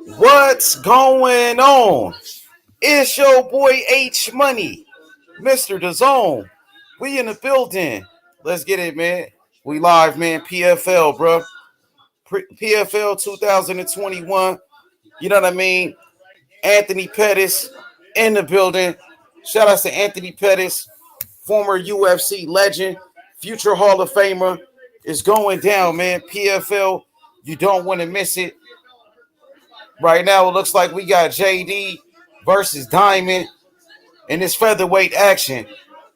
What's going on? It's your boy H Money, Mr. DAZN. We in the building. Let's get it, man. We live, man. PFL, bro. PFL 2021. You know what I mean? Anthony Pettis in the building. Shout out to Anthony Pettis, former UFC legend, future Hall of Famer. Is going down, man. PFL, you don't want to miss it. Right now, it looks like we got JD versus Diamond in this featherweight action.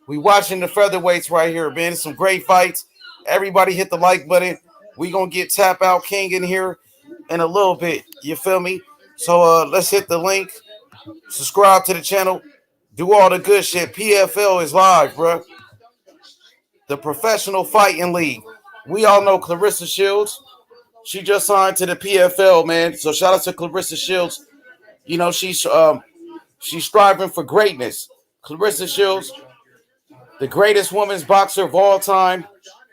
We watching the featherweights right here, man. Some great fights. Everybody hit the like button. We gonna get Tap Out King in here in a little bit. You feel me? So let's hit the link. Subscribe to the channel. Do all the good shit. PFL is live, bro. The Professional Fighting League. We all know Clarissa Shields. She just signed to the PFL, man. So shout out to Clarissa Shields. You know, she's striving for greatness. Clarissa Shields, the greatest women's boxer of all time,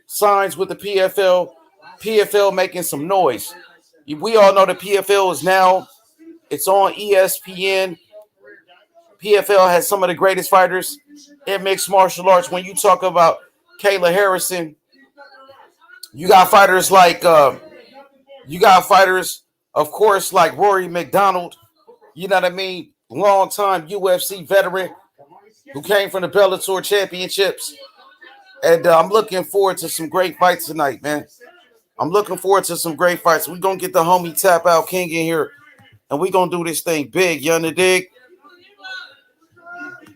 signs with the PFL. PFL making some noise. We all know the PFL is now, it's on ESPN. PFL has some of the greatest fighters in mixed martial arts. When you talk about Kayla Harrison, you got fighters like, of course, like Rory McDonald. You know what I mean? Long-time UFC veteran who came from the Bellator Championships. And I'm looking forward to some great fights tonight, man. I'm looking forward to some great fights. We're going to get the homie Tap Out King in here, and we're going to do this thing big. You underdig?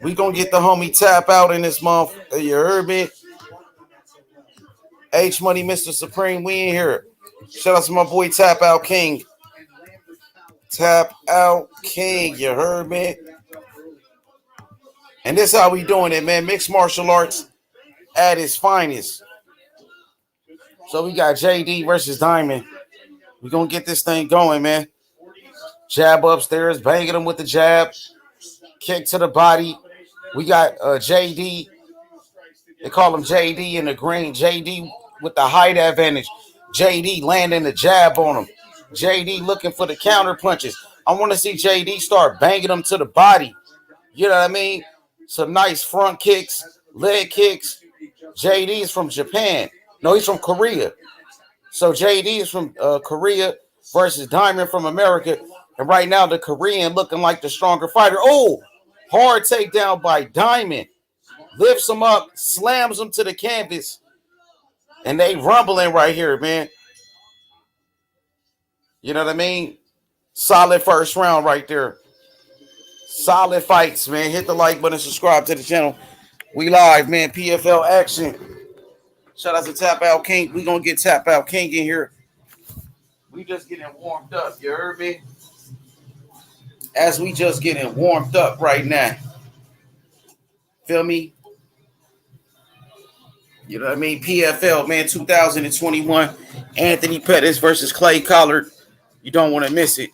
We're going to get the homie Tap Out in this month. You heard me? H Money, Mr. Supreme, we in here. Shout out to my boy Tap Out King. Tap Out King, you heard me? And this how we doing it, man. Mixed martial arts at its finest. So we got JD versus Diamond. We're going to get this thing going, man. Jab upstairs, banging him with the jab. Kick to the body. We got JD. They call him JD in the green. JD with the height advantage. JD landing the jab on him. JD looking for the counter punches. I want to see JD start banging him to the body. You know what I mean? Some nice front kicks, leg kicks. JD is from Japan. No, he's from Korea. So JD is from Korea versus Diamond from America. And right now, the Korean looking like the stronger fighter. Oh, hard takedown by Diamond. Lifts him up, slams him to the canvas. And they rumbling right here, man. You know what I mean? Solid first round right there. Solid fights, man. Hit the like button, subscribe to the channel. We live, man. PFL action. Shout out to Tap Out King. We gonna get Tap Out King in here. We just getting warmed up. You heard me? As we just getting warmed up right now. Feel me? You know what I mean? PFL, man, 2021. Anthony Pettis versus Clay Collard. You don't want to miss it.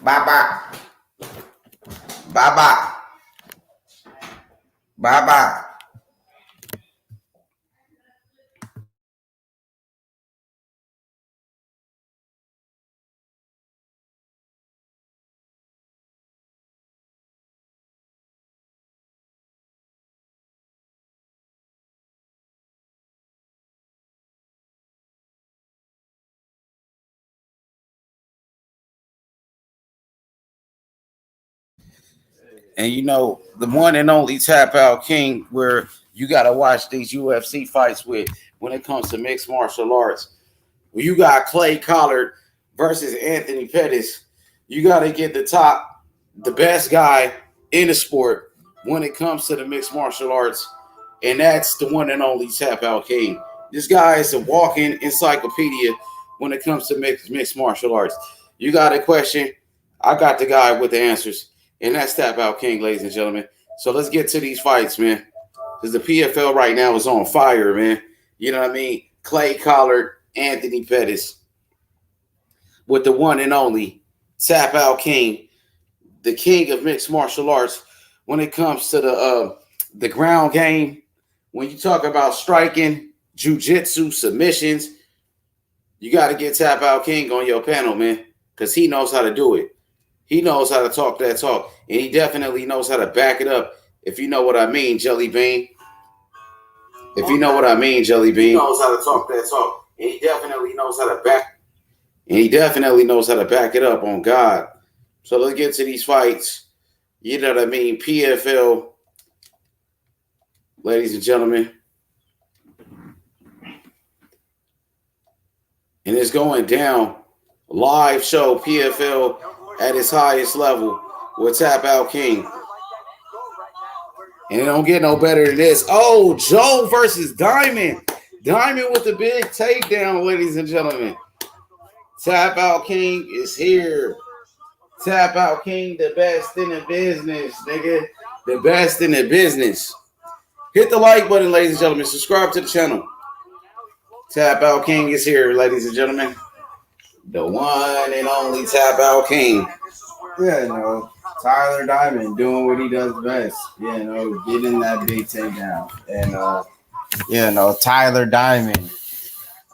Bye-bye. Bye-bye. Bye-bye. And you know, the one and only Tap Out King, where you got to watch these UFC fights with when it comes to mixed martial arts. When you got Clay Collard versus Anthony Pettis, you got to get the best guy in the sport when it comes to the mixed martial arts. And that's the one and only Tap Out King. This guy is a walking encyclopedia when it comes to mixed martial arts. You got a question, I got the guy with the answers. And that's Tap Out King, ladies and gentlemen. So let's get to these fights, man. Because the PFL right now is on fire, man. You know what I mean? Clay Collard, Anthony Pettis. with the one and only Tap Out King, the king of mixed martial arts. When it comes to the ground game, when you talk about striking, jiu-jitsu, submissions, you got to get Tap Out King on your panel, man, because he knows how to do it. He knows how to talk that talk, and he definitely knows how to back it up. If you know what I mean, Jelly Bean. If you know what I mean, Jelly Bean. He knows how to talk that talk, and he definitely knows how to back. And he definitely knows how to back it up on God. So let's get to these fights. You know what I mean? PFL, ladies and gentlemen. And it's going down. Live show, PFL at its highest level with Tap Out King. And it don't get no better than this. Oh, Joe versus Diamond. Diamond with the big takedown, ladies and gentlemen. Tap Out King is here. Tap Out King, the best in the business, nigga. The best in the business. Hit the like button, ladies and gentlemen. Subscribe to the channel. Tap Out King is here, ladies and gentlemen. The one and only Tap Out King. Yeah, Tyler Diamond doing what he does best. Getting that big takedown. And, Tyler Diamond,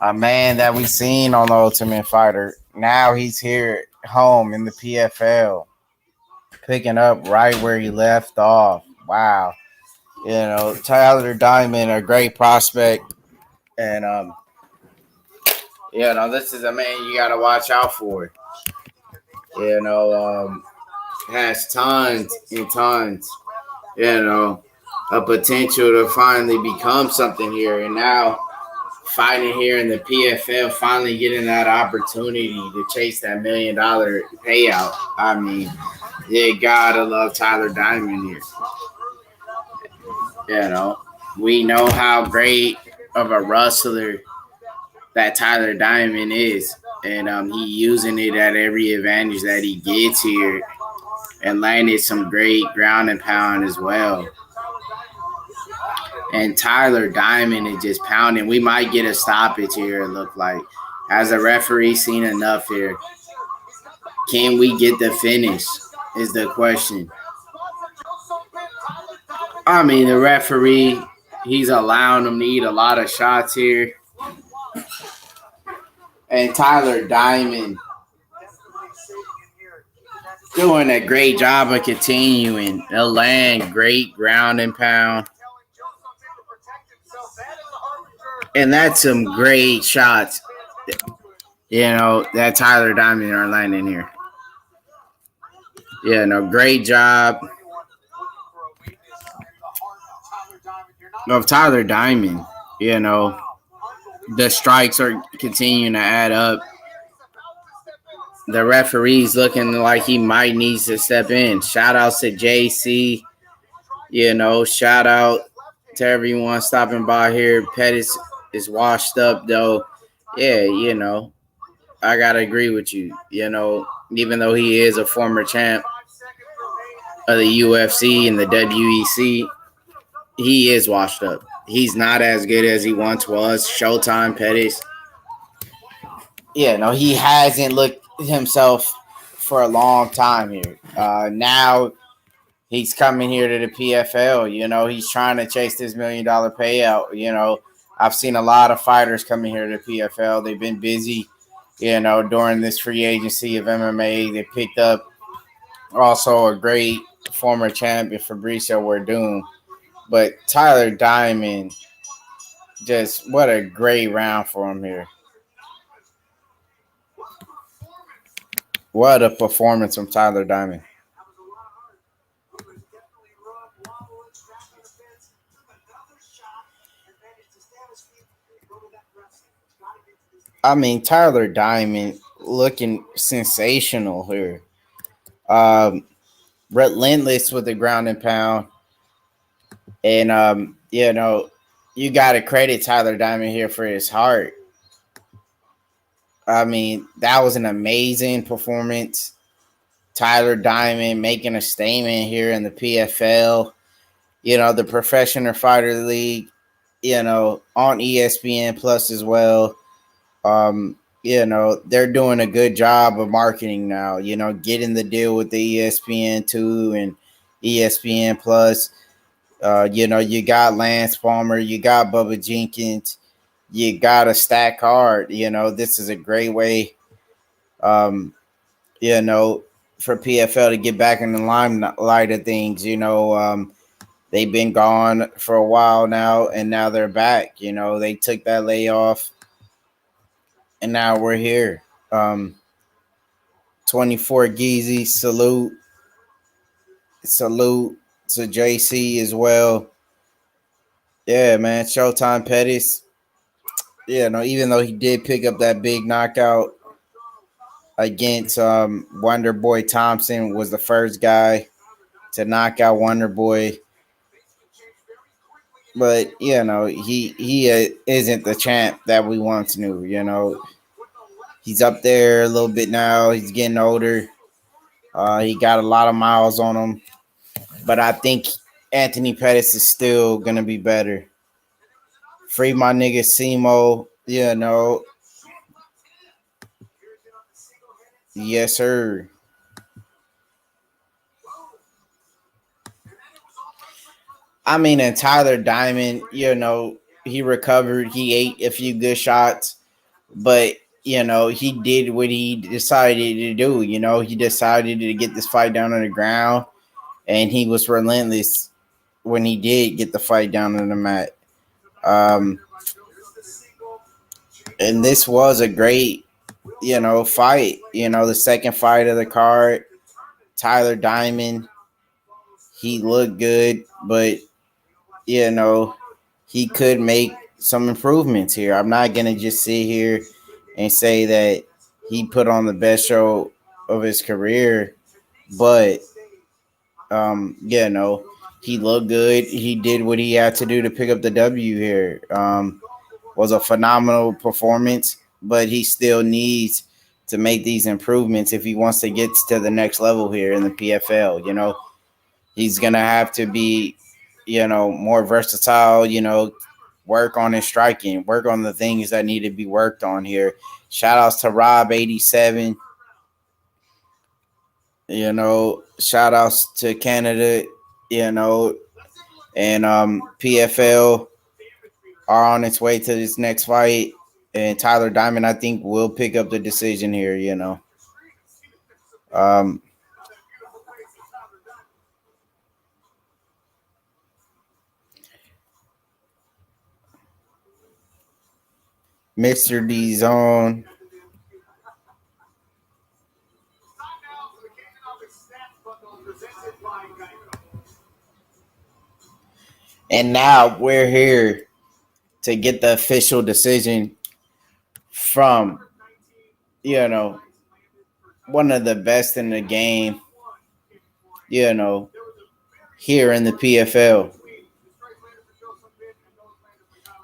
a man that we seen on the Ultimate Fighter. Now he's here at home in the PFL, picking up right where he left off. Wow. Tyler Diamond, a great prospect. And, this is a man you got to watch out for. Has tons and tons, a potential to finally become something here. And now fighting here in the PFL, finally getting that opportunity to chase that $1 million payout. I mean, you gotta love Tyler Diamond here. We know how great of a wrestler that Tyler Diamond is. And he using it at every advantage that he gets here, and landed some great ground and pound as well. And Tyler Diamond is just pounding. We might get a stoppage here, it look like. Has the referee seen enough here? Can we get the finish is the question. I mean, the referee, he's allowing him to eat a lot of shots here. And Tyler Diamond doing a great job of continuing to land great ground and pound. And that's some great shots, that Tyler Diamond are landing here. Great job of Tyler Diamond. The strikes are continuing to add up. The referee's looking like he might need to step in. Shout out to JC. Shout out to everyone stopping by here. Pettis is washed up, though. Yeah, I got to agree with you. Even though he is a former champ of the UFC and the WEC, he is washed up. He's not as good as he once was. Showtime Pettis. He hasn't looked himself for a long time here. Now he's coming here to the PFL. He's trying to chase this $1 million payout. I've seen a lot of fighters coming here to the PFL. They've been busy, during this free agency of MMA. They picked up also a great former champion, Fabricio Werdum. But Tyler Diamond, just what a great round for him here. What a performance from Tyler Diamond. I mean, Tyler Diamond looking sensational here. Relentless with the ground and pound. And, you got to credit Tyler Diamond here for his heart. I mean, that was an amazing performance. Tyler Diamond making a statement here in the PFL, the Professional Fighter League, on ESPN Plus as well. they're doing a good job of marketing now. Getting the deal with the ESPN2 and ESPN Plus. You got Lance Palmer, you got Bubba Jenkins, you got a stack hard. This is a great way, um, you know, for PFL to get back in the limelight of things. They've been gone for a while now, and now they're back. They took that layoff, and now we're here. 24 Geezy, salute to JC as well. Yeah, man, Showtime Pettis. Even though he did pick up that big knockout against Wonder Boy Thompson, was the first guy to knock out Wonder Boy. But he isn't the champ that we once knew. He's up there a little bit now. He's getting older. He got a lot of miles on him, but I think Anthony Pettis is still gonna be better. Free my nigga Simo. Yes, sir. I mean, and Tyler Diamond, he recovered. He ate a few good shots, but he did what he decided to do. He decided to get this fight down on the ground, and he was relentless when he did get the fight down on the mat. And this was a great, fight. The second fight of the card, Tyler Diamond, he looked good, but he could make some improvements here. I'm not gonna just sit here and say that he put on the best show of his career, but he looked good. He did what he had to do to pick up the W here. Was a phenomenal performance, but he still needs to make these improvements if he wants to get to the next level here in the PFL. He's gonna have to be, more versatile. Work on his striking, work on the things that need to be worked on here. Shout outs to Rob87. Shout outs to Canada. And PFL are on its way to this next fight. And Tyler Diamond, I think, will pick up the decision here. Mr. D Zone. And now we're here to get the official decision from, one of the best in the game, here in the PFL.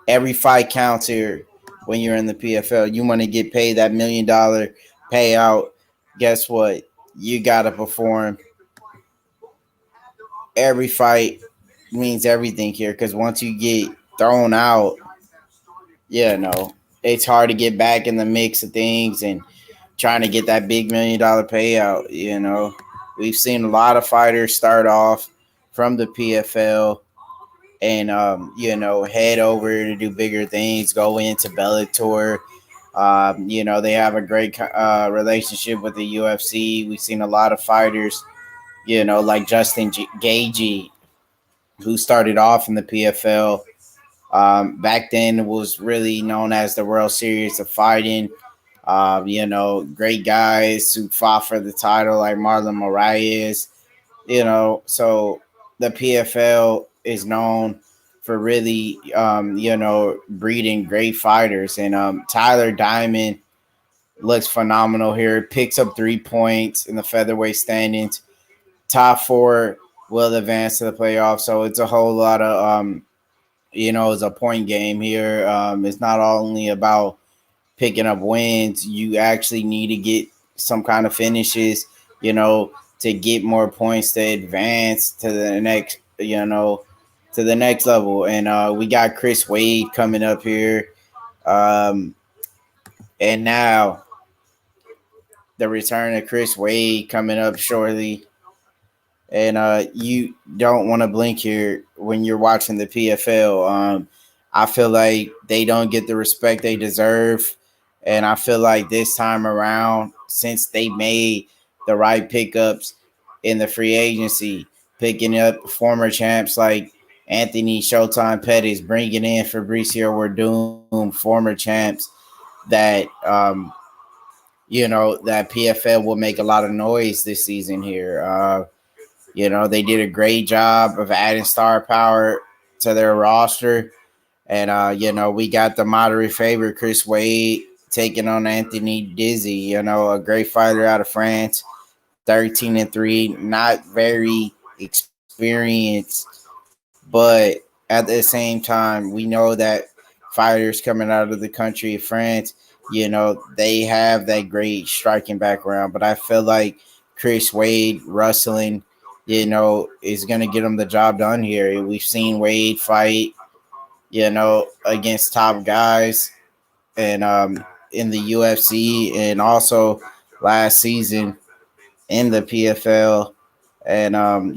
Every fight counts here when you're in the PFL. You want to get paid that $1 million payout. Guess what? You got to perform. Every fight means everything here, because once you get thrown out, it's hard to get back in the mix of things and trying to get that big $1 million payout. We've seen a lot of fighters start off from the PFL and head over to do bigger things, go into Bellator. They have a great relationship with the UFC. We've seen a lot of fighters, like Justin Gagey, who started off in the PFL. Back then, it was really known as the World Series of Fighting. Great guys who fought for the title, like Marlon Moraes. So the PFL is known for really, breeding great fighters. And Tyler Diamond looks phenomenal here. Picks up 3 points in the featherweight standings. Top 4 will advance to the playoffs. So it's a whole lot of, it's a point game here. It's not only about picking up wins. You actually need to get some kind of finishes, to get more points to advance to the next, to the next level. And we got Chris Wade coming up here. And now the return of Chris Wade coming up shortly. And you don't want to blink here when you're watching the PFL. I feel like they don't get the respect they deserve. And I feel like this time around, since they made the right pickups in the free agency, picking up former champs like Anthony Showtime Pettis, bringing in Fabricio Werdum, former champs that that PFL will make a lot of noise this season here. They did a great job of adding star power to their roster. And, we got the moderate favorite, Chris Wade, taking on Anthony Dizy, a great fighter out of France, 13-3, not very experienced. But at the same time, we know that fighters coming out of the country of France, they have that great striking background. But I feel like Chris Wade wrestling, is going to get him the job done here. We've seen Wade fight, against top guys and in the UFC and also last season in the PFL. And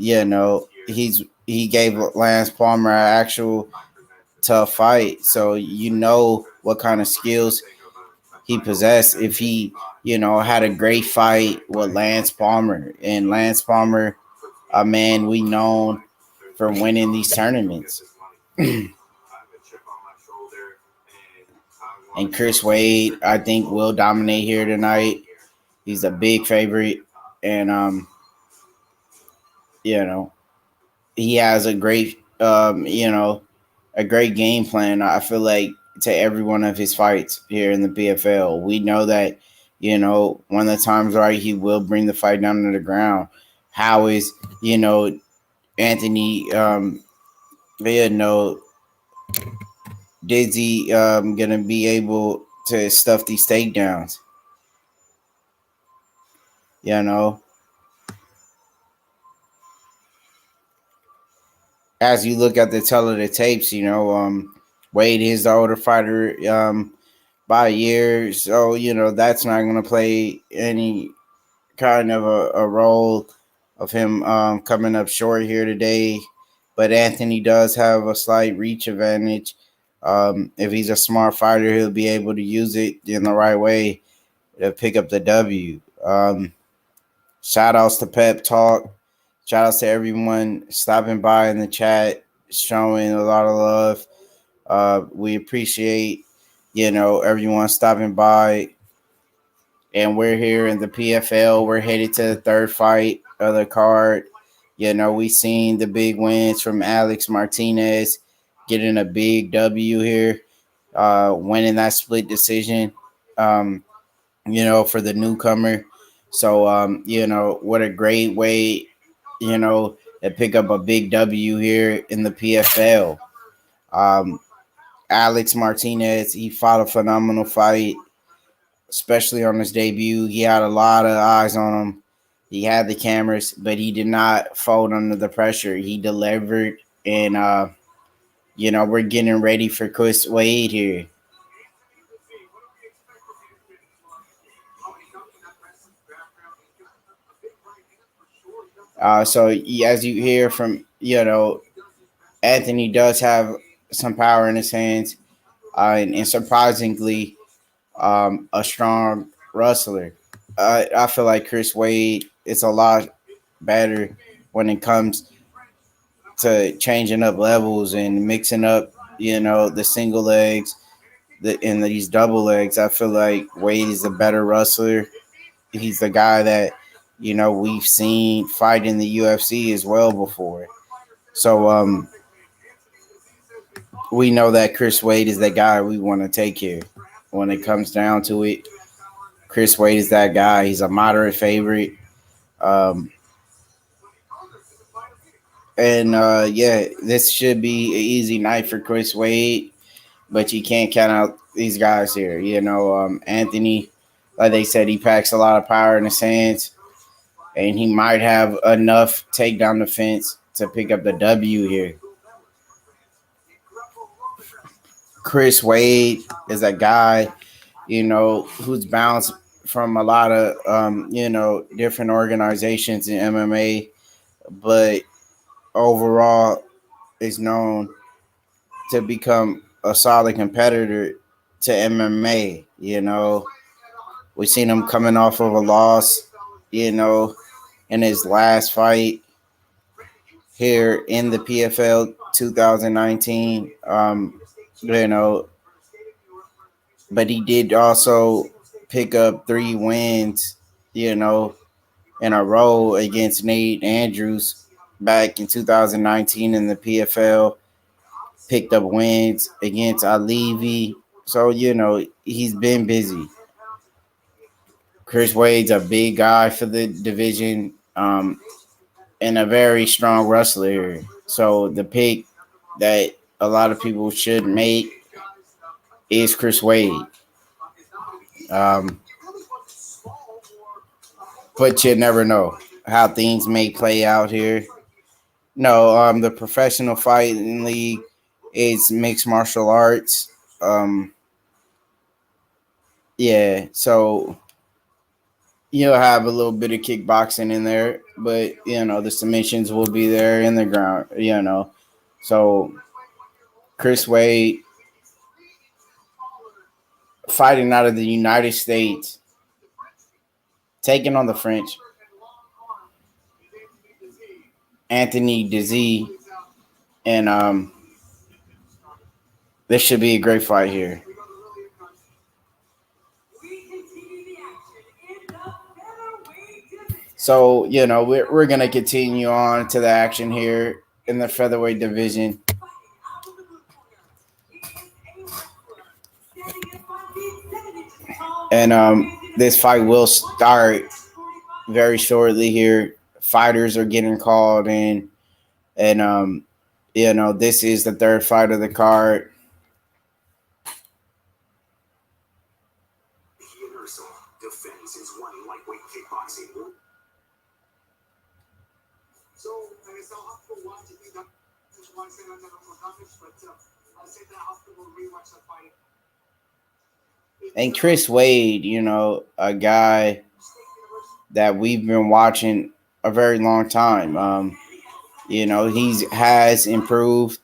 he gave Lance Palmer an actual tough fight. So what kind of skills he possessed if he, had a great fight with Lance Palmer. And Lance Palmer, a man we known for winning these tournaments. And Chris Wade, I think, will dominate here tonight. He's a big favorite. And he has a great a great game plan, I feel like, to every one of his fights here in the PFL. We know that, when the time's right, he will bring the fight down to the ground. How is, Anthony, Dizy going to be able to stuff these takedowns? As you look at the tell of the tapes, Wade is the older fighter by a year, so that's not going to play any kind of a role of him coming up short here today. But Anthony does have a slight reach advantage. If he's a smart fighter, he'll be able to use it in the right way to pick up the W. Shout outs to Pep Talk. Shout outs to everyone stopping by in the chat, showing a lot of love. We appreciate, everyone stopping by. And we're here in the PFL. We're headed to the third fight of the card. We seen the big wins from Alex Martinez, getting a big W here, winning that split decision, for the newcomer. So, what a great way, to pick up a big W here in the PFL. Alex Martinez, he fought a phenomenal fight, especially on his debut. He had a lot of eyes on him. He had the cameras, but he did not fold under the pressure. He delivered, and, we're getting ready for Chris Wade here. So as you hear from, Anthony does have some power in his hands, and surprisingly, a strong wrestler. I feel like Chris Wade is a lot better when it comes to changing up levels and mixing up, the single legs and these double legs. I feel like Wade is a better wrestler. He's the guy that, we've seen fight in the UFC as well before. So we know that Chris Wade is the guy we want to take here. When it comes down to it, Chris Wade is that guy. He's a moderate favorite. This should be an easy night for Chris Wade, but you can't count out these guys here. Anthony, like they said, he packs a lot of power in his hands, and he might have enough takedown defense to pick up the W here. Chris Wade is a guy, who's bounced from a lot of different organizations in MMA, but overall is known to become a solid competitor to MMA. We've seen him coming off of a loss, in his last fight here in the PFL 2019. You know, but he did also pick up 3 wins, you know, in a row against Nate Andrews back in 2019 in the PFL. Picked up wins against Alivi. So, he's been busy. Chris Wade's a big guy for the division, and a very strong wrestler. So the pick that a lot of people should make is Chris Wade. Um, but you never know how things may play out here. No, the professional fighting league is mixed martial arts. Yeah, so you'll have a little bit of kickboxing in there, but the submissions will be there in the ground. So Chris Wade fighting out of the United States, taking on the French, Anthony Dizy, and this should be a great fight here. So we're gonna continue on to the action here in the featherweight division. And this fight will start very shortly here. Fighters are getting called in, and this is the third fight of the card. And Chris Wade, a guy that we've been watching a very long time. He has improved,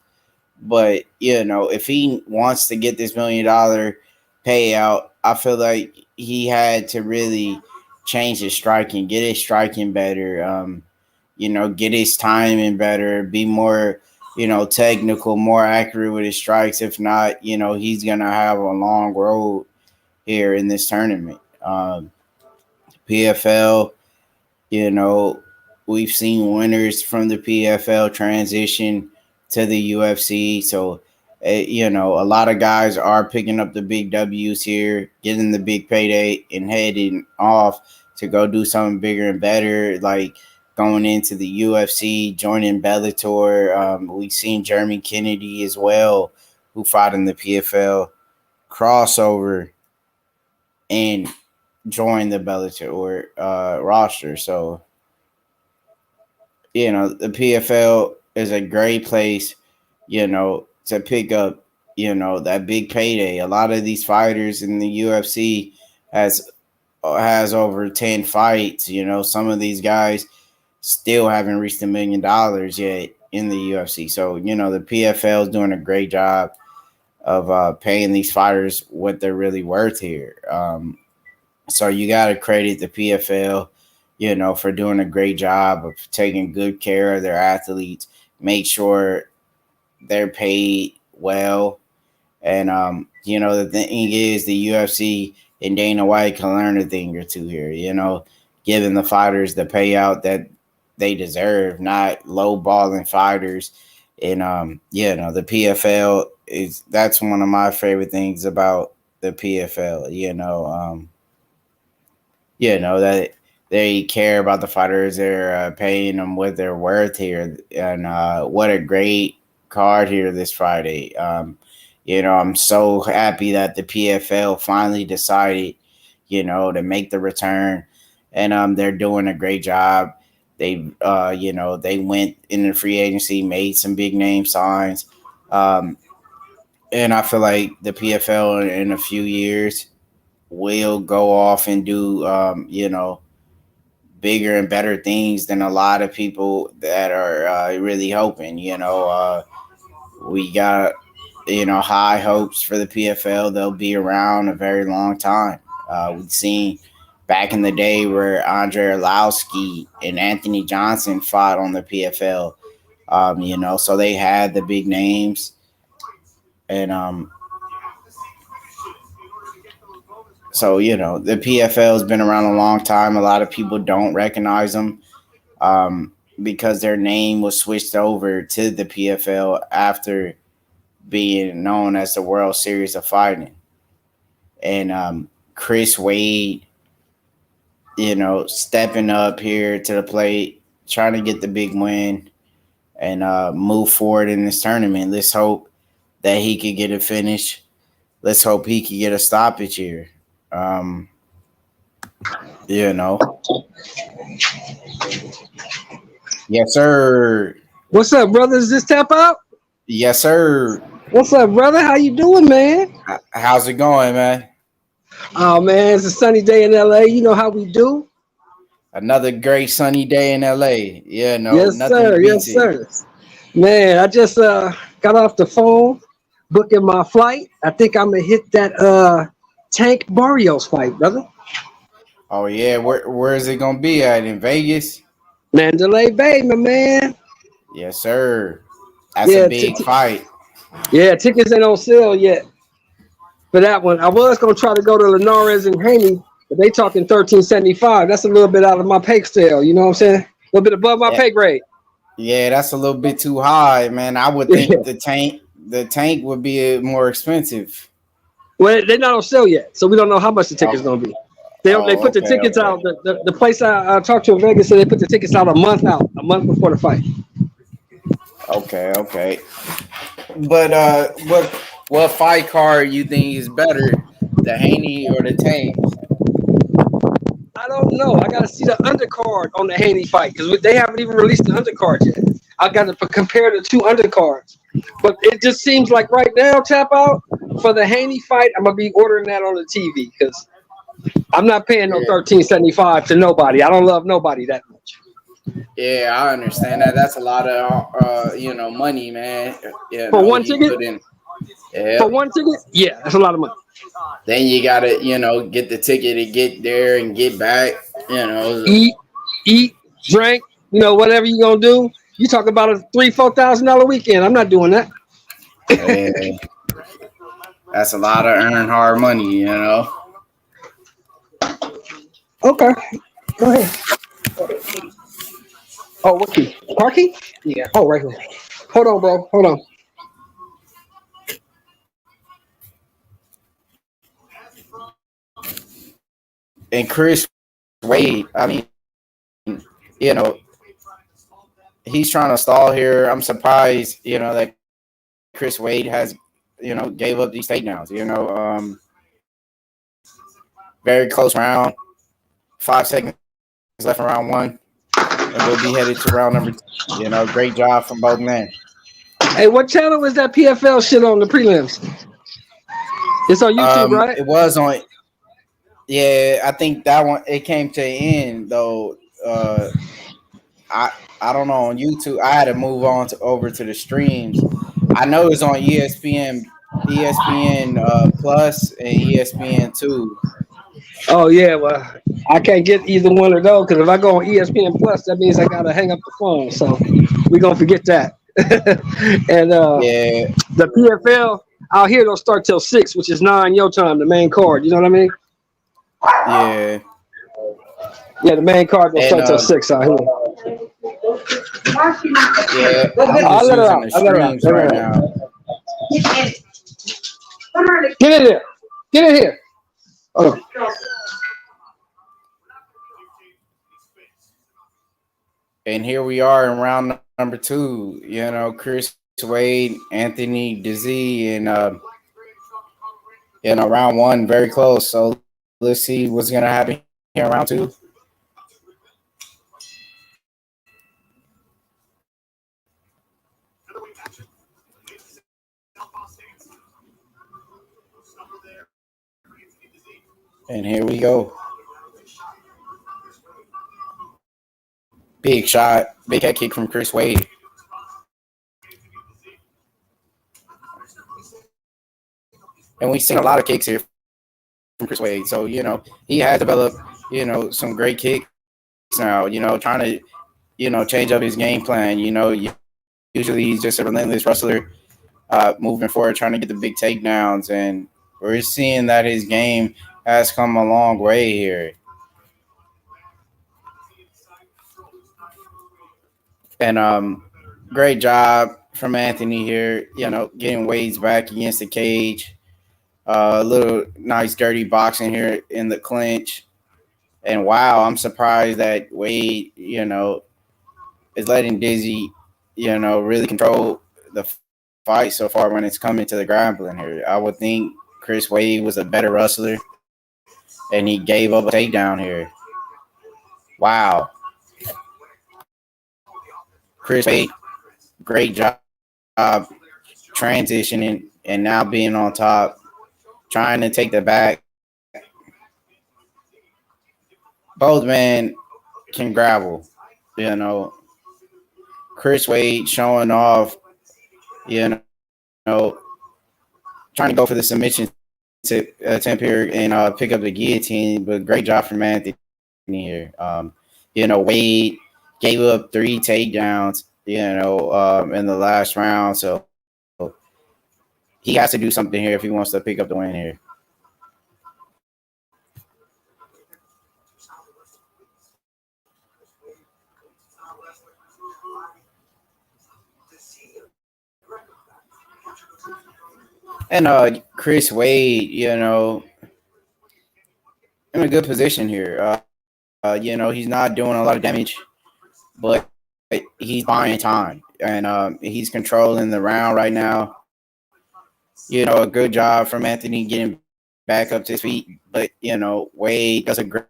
but if he wants to get this $1 million payout, I feel like he had to really change his striking, get his striking better. Get his timing better, be more, technical, more accurate with his strikes. If not, he's gonna have a long road here in this tournament. PFL, we've seen winners from the PFL transition to the UFC. So, a lot of guys are picking up the big W's here, getting the big payday, and heading off to go do something bigger and better, like going into the UFC, joining Bellator. We've seen Jeremy Kennedy as well, who fought in the PFL, crossover and join the Bellator roster. So, the PFL is a great place, to pick up, that big payday. A lot of these fighters in the UFC has over 10 fights. Some of these guys still haven't reached $1 million yet in the UFC. So, the PFL is doing a great job of paying these fighters what they're really worth here. So you got to credit the PFL, for doing a great job of taking good care of their athletes, make sure they're paid well. And, the thing is, the UFC and Dana White can learn a thing or two here, giving the fighters the payout that they deserve, not lowballing fighters. And, the PFL that's one of my favorite things about the PFL, that they care about the fighters. They're paying them what they're worth here. And what a great card here this Friday. I'm so happy that the PFL finally decided, to make the return. And they're doing a great job. They, they went in the free agency, made some big name signs. And I feel like the PFL in a few years will go off and do, bigger and better things than a lot of people that are really hoping. We got, high hopes for the PFL. They'll be around a very long time. We've seen back in the day where Andre Arlovski and Anthony Johnson fought on the PFL. So they had the big names, and so the PFL has been around a long time. A lot of people don't recognize them because their name was switched over to the PFL after being known as the World Series of Fighting. And Chris Wade, stepping up here to the plate, trying to get the big win and move forward in this tournament. Let's hope that he could get a finish. Let's hope he could get a stoppage here. Yes, sir. What's up, brother? Is this Tap Out? Yes, sir. What's up, brother? How you doing, man? How's it going, man? Oh, man, it's a sunny day in LA. You know how we do. Another great sunny day in LA. Yeah, no, yes, nothing sir. beats Yes, it. sir. Man, I just got off the phone, booking my flight. I think I'm gonna hit that Tank Barrios fight, brother. Oh yeah, where is it gonna be at? In Vegas? Mandalay Bay, my man. Yes, sir. That's Yeah, a big fight. yeah. Tickets ain't on sale yet for that one. I was gonna try to go to Linares and Haney, but they talking $13.75. That's a little bit out of my pay scale. You know what I'm saying? A little bit above my Yeah. pay grade. Yeah, that's a little bit too high, man. I would think the tank would be more expensive. Well, they're not on sale yet, so we don't know how much the ticket's gonna be. They put the tickets out. The place I talked to in Vegas said they put the tickets out a month before the fight. Okay. But what fight card you think is better, the Haney or the Tank? I don't know. I got to see the undercard on the Haney fight because they haven't even released the undercard yet. I got to compare the two undercards. But it just seems like right now, Tap Out, for the Haney fight, I'm going to be ordering that on the TV because I'm not paying no $13.75 to nobody. I don't love nobody that much. Yeah, I understand that. That's a lot of money, man. For one ticket? For one ticket? Yeah, that's a lot of money. Then you gotta, get the ticket to get there and get back. Eat, drink, whatever you gonna do. You talk about a $3,000-$4,000 weekend. I'm not doing that. Yeah. That's a lot of earned hard money, Okay, go ahead. Oh, what key? Car key? Yeah. Oh, right here. Hold on, bro. Hold on. And Chris Wade, I mean, he's trying to stall here. I'm surprised, that Chris Wade has, gave up these takedowns. Very close round. 5 seconds left in round one. And we'll be headed to round number 2. Great job from both men. Hey, what channel was that PFL shit on the prelims? It's on YouTube, right? It was on. Yeah, I think that one, it came to an end, though. I don't know, on YouTube. I had to move on over to the streams. I know it's on ESPN Plus and ESPN2. Oh yeah, well, I can't get either one of those because if I go on ESPN Plus, that means I gotta hang up the phone. So we're gonna forget that. And the PFL out here don't start till 6, which is 9 your time, the main card. You know what I mean? Yeah. Yeah, the main card don't start till 6 out here. Yeah, I'm just using the streams right now. Get in here. Get in here. Oh. And here we are in round number 2. Chris Wade, Anthony Dizy, and round 1 very close. So let's see what's gonna happen here in round 2. And here we go. Big shot, big head kick from Chris Wade. And we've seen a lot of kicks here from Chris Wade. So, he has developed, some great kicks now, trying to, change up his game plan. Usually he's just a relentless wrestler, moving forward, trying to get the big takedowns. And we're seeing that his game has come a long way here. And great job from Anthony here, getting Wade's back against the cage. A little nice dirty boxing here in the clinch. And wow, I'm surprised that Wade, is letting Dizy, really control the fight so far when it's coming to the grappling here. I would think Chris Wade was a better wrestler, and he gave up a takedown here. Wow. Chris Wade, great job transitioning and now being on top, trying to take the back. Both men can grapple, Chris Wade showing off, trying to go for the submission to attempt here and pick up the guillotine, but great job from Anthony here. Wade gave up 3 takedowns, in the last round, so he has to do something here if he wants to pick up the win here. And Chris Wade, in a good position here. He's not doing a lot of damage, but he's buying time, and he's controlling the round right now. A good job from Anthony getting back up to his feet, but Wade does a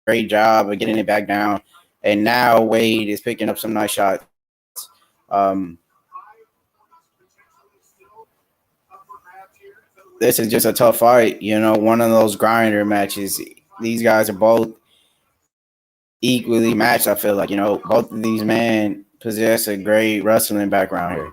great job of getting it back down, and now Wade is picking up some nice shots. This is just a tough fight, one of those grinder matches. These guys are both equally matched, I feel like. Both of these men possess a great wrestling background here.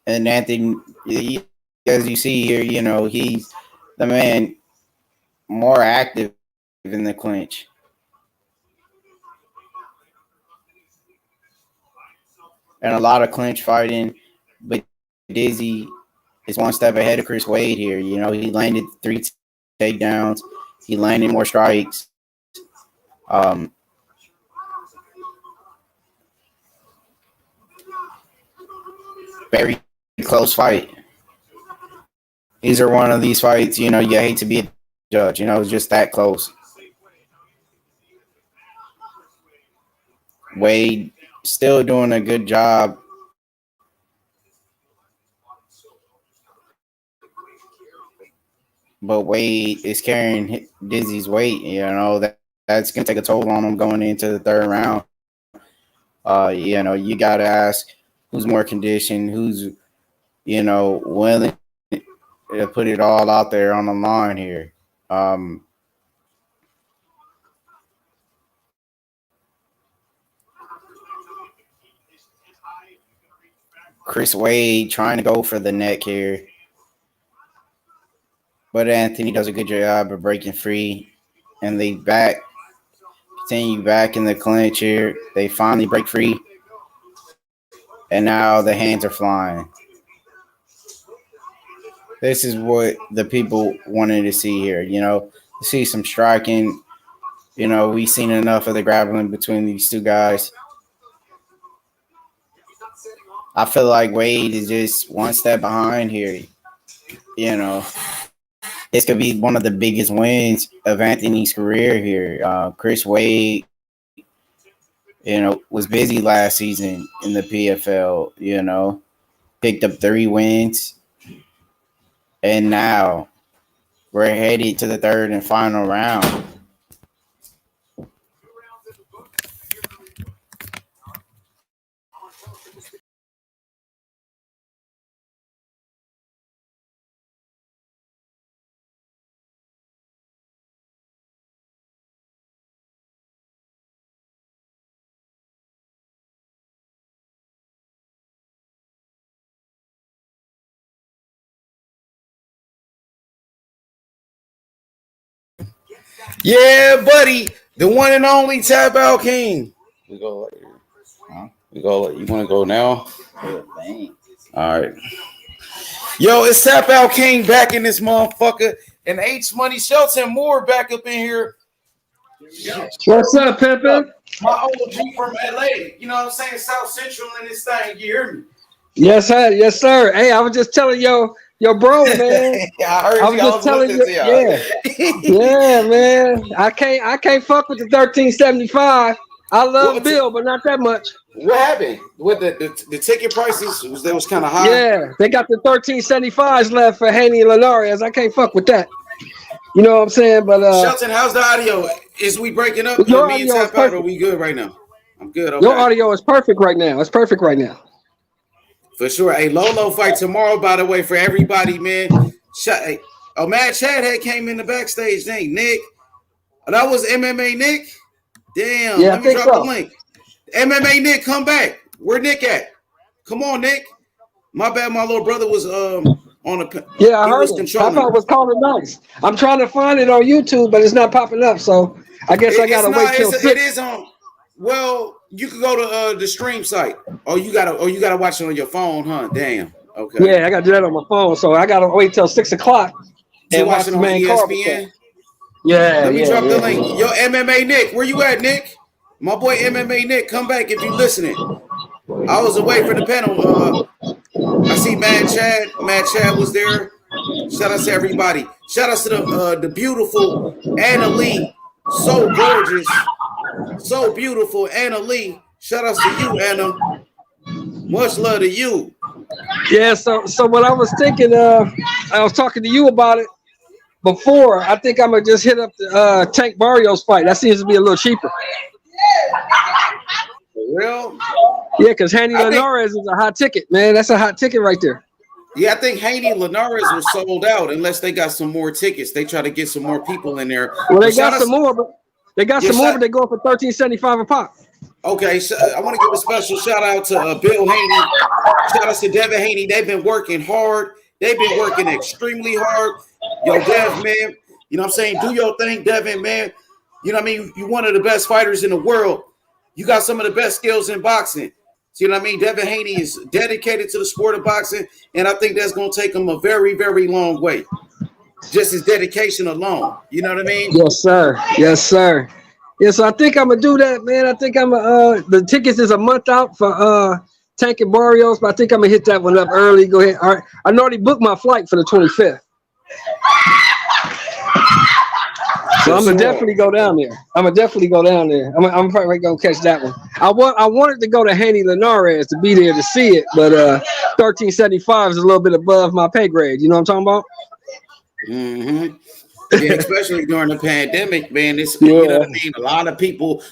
And Anthony, as you see here, he's the man more active in the clinch. And a lot of clinch fighting, but Dizy is one step ahead of Chris Wade here. He landed 3 takedowns. He landed more strikes. Very close fight. These are one of these fights, you hate to be a judge. It's just that close. Wade still doing a good job. But Wade is carrying Dizy's weight. That's going to take a toll on him going into the third round. You got to ask who's more conditioned, who's, willing to put it all out there on the line here. Chris Wade trying to go for the neck here. But Anthony does a good job of breaking free. And they continue back in the clinch here. They finally break free. And now the hands are flying. This is what the people wanted to see here, see some striking. We've seen enough of the grappling between these two guys. I feel like Wade is just one step behind here. This could be one of the biggest wins of Anthony's career here. Chris Wade, was busy last season in the PFL, picked up 3 wins. And now we're headed to the third and final round. Yeah, buddy. The one and only Tap Out King. We go later. Huh? We go. You want to go now? Yeah, all right. Yo, it's Tap Out King back in this motherfucker. And H Money Shelton Moore back up in here. What's up, Pimpin'? My OG from LA. You know what I'm saying? South Central in this thing. You hear me? Yes, sir. Yes, sir. Hey, I was just telling yo bro, man. Yeah, I heard I was just telling you. Yeah, man. I can't fuck with the 1375. I love Bill, but not that much. What happened with the ticket prices? They was kind of high. Yeah, they got the 1375s left for Haney and Linares. I can't fuck with that. You know what I'm saying? But Shelton, how's the audio? Is we breaking up? Your Me and audio is Tap Out, or we good right now? I'm good. Okay. Your audio is perfect right now. It's perfect right now. For sure. A Lolo fight tomorrow, by the way, for everybody, man. Mad Chad had came in the backstage thing. Nick. That was MMA Nick. Damn. Yeah, let me drop the link. MMA Nick, come back. Where Nick at? Come on, Nick. My bad, my little brother was on the. Yeah, I heard it. I thought it was calling nice. I'm trying to find it on YouTube, but it's not popping up. So I guess I gotta wait till 6. It is on. Well, you could go to the stream site. You gotta watch it on your phone, huh? Damn. Okay. Yeah, I gotta do that on my phone. So I gotta wait till 6 o'clock and watch it on ESPN. Yeah. Let me drop the link. Yo, MMA Nick, where you at, Nick? My boy MMA Nick, come back if you listening. I was away from the panel. I see Mad Chad. Mad Chad was there. Shout out to everybody. Shout out to the beautiful Anna Lee. So gorgeous. So beautiful, Anna Lee. Shout out to you, Anna. Much love to you. Yeah, so what I was thinking of, I was talking to you about it before. I think I'm gonna just hit up the Tank Barrios fight. That seems to be a little cheaper. For real? Yeah, because Haney Linares is a hot ticket, man. That's a hot ticket right there. Yeah, I think Haney Linares was sold out unless they got some more tickets. They try to get some more people in there. Well, they got some more, but but they go for $13.75 a pop. Okay, so I want to give a special shout out to Bill Haney. Shout out to Devin Haney. They've been working hard. They've been working extremely hard. Yo, Dev, man, you know what I'm saying? Do your thing, Devin, man. You know what I mean? You're one of the best fighters in the world. You got some of the best skills in boxing. So, you know what I mean? Devin Haney is dedicated to the sport of boxing, and I think that's going to take him a very, very long way. Just his dedication alone. You know what I mean? Yes, sir. Yes, sir. Yeah, so I think I'm gonna do that, man. I think I'm the tickets is a month out for Tank and Barrios, but I think I'm gonna hit that one up early. Go ahead. All right. I already booked my flight for the 25th. So I'm gonna definitely go down there. I'm probably gonna catch that one. I wanted to go to Haney Linares to be there to see it, but 1375 is a little bit above my pay grade. You know what I'm talking about? Mm-hmm. Yeah, especially during the pandemic, man. It's you know what I mean. A lot of people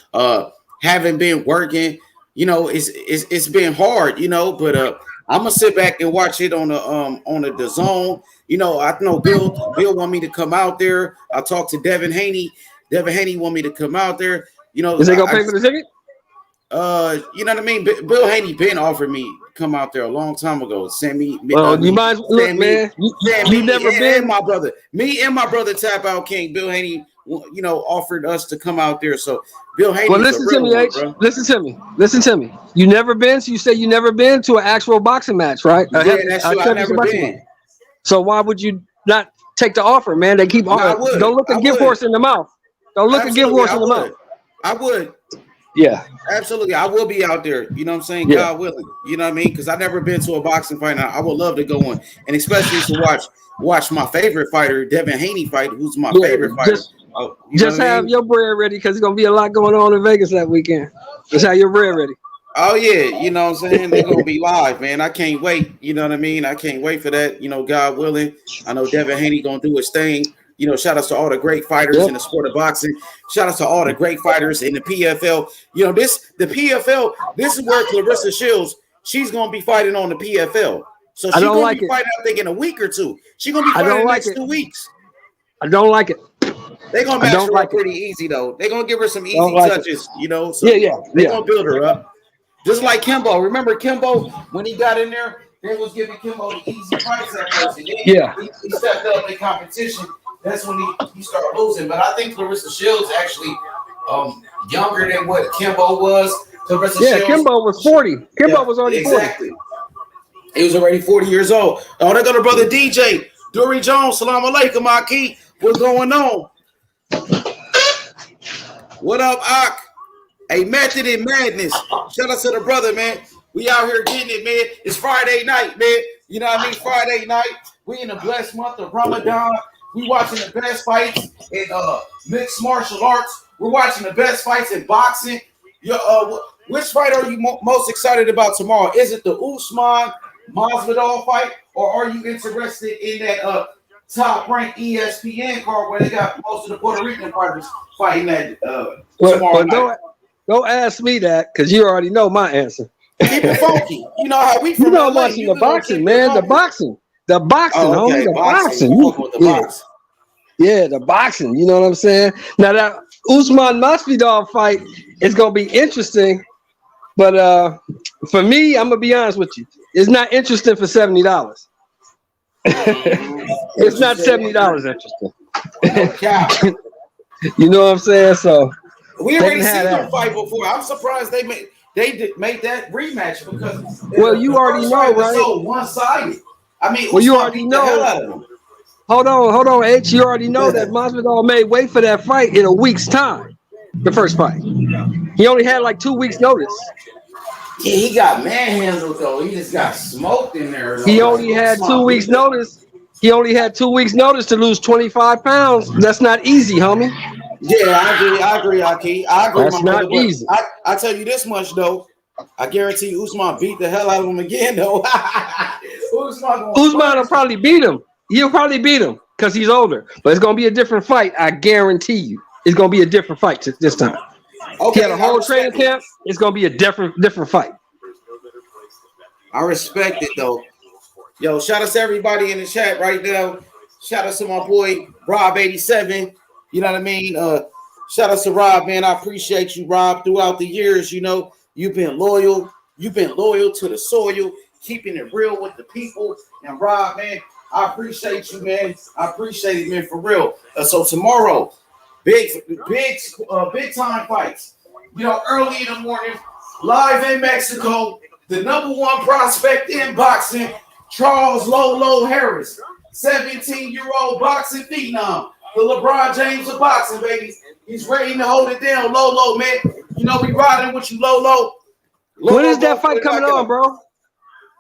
haven't been working. You know, it's been hard. You know, but I'm gonna sit back and watch it on the DAZN. You know, I know Bill want me to come out there. I talked to Devin Haney. Devin Haney want me to come out there. You know, is they gonna pay for the ticket? You know what I mean. Bill Haney been offered me come out there a long time ago. Send me. You might look, man. You never been. And my brother, me and my brother Tap Out King. Bill Haney, you know, offered us to come out there. So Bill Haney. Well, listen to me, H. Listen to me. You never been. So you say you never been to an actual boxing match, right? Yeah, that's true. I've never been. So why would you not take the offer, man? They keep offering. Don't look a gift horse in the mouth. Don't look a gift horse in the mouth. I would. Yeah, absolutely. I will be out there. You know what I'm saying? Yeah. God willing. You know what I mean? Because I've never been to a boxing fight. Now I would love to go on, and especially to watch my favorite fighter, Devin Haney, fight. Who's my favorite fighter? Just have your bread ready because there's gonna be a lot going on in Vegas that weekend. Just have your bread ready. Oh yeah, you know what I'm saying? They're gonna be live, man. I can't wait. You know what I mean? I can't wait for that. You know, God willing. I know Devin Haney gonna do his thing. You know, shout out to all the great fighters in the sport of boxing. Shout out to all the great fighters in the PFL. You know, the PFL, this is where Clarissa Shields, she's going to be fighting on the PFL. So she's going to be fighting, I think, in a week or two. She's going to be fighting in the next 2 weeks. I don't like it. They're going to match her up pretty easy, though. They're going to give her some easy touches, you know. So they're going to build her up. Just like Kimbo. Remember Kimbo, when he got in there, they was giving Kimbo the easy fights at first. He stepped up in competition. that's when he started losing. But I think Clarissa Shields actually younger than what Kimbo was. Clarissa Shields, Kimbo was 40. Kimbo was already 40. Exactly. He was already 40 years old. Oh, they got a brother DJ. Dury Jones, salam alaikum, Aki. What's going on? What up, Ak? A method in madness. Shout out to the brother, man. We out here getting it, man. It's Friday night, man. You know what I mean? Friday night. We in the blessed month of Ramadan. We watching the best fights in mixed martial arts. We're watching the best fights in boxing. Which fight are you most excited about tomorrow? Is it the Usman Masvidal fight, or are you interested in that top-ranked ESPN card where they got most of the Puerto Rican fighters fighting that tomorrow night? Don't ask me that because you already know my answer. Keep it funky. You know how we from LA. I'm watching the boxing, man. The boxing. The boxing, oh, okay. homie. The boxing. Boxing. Yeah, the boxing. You know what I'm saying? Now that Usman Masvidal fight is gonna be interesting, but for me, I'm gonna be honest with you. It's not interesting for $70. It's not $70 interesting. You know what I'm saying? So we already seen them fight before. I'm surprised they made that rematch because you already know, right? So one-sided. I mean, you already know. Hold on, H. You already know that Masvidal made weight for that fight in a week's time. The first fight. He only had like 2 weeks notice. Yeah, he got manhandled though. He just got smoked in there. Though. He only had 2 weeks notice. He only had 2 weeks notice to lose 25 pounds. That's not easy, homie. Yeah, I agree, Aki. I agree. That's not easy. I tell you this much though. I guarantee you Usman beat the hell out of him again though. Usman will probably beat him. He'll probably beat him because he's older. But it's gonna be a different fight. I guarantee you. It's gonna be a different fight this time. Okay, he had a whole training camp. It's gonna be a different fight. I respect it though. Yo, shout out to everybody in the chat right now. Shout out to my boy Rob87. You know what I mean? Shout out to Rob, man. I appreciate you, Rob. Throughout the years, you know, you've been loyal. You've been loyal to the soil, keeping it real with the people. And Rob, man, I appreciate you, man. I appreciate it, man, for real. So tomorrow, big time fights. You know, early in the morning, live in Mexico, the #1 prospect in boxing, Charles Lolo Harris, 17-year-old boxing phenom, the LeBron James of boxing, baby. He's ready to hold it down, Lolo, man. You know we riding with you, Lolo. When is that fight coming on, bro?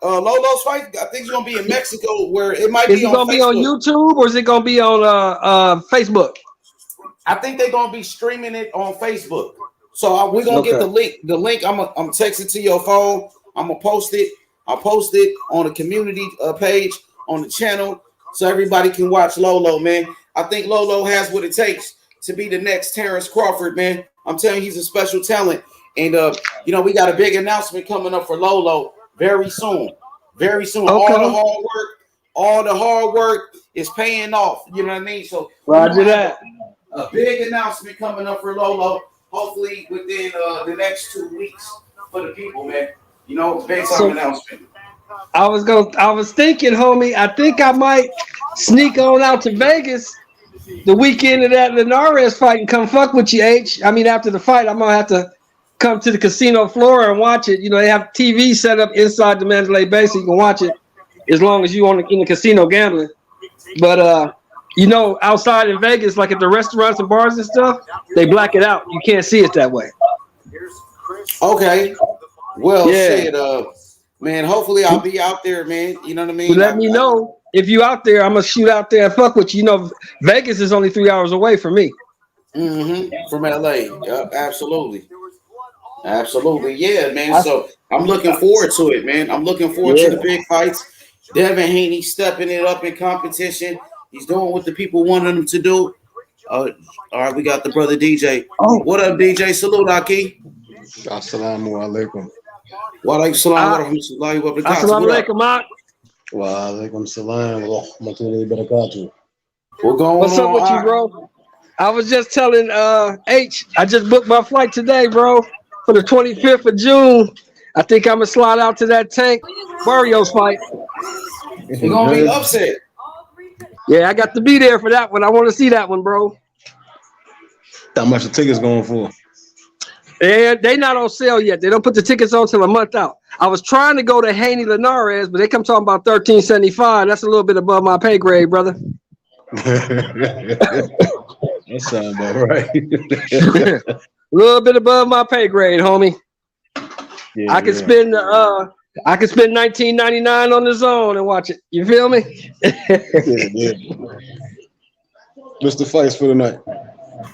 Lolo's fight, I think it's gonna be in Mexico, where it might be. Is it gonna be on YouTube or is it gonna be on Facebook? I think they're gonna be streaming it on Facebook. So we're gonna get the link. The link I'm texting to your phone. I'm gonna post it. I'll post it on the community page on the channel so everybody can watch Lolo, man. I think Lolo has what it takes to be the next Terrence Crawford, man. I'm telling you, he's a special talent. And you know, we got a big announcement coming up for Lolo very soon. Very soon. Okay. All the hard work is paying off. You know what I mean? So Roger that. A big announcement coming up for Lolo, hopefully within the next 2 weeks for the people, man. You know, big time announcement. I was thinking, homie, I think I might sneak on out to Vegas the weekend of that Linares fight and come fuck with you, H. I mean, after the fight, I'm gonna have to come to the casino floor and watch it. You know, they have TV set up inside the Mandalay Bay, so you can watch it as long as you in the casino gambling. But you know, outside in Vegas, like at the restaurants and bars and stuff, they black it out. You can't see it that way. Okay. Well, shit, man, hopefully I'll be out there, man. You know what I mean? Let me know if you out there. I'm gonna shoot out there and fuck with you. You know, Vegas is only 3 hours away from me. From LA. Yep, absolutely. Absolutely. Yeah, man. So I'm looking forward to it, man. I'm looking forward to the big fights. Devin Haney stepping it up in competition. He's doing what the people wanted him to do. All right, we got the brother DJ. What up, DJ? Salute, Aki. Assalamu alaikum. Wa alaikum salam wa rahmatullahi wa barakatuh. Assalamu alaikum, Mark. Wa alaikum salam wa rahmatullahi wa barakatuh. What's up with you, bro? I was just telling H, I just booked my flight today, bro, for the 25th of June. I think I'm gonna slide out to that Tank Barrios fight. It's gonna be upset. Yeah, I got to be there for that one. I want to see that one, bro. How much the tickets going for? And they not on sale yet. They don't put the tickets on till a month out. I was trying to go to Haney Linares, but they come talking about $13.75. That's a little bit above my pay grade, brother. That sounds about right. A little bit above my pay grade, homie. Yeah, I can spend $19.99 on the zone and watch it. You feel me? yeah. What's the fights for tonight?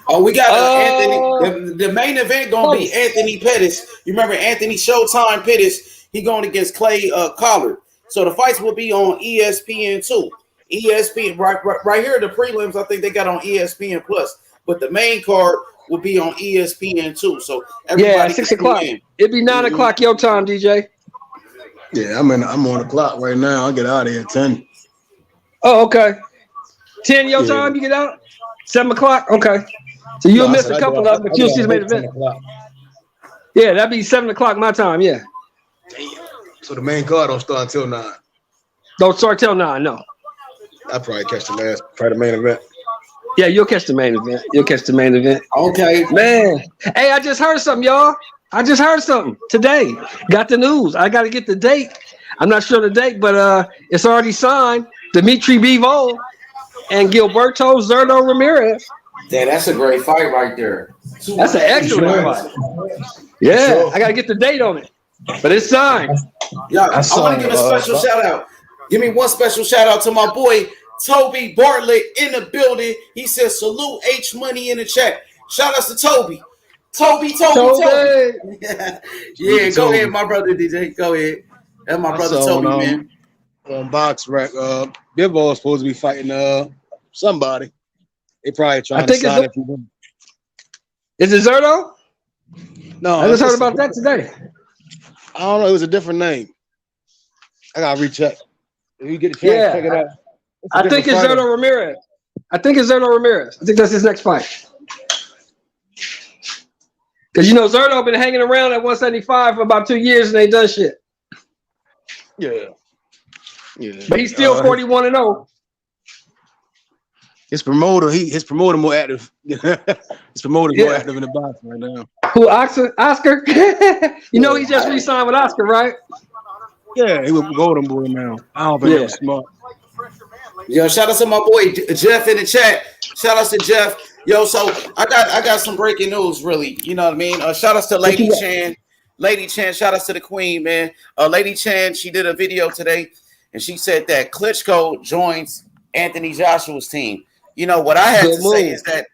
Oh, we got Anthony. The main event gonna be Anthony Pettis. You remember Anthony Showtime Pettis? He going against Clay Collard. So the fights will be on ESPN too. ESPN right here. The prelims I think they got on ESPN Plus, but the main card will be on ESPN too. So everybody 6 o'clock. It'd be 9 o'clock your time, DJ. Yeah, I'm on the clock right now. I'll get out of here at 10. Oh, okay. 10 your time, you get out? 7 o'clock? Okay. So you'll miss a couple of them, but you'll see the main event. Yeah, that'd be 7 o'clock my time, yeah. So the main card don't start until 9. Don't start till 9, no. I'll probably catch the main event. Yeah, you'll catch the main event. Okay. Man. Hey, I just heard something, y'all. I just heard something today. Got the news. I got to get the date. I'm not sure the date, but it's already signed. Dimitri Bivol and Gilberto Zurdo Ramirez. Yeah, that's a great fight right there. That's an excellent fight. Yeah, I got to get the date on it. But it's signed. Yeah, I want to give a special shout out. Give me one special shout out to my boy Toby Bartlett in the building. He says salute H Money in the chat. Shout out to Toby. Toby. Yeah, go ahead, my brother DJ. Go ahead. That's my brother Toby, man. On Box Rack, Bivol is supposed to be fighting somebody. They probably trying to sign it. Is it Zurdo? No, I just heard about that today. I don't know. It was a different name. I gotta recheck. If you get a chance, check it out. I think it's Zurdo Ramirez. I think that's his next fight. Because Zurdo been hanging around at 175 for about 2 years and ain't done shit. Yeah. But he's still 41-0. His promoter more active. His promoter more active in the box right now. Who, Oscar? He just re-signed with Oscar, right? Yeah, he was Golden Boy now. I don't think he was smart. Yo, shout out to my boy Jeff in the chat. Shout out to Jeff. Yo, so I got some breaking news, really. You know what I mean? Shout out to Lady Chan. Lady Chan, shout out to the queen, man. Lady Chan, she did a video today, and she said that Klitschko joins Anthony Joshua's team. You know, what I had to say is that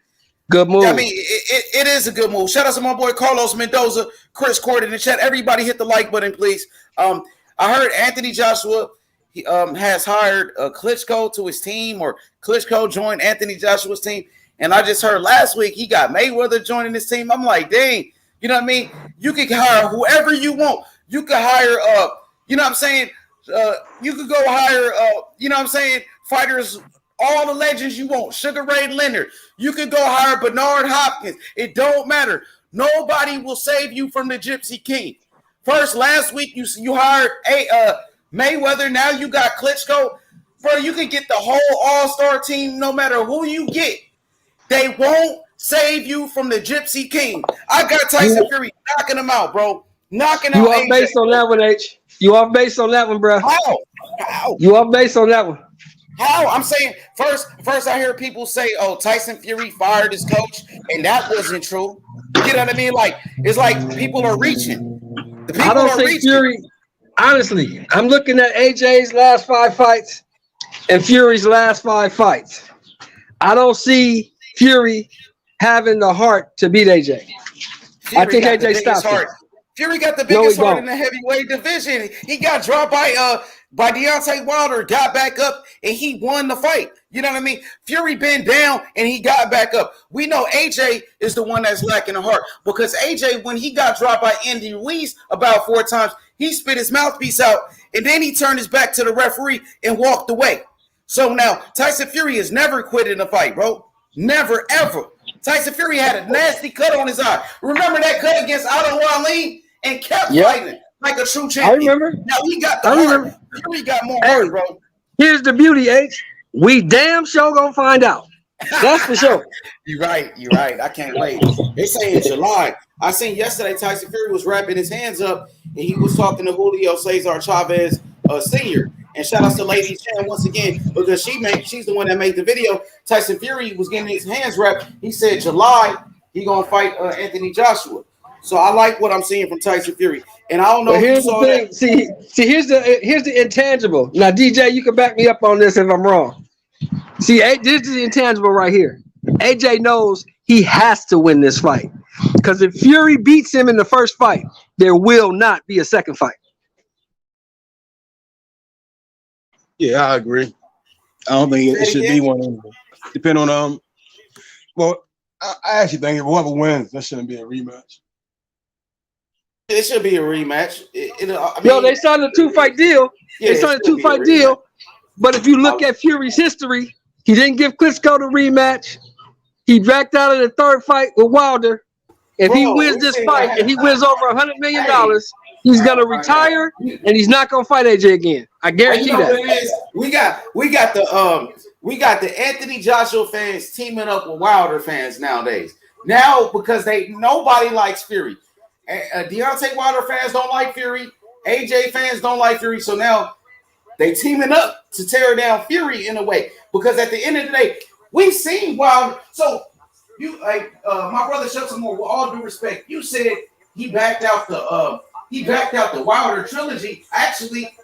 good move. I mean, it is a good move. Shout out to my boy Carlos Mendoza, Chris Cord in the chat. Everybody hit the like button, please. I heard Anthony Joshua has hired Klitschko to his team, or Klitschko joined Anthony Joshua's team. And I just heard last week he got Mayweather joining his team. I'm like, dang, you know what I mean? You can hire whoever you want. You could hire, you know what I'm saying? You could go hire, you know what I'm saying? Fighters, all the legends you want. Sugar Ray Leonard. You could go hire Bernard Hopkins. It don't matter. Nobody will save you from the Gypsy King. First, last week you hired Mayweather. Now you got Klitschko. Bro, you can get the whole all-star team no matter who you get. They won't save you from the Gypsy King. I got Tyson Fury knocking him out, bro. Knocking out. You off base on that one, H. You off base on that one, bro. How? You off base on that one. How? I'm saying first I hear people say, oh, Tyson Fury fired his coach, and that wasn't true. You know what I mean? Like, it's like people are reaching. I don't think Fury, honestly, I'm looking at AJ's last 5 fights and Fury's last 5 fights. I don't see Fury having the heart to beat AJ. I think AJ stops him. Fury got the biggest heart in the heavyweight division. He got dropped by Deontay Wilder, got back up, and he won the fight. You know what I mean? Fury been down, and he got back up. We know AJ is the one that's lacking the heart, because AJ, when he got dropped by Andy Ruiz about 4 times, he spit his mouthpiece out, and then he turned his back to the referee and walked away. So now Tyson Fury has never quit in a fight, bro. Never, ever. Tyson Fury had a nasty cut on his eye. Remember that cut against Otto Wallin? And kept fighting like a true champion. I remember. Now he got the heart. Fury got more heart, bro. Here's the beauty, H. We damn sure gonna find out. That's for sure. You're right. I can't wait. They say in July. I seen yesterday Tyson Fury was wrapping his hands up and he was talking to Julio Cesar Chavez Sr. And shout out to Lady Chan once again because she's the one that made the video. Tyson Fury was getting his hands wrapped. He said July he gonna fight Anthony Joshua. So I like what I'm seeing from Tyson Fury. And I don't know. But here's the thing. See, here's the intangible. Now, DJ, you can back me up on this if I'm wrong. See, this is the intangible right here. AJ knows he has to win this fight because if Fury beats him in the first fight, there will not be a second fight. Yeah, I agree. I don't think it should be one. Depending on well, I actually think if whoever wins, that shouldn't be a rematch. It should be a rematch. They signed a 2-fight deal. Yeah, they signed a 2-fight deal. But if you look at Fury's history, he didn't give Klitschko the rematch. He backed out of the third fight with Wilder. If he wins this fight and he wins over $100 million, he's gonna retire and he's not gonna fight AJ again. I guarantee that. We got the Anthony Joshua fans teaming up with Wilder fans nowadays. Now because nobody likes Fury. Deontay Wilder fans don't like Fury. AJ fans don't like Fury. So now they teaming up to tear down Fury in a way. Because at the end of the day, we've seen Wilder. So you my brother Shelton Moore, with all due respect, you said he backed out the Wilder trilogy. Actually,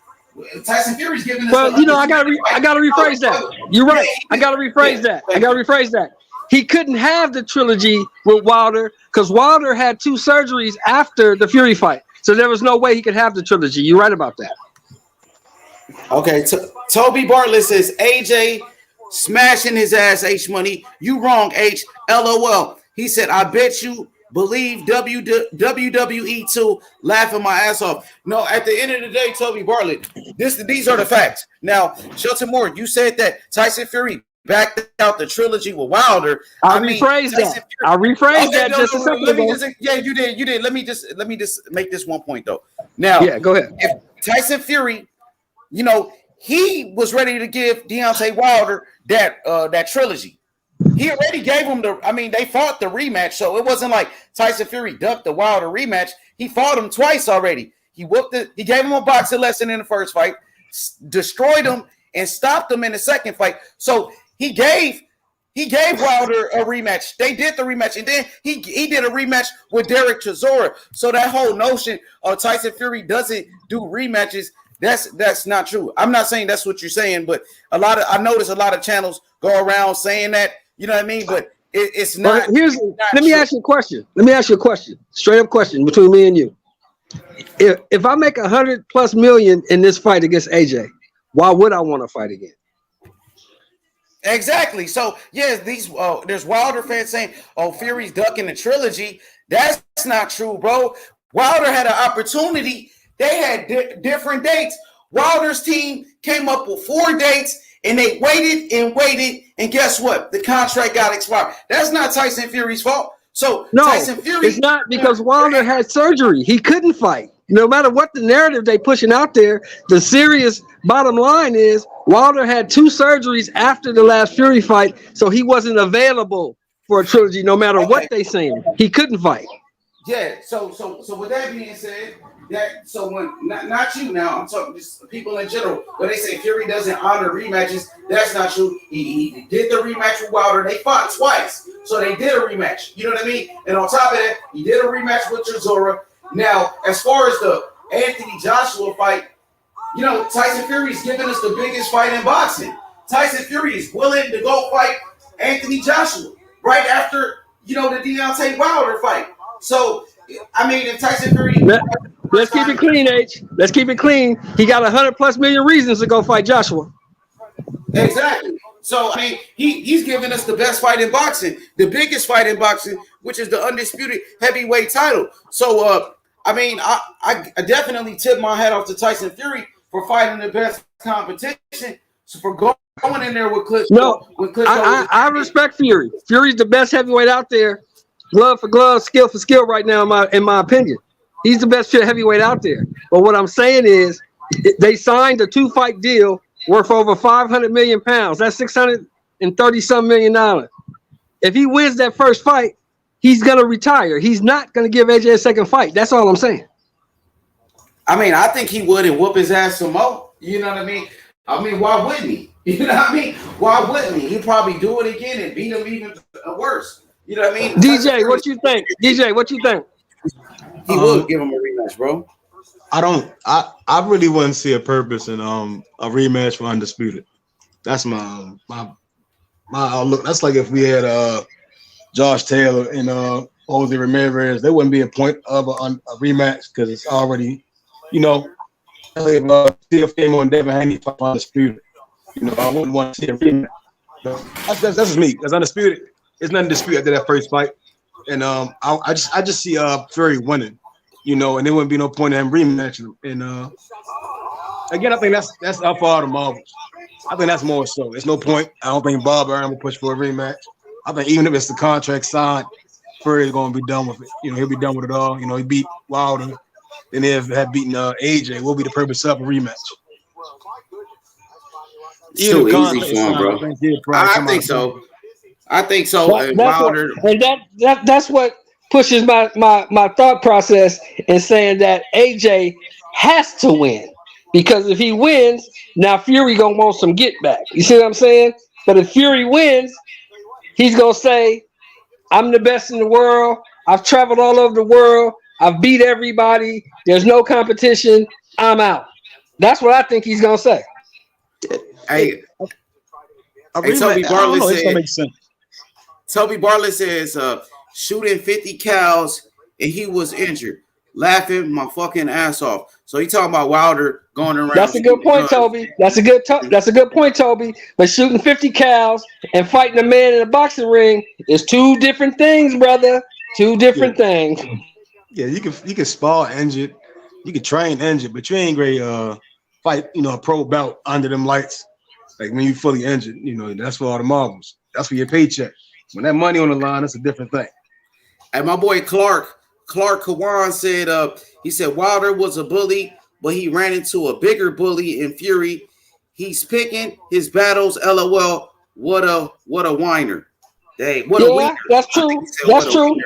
Tyson Fury's giving us. Well, I gotta rephrase that. You're right. I gotta rephrase that. He couldn't have the trilogy with Wilder because Wilder had 2 surgeries after the Fury fight. So there was no way he could have the trilogy. You're right about that. Okay. Toby Bartlett says, AJ smashing his ass, H Money. You wrong, H. LOL. He said, I bet you believe WWE too. Laughing my ass off. No, at the end of the day, Toby Bartlett, these are the facts. Now, Shelton Moore, you said that Tyson Fury backed out the trilogy with Wilder. I rephrased that just a second ago. Yeah, you did. Let me just make this one point though. Now, yeah, go ahead. If Tyson Fury, he was ready to give Deontay Wilder that trilogy. He already gave him they fought the rematch, so it wasn't like Tyson Fury ducked the Wilder rematch. He fought him twice already. He gave him a boxing lesson in the first fight, destroyed him, and stopped him in the second fight. So he gave Wilder a rematch. They did the rematch, and then he did a rematch with Derek Chisora. So that whole notion of Tyson Fury doesn't do rematches, that's not true. I'm not saying that's what you're saying, but I notice a lot of channels go around saying that. You know what I mean? But it's not. Let me ask you a question. Straight up question between me and you. If I make $100+ million in this fight against AJ, why would I want to fight again? Exactly. So yeah, there's Wilder fans saying, "Oh, Fury's ducking the trilogy." That's not true, bro. Wilder had an opportunity. They had different dates. Wilder's team came up with 4 dates, and they waited, and guess what? The contract got expired. That's not Tyson Fury's fault. So no, Tyson Fury, it's not because Wilder had surgery. He couldn't fight. No matter what the narrative they pushing out there, the serious bottom line is Wilder had 2 surgeries after the last Fury fight, so he wasn't available for a trilogy. No matter what they saying, he couldn't fight. Yeah. So with that being said, when not you now, I'm talking just people in general. When they say Fury doesn't honor rematches, that's not true. He did the rematch with Wilder. They fought twice, so they did a rematch. You know what I mean? And on top of that, he did a rematch with Chisora. Now, as far as the Anthony Joshua fight, Tyson Fury's giving us the biggest fight in boxing. Tyson Fury is willing to go fight Anthony Joshua right after, the Deontay Wilder fight. So, if Tyson Fury... Let's keep it clean, H. Let's keep it clean. He got $100+ million reasons to go fight Joshua. Exactly. So, he's giving us the best fight in boxing, the biggest fight in boxing, which is the undisputed heavyweight title. So, I definitely tip my hat off to Tyson Fury for fighting the best competition. So for going in there with Klitschko. No, I respect Fury. Fury's the best heavyweight out there, glove for glove, skill for skill right now, in my opinion. He's the best heavyweight out there. But what I'm saying is they signed a 2-fight deal worth over 500 million pounds. That's $630-some million. If he wins that first fight, he's gonna retire. He's not gonna give AJ a second fight. That's all I'm saying. I mean, I think he would and whoop his ass some more. You know what I mean? Why wouldn't he? You know what I mean? Why wouldn't he? He'd probably do it again and beat him even worse. You know what I mean? DJ, what you think? DJ, what you think? He would give him a rematch, bro. I really wouldn't see a purpose in a rematch for Undisputed. That's my outlook. That's like if we had Josh Taylor and Jose Ramirez, there wouldn't be a point of a rematch because it's already, you know, if Steel came on Devin Haney for Undisputed, you know, I wouldn't want to see a rematch. That's just me. Because Undisputed, it's nothing to dispute after that first fight, and I just see Fury winning, you know, and there wouldn't be no point in him rematching. And again, I think that's up for all the marbles. I think that's more so. There's no point. I don't think Bob Arum will push for a rematch. I think even if it's the contract signed, Fury's going to be done with it. You know, he'll be done with it all. You know, he beat Wilder. And if had beaten AJ, what will be the purpose of a rematch? It's too easy for him, bro. I think so. I think so. And Wilder. That's what pushes my thought process in saying that AJ has to win. Because if he wins, now Fury gonna want some get back. You see what I'm saying? But if Fury wins, he's gonna say, I'm the best in the world. I've traveled all over the world. I've beat everybody. There's no competition. I'm out. That's what I think he's gonna say. Hey, Toby Bartlett said. Toby Bartlett says, shooting 50 cows and he was injured, laughing my fucking ass off. So he talking about Wilder going around. That's a good point, Toby. That's a good point, Toby. But shooting 50 cows and fighting a man in a boxing ring is two different things, brother. Two different things. Yeah, you can spar injured, you can train injured, but you ain't great fight, you know, a pro bout under them lights. Like when you fully injured, you know, that's for all the marbles. That's for your paycheck. When that money on the line, that's a different thing. And my boy Clark Kawan said, he said Wilder was a bully, but he ran into a bigger bully in Fury. He's picking his battles. LOL. What a whiner. Hey, what a winner. That's true. That's true.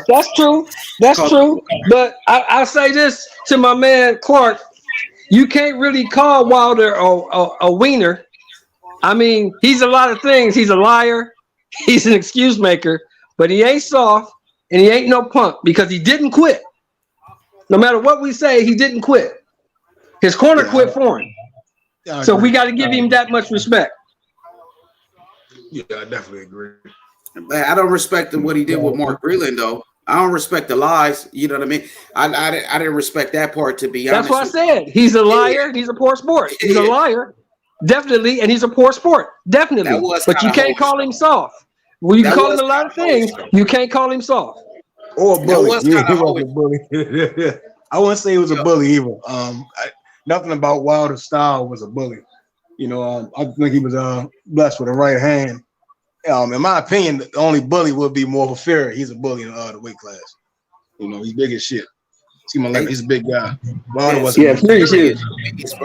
That's true. That's true. But I'll say this to my man Clark: you can't really call Wilder a wiener. I mean, he's a lot of things. He's a liar. He's an excuse maker, but he ain't soft and he ain't no punk because he didn't quit. No matter what we say, he didn't quit. His corner quit for him. So we got to give him that much respect. Yeah, I definitely agree. I don't respect what he did with Mark Breland, though. I don't respect the lies. You know what I mean? I didn't respect that part, to be honest. That's what I said. He's a liar. He's a poor sport. He's a liar. Definitely. And he's a poor sport. Definitely. But you can't call him soft. Well, you can call him a lot of things. You can't call him soft. Or a bully. Yeah, he was a bully. I wouldn't say he was a bully either. Nothing about Wilder's style was a bully. You know, I think he was blessed with a right hand. In my opinion, the only bully would be more of a Fury. He's a bully in the weight class. You know, he's big as shit. See my leg, he's a big guy. Wilder wasn't. Yeah, Fury's huge.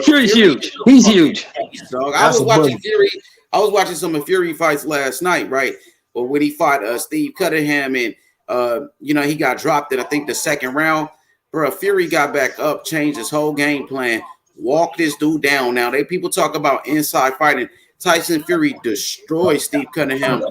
Fury's huge. He's huge. I was watching Fury. I was watching some of Fury fights last night, right? But when he fought Steve Cunningham and you know, he got dropped in I think the second round. Bro, Fury got back up, changed his whole game plan, walked this dude down. Now people talk about inside fighting. Tyson Fury destroyed Steve Cunningham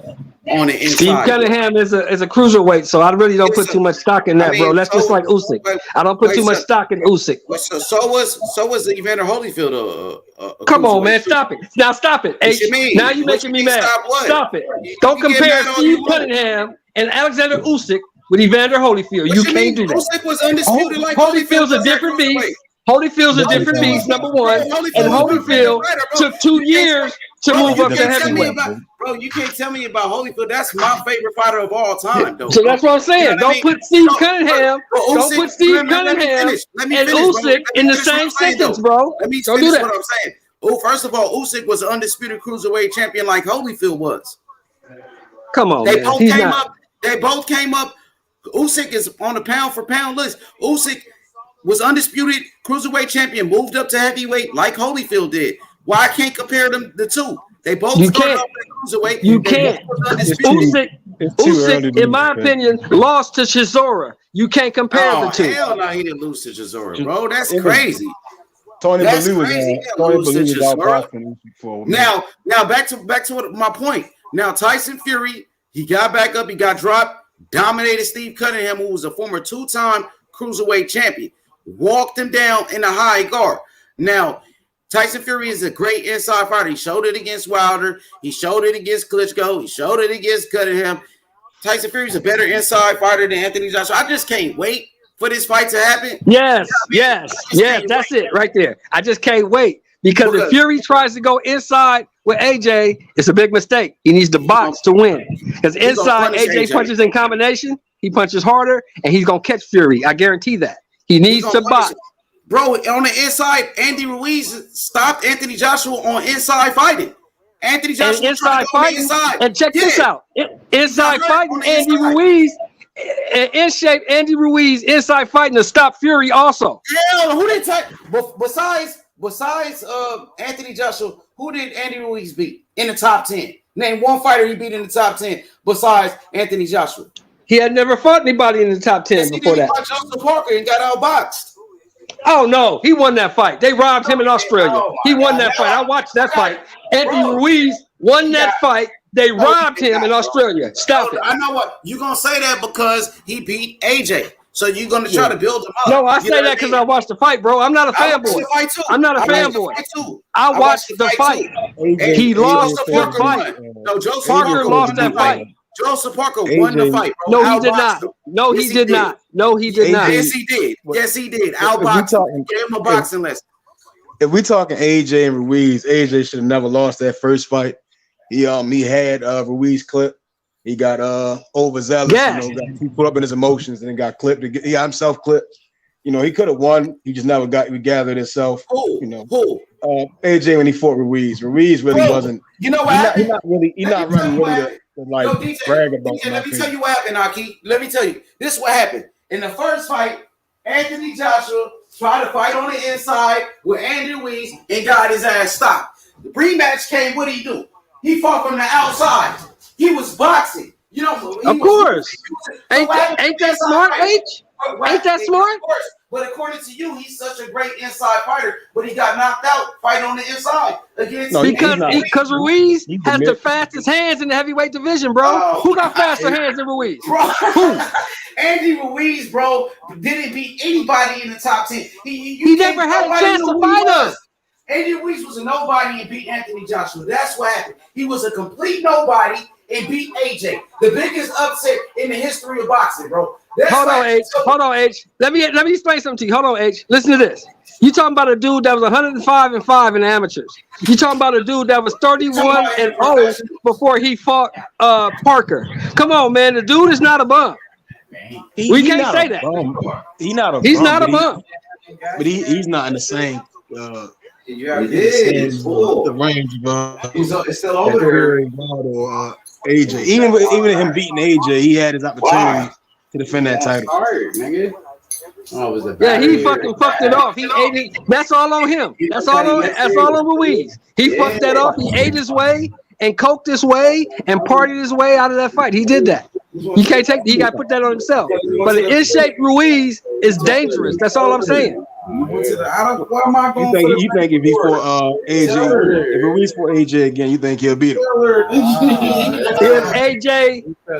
on the inside. Steve Cunningham is a cruiserweight, so I really don't put too much stock in that, bro. That's just like Usyk. I don't put too much stock in Usyk. So was Evander Holyfield. Come on, man, stop it. Now stop it. Hey, now you're making me mad. Stop it. Don't compare Steve Cunningham and Alexander Usyk with Evander Holyfield. You can't do that. Usyk was undisputed like Holyfield's a different beast. Holyfield's a different beast, number one. And Holyfield took 2 years to move up to heavyweight. Bro, you can't tell me about Holyfield. That's my favorite fighter of all time, though. So that's what I'm saying. Don't put Steve Cunningham and Usyk in the same sentence, bro. Let me finish what I'm saying. Oh, first of all, Usyk was an undisputed cruiserweight champion like Holyfield was. Come on, They both came up. Usyk is on the pound for pound list. Usyk was undisputed cruiserweight champion, moved up to heavyweight like Holyfield did. Why I can't compare the two? They both You started can't. off at cruiserweight. You They can't. both was undisputed. It's too early Usyk, to in my compare. opinion, lost to Chisora. You can't compare the Oh, two. hell no, he didn't lose to Chisora, bro. That's It was- crazy. Tony That's Bellew crazy. He was didn't Tony lose to Bellew was Chisora. outboxing Usyk for a minute. Now back to my point. Now Tyson Fury, he got back up, he got dropped, dominated Steve Cunningham, who was a former 2-time cruiserweight champion, walked him down in a high guard. Now Tyson Fury is a great inside fighter. He showed it against Wilder, he showed it against Klitschko, he showed it against Cunningham. Tyson Fury is a better inside fighter than Anthony Joshua. I just can't wait for this fight to happen. Yes. That's it right there. I just can't wait because if Fury tries to go inside with AJ, it's a big mistake. He needs to box to win because inside AJ punches in combination, he punches harder, and he's gonna catch Fury. I guarantee that. He needs to box. Bro, on the inside, Andy Ruiz stopped Anthony Joshua on inside fighting. Anthony Joshua And inside fighting, inside. and check this out. Inside fighting, Andy Ruiz, in shape, Andy Ruiz, inside fighting to stop Fury also. Hell, who did besides Anthony Joshua, who did Andy Ruiz beat in the top 10? Name one fighter he beat in the top 10 besides Anthony Joshua. He had never fought anybody in the top 10 before that. He fought Joseph Parker and got outboxed. Oh no, he won that fight. They robbed him in Australia. He won that fight. I watched that fight. Anthony Ruiz won that fight. They robbed him in Australia. Stop it. I know what you're gonna say that because he beat AJ. So you're gonna try to build him up. No, I say that because I watched the fight, bro. I'm not a fanboy. I'm not a fanboy. I watched the fight. He lost the fight. No, Joseph Parker lost that fight. Joseph Parker won the fight, No, bro. he did not. No, he did not. No, he did not. Yes, he did. Yes, he did. Outboxing. Gave him a boxing lesson. If we talking AJ and Ruiz, AJ should have never lost that first fight. He had Ruiz clipped. He got overzealous. Yes. He put up in his emotions and then got clipped. He got himself clipped. He could have won. He just never gathered himself. AJ when he fought Ruiz. Ruiz really wasn't. You know what happened? He's not really to brag about. DJ, let me tell you what happened, Aki. Let me tell you. This is what happened. In the first fight, Anthony Joshua tried to fight on the inside with Andy Ruiz and got his ass stopped. The rematch came. What did he do? He fought from the outside. He was boxing. Of course. Ain't that smart, H? Ain't that smart? Of course. But according to you, he's such a great inside fighter, but he got knocked out fighting on the inside against because Ruiz has the fastest hands in the heavyweight division, bro. Who got faster hands than Ruiz? Bro. Who? Andy Ruiz, bro, didn't beat anybody in the top 10. He never had a chance to fight us. Andy Ruiz was a nobody and beat Anthony Joshua. That's what happened. He was a complete nobody and beat AJ. The biggest upset in the history of boxing, bro. Hold on, H. Let me explain something to you. Hold on, H. Listen to this. You talking about a dude that was 105-5 in the amateurs. You talking about a dude that was 31-0 before he fought Parker. Come on, man. The dude is not a bum. We can't say that. He's not a bum. He's not a bum. But he's not in the same the range of it's still over there. Or AJ. Even him beating AJ, he had his opportunity to defend that title. Hard, nigga. He fucking fucked it off. He ate it. That's all on him. That's all on Ruiz. He fucked that off. He ate his way and coked his way and partied his way out of that fight. He did that. He can't take. He got to put that on himself. But the in-shape Ruiz is dangerous. That's all I'm saying. You think if he fought AJ, if Ruiz fought AJ again, you think he'll beat him?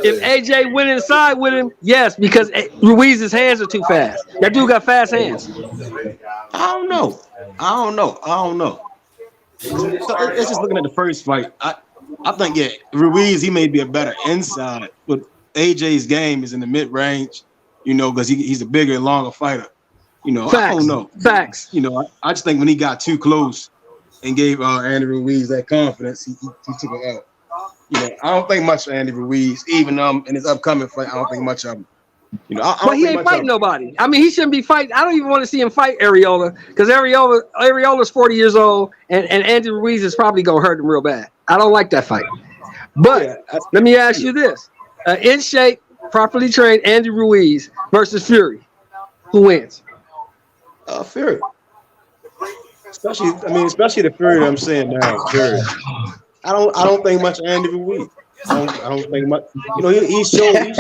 If AJ went inside with him, yes, because Ruiz's hands are too fast. That dude got fast hands. I don't know. So let's just looking at the first fight. I think Ruiz he may be a better inside, but AJ's game is in the mid range. Because he's a bigger and longer fighter. Facts. I don't know. Facts. I just think when he got too close and gave Andy Ruiz that confidence, he took it out. I don't think much of Andy Ruiz, even in his upcoming fight. I don't think much of him. But he ain't fighting nobody. I mean, he shouldn't be fighting. I don't even want to see him fight Arreola because Arreola's 40 years old, and Andy Ruiz is probably gonna hurt him real bad. I don't like that fight. But let me ask you this: in shape, properly trained Andy Ruiz versus Fury, who wins? Fury. especially the Fury. I'm saying now, Fury. I don't think much of Andy Ruiz. I don't think much. You know, he showed.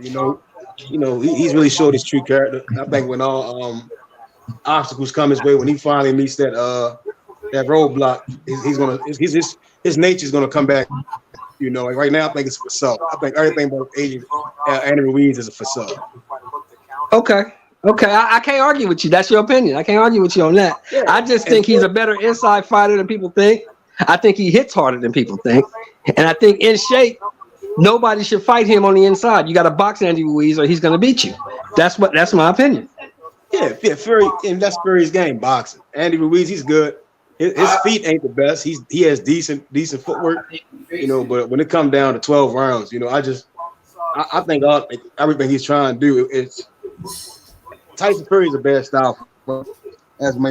You know, he's really showed his true character. I think when all obstacles come his way, when he finally meets that roadblock, his nature's gonna come back. You know, like right now, I think it's a facade. I think everything about Andy Ruiz is a facade. Okay. I can't argue with you. That's your opinion. I can't argue with you on that. Yeah. I just think he's a better inside fighter than people think. I think he hits harder than people think. And I think in shape, nobody should fight him on the inside. You got to box Andy Ruiz or he's going to beat you. That's my opinion. Yeah, Fury, and that's Fury's game, boxing. Andy Ruiz, he's good. His feet ain't the best. He has decent footwork, you know. But when it comes down to 12 rounds, you know, I think everything he's trying to do is Tyson Fury is a bad style, as my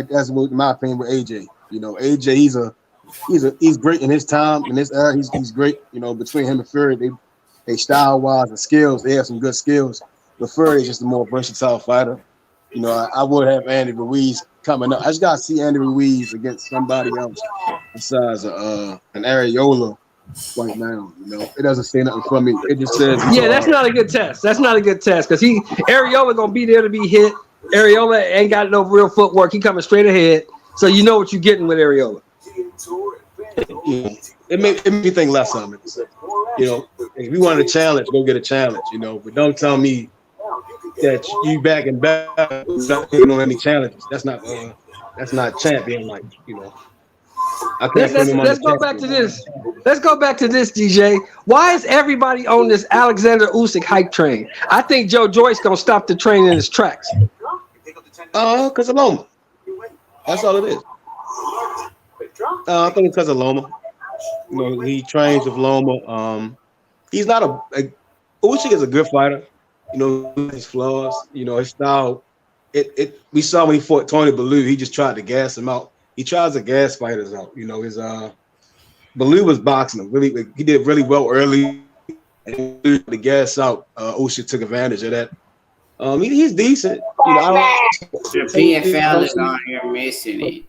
opinion with AJ. You know, AJ he's great in his time in this era. He's great. You know, between him and Fury, they style wise and skills, they have some good skills. But Fury is just a more versatile fighter. You know, I would have Andy Ruiz coming up. I just gotta see Andy Ruiz against somebody else besides an Areola right now. You know, it doesn't say nothing for me. It just says that's not a good test. That's not a good test because Areola gonna be there to be hit. Areola ain't got no real footwork. He coming straight ahead, so you know what you're getting with Areola. Yeah. It made me think less of it. You know, if you want a challenge, go get a challenge. You know, but don't tell me that you back and back without taking on any challenges. That's not champion like, you know. Let's go back to this. Let's go back to this, DJ. Why is everybody on this Alexander Usyk hype train? I think Joe Joyce gonna stop the train in his tracks. Because of Loma. That's all it is. I think it's because of Loma. You know, he trains with Loma. He's not Usyk is a good fighter. You know, his flaws, you know, his style. We saw when he fought Tony Bellew, he just tried to gas him out. He tries to gas fighters out. You know, his Bellew was boxing him. Really, he did really well early. And the gas out, Usyk took advantage of that. He's decent. You know, the PFL is on here missing it.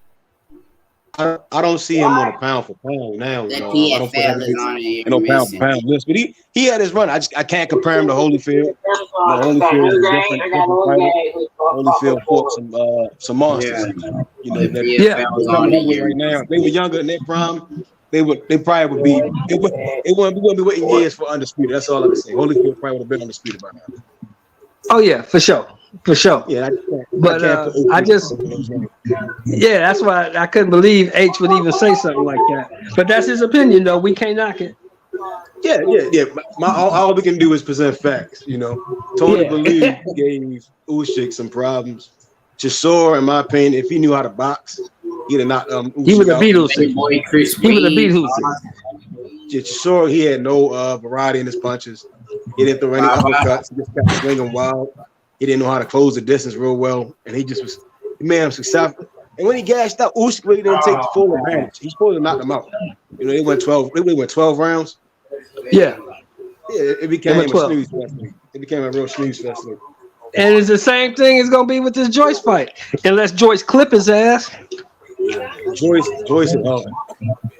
I don't see him on a pound for pound now. The you know, PFL is on here no pound for pound list, but he had his run. I can't compare him to Holyfield. Holyfield is a different fighter. Holyfield fought some monsters. Yeah. You know, right now. If they were younger in their prime, they probably would be. It wouldn't be waiting years for undisputed. That's all I can say. Holyfield probably would have been undisputed by now. Oh yeah, for sure. Yeah, that's why I couldn't believe H would even say something like that. But that's his opinion, though. We can't knock it. Yeah. All we can do is present facts. You know, Tony Bellew gave Usyk some problems. Chisora, in my opinion, if he knew how to box, he'd have knocked Usyk. He would have beat Usyk. He would have beat Usyk. Chisora, he had no variety in his punches. He didn't throw any uppercuts. He just kept swinging wild. He didn't know how to close the distance real well, and he made him successful. And when he gashed out, Usyk really didn't take the full advantage. He's supposed to knock him out. You know, they went 12 rounds. Yeah, it became a snooze fest. It became a real snooze fest. And it's the same thing it's gonna be with this Joyce fight, unless Joyce clip his ass. Joyce hit hard.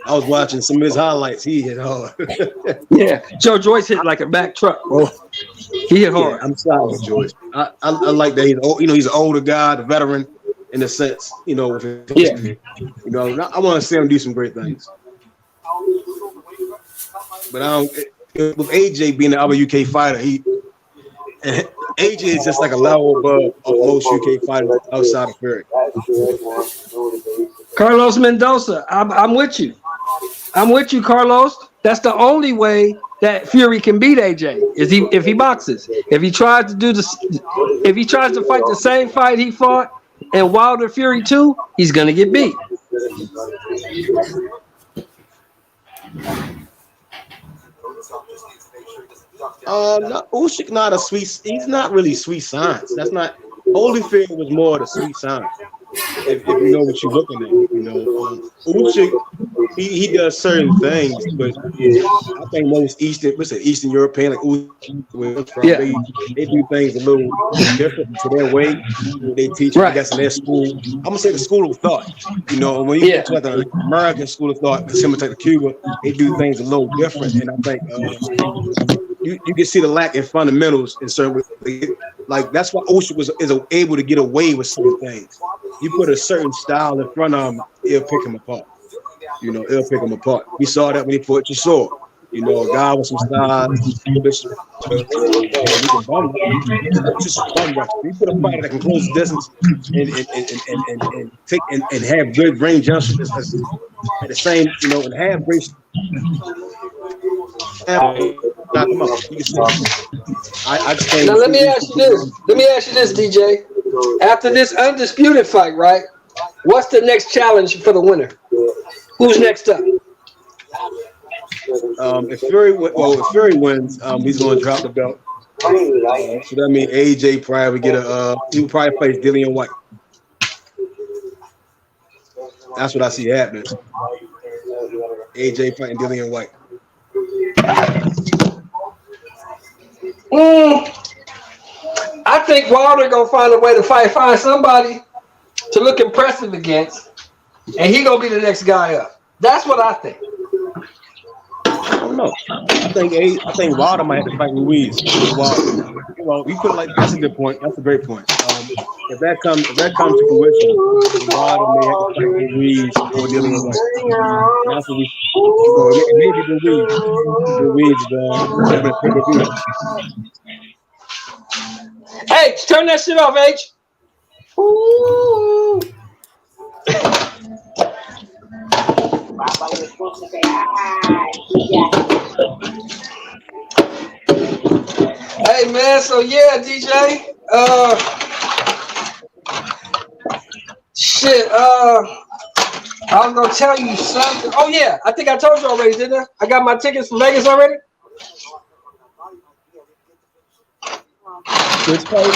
I was watching some of his highlights. He hit hard. Yeah, Joe Joyce hit like a back truck, bro. He hit hard. I'm sorry, Joyce. I like that he's old. You know, he's an older guy, the veteran, in a sense. You know, with his history. You know, I want to see him do some great things. But with AJ being the other UK fighter, AJ is just like a level above of most UK fighters outside of Fury. Carlos Mendoza, I'm with you. I'm with you, Carlos. That's the only way that Fury can beat AJ is if he boxes. If he tries to fight the same fight he fought in Wilder Fury 2, he's gonna get beat. Usyk not a sweet. He's not really sweet science. That's not. Holyfield was more the sweet science. If you know what you're looking at, you know, Usyk he does certain things, but I think most Eastern European, like Yeah. they do things a little different to their way. They teach, I Right. guess, in their school. I'm gonna say the school of thought. You know, when you Yeah. go to like the American school of thought, similar to Cuba, they do things a little different. And I think you can see the lack in fundamentals in certain ways. Like that's why Osha is able to get away with certain things. You put a certain style in front of him, it'll pick him apart. You know, it'll pick him apart. We saw that when he fought Chisora. You know, a guy with some style, he can bum rush. Just bum rush. You put a fighter that can close the distance and take and have good range jumpers at the same, you know, and have great. Come on, you can see. I just think. Now let me ask you this, DJ. After this undisputed fight, right? What's the next challenge for the winner? Who's next up? If Fury wins, he's going to drop the belt. So that means AJ probably get he will probably face Dillian White. That's what I see happening. AJ fighting Dillian White. I think Wilder gonna find a way to find somebody to look impressive against, and he gonna be the next guy up. That's what I think. I don't know. I think Wilder might have to fight Ruiz. Well, you put it like that's a good point. That's a great point. If that comes to fruition, Wilder may have to fight Ruiz or Dillian White. That's what maybe Ruiz H, turn that shit off, H. Ooh. Hey man, so yeah, DJ. I was gonna tell you something. Oh yeah, I think I told you already, didn't I? I got my tickets for Vegas already. Which fight?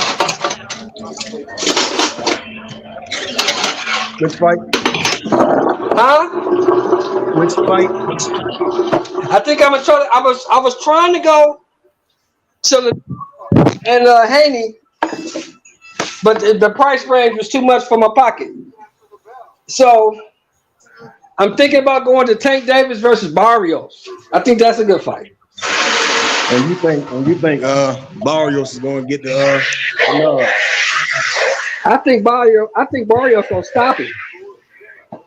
Huh? Which fight? I think I'm gonna try to. I was trying to go to Haney, but the price range was too much for my pocket. So I'm thinking about going to Tank Davis versus Barrios. I think that's a good fight. And you think Barrios is going to get the I think Barrios gonna stop him.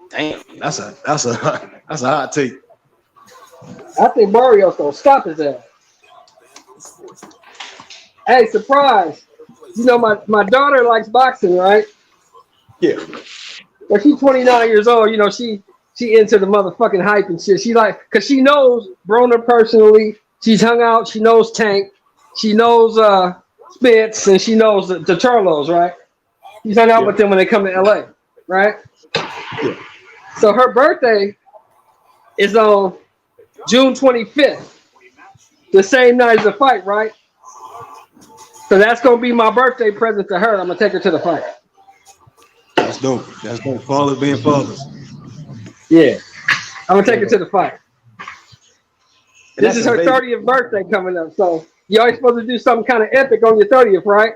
Damn, that's a hot take. I think Barrios gonna stop his ass. Hey, surprise! You know my daughter likes boxing, right? Yeah. But she's 29 years old. You know she into the motherfucking hype and shit. She like, cause she knows Broner personally. She's hung out. She knows Tank. She knows Spence, and she knows the Charlos, right? She's hung out with them when they come to LA, right? Yeah. So her birthday is on June 25th, the same night as the fight, right? So that's gonna be my birthday present to her. I'm gonna take her to the fight. That's dope. That's dope. Fathers being fathers. Yeah, I'm gonna take her to the fight. This is her 30th birthday coming up, so you always supposed to do something kind of epic on your 30th, right?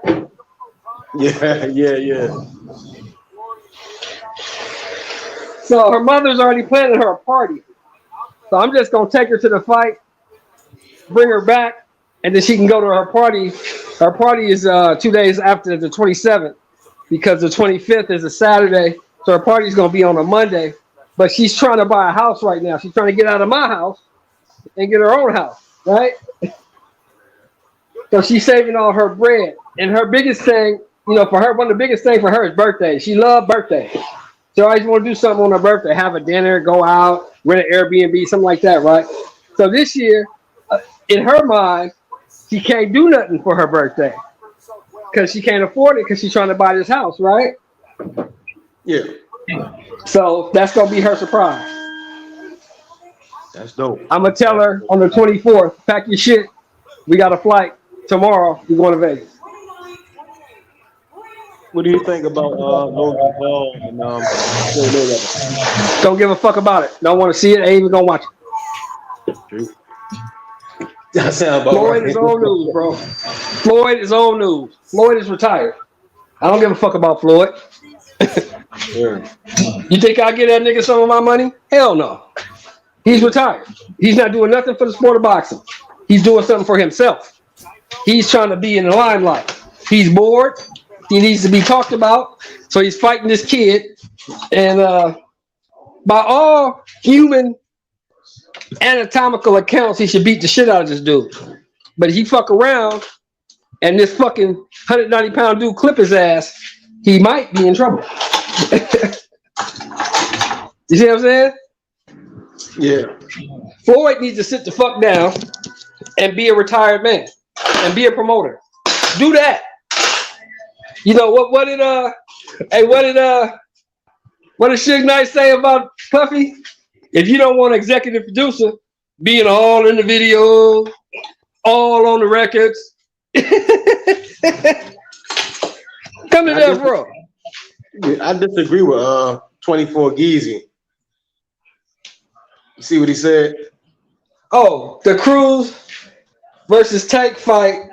Yeah. So her mother's already planning her a party. So I'm just gonna take her to the fight, bring her back, and then she can go to her party. Her party is 2 days after the 27th, because the 25th is a Saturday. So her party's gonna be on a Monday. But she's trying to buy a house right now. She's trying to get out of my house and get her own house, right? So she's saving all her bread. And her biggest thing, you know, for her, one of the biggest things for her is birthdays. She loves birthdays. She always want to do something on her birthday, have a dinner, go out, rent an Airbnb, something like that, right? So this year, in her mind, she can't do nothing for her birthday because she can't afford it because she's trying to buy this house, right? Yeah. So that's going to be her surprise. That's dope. I'm going to tell her on the 24th, pack your shit. We got a flight tomorrow. We're going to Vegas. What do you think about Logan Paul and Floyd Mayweather? Don't give a fuck about it. Don't want to see it. Ain't even gonna watch it. True. That sounds about Floyd right. is old news, bro. Floyd is old news. Floyd is retired. I don't give a fuck about Floyd. Sure. You think I'll give that nigga some of my money? Hell no. He's retired. He's not doing nothing for the sport of boxing. He's doing something for himself. He's trying to be in the limelight. He's bored. He needs to be talked about. So he's fighting this kid. And by all human anatomical accounts, he should beat the shit out of this dude. But if he fuck around and this fucking 190-pound dude clip his ass, he might be in trouble. You see what I'm saying? Yeah. Floyd needs to sit the fuck down and be a retired man and be a promoter. Do that. You know what did Suge Knight say about Puffy? If you don't want an executive producer being all in the video, all on the records, come to Death Row. I disagree with 24 Geezy. You see what he said? Oh, the Cruz versus Tank fight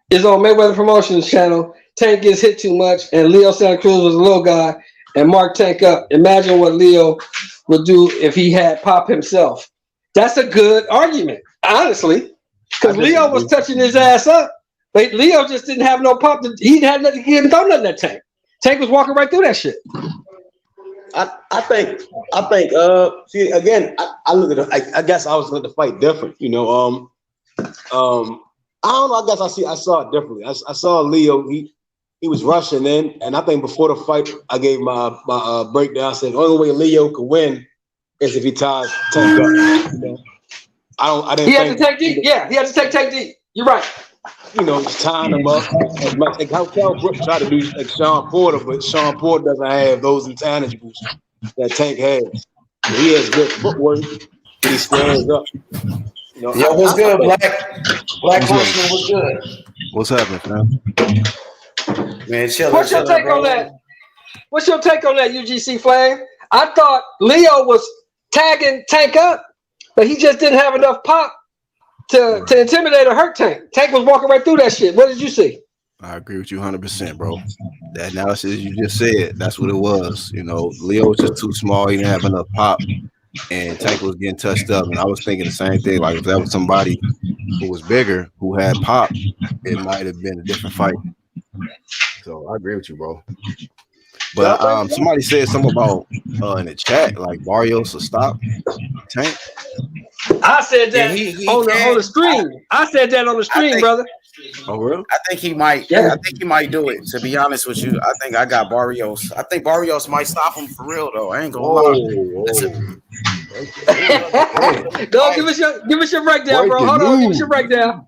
is on Mayweather Promotions channel. Tank gets hit too much, and Leo Santa Cruz was a little guy and marked Tank up. Imagine what Leo would do if he had Pop himself. That's a good argument, honestly, because Leo was touching his ass up, but Leo just didn't have no pop. He didn't throw nothing at Tank. Tank was walking right through that shit. I think see again, I look at it, I guess I was going to fight different, you know. I don't know, I guess I saw it differently. I saw Leo, he was rushing in, and I think before the fight I gave my breakdown. I said the only way Leo could win is if he ties Tank up. You know? I didn't. He had to take deep. Yeah, he had to take deep. You're right. You know, just tying him up as much like how Cal Brooks tried to do like Sean Porter, but Sean Porter doesn't have those intangibles that Tank has. He has good footwork, but he stands up. You know, yeah, what's good, Black Horseman? What's good? What's happening, fam? Man, chill. What's your take on that? What's your take on that, UGC Flame? I thought Leo was tagging Tank up, but he just didn't have enough pop to intimidate or hurt Tank. Tank was walking right through that shit. What did you see? I agree with you 100%, bro. That analysis you just said, that's what it was. You know, Leo was just too small. He didn't have enough pop, and Tank was getting touched up. And I was thinking the same thing. Like, if that was somebody who was bigger, who had pop, it might have been a different fight. So I agree with you, bro. But somebody said something about in the chat, like Barrios will stop Tank. I said that on the stream. I said that on the stream, brother. Oh, really? I think he might. Yeah. I think he might do it. To be honest with you, I think I got Barrios. I think Barrios might stop him for real, though. I ain't gonna lie. Go give us your breakdown, bro. Hold on, give us your breakdown.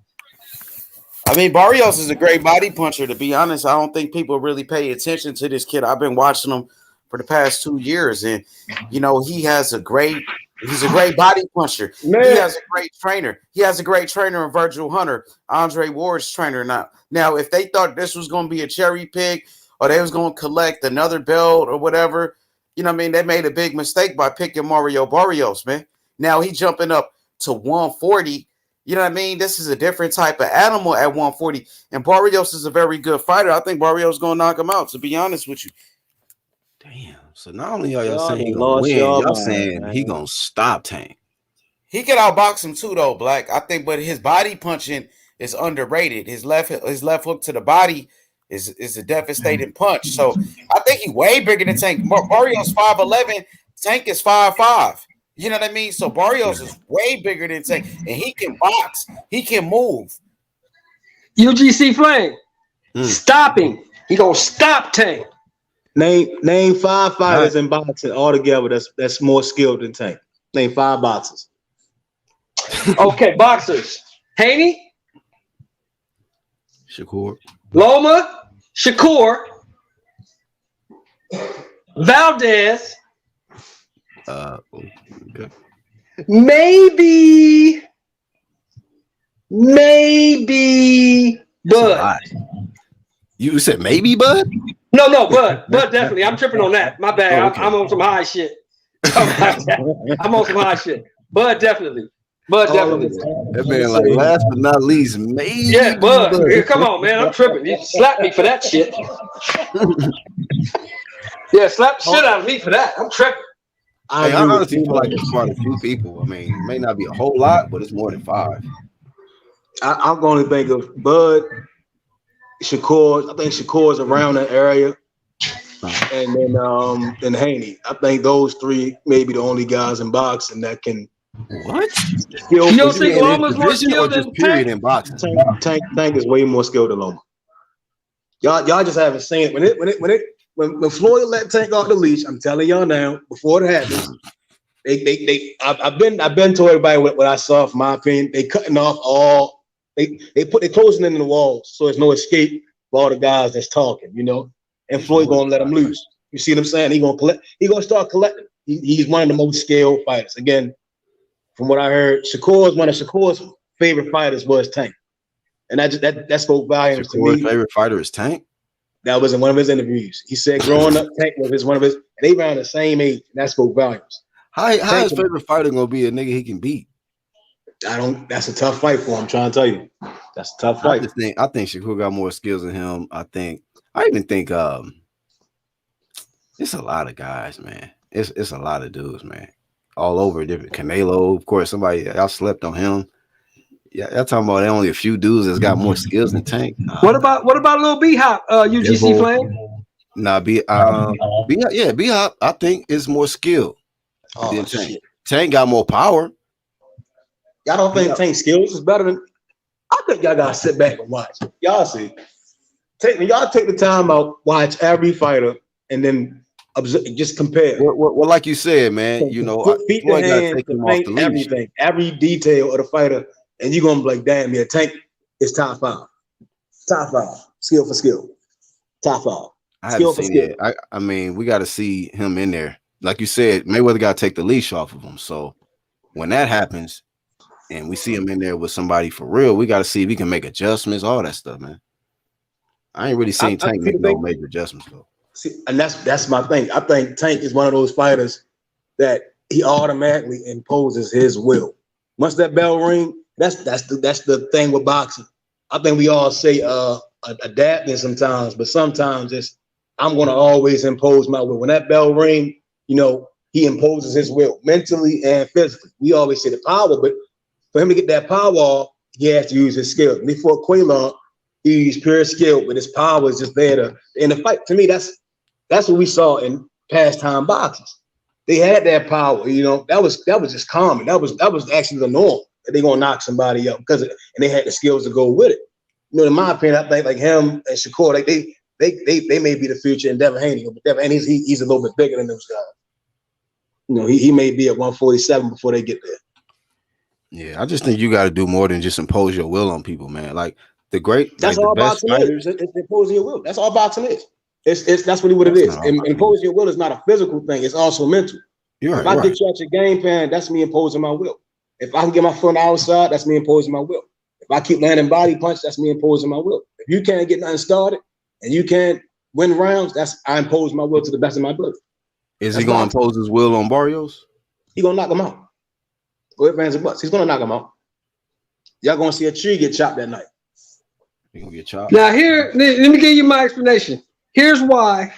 I mean, Barrios is a great body puncher. To be honest, I don't think people really pay attention to this kid. I've been watching him for the past 2 years, and you know he's a great body puncher. Man. He has a great trainer. He has a great trainer in Virgil Hunter, Andre Ward's trainer. Now, if they thought this was going to be a cherry pick or they was going to collect another belt or whatever, you know what I mean? They made a big mistake by picking Mario Barrios, man. Now he jumping up to 140. You know what I mean? This is a different type of animal at 140. And Barrios is a very good fighter. I think Barrios is going to knock him out, to be honest with you. Damn. So not only are y'all saying he gonna win, y'all saying he gonna stop Tank. He could outbox him too, though, Black. I think, but his body punching is underrated. His left hook to the body is a devastating punch. So I think he's way bigger than Tank. Barrios 5'11", Tank is 5'5". You know what I mean? So Barrios is way bigger than Tank, and he can box. He can move. UGC Flame, stop him. He gonna stop Tank. Name 5 fighters in boxing altogether that's more skilled than Tank. Name 5 boxers. Okay, boxers. Haney, Shakur, Loma, Shakur, Valdez. Okay. Maybe Bud. You said maybe Bud? No, Bud definitely. I'm tripping on that. My bad. Oh, okay. I'm on some high shit. I'm on some high shit. Bud definitely. That man, like, last but not least, maybe. Yeah, Bud. Yeah, come on, man. I'm tripping. You slapped me for that shit. Yeah, slap the shit out of me for that. I'm tripping. I honestly feel like it's quite a few people. I mean, it may not be a whole lot, but it's more than 5. I'm going to think of Bud, Shakur. I think Shakur's around that area, and then Haney. I think those 3 may be the only guys in boxing that can. What? You don't think Loma's more skilled than period in boxing? Tank is way more skilled than Loma. Y'all just haven't seen it. When Floyd let Tank off the leash, I'm telling y'all now, before it happens, I've been to everybody what I saw. From my opinion, they cutting off all. They closing in the walls, so there's no escape for all the guys that's talking, And Floyd gonna let him loose. You see what I'm saying? He gonna start collecting. He's one of the most skilled fighters. Again, from what I heard, one of Shakur's favorite fighters was Tank, and that spoke volumes to me. Shakur's favorite fighter is Tank. That was in one of his interviews. He said growing up, Tank was one of his, and they around the same age, and that spoke volumes. How his favorite fighter gonna be a nigga he can beat? That's a tough fight for him. I'm trying to tell you. That's a tough fight. I think Shakur got more skills than him. I even think it's a lot of guys, man. It's a lot of dudes, man. All over different. Canelo, of course, somebody y'all slept on him. Yeah, y'all talking about only a few dudes that's got more skills than Tank. What about little B Hop, UGC Flame? Nah, B Hop, I think is more skilled than Tank. Shit. Tank got more power. Y'all don't think Tank's skills is better than? I think y'all gotta sit back and watch. Y'all see, y'all take the time out, watch every fighter, and then observe, just compare. Well, like you said, man, put feet in hands, everything, every detail of the fighter, and you're gonna be like, damn, yeah, Tank is top 5, skill for skill, top 5. I haven't seen it. I mean, we got to see him in there. Like you said, Mayweather got to take the leash off of him. So when that happens, and we see him in there with somebody for real, we got to see if he can make adjustments, all that stuff, man. I ain't really seen Tank make no major adjustments though. See, and that's my thing. I think Tank is one of those fighters that he automatically imposes his will. Once that bell ring, that's the thing with boxing. I think we all say adapting sometimes, but sometimes it's I'm gonna always impose my will. When that bell ring, he imposes his will mentally and physically. We always say the power, but for him to get that power off, he has to use his skill. Before Quaylon, he used pure skill, but his power is just there to in the fight. To me, that's what we saw in pastime boxers. They had that power, that was just common. That was actually the norm. That they're gonna knock somebody up and they had the skills to go with it. In my opinion, I think like him and Shakur, like they may be the future in Devin Haney, but Devin Haney he's a little bit bigger than those guys. He may be at 147 before they get there. Yeah, I just think you got to do more than just impose your will on people, man. Like that's all boxing is. It's imposing your will. That's all boxing is. That's really what it is. Imposing your will is not a physical thing. It's also mental. You're if I get you out your game plan, that's me imposing my will. If I can get my foot on the outside, that's me imposing my will. If I keep landing body punch, that's me imposing my will. If you can't get nothing started and you can't win rounds, I impose my will to the best of my ability. Is he going to impose his will on Barrios? He's going to knock him out. Go ahead, fans and butts. He's going to knock him out. Y'all going to see a tree get chopped that night. He's going to get chopped. Now, let me give you my explanation. Here's why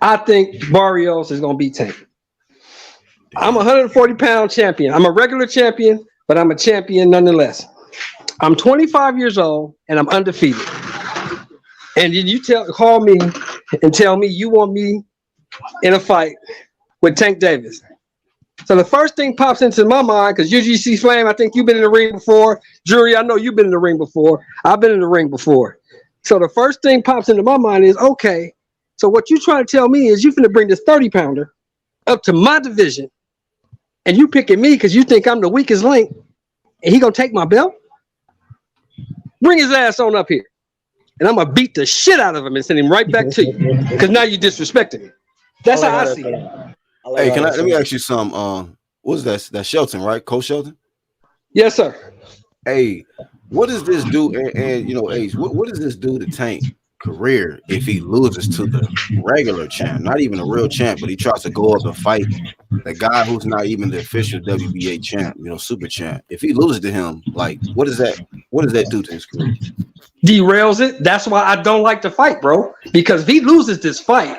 I think Barrios is going to beat Tank. I'm a 140-pound champion. I'm a regular champion, but I'm a champion nonetheless. I'm 25 years old, and I'm undefeated. And you call me and tell me you want me in a fight with Tank Davis. So the first thing pops into my mind, because UGC Flame, I think you've been in the ring before. Jury, I know you've been in the ring before. I've been in the ring before. So the first thing pops into my mind is, okay, so what you trying to tell me is you finna bring this 30-pounder up to my division, and you picking me because you think I'm the weakest link, and he gonna take my belt? Bring his ass on up here, and I'm gonna beat the shit out of him and send him right back to you, because now you disrespecting me. That's how I see it. Hey, let me ask you something. What's that? That's Shelton, right? Coach Shelton? Yes, sir. Hey, what does this do? And Ace, what does this do to Tank career if he loses to the regular champ, not even a real champ, but he tries to go up and fight the guy who's not even the official WBA champ, super champ. If he loses to him, like, what does that do to his career? Derails it. That's why I don't like to fight, bro. Because if he loses this fight,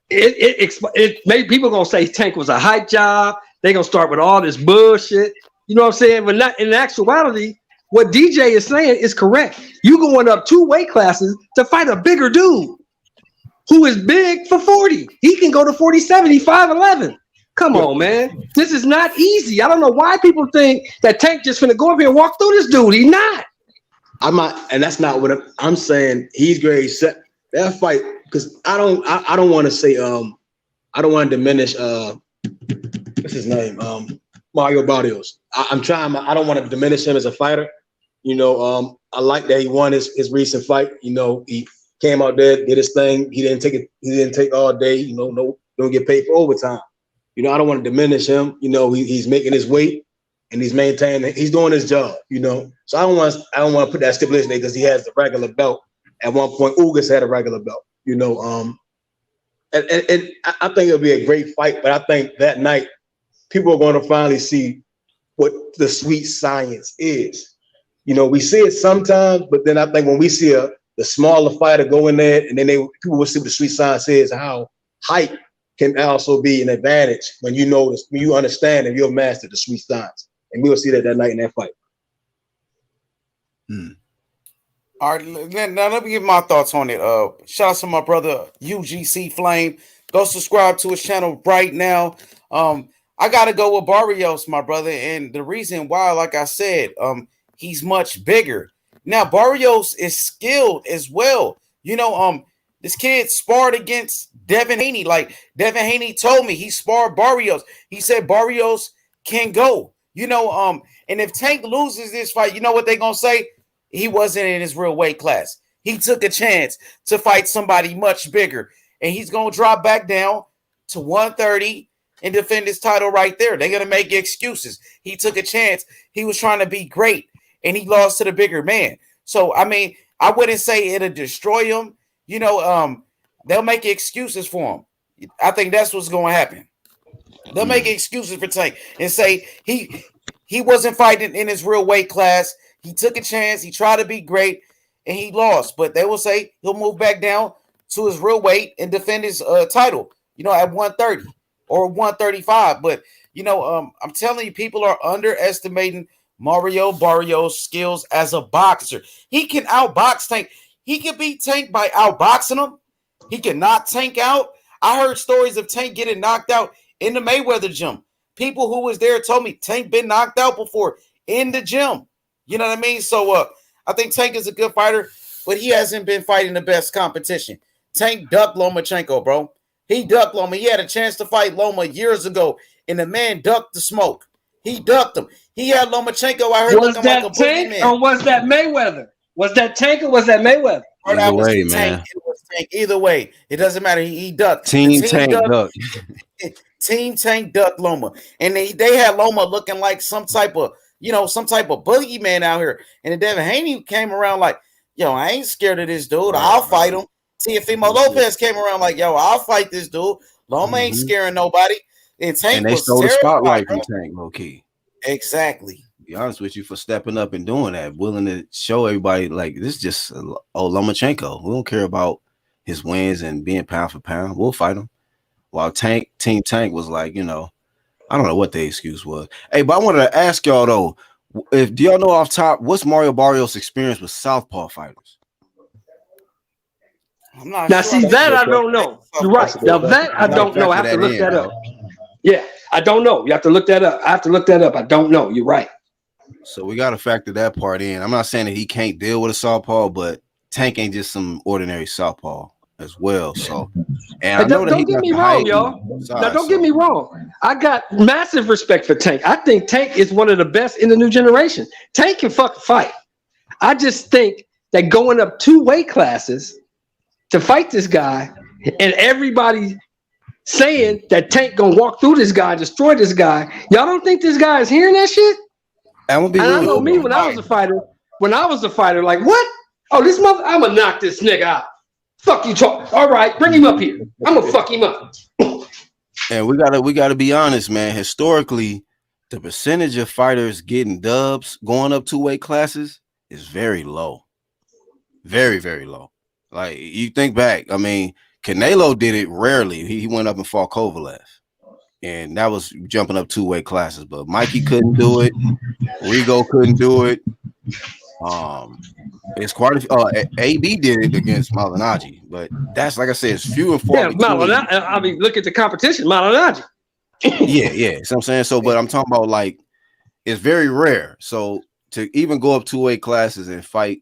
it made people gonna say Tank was a hype job. They gonna start with all this bullshit. You know what I'm saying? But not in actuality, what DJ is saying is correct. You going up 2 weight classes to fight a bigger dude who is big for 40. He can go to 47. He's 5'11". Come on, man. This is not easy. I don't know why people think that Tank just finna go up here and walk through this dude. He's not. I'm not, and that's not what I'm saying. He's great. That fight, because I don't want to say I don't want to diminish what's his name, Mario Barrios. I don't want to diminish him as a fighter. I like that he won his recent fight. He came out there, did his thing. He didn't take all day. Don't get paid for overtime. I don't want to diminish him. He's making his weight and he's maintaining. He's doing his job. So I don't want to put that stipulation there because he has the regular belt. At one point, Ugas had a regular belt. And I think it'll be a great fight. But I think that night people are going to finally see what the sweet science is. We see it sometimes, but then I think when we see the smaller fighter go in there, and then people will see what the sweet science is, how height can also be an advantage when when you understand and you'll master the sweet science. And we will see that night in that fight. All right, now let me give my thoughts on it. Shout out to my brother UGC Flame. Go subscribe to his channel right now. I gotta go with Barrios, my brother, and the reason why, like I said, he's much bigger. Now Barrios is skilled as well. This kid sparred against Devin Haney. Like Devin Haney told me, he sparred Barrios. He said Barrios can go. And if Tank loses this fight, you know what they're gonna say? He wasn't in his real weight class. He took a chance to fight somebody much bigger, and he's gonna drop back down to 130 and defend his title right there. They're gonna make excuses. He took a chance. He was trying to be great, and he lost to the bigger man. So I mean, I wouldn't say it'll destroy him. They'll make excuses for him. I think that's what's going to happen. They'll make excuses for Tank and say he wasn't fighting in his real weight class. He took a chance. He tried to be great, and he lost. But they will say he'll move back down to his real weight and defend his title, at 130 or 135. But, I'm telling you, people are underestimating Mario Barrios' skills as a boxer. He can outbox Tank. He can beat Tank by outboxing him. He can knock Tank out. I heard stories of Tank getting knocked out in the Mayweather gym. People who was there told me Tank been knocked out before in the gym. You know what I mean? So I think Tank is a good fighter, but he hasn't been fighting the best competition. Tank ducked Lomachenko, bro. He ducked Loma. He had a chance to fight Loma years ago, and the man ducked the smoke. He ducked him. He had Lomachenko. I heard looking like a Tank boogeyman. or was that Mayweather? Was that Tank or was that Mayweather? Either way, man. It was Tank. Either way, it doesn't matter. He ducked. Team Tank ducked. Team Tank ducked Loma, and they had Loma looking like some type of boogeyman out here. And then Devin Haney came around like, yo, I ain't scared of this dude. I'll fight him. Teofimo Lopez came around like, yo, I'll fight this dude. Loma ain't scaring nobody. And Tank they was stole the spotlight from bro. Tank, low key. Exactly. Be honest with you, for stepping up and doing that, willing to show everybody like this is just Lomachenko. We don't care about his wins and being pound for pound. We'll fight him. While Team Tank was like, I don't know what the excuse was. Hey, but I wanted to ask y'all though, do y'all know off top what's Mario Barrios' experience with southpaw fighters? I'm not now, sure. see that I don't know. You're right. Now that I don't know. I have to look that up. Yeah, I don't know. You have to look that up. I have to look that up. I don't know. You're right. So we got to factor that part in. I'm not saying that he can't deal with a southpaw, but Tank ain't just some ordinary southpaw as well. So, and I know that don't get me wrong, y'all. Now, don't get me wrong. I got massive respect for Tank. I think Tank is one of the best in the new generation. Tank can fucking fight. I just think that going up 2 weight classes to fight this guy, and everybody saying that Tank gonna walk through this guy, destroy this guy. Y'all don't think this guy is hearing that shit? I know me when I was a fighter. When I was a fighter, like what? Oh, this mother! I'm gonna knock this nigga out. Fuck you talk. All right, bring him up here. I'm gonna fuck him up. And we gotta be honest, man. Historically, the percentage of fighters getting dubs going up 2 weight classes is very low. Very, very low. Like you think back, I mean, Canelo did it rarely. He went up and fought Kovalev. And that was jumping up 2 weight classes, but Mikey couldn't do it. Rigo couldn't do it. It's quite a AB did it against Malignaggi, but that's like I said, it's few and far between. Malignaggi. I mean, look at the competition, Malignaggi. yeah. So I'm saying so, but I'm talking about like it's very rare. So to even go up 2 weight classes and fight,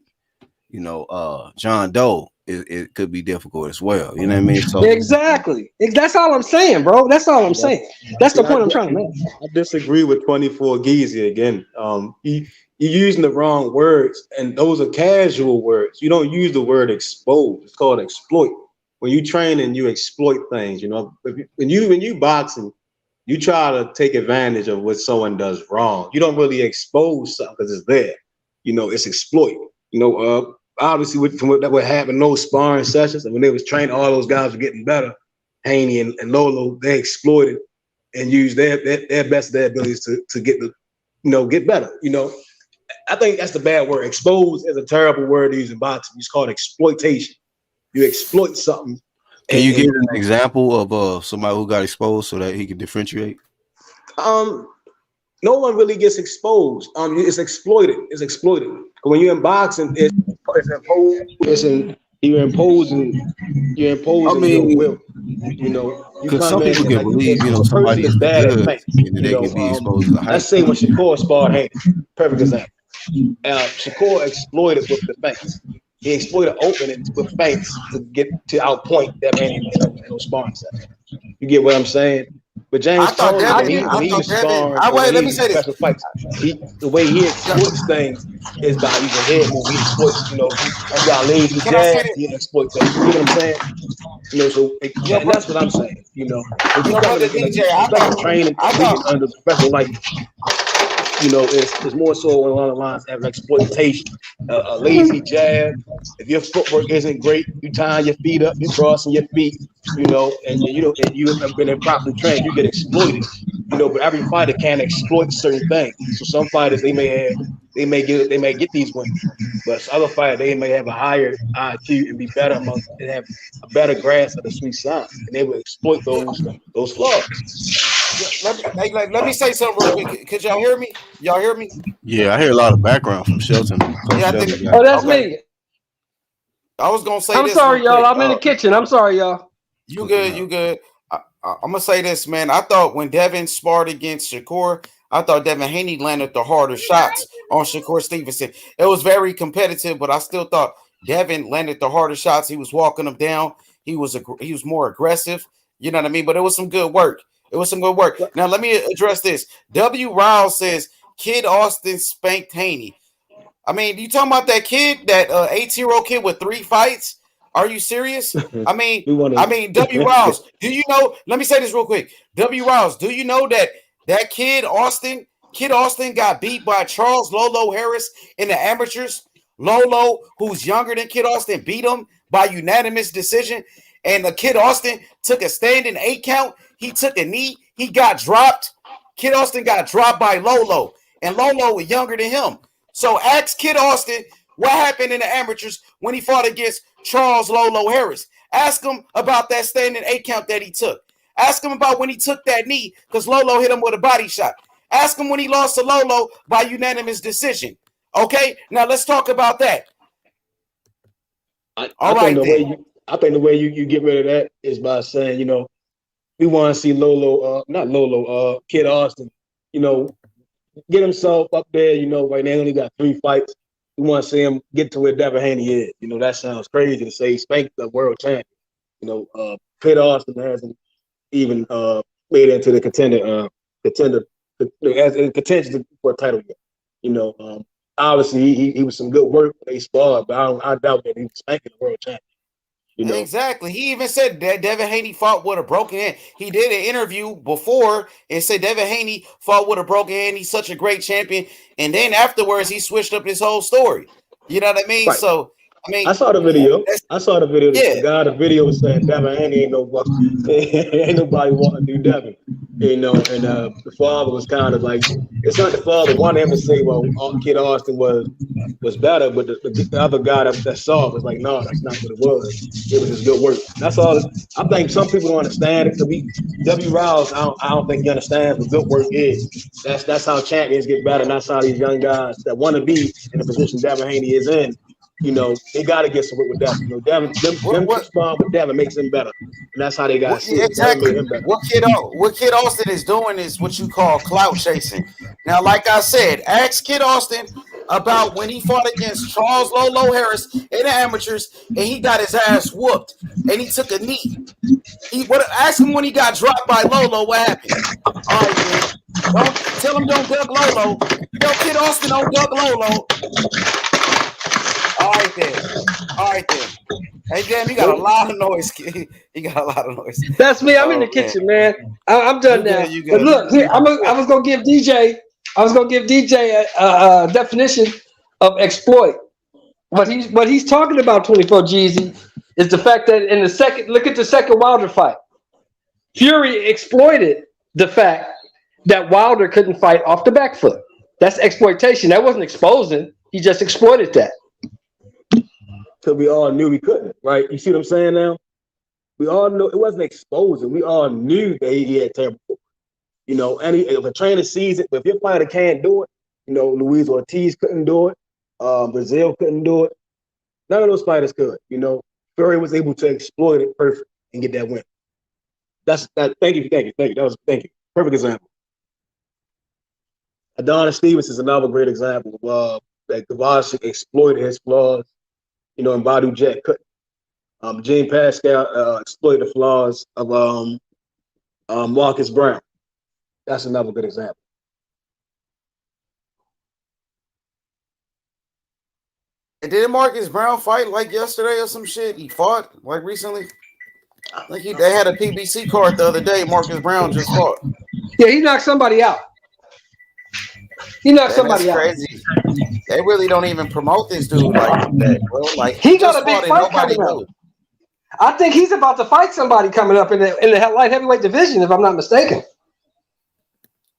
John Doe, it could be difficult as well. You know what I mean? So exactly. That's all I'm saying, bro. That's all I'm saying. That's the point I'm trying to make. I disagree with 24 Geezy again. You're using the wrong words, and those are casual words. You don't use the word expose. It's called exploit. When you train and you exploit things, when you boxing, you try to take advantage of what someone does wrong. You don't really expose something because it's there. It's exploit. Obviously, from what happened in those sparring sessions, and when they was training, all those guys were getting better. Haney and Lolo, they exploited and used their best of their abilities to get get better. I think that's the bad word. Expose is a terrible word to use in boxing. It's called exploitation. You exploit something. Can you give an example of somebody who got exposed so that he can differentiate? No one really gets exposed. It's exploited. It's exploited. When you're in boxing, it's imposed. You're imposing your will. Because some people can believe, somebody is bad good, at and they can be exposed to hype. Let's say when Shakur sparred Haney, perfect example. Shakur exploited with the feints. He exploited openings with feints to get to outpoint that man in those sparring sessions. You get what I'm saying? But James Toney, when he was sparring, let me say this. Fights, the way he exploits things is by using head move. He exploits, that's got lazy jab. He exploits that. You know what I'm saying? So that's what I'm saying. If you come to training under professional like. It's more so along the lines of exploitation, a lazy jab. If your footwork isn't great, you tying your feet up, you crossing your feet, and you have been improperly trained, you get exploited. But every fighter can exploit certain things. So some fighters they may get these wins, but other fighters they may have a higher IQ and be better and have a better grasp of the sweet science, and they will exploit those flaws. Let me say something real quick. Could y'all hear me? Y'all hear me? Yeah, I hear a lot of background from Shelton. That's me. I was gonna say I'm sorry, y'all. I'm in the kitchen. I'm sorry, y'all. You good. I'm gonna say this, man. I thought when Devin sparred against Shakur, I thought Devin Haney landed the harder shots on Shakur Stevenson. It was very competitive, but I still thought Devin landed the harder shots. He was walking them down. He was more aggressive. You know what I mean? But it was some good work. Now, let me address this. W. Riles says, Kid Austin spanked Haney. I mean, you talking about that kid, that 18-year-old kid with 3 fights? Are you serious? I mean, W. Riles, do you know? Let me say this real quick. W. Riles, do you know that Kid Austin got beat by Charles Lolo Harris in the amateurs? Lolo, who's younger than Kid Austin, beat him by unanimous decision. And the Kid Austin took a standing 8 count. He took a knee. He got dropped. Kid Austin got dropped by Lolo. And Lolo was younger than him. So ask Kid Austin what happened in the amateurs when he fought against Charles Lolo Harris. Ask him about that standing 8 count that he took. Ask him about when he took that knee because Lolo hit him with a body shot. Ask him when he lost to Lolo by unanimous decision. Okay? Now let's talk about that. I think the way you get rid of that is by saying, we want to see Kid Austin, get himself up there, right now he only got 3 fights. We want to see him get to where Devin Haney is. That sounds crazy to say he spanked the world champion. Kid Austin hasn't even made into the contention for a title yet. Obviously he was some good work when they sparred, but I doubt that he was spanking the world champion. Exactly. He even said that Devin Haney fought with a broken hand. He did an interview before and said Devin Haney fought with a broken hand. He's such a great champion. And then afterwards, he switched up his whole story. You know what I mean? Right. So, mean, I saw the video. Yeah. The guy, the video was saying Devin ain't nobody want to do Devin. You know, and the father was kind of like, it's not the father wanted him to say, well, Kid Austin was better, but the other guy that saw it was like, no, that's not what it was. It was just good work. That's all. I think some people don't understand it. W. Rouse, I don't think he understands what good work is. That's how champions get better, and that's how these young guys that want to be in the position Devin Haney is in. You know, they got to get some work with Devin. You know, Devin, them respond with Devin makes him better, and that's how they got to see it. Exactly. What Kid Austin is doing is what you call clout chasing. Now, like I said, ask Kid Austin about when he fought against Charles Lolo Harris in the amateurs, and he got his ass whooped, and he took a knee. Ask him when he got dropped by Lolo. What happened? All right, man. Tell him don't dug Lolo. Tell Kid Austin don't dug Lolo. All right then. Hey, damn, you got a lot of noise, kid. You got a lot of noise. That's me. I'm in the kitchen, man. I'm done now. But look, here, I was gonna give DJ a definition of exploit. What he's talking about, 24 Jeezy, is the fact that in the second, look at the second Wilder fight. Fury exploited the fact that Wilder couldn't fight off the back foot. That's exploitation. That wasn't exposing. He just exploited that. Because we all knew we couldn't, right? You see what I'm saying now? We all know it wasn't exposing. We all knew that he had terrible. You know, and if a trainer sees it, but if your fighter can't do it, you know, Luis Ortiz couldn't do it, Brazil couldn't do it. None of those fighters could. You know, Fury was able to exploit it perfect and get that win. That's that. Thank you. Thank you. Perfect example. Adonis Stevens is another great example of that Kovacic exploited his flaws. You know, and Badu Jack couldn't. Gene Pascal exploited the flaws of Marcus Brown. That's another good example. And didn't Marcus Brown fight like yesterday or some shit? He fought like recently. I think they had a PBC card the other day. Marcus Brown just fought. Yeah, he knocked somebody out. That's crazy. They really don't even promote this dude like that, bro. Like he got a big fight coming up. I think he's about to fight somebody coming up in the light heavyweight division, if I'm not mistaken.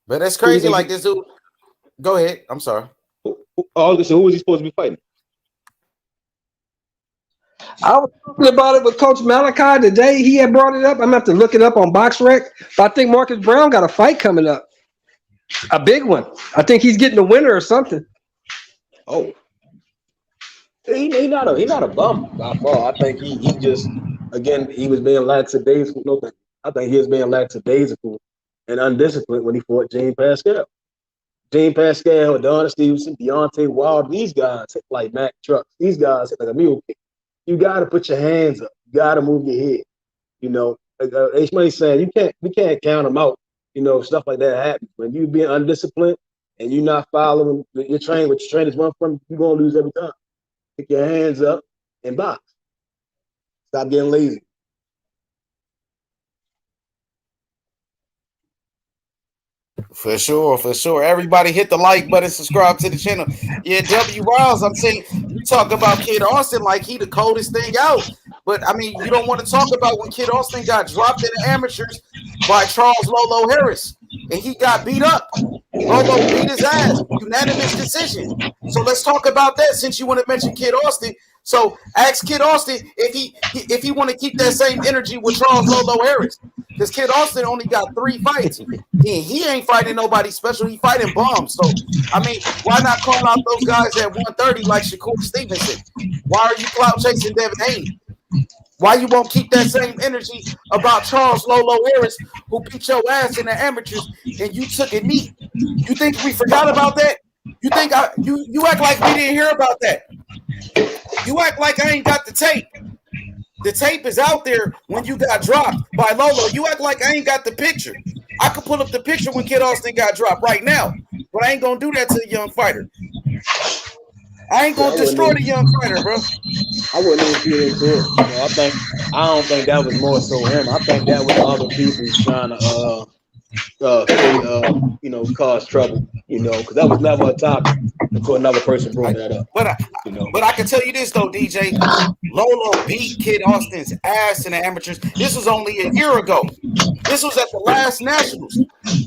But that's crazy. Like this dude. Go ahead. I'm sorry. Who was he supposed to be fighting? I was talking about it with Coach Malachi today. He had brought it up. I'm gonna have to look it up on BoxRec. But I think Marcus Brown got a fight coming up. A big one. I think he's getting a winner or something. Oh, he's not a bum by far. I think he just, again, he was being lackadaisical. No, I think he was being lackadaisical and undisciplined when he fought Gene Pascal. Gene Pascal, Adonis Stevenson, Deontay Wilder, these guys hit like Mack trucks. These guys hit like a mule kick. You got to put your hands up. You got to move your head. You know, H-Money saying we can't count them out. You know, stuff like that happens. When you being undisciplined and you're not following your training, what your trainers want from, you're going to lose every time. Pick your hands up and box. Stop getting lazy. For sure. Everybody hit the like button, subscribe to the channel. Yeah, W. Riles, I'm saying, you talk about Kid Austin like he the coldest thing out. But, I mean, you don't want to talk about when Kid Austin got dropped in the amateurs by Charles Lolo Harris. And he got beat up. Lolo beat his ass. Unanimous decision. So let's talk about that since you want to mention Kid Austin. So ask Kid Austin if he want to keep that same energy with Charles Lolo Harris. Because Kid Austin only got 3 fights. He ain't fighting nobody special. He fighting bums. So, I mean, why not call out those guys at 130 like Shakur Stevenson? Why are you clout chasing Devin Haney? Why you won't keep that same energy about Charles Lolo Harris, who beat your ass in the amateurs and you took a knee? You think we forgot about that? You think you act like we didn't hear about that? You act like I ain't got the tape. The tape is out there when you got dropped by Lolo. You act like I ain't got the picture. I could pull up the picture when Kid Austin got dropped right now, but I ain't gonna do that to a young fighter. I ain't gonna destroy the young fighter, bro. I wouldn't even get into it. You know, I don't think that was more so him. I think that was other people trying to cause trouble, because that was never a topic until another person brought that up. But I can tell you this though, DJ, Lolo beat Kid Austin's ass in the amateurs. This was only a year ago. This was at the last Nationals.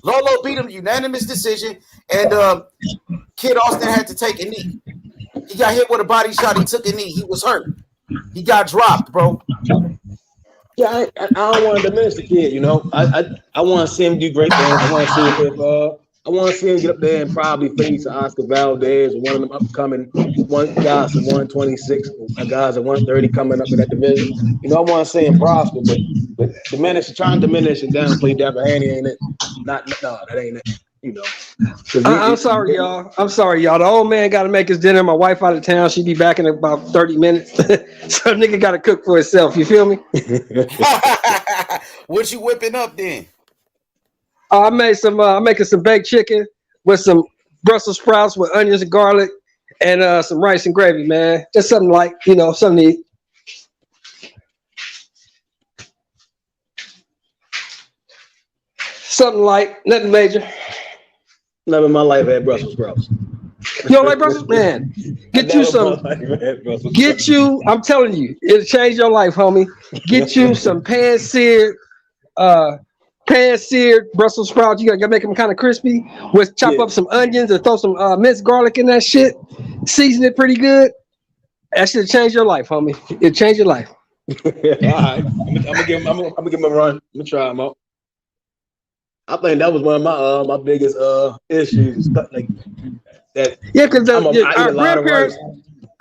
Lolo beat him unanimous decision, and Kid Austin had to take a knee. He got hit with a body shot. He took a knee. He was hurt. He got dropped, bro. Yeah, I don't want to diminish the kid. I want to see him do great things. I want to see him get up there and probably face Oscar Valdez or one of them upcoming guys at 126, guys at 130 coming up in that division. I want to see him prosper, but trying to diminish and downplay Devin Haney ain't it? No, that ain't it. I'm sorry, y'all. The old man got to make his dinner. My wife out of town. She'll be back in about 30 minutes. So nigga got to cook for himself. You feel me? What you whipping up then? I'm making some baked chicken with some Brussels sprouts with onions and garlic and some rice and gravy, man. Just something like, something to eat. Something like, nothing major. Never in my life had Brussels sprouts. You don't like Brussels? Man, get you some. Get you, I'm telling you, it'll change your life, homie. Get you some pan-seared Brussels sprouts. You gotta make them kind of crispy. Chop up some onions and throw some minced garlic in that shit. Season it pretty good. That should change your life, homie. It'll change your life. All right, I'm gonna give him a run. I'm gonna try them out. I think that was one of my biggest issues. Like that. Yeah, because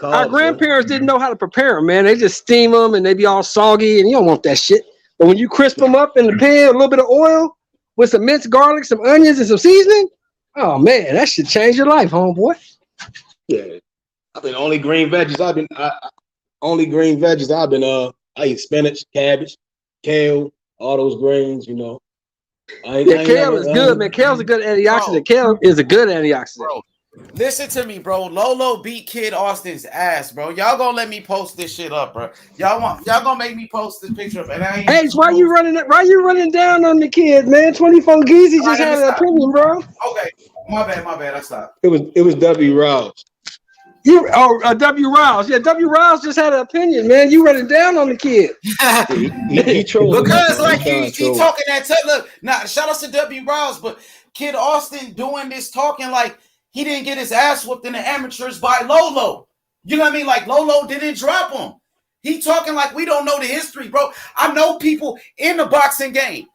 our grandparents didn't know how to prepare them, man. They just steam them and they be all soggy, and you don't want that shit. But when you crisp them up in the pan, a little bit of oil with some minced garlic, some onions, and some seasoning, oh man, that should change your life, homeboy. Yeah, I think only green veggies I eat spinach, cabbage, kale, all those greens, Kale is good, man. Kale's a good antioxidant. Kale is a good antioxidant. Bro, listen to me, bro. Lolo beat Kid Austin's ass, bro. Y'all gonna let me post this shit up, bro. Y'all gonna make me post this picture up. And I ain't hey, why you running down on the kid, man? 24 Geezy just had an opinion, bro. Okay, my bad. I stopped. It was W. Rouse. W. Rouse. Yeah, W. Rouse just had an opinion, man. You running down on the kid. he trolling. Because like he talking that look. Now shout out to W. Rouse, but Kid Austin doing this talking like he didn't get his ass whooped in the amateurs by Lolo. You know what I mean? Like Lolo didn't drop him. He talking like we don't know the history, bro. I know people in the boxing game.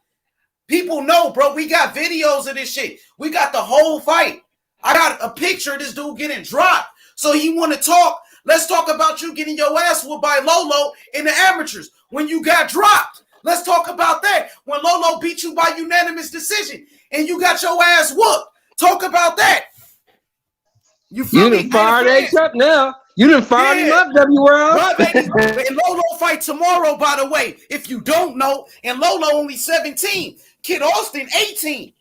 People know, bro. We got videos of this shit. We got the whole fight. I got a picture of this dude getting dropped. So you want to talk? Let's talk about you getting your ass whooped by Lolo in the amateurs when you got dropped. Let's talk about that. When Lolo beat you by unanimous decision and you got your ass whooped. Talk about that. You done fired H up now. You done fired him up, W. World. Right, baby. And Lolo fight tomorrow, by the way. If you don't know, and Lolo only 17. Kid Austin, 18.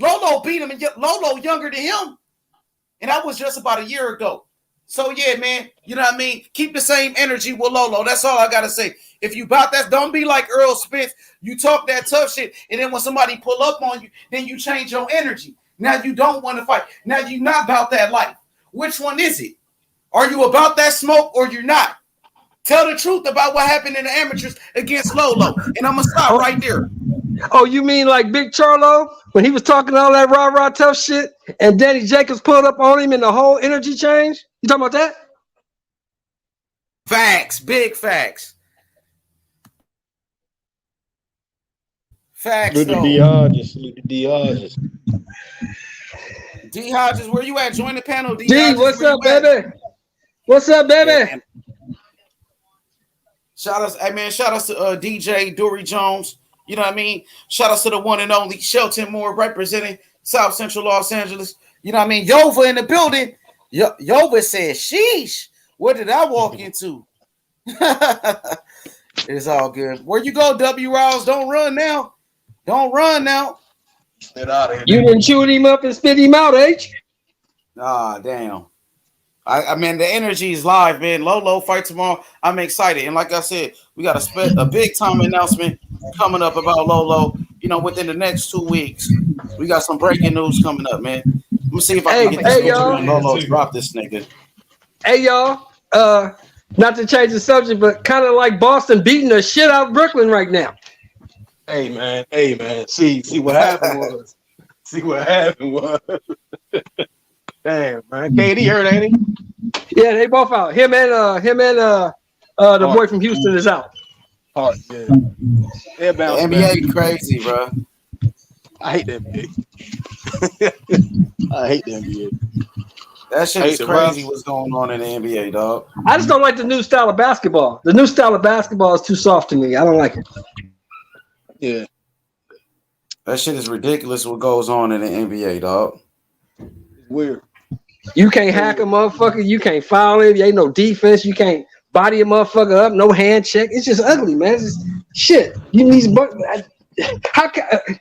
Lolo beat him, and Lolo younger than him. And that was just about a year ago. So, yeah, man, you know what I mean? Keep the same energy with Lolo. That's all I got to say. If you about that, don't be like Earl Spence. You talk that tough shit, and then when somebody pull up on you, then you change your energy. Now you don't want to fight. Now you're not about that life. Which one is it? Are you about that smoke or you're not? Tell the truth about what happened in the amateurs against Lolo. And I'm going to stop right there. Oh, you mean like Big Charlo? When he was talking all that rah-rah tough shit and Danny Jacobs pulled up on him and the whole energy changed? You talking about that? Facts. Big facts. Facts, Salute to D. Hodges. Salute to D. Hodges. D. Hodges, where you at? Join the panel. D. Hodges, what's up, baby? What's up, baby? Yeah, shout out to DJ Dory Jones. You know what I mean? Shout out to the one and only Shelton Moore representing South Central Los Angeles. You know what I mean? Yova in the building. Yova said, sheesh, what did I walk into? It's all good. Where you go, W. Rouse? Don't run now. Don't run now. Get out of here. You done chewed him up and spit him out, H? Ah, damn. I mean, the energy is live, man. Lolo fight tomorrow. I'm excited. And like I said, we got a big time announcement coming up about Lolo, within the next 2 weeks. We got some breaking news coming up, man. I'm gonna see if I can get this y'all. Lolo to drop this nigga. Hey y'all, not to change the subject, but kind of like Boston beating the shit out of Brooklyn right now. Hey man. See what happened was. Damn man, KD hurt, ain't he? Yeah, they both out. Him and the boy from Houston is out. Hard, yeah. The NBA crazy, bro. I hate the NBA. I hate the NBA. That shit is crazy. What's going on in the NBA, dog? I just don't like the new style of basketball. The new style of basketball is too soft to me. I don't like it. Yeah. That shit is ridiculous. What goes on in the NBA, dog? It's weird. You can't hack a motherfucker. You can't foul him. You ain't no defense. You can't body a motherfucker up. No hand check. It's just ugly, man. It's just shit. You need how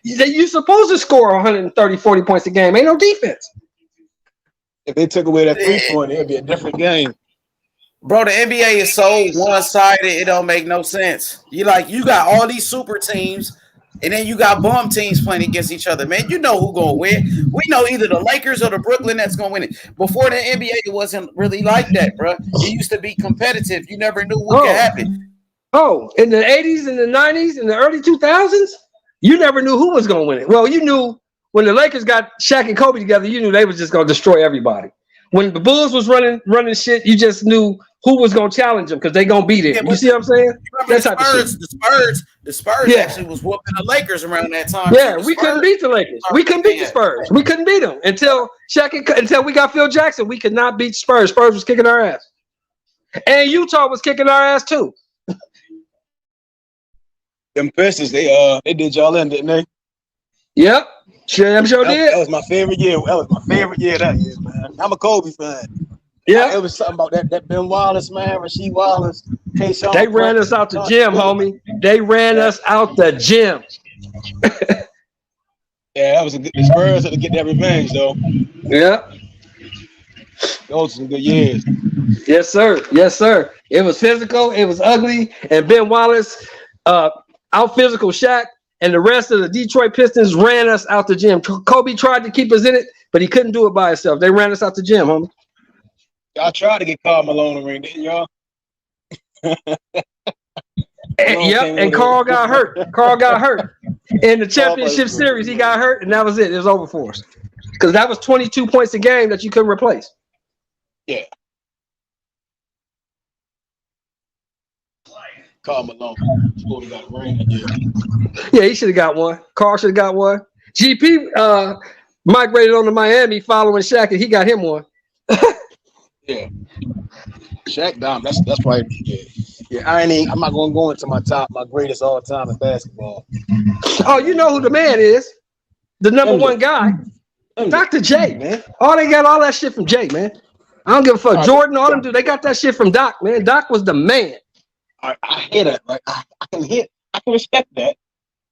you supposed to score 130, 40 points a game. Ain't no defense. If they took away that 3-point, it'd be a different game. Bro, the NBA is so one-sided, it don't make no sense. You got all these super teams, and then you got bum teams playing against each other. Man, you know who gonna win. We know either the Lakers or the Brooklyn Nets gonna win it. Before the NBA, it wasn't really like that, bro. It used to be competitive. You never knew what could happen. Oh, in the 80s and the 90s and the early 2000s, you never knew who was gonna win it. Well, you knew when the Lakers got Shaq and Kobe together, you knew they was just gonna destroy everybody. When the Bulls was running shit, you just knew who was gonna challenge them because they gonna beat it. You see what I'm saying? That type of shit. The Spurs actually was whooping the Lakers around that time. Yeah, we couldn't beat the Lakers. We couldn't beat the Spurs. We couldn't beat them until we got Phil Jackson. We could not beat Spurs. Spurs was kicking our ass, and Utah was kicking our ass too. Them Pistons, they did y'all in, didn't they? Yep. Sure did. That was my favorite year. That year, man. I'm a Kobe fan. Yeah. It was something about that Ben Wallace, man, Rasheed Wallace. They ran us out the gym, homie. They ran us out the gym. Yeah, that was a good. The Spurs had to get that revenge, though. Yeah. Those were some good years. Yes, sir. Yes, sir. It was physical. It was ugly. And Ben Wallace, out physical Shaq, and the rest of the Detroit Pistons ran us out the gym. Kobe tried to keep us in it, but he couldn't do it by himself. They ran us out the gym, homie. Y'all tried to get Karl Malone in the ring, didn't y'all? And Carl got hurt. Carl got hurt. In the championship series, he got hurt, and that was it. It was over for us. Because that was 22 points a game that you couldn't replace. Yeah. Karl Malone. Got a ring. Yeah, he should have got one. Carl should have got one. GP migrated on to Miami following Shaq, and he got him one. Yeah. Shaq Dom, that's probably yeah. I'm not gonna go into my greatest all time in basketball. Oh, you know who the man is? The number one guy. Dr. J, man. Oh, they got all that shit from J, man. I don't give a fuck. Jordan, all them do. They got that shit from Doc, man. Doc was the man. I hear that. Like I can respect that.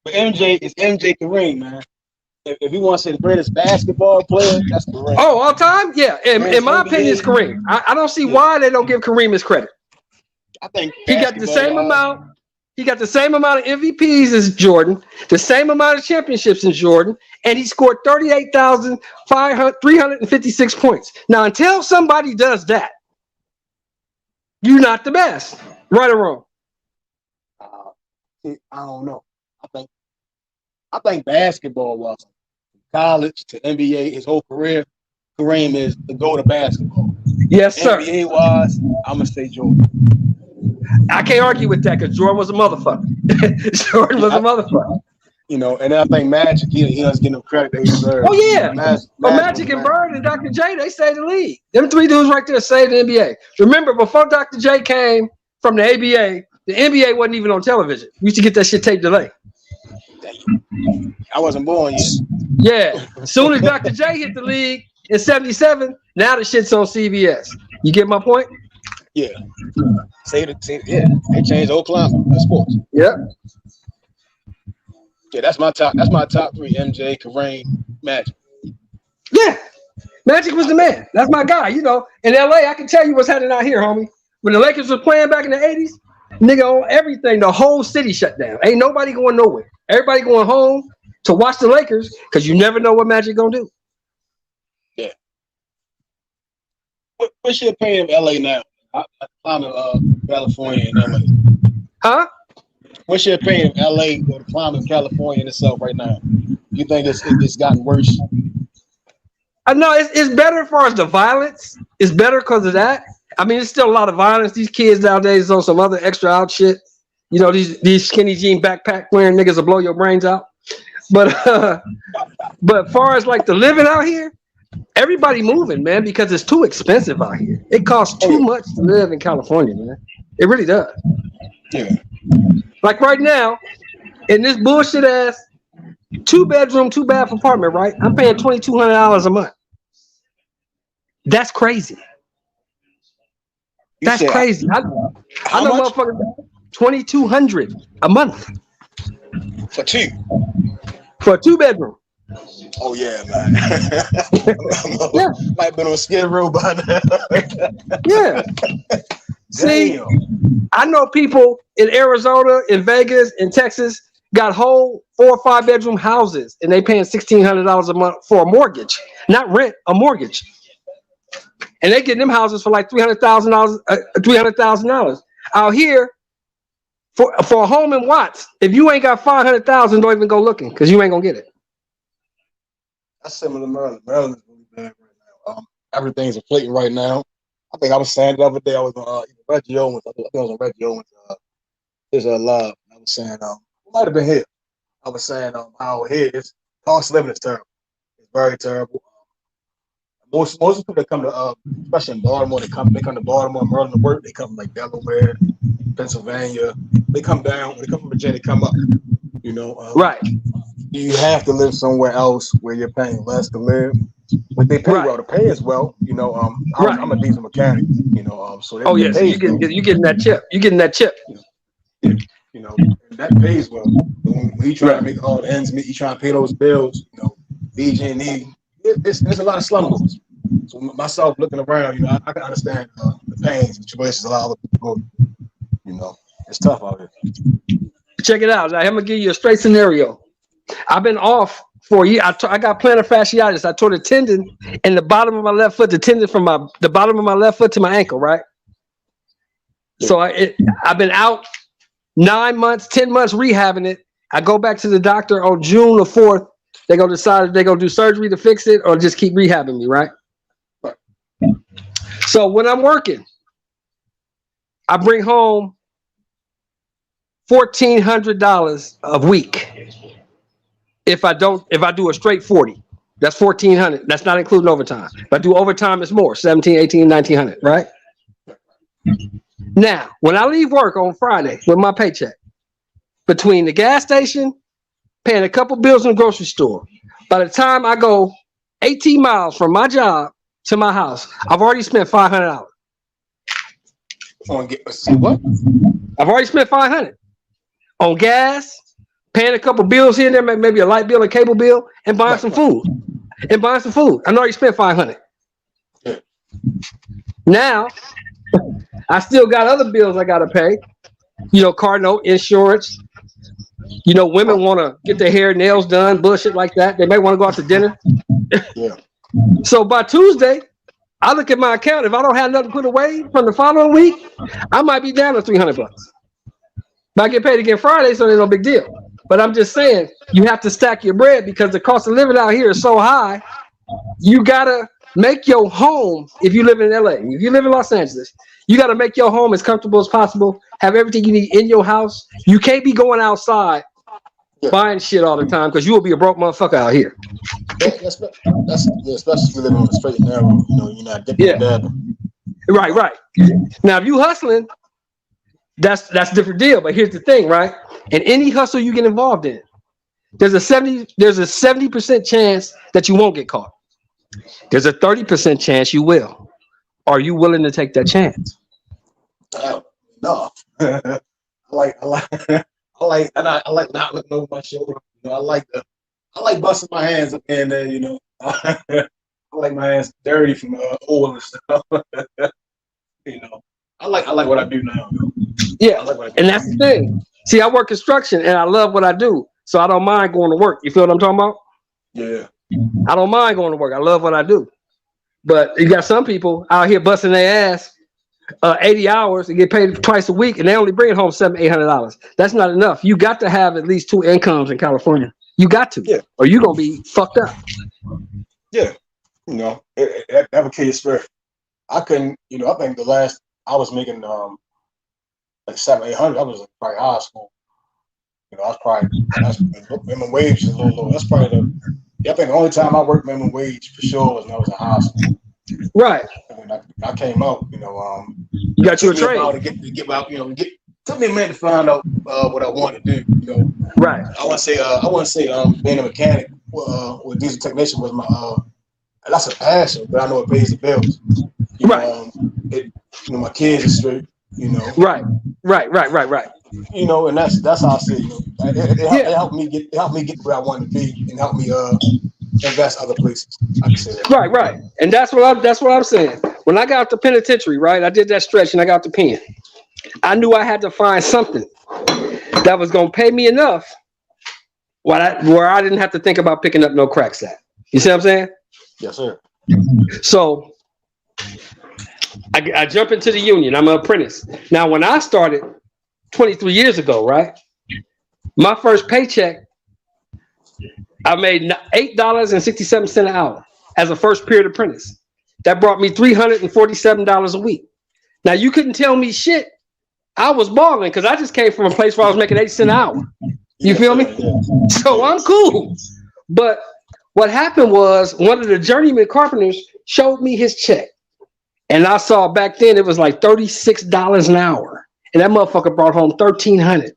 But MJ is MJ Kareem, man. If you want to say the greatest basketball player, that's Kareem. Oh, all time? Yeah. In my opinion, it's Kareem. I don't see why they don't give Kareem his credit. I think he got the same amount. He got the same amount of MVPs as Jordan, the same amount of championships as Jordan, and he scored 38,356 points. Now, until somebody does that, you're not the best. Right or wrong? I don't know. I think basketball was college to NBA, his whole career. Kareem is the go to basketball. Yes, sir. NBA wise, I'm gonna say Jordan. I can't argue with that because Jordan was a motherfucker. Jordan was a motherfucker. You know, and I think Magic, he doesn't get no credit that he deserves. Oh yeah, Magic and Bird and Dr. J, they saved the league. Them three dudes right there saved the NBA. Remember, before Dr. J came from the ABA, the NBA wasn't even on television. We used to get that shit tape delay. I wasn't born yet. Yeah, as soon as Dr. J hit the league in '77, now the shit's on CBS. You get my point? Yeah. Yeah. They changed the whole climate of sports. Yeah. Yeah, that's my top. That's my top three: MJ, Kareem, Magic. Yeah, Magic was the man. That's my guy. You know, in LA, I can tell you what's happening out here, homie. When the Lakers was playing back in the '80s, nigga, on everything, the whole city shut down. Ain't nobody going nowhere. Everybody going home. to watch the Lakers because you never know what Magic gonna do. Yeah. What's your opinion of LA now? I'm in California and LA. Huh? What's your opinion of LA or the climate of California in itself right now? You think it's gotten worse? I know it's better as far as the violence. It's better because of that. I mean, it's still a lot of violence. These kids nowadays on some other extra out shit. You know, these skinny jean backpack wearing niggas will blow your brains out. But as far as like the living out here, everybody moving, man, because it's too expensive out here. It costs too much to live in California, man. It really does. Yeah. Like right now, in this bullshit ass 2-bedroom, 2-bath apartment, right? I'm paying $2,200 a month. That's crazy. That's crazy. I know motherfuckers $2,200 a month For two. for a 2-bedroom. Oh yeah, man. Yeah. Might have been on Skid Row by now. Yeah. See, I know people in Arizona, in Vegas, in Texas got whole 4 or 5 bedroom houses and they paying $1,600 a month for a mortgage, not rent, a mortgage. And they getting them houses for like $300,000 out here for a home in Watts. If you ain't got $500,000, don't even go looking because you ain't gonna get it. That's similar to Maryland. Maryland's really bad right now. Everything's inflating right now. I think I was saying the other day I was on Reggie Owens. I think I was on Reggie Owens. His live. I was saying it might have been here. I was saying how here is cost of living is terrible. It's very terrible. Most people that come to especially in Baltimore, they come to Baltimore, Maryland to work. They come from like Delaware, Pennsylvania. They come down. When they come from Virginia, they come up. You know, Right. You have to live somewhere else where you're paying less to live, but they pay well. The pay is well. You know, I'm a diesel mechanic. You know, so they yes, you getting that chip. You getting that chip. You know, that pays well. When you try to make all the ends meet, you try to pay those bills. You know, BG&E. There's a lot of slumlords. So myself looking around, you know, I can understand the pains and tribulations a lot of people. You know, it's tough out here. Check it out. I'm gonna give you a straight scenario. I've been off for a year. I got plantar fasciitis. I tore the tendon in the bottom of my left foot, the tendon from the bottom of my left foot to my ankle, right? So I've been out 9 months, 10 months rehabbing it. I go back to the doctor on June the 4th. They're going to decide if they're going to do surgery to fix it or just keep rehabbing me, right? So when I'm working, I bring home $1,400 a week. If I do a straight 40, that's $1,400. That's not including overtime. If I do overtime, it's more, 17, 18, 1900, right? Now, when I leave work on Friday with my paycheck, between the gas station, paying a couple bills in the grocery store, by the time I go 18 miles from my job to my house, I've already spent $500. What? I've already spent $500 on gas, paying a couple bills here and there, maybe a light bill, a cable bill, and buying some food. I already spent $500. Now, I still got other bills I gotta pay. You know, car note, insurance. You know, women want to get their hair, nails done, bullshit like that. They may want to go out to dinner. Yeah. So by Tuesday, I look at my account. If I don't have nothing to put away from the following week, I might be down to $300. But I get paid again Friday, so there's no big deal. But I'm just saying, you have to stack your bread because the cost of living out here is so high. You gotta make your home. If you live in LA, if you live in Los Angeles, you gotta make your home as comfortable as possible. Have everything you need in your house. You can't be going outside buying shit all the time because you will be a broke motherfucker out here. Especially if you live on the straight and narrow. You know, you're not getting that. Right. Now, if you hustling, that's a different deal. But here's the thing, right? In any hustle you get involved in, there's a 70% chance that you won't get caught. There's a 30% chance you will. Are you willing to take that chance? No. I like not looking over my shoulder. You know, I like busting my hands up in there. You know, I like my hands dirty from oil and stuff. You know, I like what I do now. Yeah, and that's the thing. See, I work construction and I love what I do. So I don't mind going to work. You feel what I'm talking about? Yeah. I don't mind going to work. I love what I do. But you got some people out here busting their ass 80 hours and get paid twice a week, and they only bring home $700-800. That's not enough. You got to have at least 2 incomes in California. You got to, Yeah. or you're gonna be fucked up. Yeah, you know, that was case fair. I couldn't, you know, I think the last I was making like $700-800. I was in probably high school. You know, that's minimum wage is a little low. That's probably I think the only time I worked minimum wage for sure was when I was in high school. Right. And when I came out, you know, You got you a trade. to get out, you know, took me a minute to find out what I wanted to do. You know, Right. I want to say being a mechanic or diesel technician was my that's a passion, but I know it pays the bills. You Right. know, my kids are straight. You know. Right. You know, and that's how I see it. You know, it helped me get where I wanted to be, and helped me invest other places. I can say that. Right. And that's what I'm saying. When I got out the penitentiary, right, I did that stretch and I got out the pen. I knew I had to find something that was gonna pay me enough where I didn't have to think about picking up no crack sack. You see what I'm saying? Yes, sir. So I jump into the union. I'm an apprentice. Now, when I started 23 years ago, right, my first paycheck, I made $8.67 an hour as a first period apprentice. That brought me $347 a week. Now, you couldn't tell me shit. I was balling because I just came from a place where I was making 8 cents an hour. You feel me? Yeah. So I'm cool. But what happened was one of the journeyman carpenters showed me his check. And I saw back then it was like $36 an hour. And that motherfucker brought home $1,300.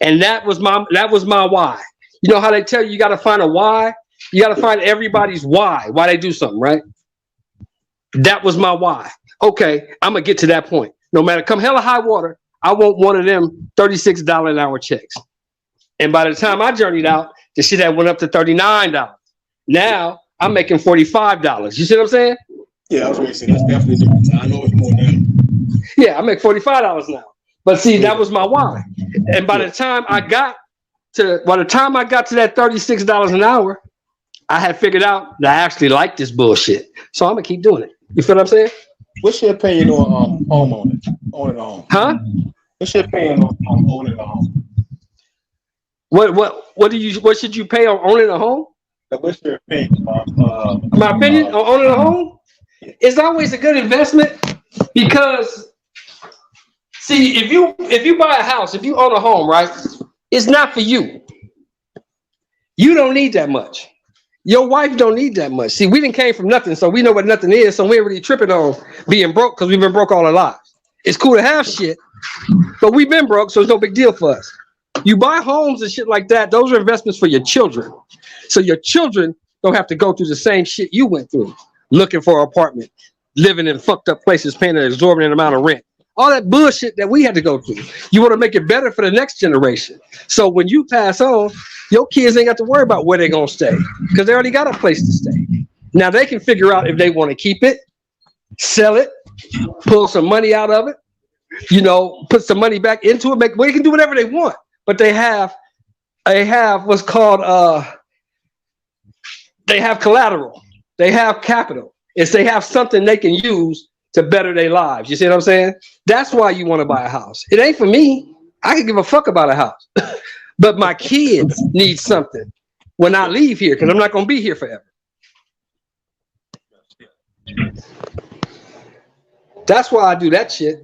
And that was my why. You know how they tell you got to find a why? You got to find everybody's why they do something, right? That was my why. Okay, I'm going to get to that point. No matter come hell or high water, I want one of them $36 an hour checks. And by the time I journeyed out, the shit had went up to $39. Now I'm making $45. You see what I'm saying? Yeah, I was going to say that's definitely different. I know it's more now. Yeah, I make $45 now. But see, that was my why. And by the time I got to that $36 an hour, I had figured out that I actually like this bullshit. So I'm gonna keep doing it. You feel what I'm saying? What's your opinion on owning a home? Huh? What's your opinion on owning a home? What should you pay on owning a home? What's your opinion on my opinion on owning a home? It's always a good investment because see, if you buy a house, if you own a home, right, it's not for you. You don't need that much. Your wife don't need that much. See, we didn't came from nothing, so we know what nothing is, so we ain't really tripping on being broke because we've been broke all our lives. It's cool to have shit, but we've been broke, so it's no big deal for us. You buy homes and shit like that, those are investments for your children. So your children don't have to go through the same shit you went through, looking for an apartment, living in fucked up places, paying an exorbitant amount of rent. All that bullshit that we had to go through. You want to make it better for the next generation. So when you pass on, your kids ain't got to worry about where they're going to stay because they already got a place to stay. Now they can figure out if they want to keep it, sell it, pull some money out of it, you know, put some money back into it. They can do whatever they want, but they have what's called, they have collateral. They have capital. They have something they can use to better their lives. You see what I'm saying? That's why you want to buy a house. It ain't for me. I can give a fuck about a house. But my kids need something when I leave here because I'm not going to be here forever. That's why I do that shit.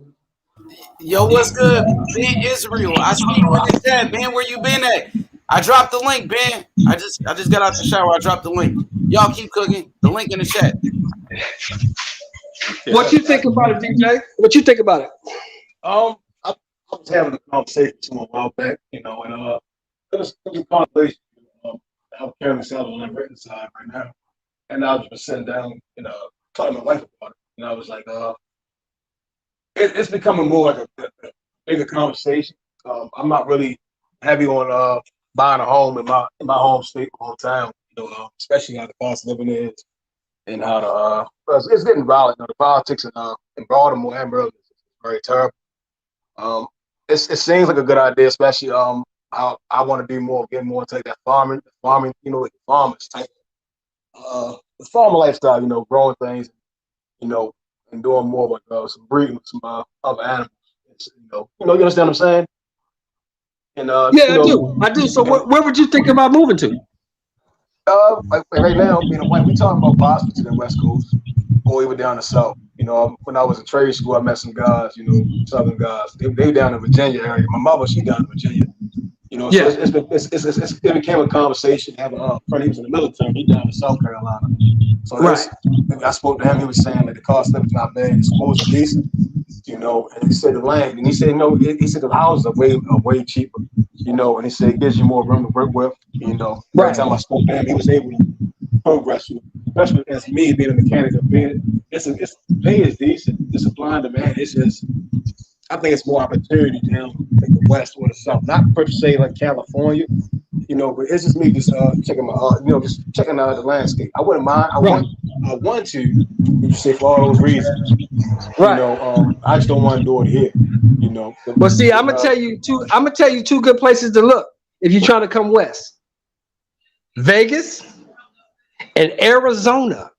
Yo, what's good, Ben Israel? I see you in the chat, Ben. Where you been at? I dropped the link, Ben. I just got out the shower. I dropped the link. Y'all keep cooking. The link in the chat. What you think about it, DJ? What you think about it? I was having a conversation with someone a while back, you know, and it was a conversation. I'm carrying myself on the written side right now, and I was just sitting down, you know, talking to my wife about it, and I was like, it's becoming more like a bigger conversation. I'm not really heavy on buying a home in my home state, hometown, you know, especially how the cost of living is, and how it's getting violent. You know, the politics in Baltimore and Maryland is very terrible. It seems like a good idea, especially I want to get more into like that farming, like farmers type, the farmer lifestyle, growing things, and doing more with some breeding with some other animals. You understand what I'm saying? And yeah, I do. So where would you think about moving to? Like right now, we talking about Boston to the West Coast, or even down the South. When I was in trade school, I met some guys, Southern guys. They down in Virginia area. My mother, she down in Virginia. So it became a conversation. Having a friend, he was in the military. He down in South Carolina. So I spoke to him. He was saying that the cost of living's not bad. The schools are decent. And he said the land, and he said he said the houses are way cheaper. And he said it gives you more room to work with. Every time I spoke to him, he was able to progress. Especially as me being a mechanic, it's pay is decent. The supply and demand. It's just, I think it's more opportunity down in the West or the South. Not per se like California, but it's just me just checking just checking out the landscape. I wouldn't mind. I want to, you say, for all those reasons. Right. I just don't want to do it here. Well, see, I'm gonna tell you two good places to look if you're trying to come west: Vegas and Arizona.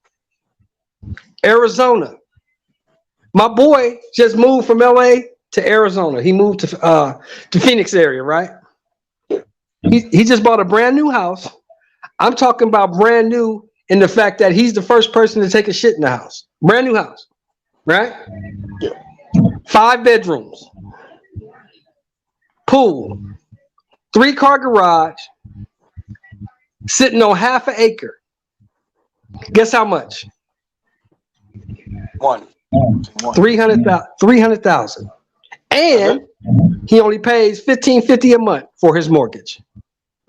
Arizona. My boy just moved from LA to Arizona. He moved to Phoenix area, right? He just bought a brand new house. I'm talking about brand new in the fact that he's the first person to take a shit in the house. Brand new house, right? Yeah. 5 bedrooms, pool, 3-car garage, sitting on half an acre. Guess how much? 300,000. And he only pays $1,550 a month for his mortgage.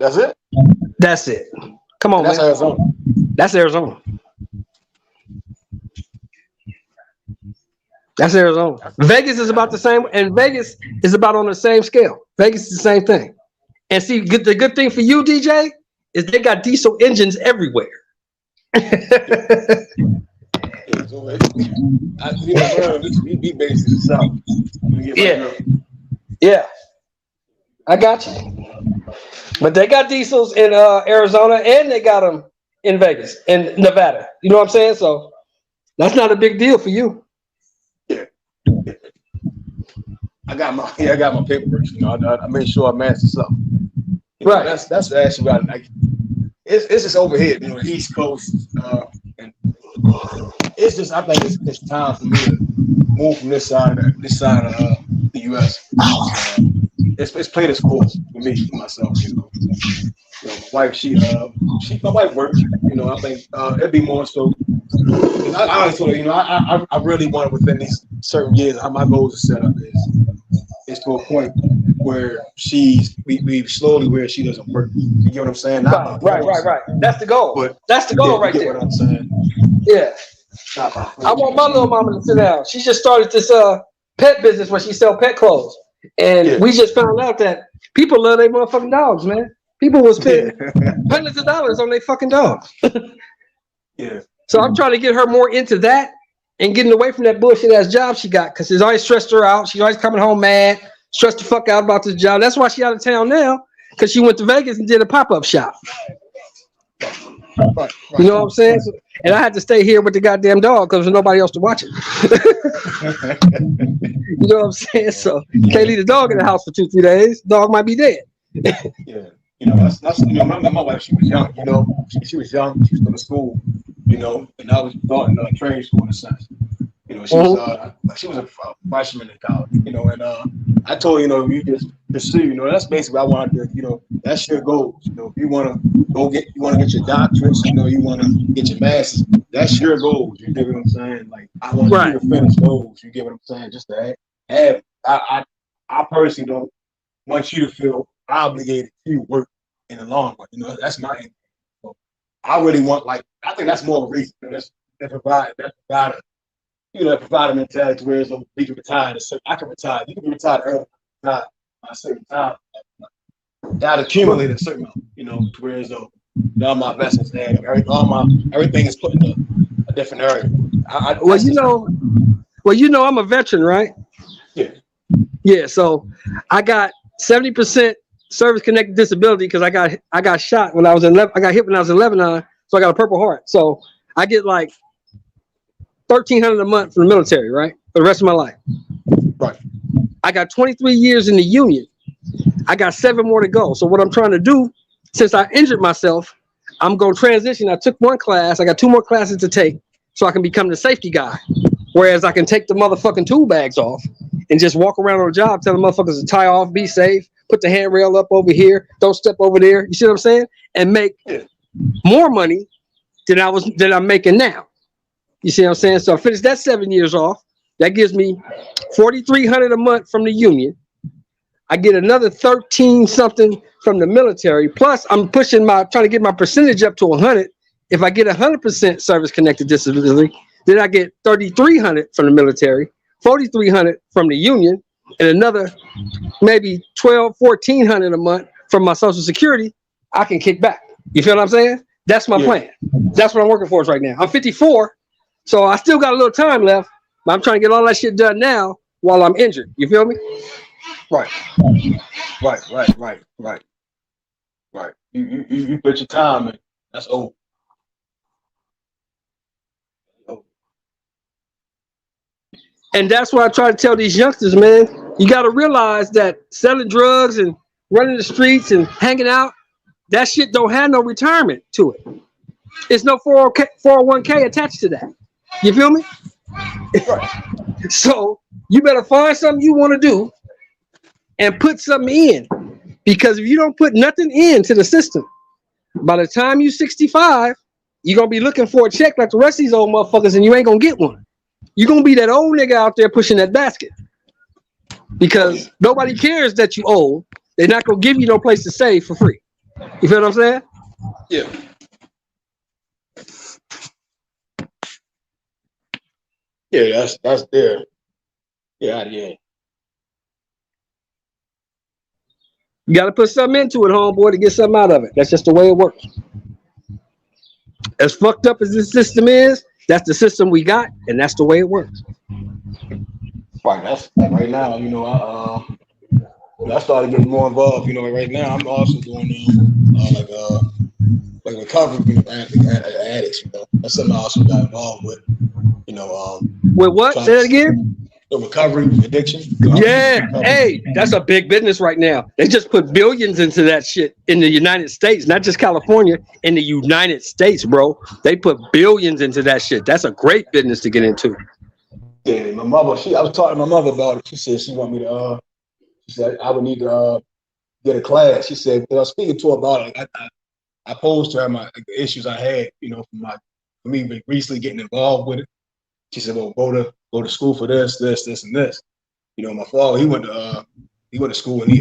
That's it? That's it. Come on, that's man. Arizona. That's Arizona. That's Arizona. Vegas is about the same, and Vegas is about on the same scale. Vegas is the same thing. And see, the good thing for you, DJ, is they got diesel engines everywhere. We based in the South. Yeah. I got you. But they got diesels in Arizona, and they got them in Vegas and Nevada. You know what I'm saying? So that's not a big deal for you. Yeah. I got my paperwork. I made sure I matched this up. Right. That's actually right. Like, it's just over here, the East Coast, and it's just, I think it's time for me to move from this side of the U.S. It's played its course for me, for myself. My wife, my wife works. I think it'd be more so. I honestly told her, I really want, within these certain years, how my goals are set up is to a point where we slowly where she doesn't work. You get what I'm saying? Right. That's the goal. But that's the goal right there. What I'm saying? Yeah. I want my little mama to sit down. She just started this pet business where she sell pet clothes. And we just found out that people love their motherfucking dogs, man. People will spend hundreds of dollars on their fucking dogs. Yeah. So I'm trying to get her more into that and getting away from that bullshit ass job she got, because it's always stressed her out. She's always coming home mad, stressed the fuck out about this job. That's why she out of town now, because she went to Vegas and did a pop-up shop. Right. You know what I'm saying? So, and I had to stay here with the goddamn dog because there's nobody else to watch it. You know what I'm saying? So you can't leave the dog in the house for 2-3 days. Dog might be dead. Yeah. That's my wife, she was young, she was young, she was going to school, and I was taught in training school in a sense. She was a freshman in college, and I told her, you just pursue, that's basically what I wanted to, that's your goals. If you want to get your doctorates, you want to get your master's, that's your goals. You get what I'm saying? Like, I want you to finish those. You get what I'm saying? Just to have I personally don't want you to feel obligated to work in the long run. That's my aim. So I really want, I think that's more of a reason. That provide a mentality where you can retire. I can retire. You can be retired early. Not a certain time. That accumulate a certain amount, to where all my investments and everything is put in a different area. I'm a veteran, right? Yeah. So I got 70% service connected disability because I got shot when I was in I got hit when I was in Lebanon, so I got a Purple Heart. So I get like $1,300 a month from the military, right, for the rest of my life. Right. I got 23 years in the Union. I got 7 more to go. So what I'm trying to do, since I injured myself, I'm going to transition. I took 1 class. I got 2 more classes to take so I can become the safety guy. Whereas I can take the motherfucking tool bags off and just walk around on the job telling motherfuckers to tie off, be safe, put the handrail up over here, don't step over there. You see what I'm saying? And make more money than I'm making now. You see what I'm saying? So I finished that 7 years off. That gives me $4,300 a month from the Union. I get another 13 something from the military. Plus, I'm trying to get my percentage up to 100. If I get 100% service connected disability, then I get 3,300 from the military, 4,300 from the Union, and another maybe 1,400 a month from my Social Security. I can kick back. You feel what I'm saying? That's my plan. That's what I'm working for right now. I'm 54, so I still got a little time left, but I'm trying to get all that shit done now while I'm injured. You feel me? Right. You put your time in. That's old. And that's why I try to tell these youngsters, man, you got to realize that selling drugs and running the streets and hanging out, that shit don't have no retirement to it. It's no 401k attached to that. You feel me? Right. So you better find something you want to do and put something in. Because if you don't put nothing into the system, by the time you're 65, you're going to be looking for a check like the rest of these old motherfuckers and you ain't going to get one. You're going to be that old nigga out there pushing that basket. Because nobody cares that you old. They're not going to give you no place to stay for free. You feel what I'm saying? Yeah. Yeah, that's there. Yeah. You got to put something into it, homeboy, to get something out of it. That's just the way it works. As fucked up as this system is, that's the system we got, and that's the way it works. Right. That's like right now. You know, I started getting more involved. You know, like right now I'm also doing like recovery, you know, addicts. You know, that's something I also got involved with. You know, with what? Say that again. The recovery addiction. Yeah, hey, that's a big business right now. They just put billions into that shit in the United States, not just California, in the United States, bro. They put billions into that shit. That's a great business to get into. Yeah, my mother, I was talking to my mother about it. She said she wanted me to, she said I would need to get a class. She said, because I was speaking to her about it, I posed to her the issues I had, you know, for me recently getting involved with it. She said, well, go to school for this, and this. You know, my father, he went to school and he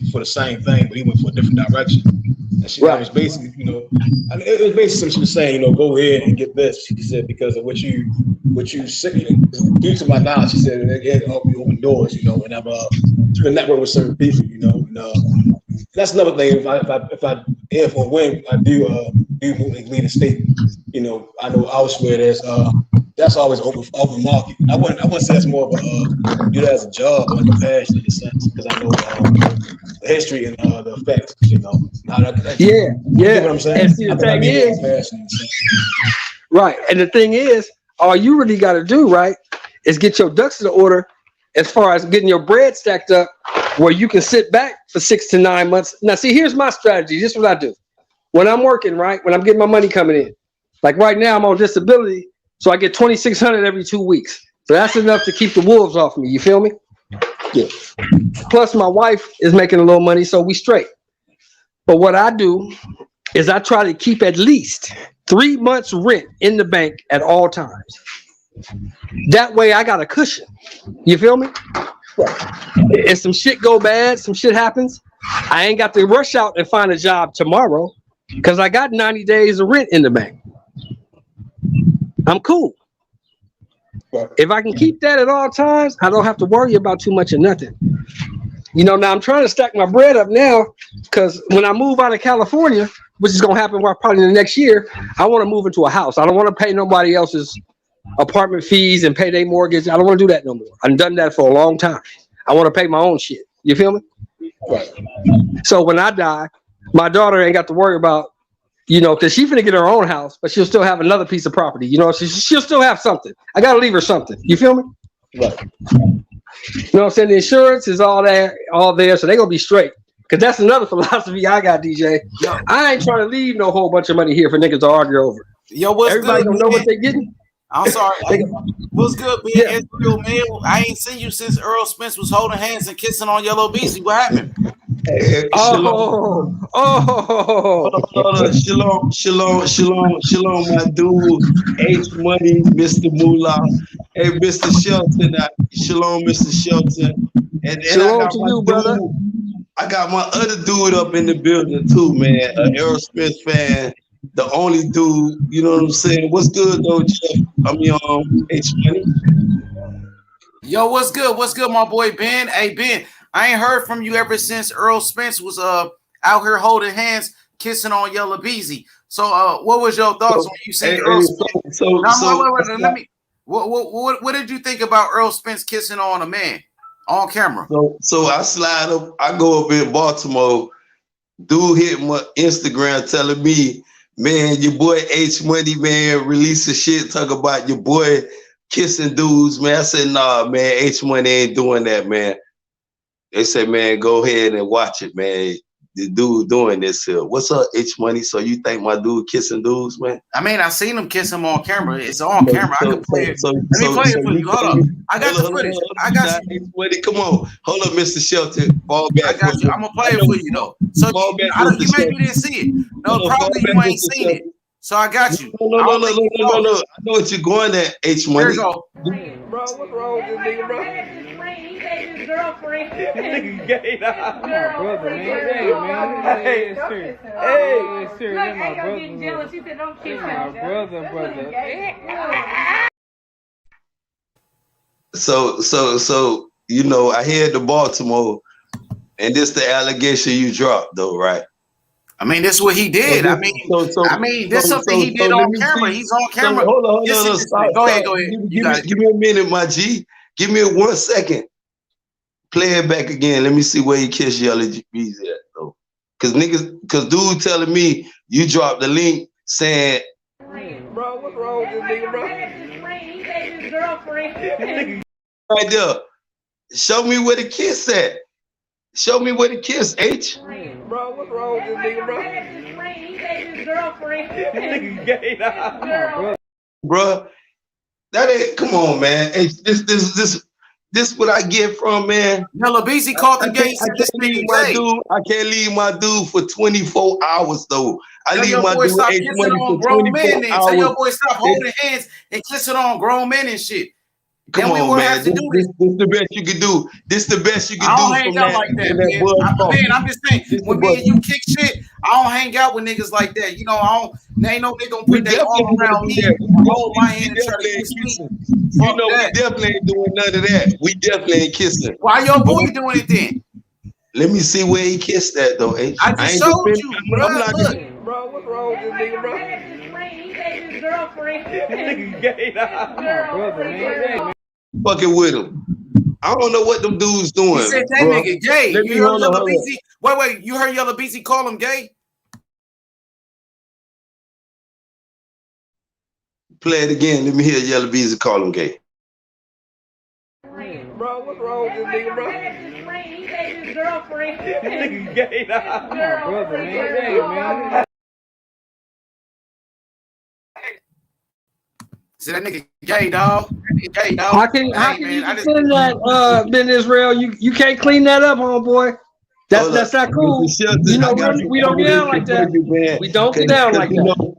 for the same thing, but he went for a different direction. And she was basically, you know, it was basically she was saying, you know, go ahead and get this. She said, because of what you due to my knowledge, she said it help you open doors, you know, and I've to network with certain people, you know. And, that's another thing. If or when I do lead a state, you know, I know elsewhere there's that's always open market. I wouldn't say that's more of a do that as a job, like a passion in a sense, because I know the history and the effects, you know. Yeah. You know what I'm saying? And see, the thing is, right. And the thing is, all you really got to do, right, is get your ducks in order as far as getting your bread stacked up where you can sit back for 6 to 9 months. Now, see, here's my strategy. This is what I do. When I'm working, right, when I'm getting my money coming in, like right now I'm on disability, so I get $2,600 every 2 weeks. So that's enough to keep the wolves off me. You feel me? Yeah. Plus my wife is making a little money, so we straight. But what I do is I try to keep at least 3 months rent in the bank at all times. That way I got a cushion. You feel me? If some shit go bad, some shit happens, I ain't got to rush out and find a job tomorrow because I got 90 days of rent in the bank. I'm cool. If I can keep that at all times, I don't have to worry about too much of nothing. You know, now I'm trying to stack my bread up now because when I move out of California, which is going to happen probably in the next year, I want to move into a house. I don't want to pay nobody else's apartment fees and pay their mortgage. I don't want to do that no more. I've done that for a long time. I want to pay my own shit. You feel me? Right. So when I die, my daughter ain't got to worry about, because she's finna get her own house, but she'll still have another piece of property. She'll still have something. I gotta leave her something. You feel me? Right. You know what I'm saying? The insurance is all there, so they gonna be straight. Cause that's another philosophy I got, DJ. Yo. I ain't trying to leave no whole bunch of money here for niggas to argue over. Yo, what's Everybody good, don't know man? what they getting. I'm sorry. What's good, man? Yeah. Israel, man? I ain't seen you since Earl Spence was holding hands and kissing on Yellow Beezy. What happened? Hey, Oh. Shalom, my dude, H Money, Mr. Moolah. Hey, Mr. Shelton, shalom, Mr. Shelton. And Shalom I got to my you, brother. I got my other dude up in the building too, man. An Aerosmith fan, the only dude. You know what I'm saying? What's good though, Jeff? H Money. Yo, what's good? What's good, my boy Ben? Hey, Ben, I ain't heard from you ever since Earl Spence was out here holding hands, kissing on Yellow Beezy. So, what was your thoughts when you seen Earl Spence? What did you think about Earl Spence kissing on a man on camera? So I slide up. I go up in Baltimore. Dude hit my Instagram telling me, man, your boy H Money, man, release a shit talk about your boy kissing dudes, man. I said, nah, man, H Money ain't doing that, man. They said, man, go ahead and watch it, man. The dude doing this here. What's up, H Money? So you think my dude kissing dudes, man? I mean, I seen him kiss him on camera. It's on camera. I can play it. Let me play it for you. Hold up. I got the footage. I got you. H Money, come on. Hold up, Mr. Shelton. Fall back. I got you. I'm gonna play it for you though. So you maybe didn't see it. No, probably you ain't seen it. So I got you. No. I know what you're going at, H Money. Here you go. Bro, what's wrong with this nigga, bro? He said his girlfriend. Nigga gay, my brother, man. Hey, man. Hey, sure. That's my brother. Getting jealous. She said, don't kiss him. My brother. So I head to Baltimore, and this the allegation you dropped, though, right? I mean, this is what he did. This is something he did on camera. He's on camera. Hold on. Go ahead. Give me a minute, my G. Give me 1 second. Play it back again. Let me see where he kissed Yellow Beezy at, though. Cause dude telling me you dropped the link saying, Bro, what's wrong with this nigga, bro? He said his girlfriend. right there. Show me where the kiss at. Show me where the kiss, H. Bro, what's wrong with this nigga, bro? He said his girlfriend. Nigga gay, my brother. Bruh, that ain't, come on, man. Hey, this what I get from, man. Yellow Beezy called the gay. I can't leave my dude for 24 hours, though. I leave my boy dude stop H kissing Money on for grown 24 men. hours. Tell your boy stop holding hands and kissing on grown men and shit. Come on, man. This the best you can do. This the best you can do. I don't hang out like that, man. I'm just saying, when me and you kick shit, I don't hang out with niggas like that. You know, there ain't no nigga gonna put their arm around me, hold my hand, and try to kiss me. We definitely ain't doing none of that. We definitely ain't kissing. Why your boy doing it then? Let me see where he kissed that, though, H. I just showed you, bro. Look. Bro, what's wrong with this nigga, bro? He said his girlfriend. Nigga gay, my brother, man. Fucking with him. I don't know what them dudes doing. He said that nigga gay. You heard Yellow Beezy? Wait. You heard Yellow Beezy call him gay? Play it again. Let me hear Yellow Beezy call him gay. Bro, what's wrong with this nigga, bro? He said his girlfriend. Nigga gay, my brother, man. See that nigga gay, dog. Gay, dog. How can you defend that, Ben Israel? You can't clean that up, homeboy. That's not cool. You know, we don't get down like that. We don't get down like that.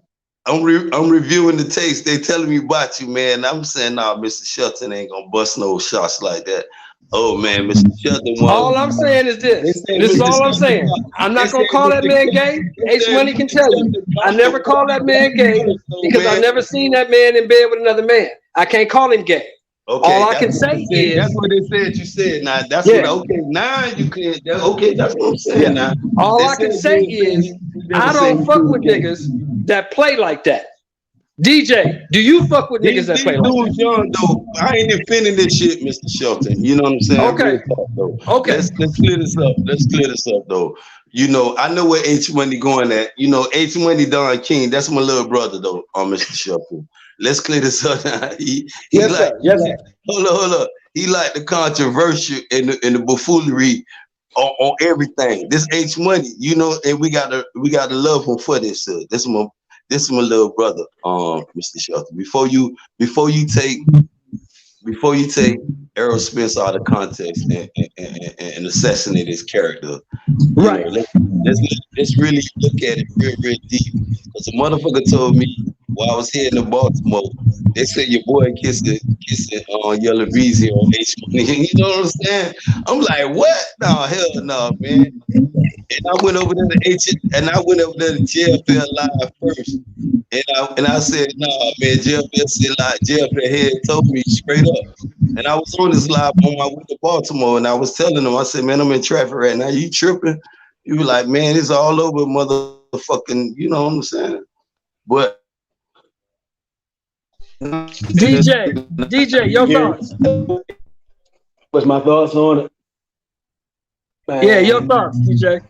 I'm reviewing the tapes. They telling me about you, man. I'm saying, nah, Mr. Shelton ain't gonna bust no shots like that. Oh man, Mr. Shelton. All I'm saying is this. This is all I'm saying. I'm not gonna call that man gay. H Money can tell you. I never call that man gay because I've never seen that man in bed with another man. I can't call him gay. Okay, all I can say is that's what they said. You said now. That's what. Okay, now you can. Okay, that's what I'm saying. Now all I can say is I don't fuck with niggas that play like that. DJ, do you fuck with niggas These that play like dudes that? young though. I ain't defending this shit, Mr. Shelton. You know what I'm saying? Okay. Real talk, though. Okay. Let's clear this up. Let's clear this up though. You know, I know where H Money going at. You know, H Money Don King. That's my little brother though. Mr. Shelton. Let's clear this up. he Yes, like, sir. Yes, sir. hold up. He like the controversial and the buffoonery on everything. This H Money, you know, and we gotta love him for this. This is my little brother, Mr. Shelton. Before you take Errol Spence out of context and assassinate his character, right? Let's really look at it real deep. Because a motherfucker told me while I was heading to Baltimore, they said your boy kissing on Yellow Breezy on H Money. You know what I'm saying? I'm like, what? No, hell no, man. And I went over there to JFL Live first. And I said, nah, man, JFL said like JFL head told me straight up. And I was on this live on my way to Baltimore, and I was telling them, I said, man, I'm in traffic right now. You tripping? You were like, man, it's all over, motherfucking, you know what I'm saying? But DJ, your thoughts? What's my thoughts on it? Man, yeah, your thoughts, DJ.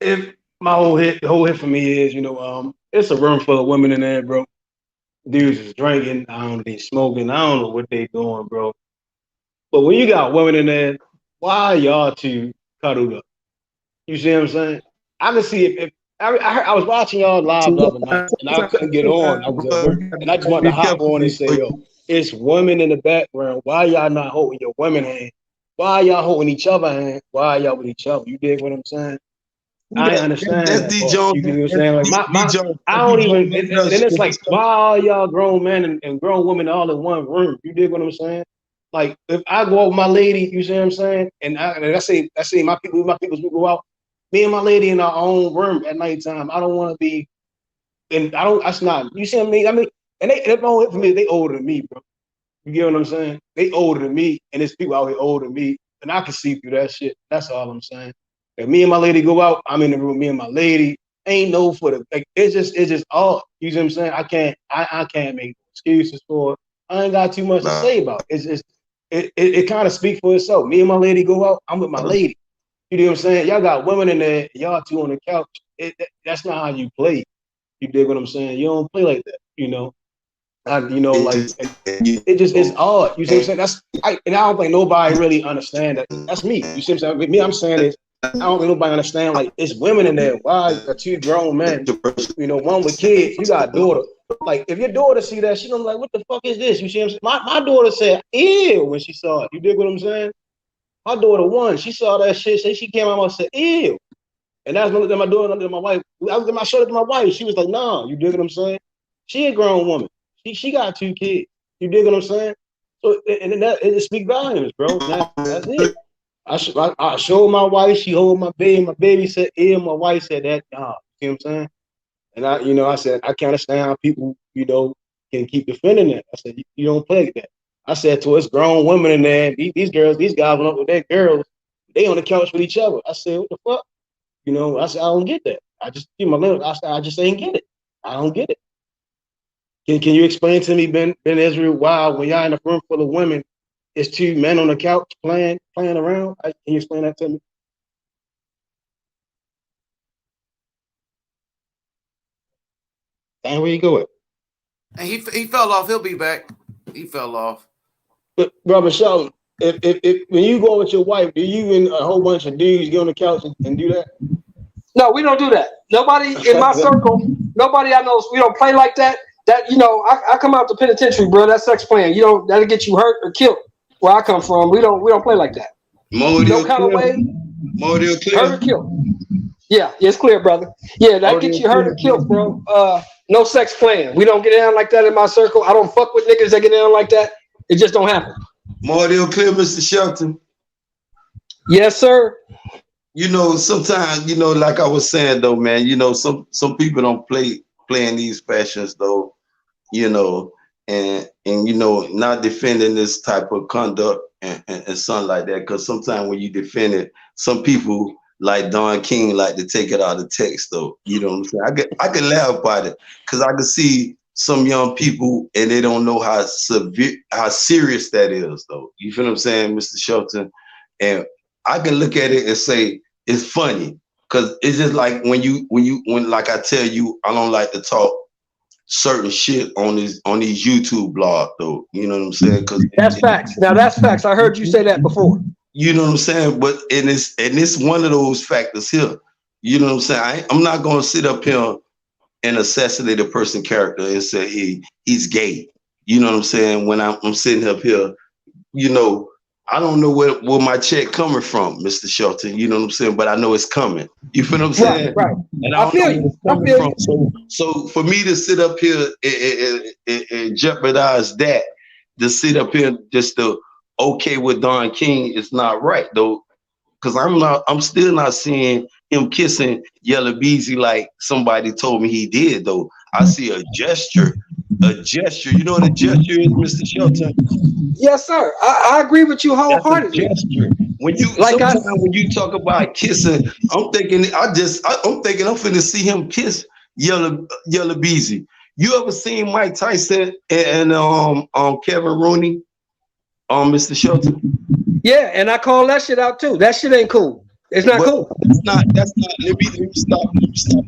If my the whole hit for me is, it's a room full of women in there, bro. Dudes is drinking, they smoking, I don't know what they doing, bro. But when you got women in there, why are y'all two cuddled up? You see what I'm saying? I can see if I was watching y'all live the other night and I couldn't get on. I was at work and I just wanted to hop on and say, yo, it's women in the background. Why y'all not holding your women hand? Why y'all holding each other hand? Why y'all with each other? You dig what I'm saying? I understand. That's D. Jones. You know what I'm saying? Like I don't even. And then it's like, why are y'all grown men and grown women all in one room? You dig what I'm saying? Like if I go out with my lady, you see what I'm saying? And I say my people, we go out. Me and my lady in our own room at nighttime. I don't want to be. And I don't. That's not. You see what I mean? And they don't hit for me. They older than me, bro. You get what I'm saying? They older than me, and there's people out here older than me, and I can see through that shit. That's all I'm saying. If me and my lady go out, I'm in the room with me and my lady. Ain't no for the like. It's just all. You see what I'm saying? I can't make excuses for it. I ain't got too much to say about it. It kind of speaks for itself. Me and my lady go out. I'm with my lady. You know what I'm saying? Y'all got women in there. Y'all two on the couch. That's not how you play. You dig what I'm saying? You don't play like that. It's odd. You see what I'm saying? And I don't think nobody really understand that. That's me. You see what I'm saying? With me, I'm saying is I don't think nobody understand. Like it's women in there. Why are two grown men? One with kids. You got a daughter. Like if your daughter see that, she gonna be like, "What the fuck is this?" You see what I'm saying? My daughter said, "Ew," when she saw it. You dig what I'm saying? My daughter won. She saw that shit. So she came out and said, "Ew." And that's when my daughter and my wife. I showed it to my wife. She was like, "Nah." You dig what I'm saying? She a grown woman. She got two kids. You dig what I'm saying? So and that it speaks volumes, bro. That's it. I showed my wife. She hold my baby. My baby said, "Ew." My wife said that. Nah. You know what I'm saying? And I said I can't understand how people can keep defending that. I said you don't play like that. I said to us grown women in there, these guys went up with their girls. They on the couch with each other. I said, what the fuck? I said I don't get that. I just I just ain't get it. I don't get it. Can you explain to me, Ben Israel, why when y'all in a room full of women, it's two men on the couch playing around? Can you explain that to me? And where you go at? And he fell off. He'll be back. He fell off. But Brother Sheldon, if when you go with your wife, do you and a whole bunch of dudes get on the couch and do that? No, we don't do that. Nobody in my circle, nobody I know, we don't play like that. That I come out the penitentiary, bro. That's sex playing. That'll get you hurt or killed. Where I come from, we don't play like that. No kind of way. Hurt or killed. Yeah, it's clear, brother. Yeah, that gets you hurt or killed, bro. No sex playing. We don't get down like that in my circle. I don't fuck with niggas that get down like that. It just don't happen. More clear, Mr. Shelton. Yes, sir. Sometimes, like I was saying though, man, some people don't play in these fashions though, and not defending this type of conduct and something like that. Because sometimes when you defend it, some people like Don King like to take it out of text though. You know what I'm saying? I can laugh about it because I can see some young people and they don't know how serious that is, though. You feel what I'm saying, Mr. Shelton? And I can look at it and say it's funny because it's just like when like I tell you, I don't like to talk certain shit on these YouTube blogs, though. You know what I'm saying? Because that's facts. Now that's facts. I heard you say that before. You know what I'm saying? But it's one of those factors here. You know what I'm saying? I'm not gonna sit up here and assassinate a person's character and say he's gay. You know what I'm saying? When I'm sitting up here, you know, I don't know where my check coming from, Mr. Shelton. You know what I'm saying? But I know it's coming. You feel what I'm saying? Right. And I feel you. So for me to sit up here and jeopardize that, to sit up here just to okay with Don King is not right, though, because I'm still not seeing him kissing Yella Beezy like somebody told me he did, though. I see a gesture. You know what a gesture is, Mr. Shelton? Yes, sir. I agree with you wholeheartedly. That's a gesture. When you talk about kissing, I'm thinking I'm finna see him kiss Yella Beezy. You ever seen Mike Tyson and Kevin Rooney? Mr. Shelton? Yeah, and I call that shit out too. That shit ain't cool. It's not cool. That's not. Let me stop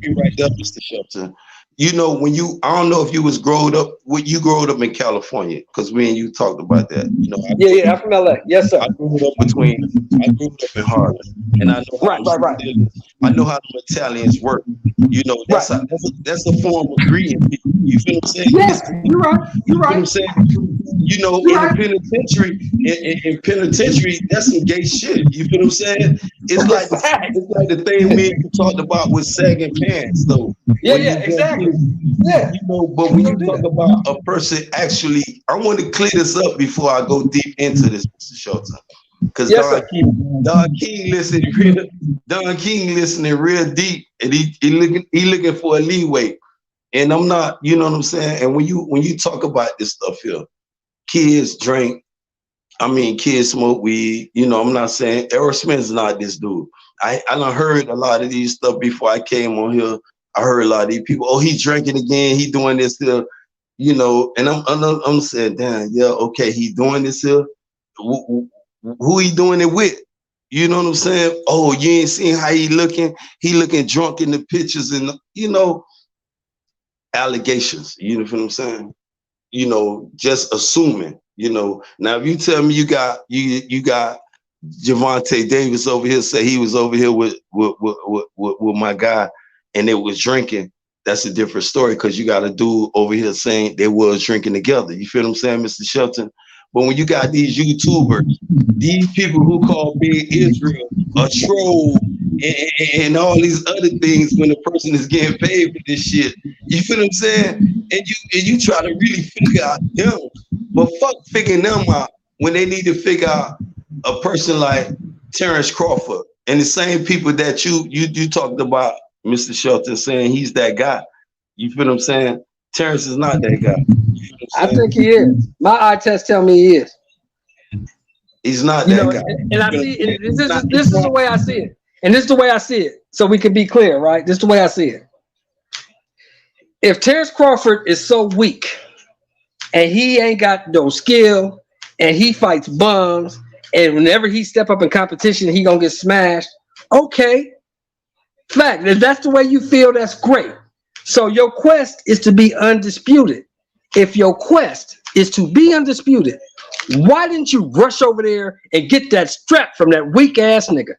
you right there, Mr. Shelton. You know, I don't know if you was growing up in California, because me and you talked about that. You know, I'm from LA. Yes, sir. I grew up in Harlem, and I know I know how the Italians work. You know, that's a form of greeting people. You feel what I'm saying? Yes, you're right. You know what I'm saying? You know, in penitentiary, that's some gay shit. You feel what I'm saying? It's like the thing me and you talked about with sagging pants, though. Yeah, exactly. Yeah. You know, but when you talk about a person actually, I want to clear this up before I go deep into this, Mr. Shelton. Because Don King listening real deep, and he looking for a leeway. And I'm not, you know what I'm saying? And when you talk about this stuff here, kids drink, kids smoke weed, you know, I'm not saying Errol Smith's not this dude. I done heard a lot of these stuff before I came on here. I heard a lot of these people, he drinking again, he doing this here, you know, and I'm saying, damn, yeah, okay, he doing this here. Who he doing it with? You know what I'm saying? Oh, you ain't seen how he looking? He looking drunk in the pictures and, you know, allegations. You know what I'm saying? You know, just assuming, you know. Now, if you tell me you got Gervonta Davis over here, say he was over here with my guy and they was drinking, that's a different story, because you got a dude over here saying they was drinking together. You feel what I'm saying, Mr. Shelton? But when you got these YouTubers, these people who call Big Israel a troll and all these other things when the person is getting paid for this shit, you feel what I'm saying? And you try to really figure out them, but fuck figuring them out when they need to figure out a person like Terrence Crawford and the same people that you talked about, Mr. Shelton, saying he's that guy. You feel what I'm saying? Terrence is not that guy. You know I think he is. My eye test tell me he is. He's not that guy. And I see this is the way I see it. And this is the way I see it. So we can be clear, right? This is the way I see it. If Terrence Crawford is so weak and he ain't got no skill and he fights bums and whenever he step up in competition, he gonna get smashed. Okay. Fact. If that's the way you feel, that's great. So your quest is to be undisputed. If your quest is to be undisputed, why didn't you rush over there and get that strap from that weak ass nigga?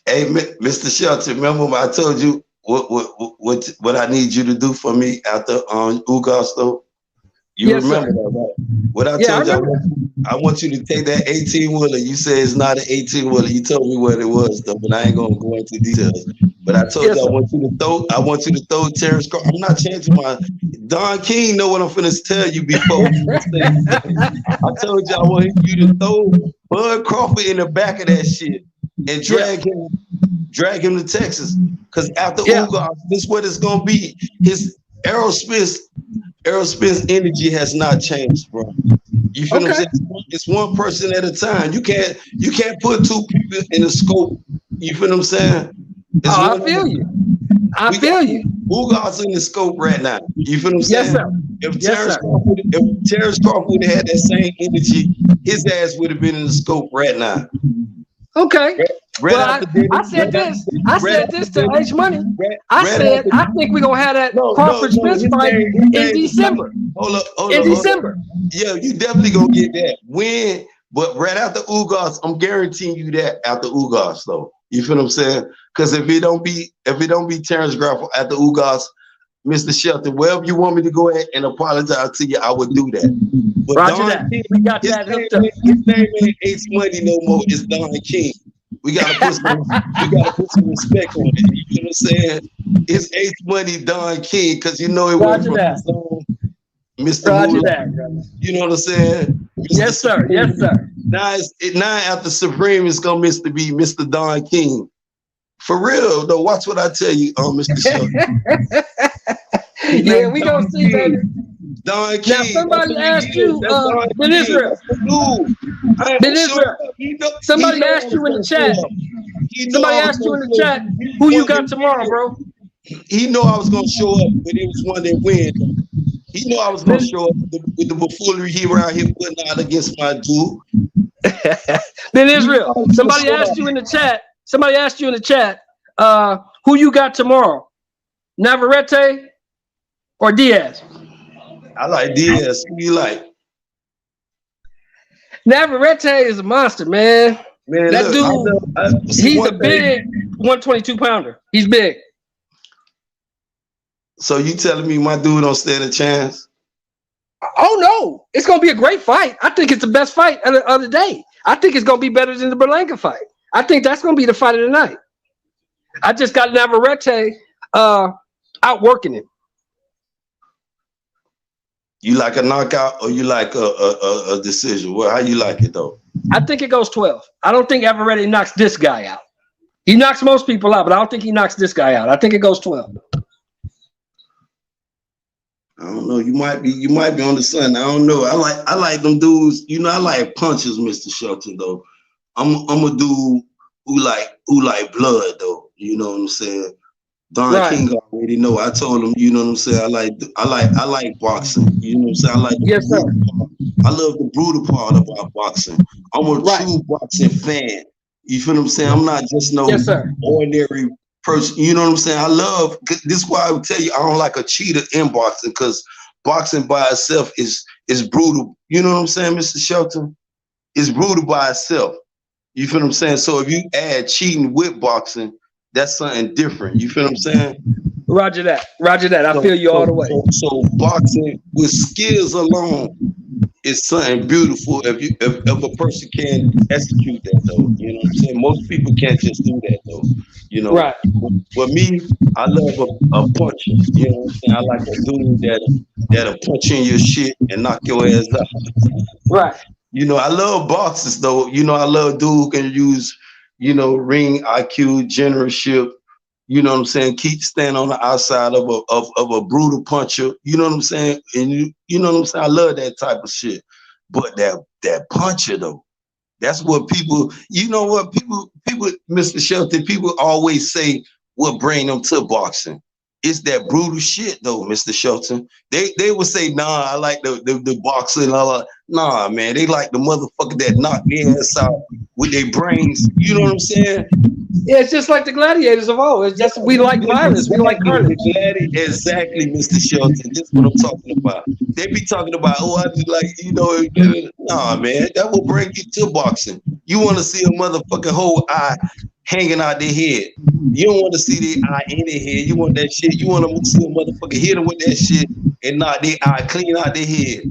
Hey, Mr. Shelton, remember when I told you what I need you to do for me after Augusto? You remember that, right? What I told you, I want you to take that 18-wheeler. You say it's not an 18-wheeler. You told me what it was, though, but I ain't gonna go into details. But I told you I want you to throw Terrence Crawford. I'm not changing my Don King know what I'm finna tell you before. I told you I want you to throw Bud Crawford in the back of that shit and drag him to Texas. Because after Ugas, this is what it's gonna be. His Aerosmith's energy has not changed, bro. You feel what I'm saying? It's one person at a time. You can't put two people in a scope. You feel what I'm saying? I feel you. Ugas in the scope right now. You feel what I'm saying? Yes, sir. If Yes, Terrence Crawford would have had that same energy, his ass would have been in the scope right now. Okay. Right Well, after David, I said right this. after- I right said after this to David- H Money. right- I right said after- I think we're gonna have that Crawford Spence his fight name- in his name- December. Hold up, hold In up, hold up. December. Yeah, you definitely gonna get that win. But right after Ugas, I'm guaranteeing you that after Ugas though. You feel what I'm saying? Because if it don't be Terrence Crawford after Ugas, Mr. Shelton, wherever you want me to go ahead and apologize to you, I would do that. But Roger Don that. King, We got his that name hooked up. ain't H Money no more. It's Don King. We gotta put some respect on it. You know what I'm saying? It's H Money Don King because you know it went Roger from that. his own Mr. Roger Moolah. that, brother. You know what I'm saying? Mr. Yes, sir. Yes, sir. Now after Supreme is gonna be Mr. Don King. For real though, watch what I tell you, Mr. Shelton. Yeah, we gonna see, baby. Don King. Now somebody asked you, Don Ben King. Israel. That's the dude. I ain't Ben sure- Israel. he know- Somebody he know asked I you was in the gonna chat. show up. He know Somebody I was asked you in gonna the show chat up. who you got tomorrow, bro. He know I was gonna show up, but it was one that win. He know I was gonna show up with the buffoonery he around here putting out against my dude. Ben Israel. Somebody asked you in the chat. Somebody asked you in the chat, who you got tomorrow? Navarrete or Diaz? I like Diaz. Who you like? Navarrete is a monster, man. Man, That look, dude, he's a big 122 pounder. He's big. So you telling me my dude don't stand a chance? Oh no, it's gonna be a great fight. I think it's the best fight of the day. I think it's gonna be better than the Berlanga fight. I think that's gonna be the fight of the night. I just got Navarrete outworking him. You like a knockout or you like a decision? Well, how you like it though? I think it goes 12. I don't think Navarrete knocks this guy out. He knocks most people out, but I don't think he knocks this guy out. I think it goes 12. I don't know. You might be on the sun. I don't know. I like them dudes. You know, I like punches, Mr. Shelton. Though I'm a dude who like blood though. You know what I'm saying? Don King already know. I told him. You know what I'm saying? I like boxing. You know what I'm saying? I like yes, sir. I love the brutal part about boxing. I'm a true boxing fan. You feel what I'm saying? I'm not just no ordinary person. You know what I'm saying? I love this is why I would tell you I don't like a cheater in boxing because boxing by itself is brutal. You know what I'm saying, Mr. Shelton? It's brutal by itself. You feel what I'm saying? So if you add cheating with boxing, that's something different. You feel what I'm saying? Roger that. Roger that. I feel you all the way. So boxing with skills alone is something beautiful if a person can execute that though. You know what I'm saying? Most people can't just do that though. You know, right. But me, I love a puncher. You know what I'm saying? I like a dude that'll punch in your shit and knock your ass out. Right. You know, I love boxers though. You know, I love dude who can use, you know, ring IQ, generalship. You know what I'm saying? Keep standing on the outside of a brutal puncher. You know what I'm saying? And you know what I'm saying? I love that type of shit. But that puncher though, that's what people. You know what people, Mr. Shelton, people always say what bring them to boxing. It's that brutal shit though, Mr. Shelton. They would say, nah, I like the boxing. Nah, man, they like the motherfucker that knock their ass out with their brains. You know what I'm saying? Yeah, it's just like the gladiators of old. It's just we like violence, we like carnage. Exactly, Mr. Shelton. This is what I'm talking about. They be talking about, oh, I just like, you know, nah, man, that will bring you to boxing. You want to see a motherfucking whole eye hanging out their head. You don't want to see their eye in their head. You want that shit. You want to see a motherfucker hit them with that shit and knock their eye clean out their head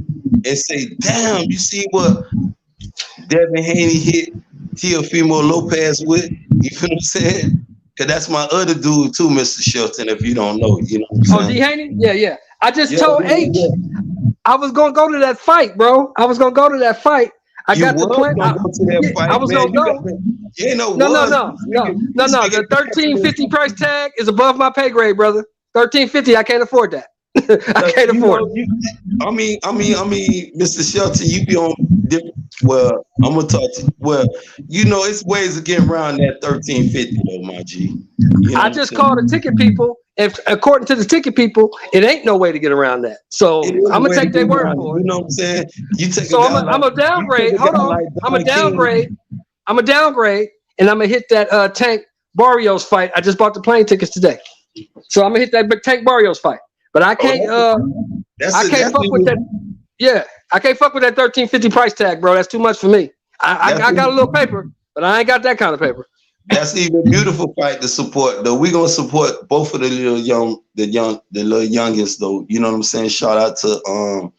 and say, damn, you see what Devin Haney hit Teofimo Lopez with? You feel what I'm saying? Because that's my other dude too, Mr. Shelton, if you don't know. You know what I'm saying? D. Haney? Yeah. I just told H I was going to go to that fight, bro. I was going to go to that fight. I got the plan. I was going to go. No. The 1350 price tag is above my pay grade, brother. 1350, I can't afford that. I can't afford it. I mean, Mr. Shelton, you be on different. Well, I'm gonna talk to you. Well, you know, it's ways of getting around that 1350 though, my G. You know I just called the ticket people If according to the ticket people, it ain't no way to get around that. So I'm gonna take their word for it. You know what I'm saying? You take So I'm a downgrade. Hold on. I'm a downgrade. I'm a downgrade, and I'm gonna hit that Tank Barrios fight. I just bought the plane tickets today, so I'm gonna hit that Tank Barrios fight. But I can't. I can't fuck with that. Yeah, I can't fuck with that $13.50 price tag, bro. That's too much for me. I got a little paper, but I ain't got that kind of paper. That's even a beautiful fight to support, though. We're gonna support both of the little youngest, though. You know what I'm saying? Shout out to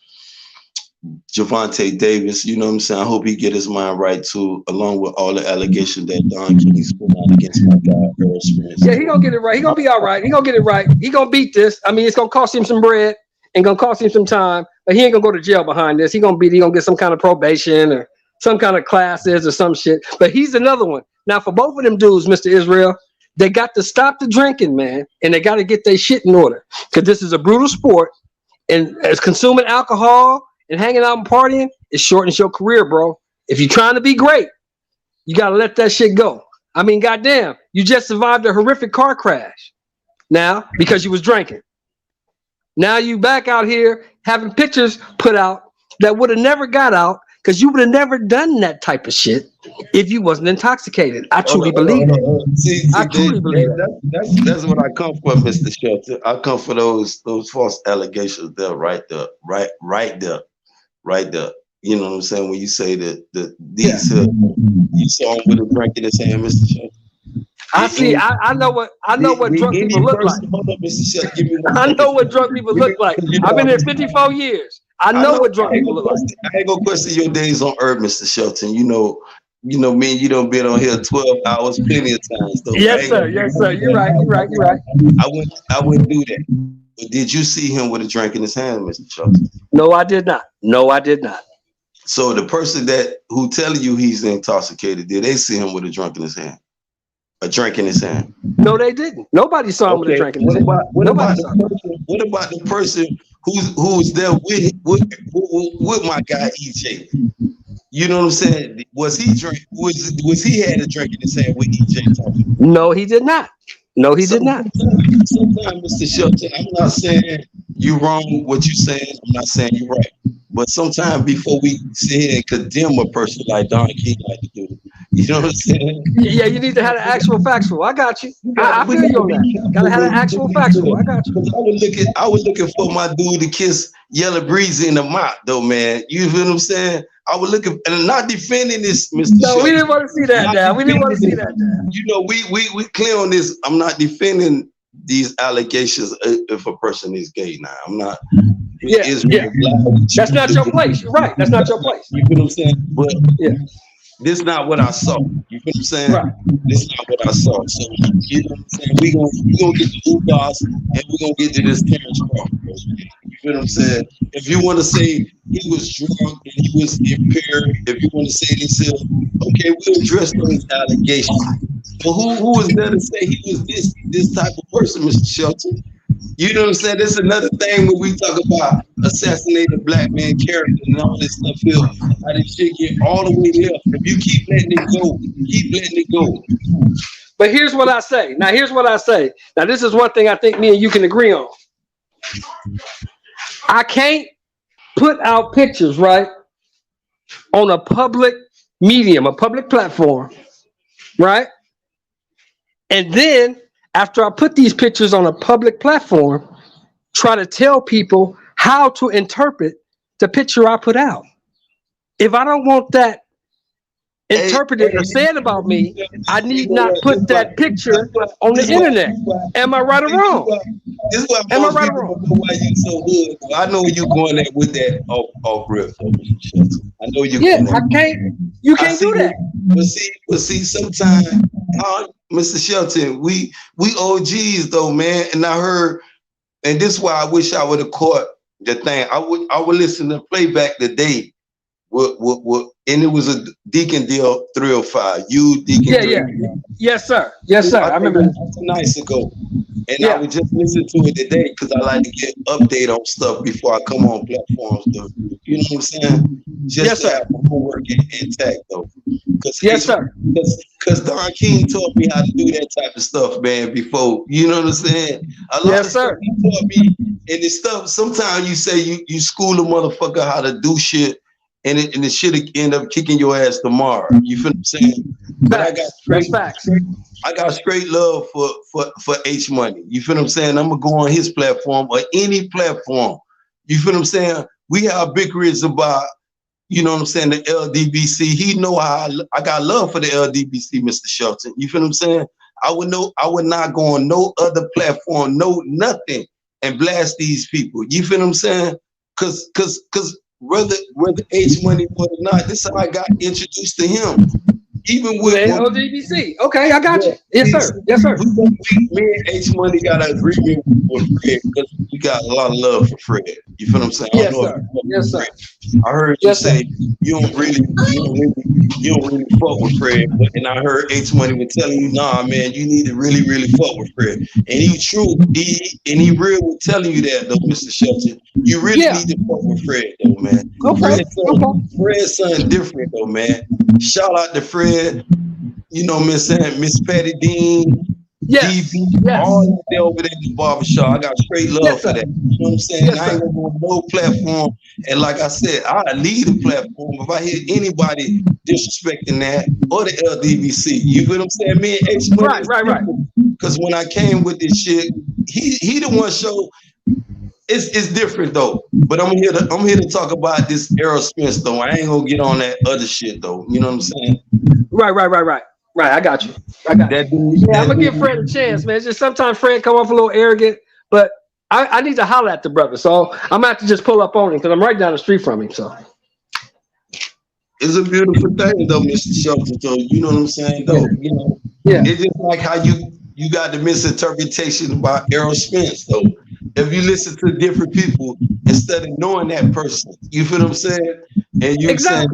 Gervonta Davis. You know what I'm saying? I hope he get his mind right too, along with all the allegations that Don King's put out against my guy Earl Spence. Yeah, he gonna get it right. He gonna be all right. He gonna get it right. He gonna beat this. I mean, it's gonna cost him some bread and gonna cost him some time, but he ain't gonna go to jail behind this. He gonna get some kind of probation or some kind of classes or some shit. But he's another one. Now, for both of them dudes, Mr. Israel, they got to stop the drinking, man, and they got to get their shit in order because this is a brutal sport, and as consuming alcohol and hanging out and partying, it shortens your career, bro. If you're trying to be great, you got to let that shit go. I mean, goddamn, you just survived a horrific car crash now because you was drinking. Now you back out here having pictures put out that would have never got out because you would have never done that type of shit if you wasn't intoxicated. I truly believe it. I truly believe it. That's what I come for, Mr. Shelton. I come for those false allegations there, right there. You know what I'm saying? When you say that these you saw him with a drink in his hand, Mr. Shelton. I know what drunk people look like. I know what drunk people look like. I've been here 54 years. I know what drunk people look like. I ain't gonna question your days on earth, Mr. Shelton. You know me and you don't been on here 12 hours plenty of times. Though. Yes, sir. You're right. I wouldn't do that. But did you see him with a drink in his hand, Mr. Shelton? No, I did not. So the person who telling you he's intoxicated, did they see him with a drink in his hand? A drink in his hand? No, they didn't. Nobody saw him with a drink in his hand. What about the person who's there with my guy EJ? You know what I'm saying? Was he had a drink in his hand with EJ talking? No, he did not. Sometimes, Mr. Shelton, I'm not saying you wrong what you saying. I'm not saying you're right. But sometimes before we sit here and condemn a person like Don King like to do, you know what I'm saying? Yeah, you need to have an actual factual. I got you. I feel you on that. Gotta have an actual factual. I got you. I was looking for my dude to kiss Yellow Breezy in the mouth, though, man. You feel what I'm saying? I was looking, and I'm not defending this, Mr. No, Shelton. we didn't want to see that now. We didn't want to see that now. You know, we clear on this. I'm not defending these allegations if a person is gay now. I'm not. Yeah. That's not your place. You're right. That's not your place. You feel what I'm saying? But this is not what I saw. You feel what I'm saying? Right. This is not what I saw. So you know what I'm saying? We gonna get to Ugas and we're gonna get to this Terrence Crawford. You feel what I'm saying? If you want to say he was drunk and he was impaired, if you want to say this, okay, we'll address those allegations. But who was there to say he was this type of person, Mr. Shelton? You know what I'm saying? This is another thing when we talk about assassinating a black man character and all this stuff here. How this shit get all the way left. If you keep letting it go. But here's what I say. Now, this is one thing I think me and you can agree on. I can't put out pictures, right, on a public medium, a public platform, right? And then after I put these pictures on a public platform, try to tell people how to interpret the picture I put out. If I don't want that interpreted or said about me, I need not put that picture on the internet. Am I right or wrong? This is why Am I right or wrong? Why you so good? I know where you're going at with that off rip. I know you're going I can't. You can't do that. But see, sometimes, Mr. Shelton, we OGs though, man. And I heard, and this is why I wish I would have caught the thing. I would listen to playback today. And it was a Deacon Deal 305. You Deacon. Yeah. Yes, sir. I remember that nights ago. And I would just listen to it today because I like to get update on stuff before I come on platforms. Though. You know what I'm saying? Just to have my homework intact though. Yes, sir. Because Don King taught me how to do that type of stuff, man, before. You know what I'm saying? A lot Yes, of stuff sir. he taught me, and the stuff, sometimes you say you school a motherfucker how to do shit, and the shit end up kicking your ass tomorrow. You feel what I'm saying? But That's facts. I got straight love for H Money. You feel what I'm saying? I'm gonna go on his platform or any platform. You feel what I'm saying? We have bickerings about, you know what I'm saying, the LDBC. He know how I got love for the LDBC, Mr. Shelton. You feel what I'm saying? I would not go on no other platform, no nothing, and blast these people. You feel what I'm saying? Cause whether H Money or not, this is how I got introduced to him. Even with LDBC. Okay, I got you. Yes, sir. Yes, sir. Me and H Money got an agreement with Fred because we got a lot of love for Fred. You feel what I'm saying? Yes, sir. Yes, sir. I heard you say you don't really fuck with Fred, and I heard H Money was telling you, nah, man, you need to really fuck with Fred. And he true, he real was telling you that though, Mr. Shelton. You really need to fuck with Fred though, man. Okay. Fred's son different though, man. Shout out to Fred. You know, Miss Patty Dean. Yes. All that there over there in the barbershop. I got straight love for that. You know what I'm saying? Yes, I ain't gonna go on no platform. And like I said, I lead a platform. If I hear anybody disrespecting that or the LDBC, you feel what I'm saying? Me and H Money. Right. Because when I came with this shit, he the one show. It's different though. But I'm here to talk about this Errol Spence though. I ain't gonna get on that other shit though. You know what I'm saying? Right, I got you. I'm gonna give Fred a chance, man. It's just sometimes Fred come off a little arrogant, but I need to holler at the brother. So I'm gonna have to just pull up on him because I'm right down the street from him. So it's a beautiful thing though, Mr. Shelton. So you know what I'm saying though. You know, it's just like how you got the misinterpretation about Errol Spence though. If you listen to different people instead of knowing that person, you feel what I'm saying? And you saying,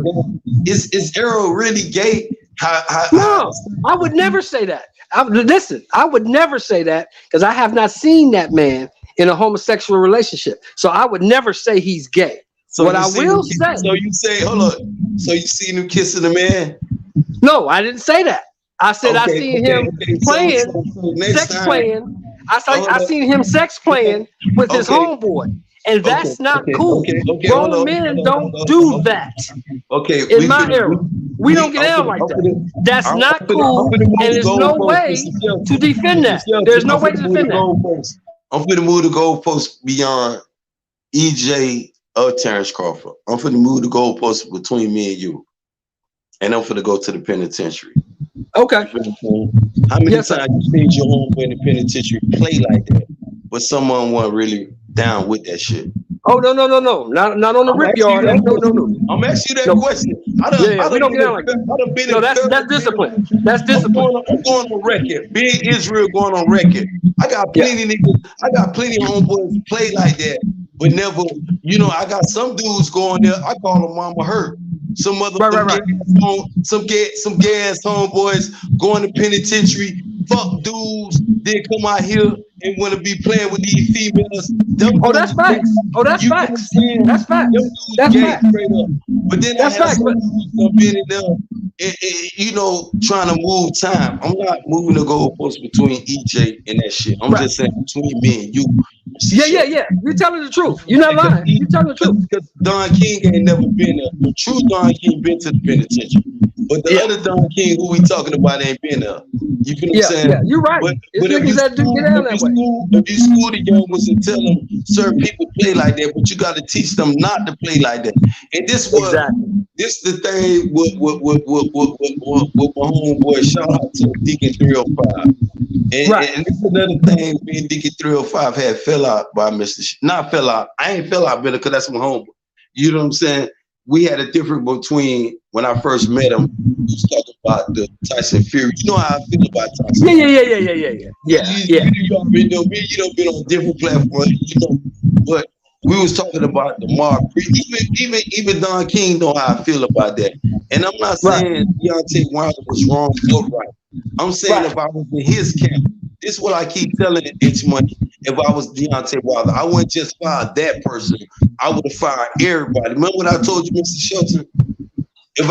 is Errol really gay? No, I would never say that. Listen, I would never say that because I have not seen that man in a homosexual relationship. So I would never say he's gay. So what I will say. So you say, hold on. So you seen him kissing a man? No, I didn't say that. I said I seen him playing, sex playing. I seen him sex playing with his homeboy. And that's not cool. Grown men don't do that. Okay. In my era, we don't get down like that. That's not cool. And there's no way to defend that. There's no way to defend that. I'm finna move the goalposts beyond EJ or Terrence Crawford. I'm finna move the goalposts between me and you. And I'm finna go to the penitentiary. Okay. How many times you seen your homeboy in the penitentiary play like that, but someone wasn't really down with that shit? Oh no! Not on the rip yard. No. I'm asking you that question. We don't get down like that. No, that's discipline. That's discipline. I'm going on record. Big Israel going on record. I got plenty niggas. I got plenty of homeboys play like that, but never. You know, I got some dudes going there. I call them Mama Hurt. Some other some gas homeboys going to penitentiary. Fuck dudes. They come out here and want to be playing with these females. That's facts. That's facts. That's facts. But then I have some dudes been in there, you know, trying to move time. I'm not moving the goalposts between EJ and that shit. I'm just saying between me and you. Yeah. You're telling the truth. You're not lying. You're telling the truth. Because Don King ain't never been there. The true Don King been to the penitentiary. But the other Don King who we talking about ain't been there. You feel what I'm saying? Yeah, you're right. But if you school the young ones and tell them certain people play like that, but you got to teach them not to play like that. And this was this the thing with my homeboy. Shout out to Deacon 305. And this is another thing. Me and Deacon 305 had fell out by not fell out. I ain't fell out better because that's my homeboy. You know what I'm saying? We had a difference between when I first met him. He was talking about the Tyson Fury. You know how I feel about Tyson. Yeah. You already know me. You know, been on different platforms. You know, but we was talking about the Mark. Even Don King know how I feel about that. And I'm not saying Deontay Wilder was wrong or right. I'm saying if I was in his camp, this is what I keep telling H Money. If I was Deontay Wilder, I wouldn't just fire that person. I would have fired everybody. Remember what I told you, Mr. Shelton? if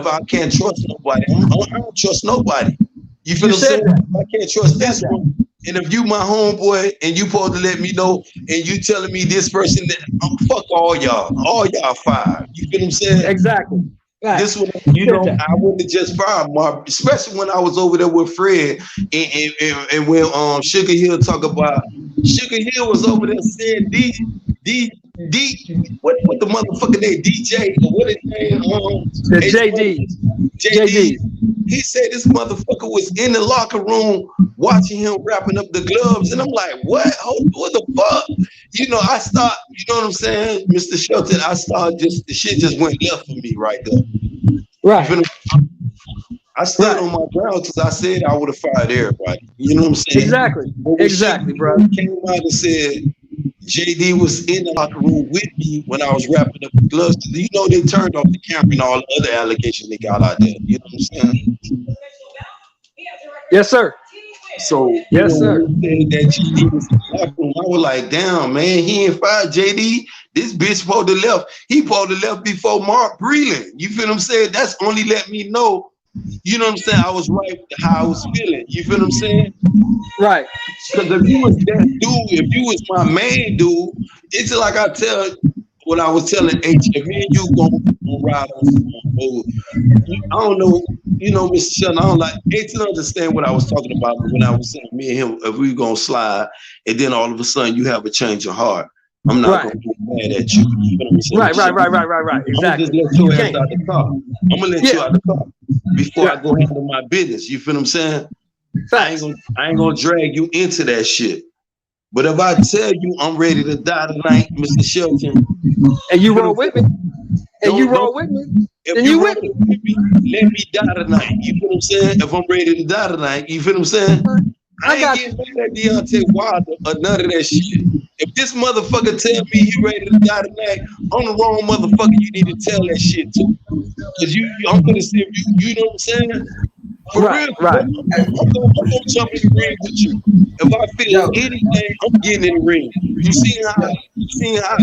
I can't trust nobody, I don't trust nobody. You feel what I'm saying? I can't trust this one. And if you my homeboy and you supposed to let me know, and you telling me this person that fuck all y'all fired. You feel what I'm saying? Exactly. Right. This one, I wouldn't have just fired Mark, especially when I was over there with Fred and when Sugar Hill talk about Sugar Hill was over there saying what the motherfucker name DJ or what his name JD. He said this motherfucker was in the locker room watching him wrapping up the gloves, and I'm like, what the fuck? I start, you know what I'm saying, Mr. Shelton. The shit just went left for me right there. Right. I stood on my ground because I said I would have fired everybody. You know what I'm saying? Exactly, bro. Came out and said JD was in the locker room with me when I was wrapping up the gloves. They turned off the camera and all the other allegations they got out there. You know what I'm saying? Yes, sir. So yes, sir. That JD was in the locker room, I was like, damn, man, he ain't fired JD. This bitch supposed to left. He supposed to left before Mark Breland. You feel what I'm saying? That's only let me know. You know what I'm saying? I was right with how I was feeling. You feel what I'm saying? Right. Because if you was that dude, if you was my main dude, it's like I tell what I was telling H, if me and you gonna ride on some move. I don't know, Mr. Sheldon, I don't like H to understand what I was talking about when I was saying me and him, if we gonna slide, and then all of a sudden you have a change of heart. I'm not gonna get mad at you. You know what I'm saying? Right. Exactly. I'm just let you ass out the car. I'm gonna let you out the car before I go handle my business. You feel what I'm saying? I ain't gonna drag you into that shit. But if I tell you I'm ready to die tonight, Mr. Shelton, and you roll with me, then you with me. Let me die tonight. You feel what I'm saying? If I'm ready to die tonight, you feel what I'm saying? I ain't getting mad at Deontay Wilder or none of that shit. If this motherfucker tell me he ready to die tonight, I'm the wrong motherfucker you need to tell that shit to. Because I'm gonna see if you know what I'm saying? For real, I'm gonna jump in the ring with you. If I feel anything, I'm getting in the ring. You see how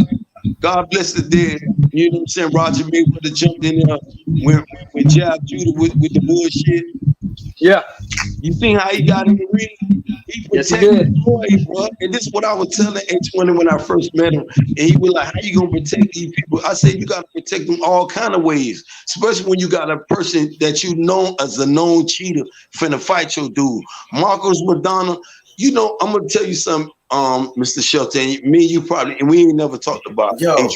God bless the dead. You know what I'm saying? Roger Mayweather jumped in there when Jab Judah with the bullshit. Yeah. You see how he got in the ring? He protected Floyd, bro. And this is what I was telling H1 when I first met him. And he was like, how you gonna protect these people? I said, you gotta protect them all kind of ways, especially when you got a person that you know as a known cheater finna fight your dude. Marcos Madonna, I'm gonna tell you something, Mr. Shelton. Me and you probably, and we ain't never talked about Adrian.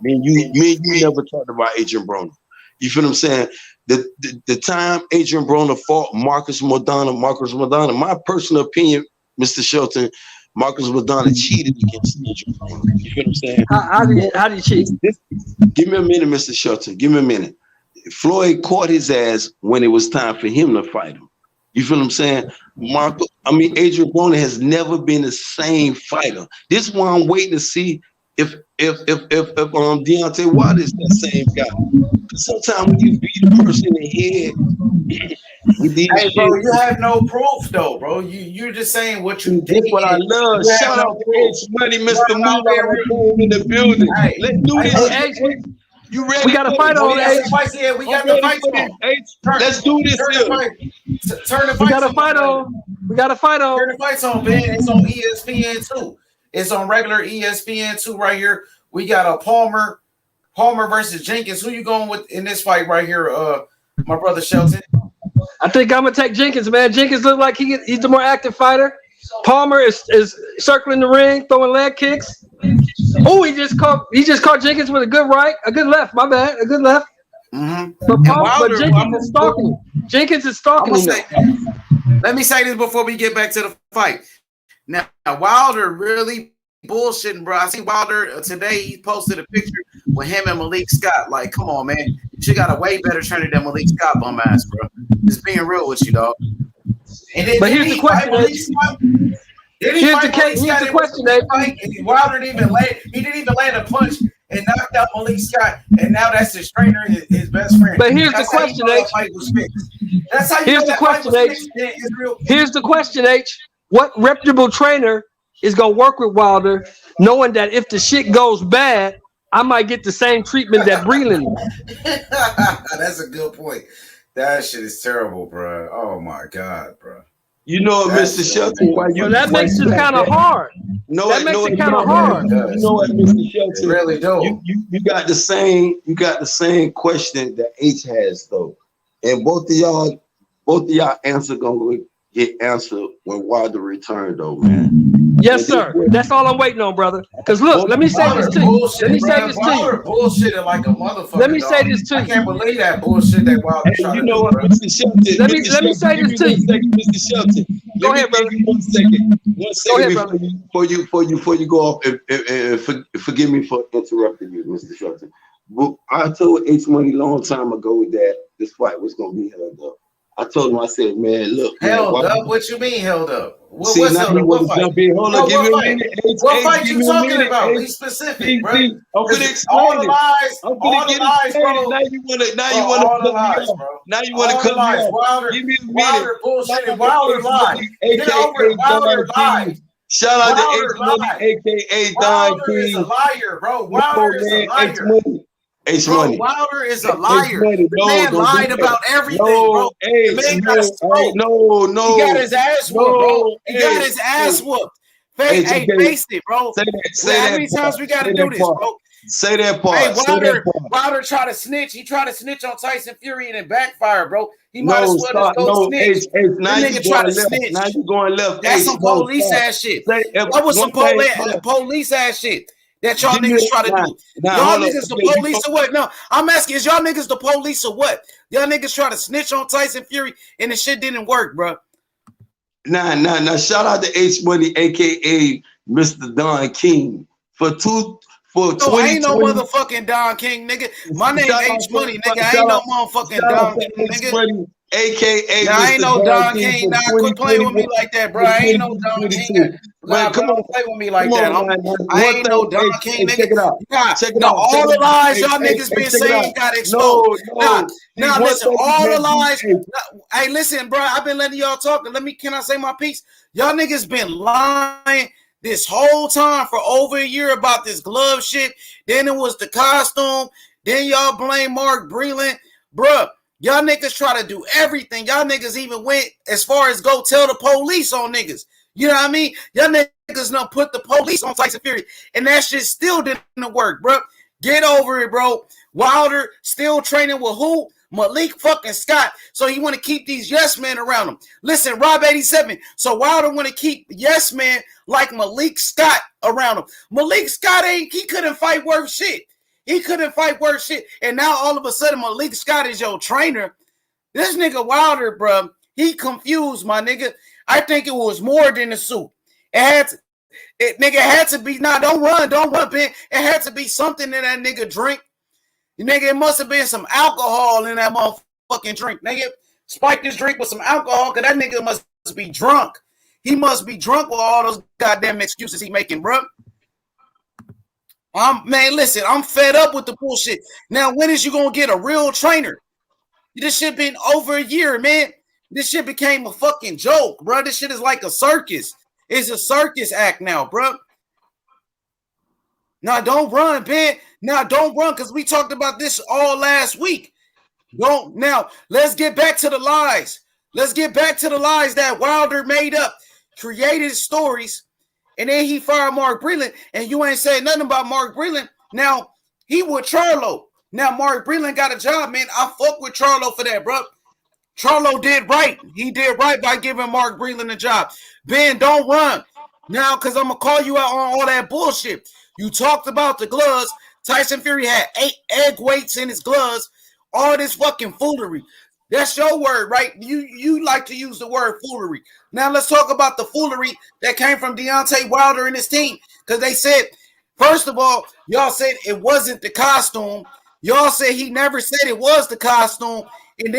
Me and you never talked about Adrian Broner. You feel what I'm saying? The time Adrian Broner fought Marcos Madonna, my personal opinion, Mr. Shelton, Marcos Madonna cheated against Adrian Broner. You feel what I'm saying? How did he cheat? Give me a minute, Mr. Shelton. Give me a minute. Floyd caught his ass when it was time for him to fight him. You feel what I'm saying? Adrian Broner has never been the same fighter. This is why I'm waiting to see if Deontay Wilder is that same guy. Sometimes when you beat a person in the head with these bro, you have no proof though, bro. You're just saying what you did. That's what I love. Shout out to H Money, Mr. Moolah in the building. Hey, let's do this. You ready? We got to fight on H. Yeah, we got the fight on. Let's do this. Turn the fight. We got to fight on. Turn the fights on, man. It's on ESPN too. It's on regular ESPN too right here. We got a Palmer versus Jenkins. Who you going with in this fight right here, my brother Shelton? I think I'm gonna take Jenkins, man. Jenkins looks like he's the more active fighter. Palmer is circling the ring, throwing leg kicks. Oh, he just caught Jenkins with a good right, a good left. My bad, a good left. Mm-hmm. But Jenkins is stalking him. Let me say this before we get back to the fight. Now, Wilder really bullshitting, bro. I seen Wilder today. He posted a picture with him and Malik Scott. Like, come on, man. You got a way better trainer than Malik Scott, bum ass, bro. Just being real with you, dog. And then, but here's the question, Here's the question, Wilder didn't even land a punch and knocked out Malik Scott, and now that's his trainer, his best friend. But here's the question, H. That's how you here's the question, H. Here's the question, H. What reputable trainer is gonna work with Wilder, knowing that if the shit goes bad, I might get the same treatment that Breland. That's a good point. That shit is terrible, bro. Oh my god, bro. You know what, Mr. Shelton? Why you? Well, that makes it kind of hard. No, that makes it kind of hard. You know what, Mr. Shelton? Really do. You got the same question that H has though, and both of y'all answer gonna get answered when Wilder returned though, man. Yes, sir. That's all I'm waiting on, brother. Because look, let me say this to you. Let me say this to you. Bullshitted like a motherfucker. Let me say this to you. I can't believe that bullshit that Wilder tried You to know do, what, bro. Mr. Shelton? Let me say this to you. Mr. Shelton. Go ahead, brother. 1 second. 1 second Go ahead, brother. Before you go off, and forgive me for interrupting you, Mr. Shelton. But I told H Money a long time ago that this fight was gonna be held up. I told him, I said, man, look. Held up? What you mean held up? See, What's now held you up? want What to fight? jump in. Hold on, give me a minute. What fight you talking about? Be specific, bro. I'm gonna explain all the lies, I'm all gonna the get lies, explained. bro. Now you wanna all the cut me lies, off. bro. Now you wanna All cut the me lies. off. Give me a minute. Wilder bullshit. Wilder lied. Get over it. Wilder lied. Shout out to Wilder H Money, lied. aka Don Wilder is a King. liar, bro. Wilder is a liar. H Money. H Bro, Money. Wilder is a liar. Money. The man lied about everything, bro. The man got smoked. No. He got his ass whooped, bro. He got his ass Hey. whooped. Hey, face it, bro. Say How that many times we got to Say do that this, part. bro? Say that part. Hey, Say that part. Wilder tried to snitch. He tried to snitch on Tyson Fury and it backfired, bro. He might as well just go snitch. Now This you nigga try going to left. snitch. Now you going left. That's some police ass shit. That was some police ass shit that y'all niggas try to do. Y'all niggas the police or what? No, I'm asking, is y'all niggas the police or what? Y'all niggas try to snitch on Tyson Fury and the shit didn't work, bro. Nah. Shout out to H Money, aka Mr. Don King, for 2020. I ain't no motherfucking Don King, nigga. My name H Money, nigga. I ain't no motherfucking Don King, nigga. AKA I ain't no Don King. Nah, quit playing with me 2021. like that, bro. I ain't no Don King. Nah, come bro, on, don't play with me like that. I ain't no Don King, nigga. Check it out. Check it out. All the lies y'all niggas been saying got exposed. Now listen, all the lies. Hey, listen, bro. I've been letting y'all talk. Can I say my piece? Y'all niggas been lying this whole time for over a year about this glove shit. Then it was the costume. Then y'all blame Mark Breland. Bruh, y'all niggas try to do everything. Y'all niggas even went as far as go tell the police on niggas. You know what I mean? Y'all niggas done put the police on Tyson Fury. And that shit still didn't work, bro. Get over it, bro. Wilder still training with who? Malik fucking Scott. So he want to keep these yes men around him. Listen, Rob 87. So Wilder want to keep yes men like Malik Scott around him. Malik Scott he couldn't fight worth shit. He couldn't fight worth shit. And now all of a sudden Malik Scott is your trainer. This nigga Wilder, bro, he confused, my nigga. I think it was more than the suit. It had to be, don't run, Ben. It had to be something in that nigga drink. Nigga, it must have been some alcohol in that motherfucking drink. Nigga, spike this drink with some alcohol because that nigga must be drunk. He must be drunk with all those goddamn excuses he making, bro. Man, listen, I'm fed up with the bullshit. Now, when is you going to get a real trainer? This shit been over a year, man. This shit became a fucking joke, bro. This shit is like a circus. It's a circus act now, bro. Now, don't run, Ben. Now, don't run because we talked about this all last week. Don't. Now, let's get back to the lies. Let's get back to the lies that Wilder made up, created stories, and then he fired Mark Breland, and you ain't said nothing about Mark Breland. Now, he with Charlo. Now, Mark Breland got a job, man. I fuck with Charlo for that, bro. Charlo did right. He did right by giving Mark Breland a job. Ben, don't run. Now, because I'm going to call you out on all that bullshit. You talked about the gloves. Tyson Fury had 8 egg weights in his gloves. All this fucking foolery. That's your word, right? You like to use the word foolery. Now let's talk about the foolery that came from Deontay Wilder and his team. Because they said, first of all, y'all said it wasn't the costume. Y'all said he never said it was the costume. And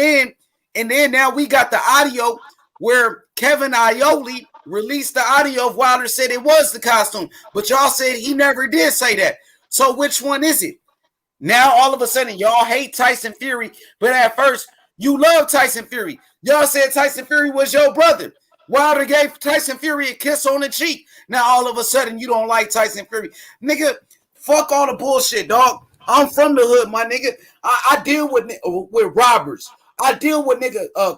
then now we got the audio where Kevin Aioli released the audio of Wilder said it was the costume. But y'all said he never did say that. So which one is it? Now all of a sudden y'all hate Tyson Fury, but at first you love Tyson Fury. Y'all said Tyson Fury was your brother. Wilder gave Tyson Fury a kiss on the cheek. Now all of a sudden you don't like Tyson Fury. Nigga, Fuck all the bullshit, dog. I'm from the hood, my nigga. I deal with robbers. I deal with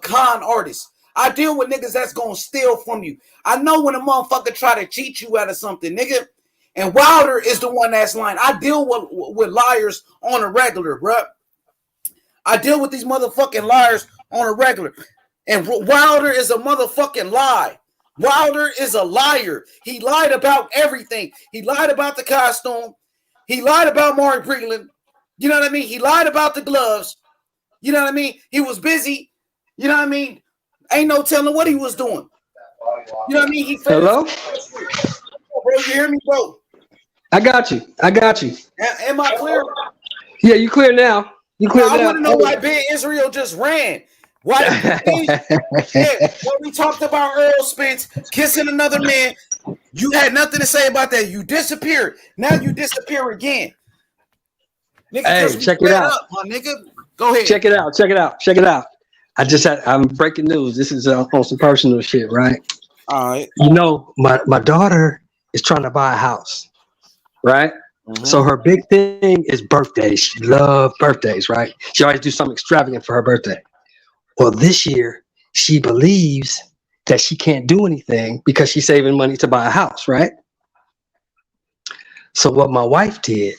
con artists. I deal with niggas that's gonna steal from you. I know when a motherfucker try to cheat you out of something, nigga. And Wilder is the one that's lying. I deal with liars on a regular, bruh. I deal with these motherfucking liars on a regular. And Wilder is a motherfucking lie. Wilder is a liar. He lied about everything. He lied about the costume. He lied about Mark Breland. You know what I mean? He lied about the gloves. You know what I mean? He was busy. You know what I mean? Ain't no telling what he was doing. You know what I mean? Hello? Bro, you hear me, bro? I got you. Am I clear? Yeah, you clear now. You clear now. I want to know why Ben Israel just ran. Why? When we talked about Earl Spence kissing another man, you had nothing to say about that. You disappeared. Now you disappear again. Nigga, hey, check it out. Up, my nigga. Go ahead. Check it out. I'm breaking news. This is on some personal shit, right? All right. You know, my daughter is trying to buy a house, right? Mm-hmm. So her big thing is birthdays. She loves birthdays, right? She always do something extravagant for her birthday. Well, this year, she believes that she can't do anything because she's saving money to buy a house, right? So what my wife did,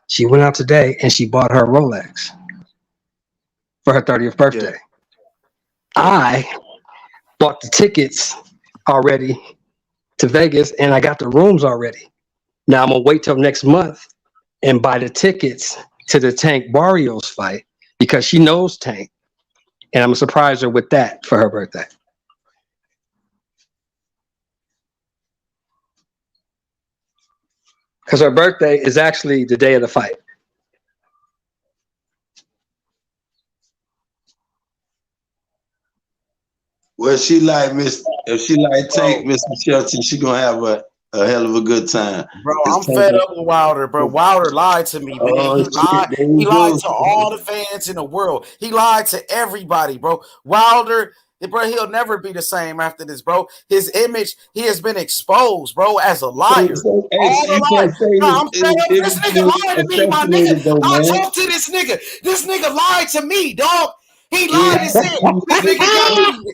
she went out today and she bought her a Rolex for her 30th birthday. Yeah. I bought the tickets already to Vegas and I got the rooms already. Now I'm going to wait till next month and buy the tickets to the Tank Barrios fight because she knows Tank. And I'm going to surprise her with that for her birthday. Because her birthday is actually the day of the fight. Well, if she like Tank, Mr. Shelton, she gonna have a hell of a good time. Bro, I'm fed up with Wilder, bro. Wilder lied to me, man. He lied to all the fans in the world. He lied to everybody, bro. Wilder, bro, he'll never be the same after this, bro. His image, he has been exposed, bro, as a liar. I'm fed up. This nigga lied to me, my nigga. I talked to this nigga. This nigga lied to me, dog. He lied and said, this nigga got me.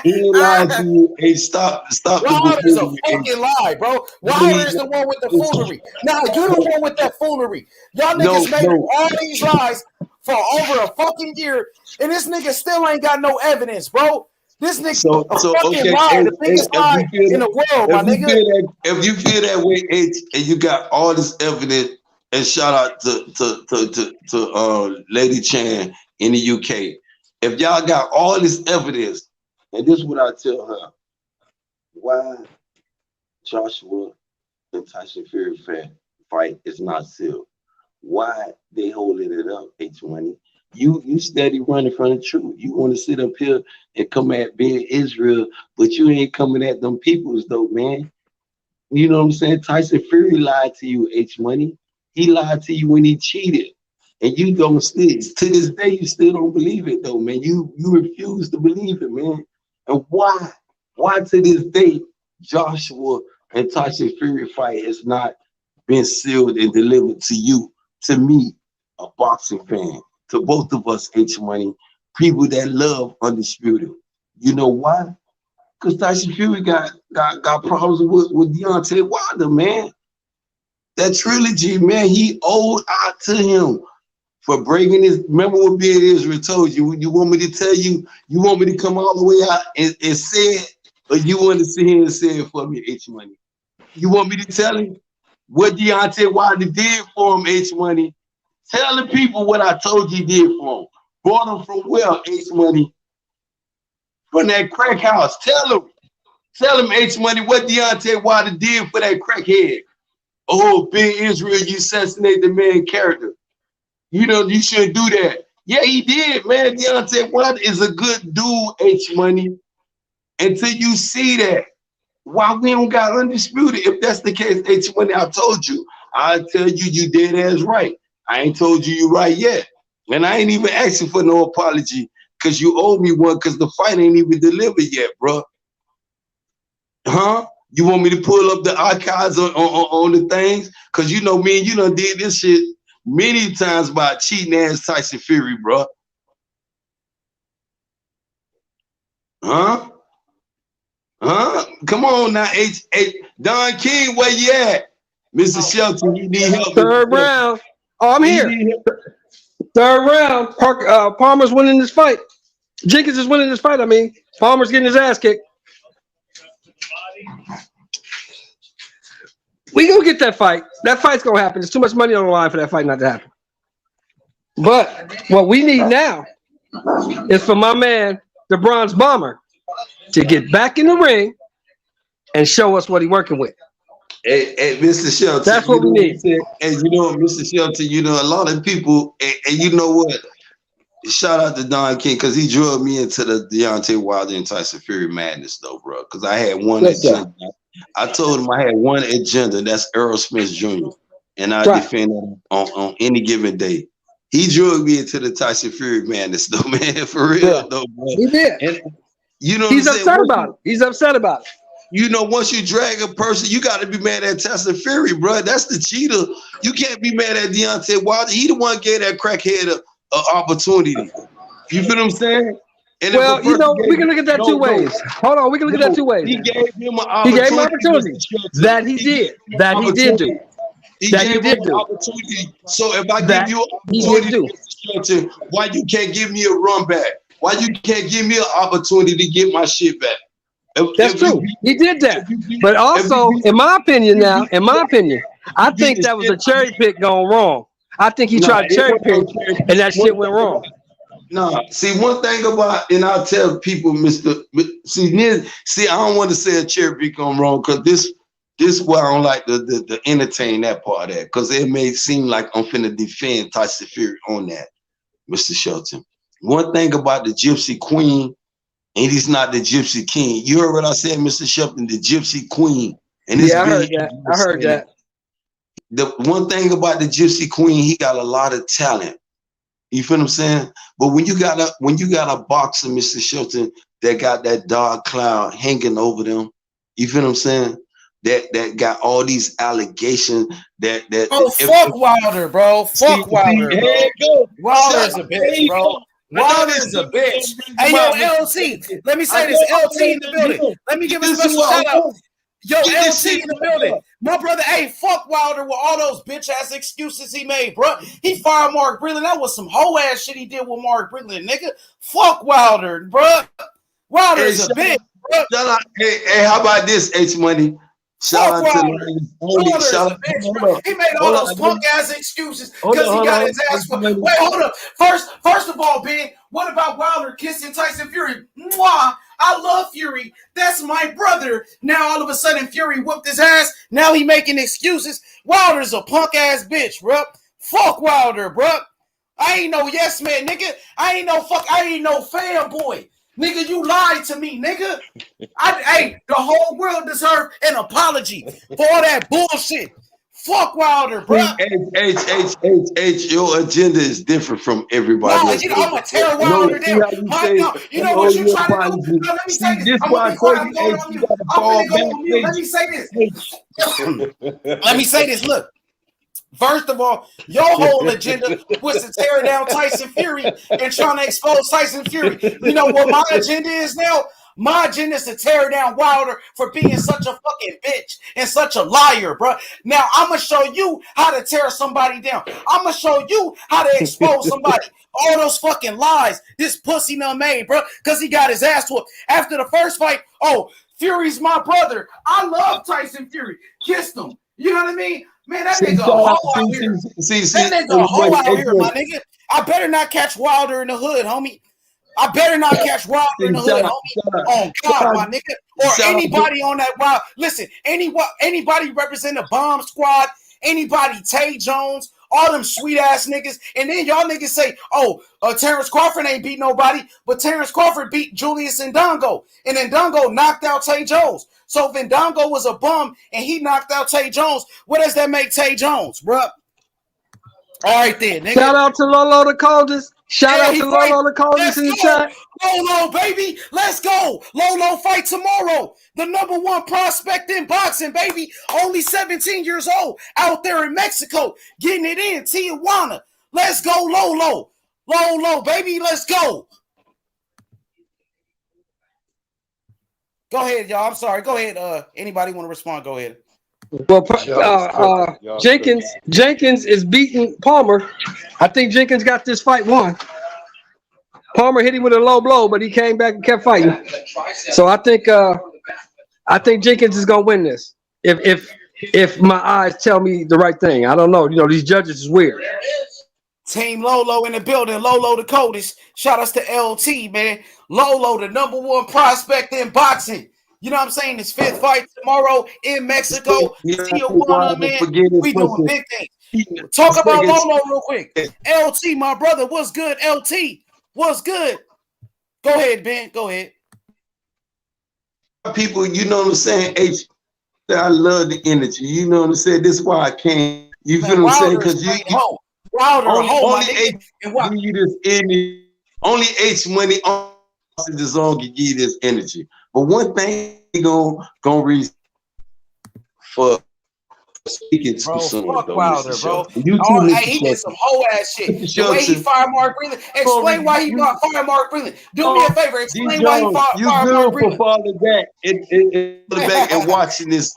He lied to you. Hey, stop. Wilder is a fucking lie, bro. Wilder is the one with the foolery. Now, you're the one with that foolery. Y'all niggas made all these lies for over a fucking year, and this nigga still ain't got no evidence, bro. This nigga fucking lie, the biggest lie in the world, my nigga. If you feel that way, H, and you got all this evidence, and shout out to Lady Chan in the UK. If y'all got all this evidence, and this is what I tell her, why Joshua and Tyson Fury fight is not sealed. Why they holding it up, H-Money? You steady running from the truth. You want to sit up here and come at being Israel, but you ain't coming at them peoples though, man. You know what I'm saying? Tyson Fury lied to you, H-Money. He lied to you when he cheated, and you don't still. To this day, you still don't believe it, though, man. You refuse to believe it, man. And why? Why to this day, Joshua and Tyson Fury fight has not been sealed and delivered to you, to me, a boxing fan, to both of us, H-Money, people that love Undisputed. You know why? Because Tyson Fury got problems with Deontay Wilder, man. That trilogy, man, he owed out to him for breaking his. Remember what Beard Israel told you? You want me to tell you? You want me to come all the way out and say it, or you want to sit here and say it for me, H-Money? You want me to tell him what Deontay Wilder did for him, H-Money? Tell the people what I told you did for him. Brought him from where, H-Money? From that crack house. Tell him, H-Money, what Deontay Wilder did for that crackhead. Oh, Big Israel, you assassinate the man character. You know, you shouldn't do that. Yeah, he did, man. Deontay Wilder is a good dude, H-Money. Until you see that. Why we don't got Undisputed? If that's the case, H-Money, I told you. I tell you, you dead ass right. I ain't told you right yet. And I ain't even asking for no apology because you owe me one because the fight ain't even delivered yet, bro. Huh? You want me to pull up the archives on the things? Cause you know me and you done did this shit many times by cheating ass Tyson Fury, bro. Huh? Come on now, Don King, where you at? Mr. Shelton, you need help. Third round. Oh, I'm here. Third round. Palmer's winning this fight. Jenkins is winning this fight. I mean, Palmer's getting his ass kicked. We gonna get that fight. That fight's gonna happen. There's too much money on the line for that fight not to happen. But what we need now is for my man, the Bronze Bomber, to get back in the ring and show us what he's working with. Hey, Mr. Shelton. That's what we need. And you know, Mr. Shelton, you know, a lot of people, and you know what? Shout out to Don King, because he drove me into the Deontay Wilder and Tyson Fury madness, though, bro. Because I had one agenda. I told him I had one agenda, that's Earl Smith Jr., and I defend him on any given day. He drove me into the Tyson Fury madness, though, man, for real, though, bro. He did. And, you know, he's upset about it. He's upset about it. You know, once you drag a person, you got to be mad at Tyson Fury, bro. That's the cheater. You can't be mad at Deontay Wilder. He the one gave that crackhead an opportunity. You feel what I'm saying? And well, you know, we can look at that two ways. Hold on, we can look at that two ways. He gave him an opportunity. He gave him opportunity. That he did. That he did do. He gave him an opportunity. So if I give you an opportunity, why you can't give me a run back? Why you can't give me an opportunity to get my shit back? That's true. He did that. But also, in my opinion, I think that was a cherry pick gone wrong. I think he tried to cherry pick, and that shit went wrong. No, see, one thing about, and I'll tell people, see, I don't want to say a cherry pick gone wrong, because this is why I don't like to entertain that part of that, because it may seem like I'm finna defend Tyson Fury on that, Mr. Shelton. One thing about the Gypsy Queen, and he's not the Gypsy King. You heard what I said, Mr. Shelton, the Gypsy Queen. And yeah, I heard that. I heard that. The one thing about the Gypsy Queen, he got a lot of talent. You feel what I'm saying? But when you got a boxer, Mr. Shelton, that got that dark cloud hanging over them, you feel what I'm saying? That got all these allegations that fuck Wilder, bro. Fuck Wilder. Bro. Wilder's a bitch, bro. Wilder's a bitch. Hey, yo, LT. Let me say this. LT in the building. Let me give a special shout out. Yo, LT in the building. My brother, hey, fuck Wilder with all those bitch ass excuses he made, bro. He fired Mark Breland. That was some hoe ass shit he did with Mark Breland, nigga. Fuck Wilder, bro. Wilder's a bitch, bro. Hey, how about this, H Money? Shout out to he made all those punk ass excuses because he got his ass. Wait, hold up. First of all, Ben, what about Wilder kissing Tyson Fury? Mwah! I love Fury. That's my brother. Now all of a sudden Fury whooped his ass. Now he making excuses. Wilder's a punk ass bitch, bro. Fuck Wilder, bro. I ain't no yes man, nigga. I ain't no fanboy. Nigga, you lied to me, nigga. Hey, the whole world deserves an apology for all that bullshit. Fuck Wilder, bro. H, your agenda is different from everybody else. You know, I'm going to tear Wilder down. You know what you trying to do? No, let me say this. I'm going to be quiet. I'm going on mute. Let me say this. Let me say this. Look. First of all, your whole agenda was to tear down Tyson Fury and trying to expose Tyson Fury. You know what my agenda is now? My agenda is to tear down Wilder for being such a fucking bitch and such a liar, bro. Now, I'm going to show you how to tear somebody down. I'm going to show you how to expose somebody. All those fucking lies this pussy done made, bro, because he got his ass whooped. After the first fight, oh, Fury's my brother. I love Tyson Fury. Kissed him. You know what I mean? Man, that nigga a hoe out here. That nigga a hoe out here, my nigga. I better not catch Wilder in the hood, homie. I better not catch Wilder in the hood, homie. Oh, God, my nigga. Or anybody on that wild. Listen, anybody represent the Bomb Squad, anybody, Tay Jones, all them sweet-ass niggas. And then y'all niggas say, oh, Terrence Crawford ain't beat nobody, but Terrence Crawford beat Julius Ndongo. And Ndongo knocked out Tay Jones. So if Ndongo was a bum and he knocked out Tay Jones, what does that make Tay Jones, bro? All right then, nigga. Shout out to Lolo the Coldest. Shout out to Lolo the Coldest in the chat. Lolo, baby. Let's go. Lolo fight tomorrow. the #1 prospect in boxing, baby. Only 17 years old, out there in Mexico, getting it in Tijuana. Let's go, Lolo. Lolo, baby, let's go. Go ahead, y'all. I'm sorry. Go ahead. Anybody want to respond? Go ahead. Well, Jenkins is beating Palmer. I think Jenkins got this fight won. Palmer hit him with a low blow, but he came back and kept fighting. So I think Jenkins is gonna win this. If my eyes tell me the right thing, I don't know. You know, these judges is weird. Team Lolo in the building. Lolo the coldest. Shout outs to LT, man. Lolo, the #1 prospect in boxing. You know what I'm saying? His 5th fight tomorrow in Mexico. Tijuana, man. We doing big things. Talk about Lolo real quick. LT, my brother. What's good, LT? What's good? Go ahead, Ben. Go ahead. People, you know what I'm saying? I love the energy. You know what I'm saying? This is why I came. You feel what I'm saying? Because Wilder, only H Money on the zone can give you this energy. But one thing he gonna read for speaking to someone. Fuck Wilder, bro. He did some whole ass shit. The way he fired Mark Breland. Explain why he fired Mark Breland. Do me a favor. Explain why he fired Mark Breland. You falling back and watching this.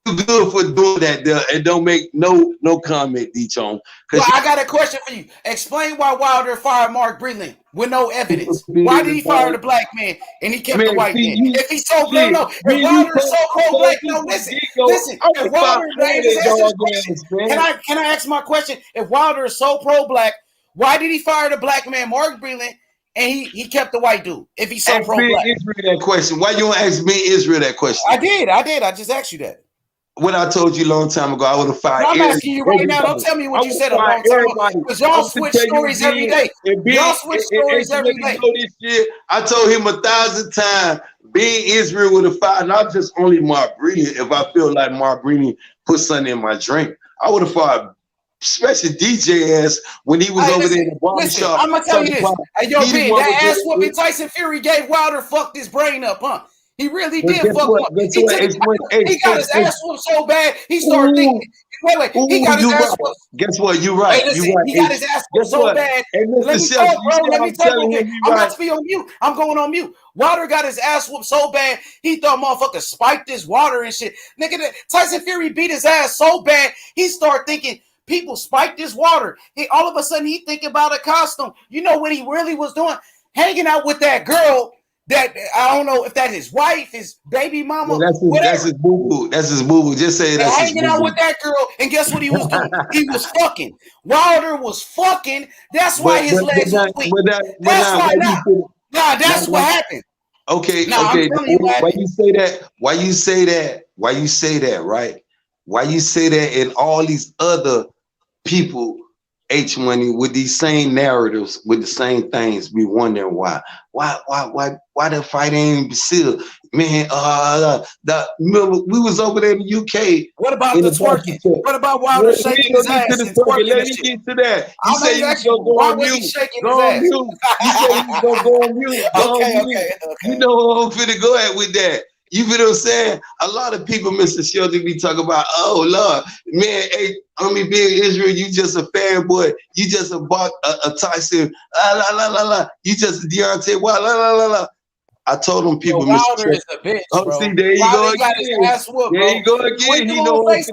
You good for doing that there, and don't make no comment, D-Chong. Well, I got a question for you. Explain why Wilder fired Mark Breland with no evidence. Why did he fire the black man and he kept the white man? If he's so black, no. If Wilder is so pro-black, no. Listen. If Wilder, can I ask my question? If Wilder is so pro-black, why did he fire the black man, Mark Breland, and he kept the white dude? If he's so pro-black, Israel that question. Why you don't ask me Israel that question? I did. I just asked you that. What I told you a long time ago, I would have fired. I'm asking you right now. Don't tell me what you said a long time ago. Because y'all switch stories every day. Y'all switch stories every day. I told him 1,000 times, being Israel would have fired not just only Mark Breland. If I feel like Mark Breland put something in my drink, I would have fired, especially DJ ass when he was over there in the barbershop. I'm gonna tell you this. Hey, yo, Ben, that ass whooping Tyson Fury gave Wilder fucked his brain up, huh? He really did fuck up. He got his ass whooped so bad, he started thinking. Wait, he got his ass whooped. Guess what? You're right. He got his ass whooped so bad. Let me talk, bro. Let me tell you. I'm about to be on mute. I'm going on mute. Wilder got his ass whooped so bad, he thought motherfuckers spiked his water and shit. Nigga, Tyson Fury beat his ass so bad, he started thinking people spiked his water. All of a sudden, he thinking about a costume. You know what he really was doing? Hanging out with that girl. That I don't know if that's his wife, his baby mama. Well, that's his boo-boo. That's his boo-boo. Just say that's his hanging out with that girl, and guess what he was doing? He was fucking. Wilder was fucking. That's why his legs were weak. That's why now. Nah, that's what happened. Okay. Why you say that? Why you say that? Right? Why you say that? And all these other people. H Money with these same narratives, with the same things, we wondering why the fight ain't sealed, man. Remember we was over there in the UK. What about the twerking? What about Wilder shaking his ass and twerking? Let me get to that. You say you gonna go on mute. Go on mute. You say you gonna go on mute. Okay. You know I'm finna go at with that. You feel what I'm saying? A lot of people, Mr. Shelton, be talking about, oh Lord, man, hey, I mean, being Israel, you just a fanboy. You just a Tyson, You just a Deontay Wilder, I told them people, Wilder is a bitch, bro. See, there you go again. There you go again. He know when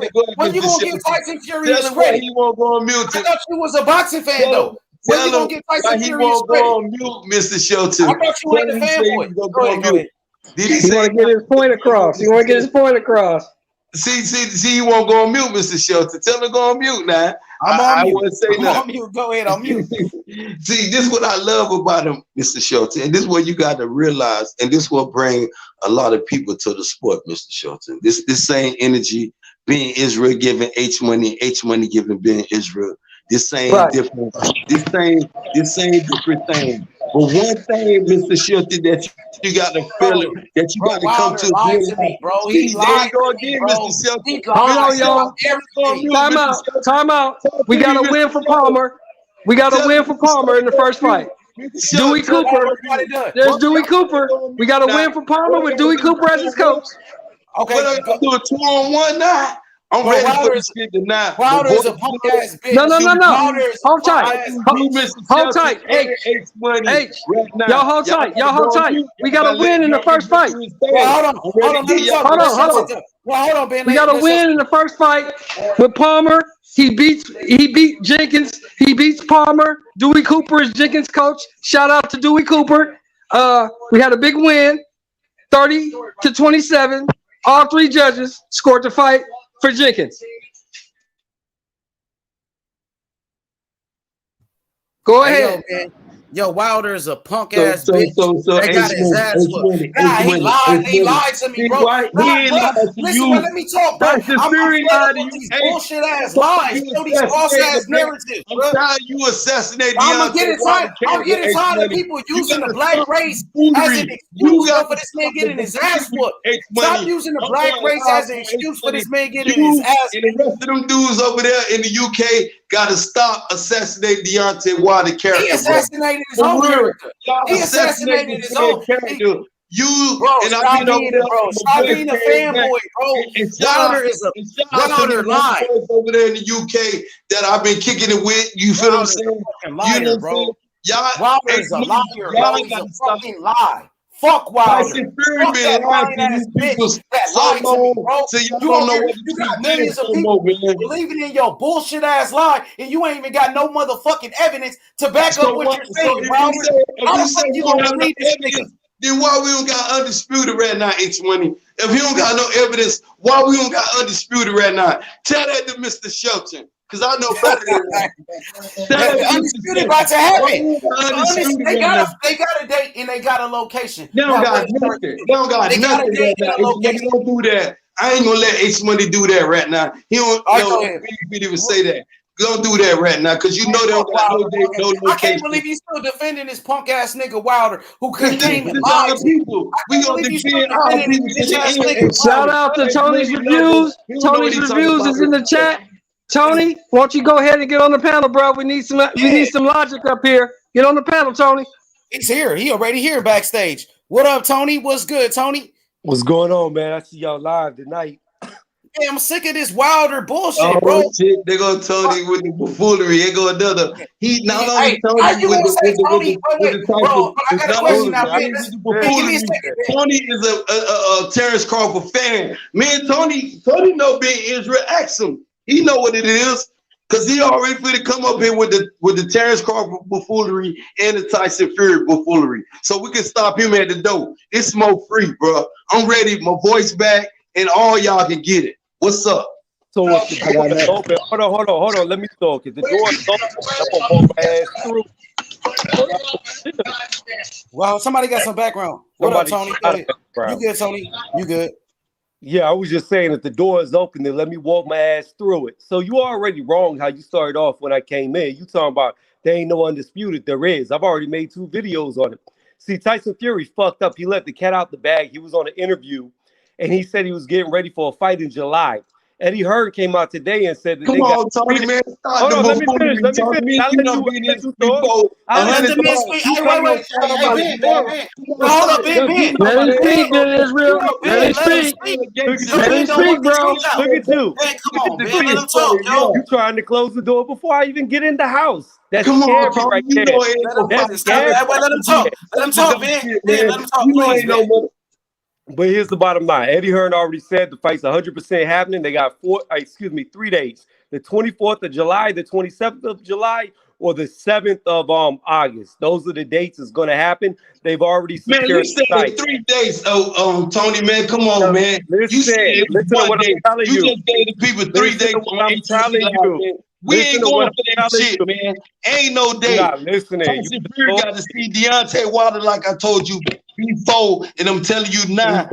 you gonna get Tyson Fury ready? That's why he won't go on mute. I thought you was a boxing fan, though. When you gonna get Tyson Fury ready? He won't go on mute, Mr. Shelton. I thought you ain't a fanboy. Go ahead. Did he want to get his point across? He want to get his point across. See, he won't go on mute, Mr. Shelton. Tell him to go on mute now. I won't say nothing. On mute. Go ahead, on mute. See, this is what I love about him, Mr. Shelton, and this is what you got to realize, and this will bring a lot of people to the sport, Mr. Shelton. This same energy, being Israel giving H Money giving being Israel. This same different, this same different thing. But one thing, Mr. Shilton, that you got to feel it, that you got to come to. Me, bro. He there you go again, Mr. Shilton. Hold on, y'all. Time out. We got a win for Palmer. We got a win for Palmer in the first fight. Dewey Cooper. There's Dewey Cooper. We got a win for Palmer with Dewey Cooper as his coach. Okay, what I gotta do a 2-on-1 now? I'm ready for this shit tonight. Wilder's a punk ass bitch. No. Hold tight. Hold tight. H. Y'all hold tight. Y'all hold tight. We got a win in the first fight. Well, hold on, Ben. We got a win in the first fight with Palmer. He beat Jenkins. He beats Palmer. Dewey Cooper is Jenkins' coach. Shout out to Dewey Cooper. We had a big win, 30-27. All three judges scored the fight for Jenkins. Go ahead. Yo, Wilder is a punk ass bitch. They got his ass whooped. Nah, he lied to me, bro. Listen, let me talk, bro. I'm these bullshit ass lies. These false ass narratives, bro. I'm tired you assassinate I'm getting tired of people using the black race as an excuse for this man getting his ass whooped. Stop using the black race as an excuse for this man getting his ass whooped. And the rest of them dudes over there in the UK gotta stop assassinating Deontay Wilder character. He assassinated his own character. He assassinated his own character. You bro, and stop being a fanboy, bro. Wilder is a Wilder lie over there in the UK that I've been kicking it with. You feel what I'm saying? Liar, bro. Wilder is a liar, bro. He's a fucking lie. Fuck Wilder. Fuck that lying ass bitch that lied to me, bro. You got millions of people believing in your bullshit ass lie, and you ain't even got no motherfucking evidence to back up what you're saying, Wilder. How the fuck you gonna believe this nigga? Then why we don't got undisputed right now, H-Money? If he don't got no evidence, why we don't got undisputed right now? Tell that to Mr. Shelton, because I know better than that. Undisputed about to happen. They got a date and they got a location. They don't got nothing. They don't got nothing right now. H-Money don't do that. I ain't gonna let H-Money do that right now. He don't even say that. Don't do that right now, because you know they don't got no date, no location. I can't believe you still defending this punk ass nigga Wilder who came and lied to people. We gonna defend our people. Shout out to Tony's Reviews. Tony's Reviews is in the chat. Tony, why don't you go ahead and get on the panel, bro? We need some logic up here. Get on the panel, Tony. He's here. He already here backstage. What up, Tony? What's good, Tony? What's going on, man? I see y'all live tonight. Hey, I'm sick of this Wilder bullshit, bro. Shit. They gonna Tony with the buffoonery. They go another. He not only Tony with the bro, I got a question out there. Tony is a Terrence Crawford fan. Man, Tony know being Israel. Ask him. He know what it is, because he already finna come up here with the Terrence Crawford buffoonery and the Tyson Fury buffoonery, so we can stop him at the door. It's smoke free, bro. I'm ready. My voice back, and all y'all can get it. What's up? So what's the door open? Hold on. Let me talk. If the door is open, I'm gonna walk my ass through. Well, somebody got some background. What up, Tony? You good, Tony? You good? Yeah, I was just saying, if the door is open, then let me walk my ass through it. So you already wrong how you started off when I came in. You talking about there ain't no undisputed. There is. I've already made 2 videos on it. See, Tyson Fury fucked up. He let the cat out the bag. He was on an interview, and he said he was getting ready for a fight in July. Eddie Hearn came out today and said that Come on, Tony, man. Hold on, let me finish. I'll let you talk. Let the man speak. Hold up, Ben. Let him speak, Israel. Let him speak, bro. Look at you. Come on, man. Let him talk, yo. You trying to close the door before I even get in the house. That's Come scary on, right there. That's scary. Let him talk. Let him talk, Ben. Let him talk, please, man. But here's the bottom line. Eddie Hearn already said the fight's 100% happening. They got 3 days. The 24th of July, the 27th of July, or the 7th of August. Those are the dates it's going to happen. They've already secured the site. 3 days. Tony, man, come on, man. Listen to what I'm telling you. You just gave the people 3 days. I'm telling you. We ain't going for that shit, man. Ain't no day. You're not listening. Tyson Fury got to see Deontay Wilder, like I told you before, and I'm telling you now,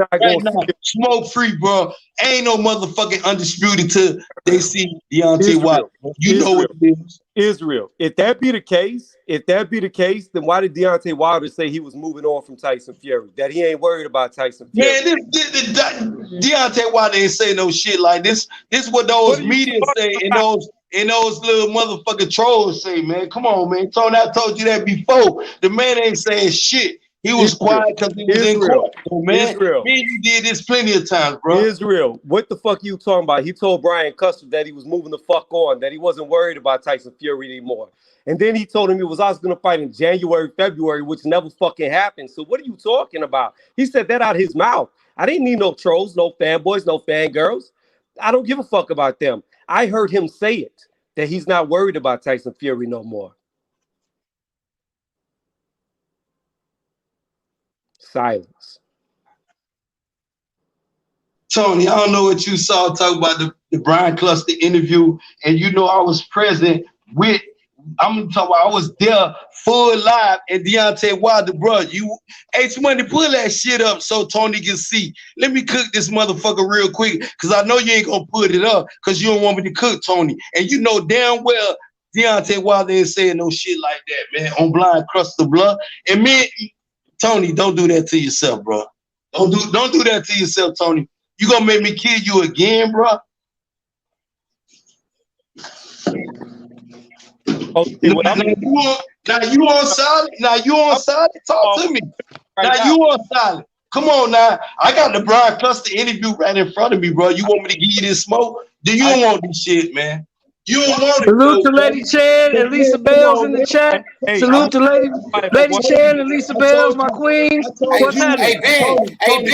smoke free, bro. Ain't no motherfucking undisputed till they see Deontay Wilder. You know what it is. Israel. If that be the case, then why did Deontay Wilder say he was moving on from Tyson Fury? That he ain't worried about Tyson Fury? Man, Deontay Wilder ain't say no shit like this. This is what those media say, and and those little motherfucking trolls say, man. Come on, man. Tony, I told you that before. The man ain't saying shit. He was quiet because he was in court. So, man, me and you did this plenty of times, bro. Israel, what the fuck you talking about? He told Brian Custer that he was moving the fuck on, that he wasn't worried about Tyson Fury anymore. And then he told him he was also going to fight in January, February, which never fucking happened. So what are you talking about? He said that out of his mouth. I didn't need no trolls, no fanboys, no fangirls. I don't give a fuck about them. I heard him say it, that he's not worried about Tyson Fury no more. Silence. Tony, I don't know what you saw talk about the Brian Cluster interview, and you know I was present with. I'm talking about I was there full live at Deontay Wilder, bro. You H-Money, pull that shit up so Tony can see. Let me cook this motherfucker real quick, because I know you ain't gonna put it up because you don't want me to cook, Tony. And you know damn well Deontay Wilder ain't saying no shit like that, man, on Blind Cluster Blood. And me, Tony, don't do that to yourself, bro. Don't do that to yourself, Tony. You gonna make me kill you again, bro? Okay, well, now you on solid. Now you on solid. Talk to me. Now you on solid. Come on now. I got the Brian Cluster interview right in front of me, bro. You want me to give you this smoke? Do you don't want this shit, man? You don't want it. Salute to Lady Chan and Lisa Bells in the chat. Salute to Lady Chan and Lisa Bells, my queens. What's happening? Hey, Ben, could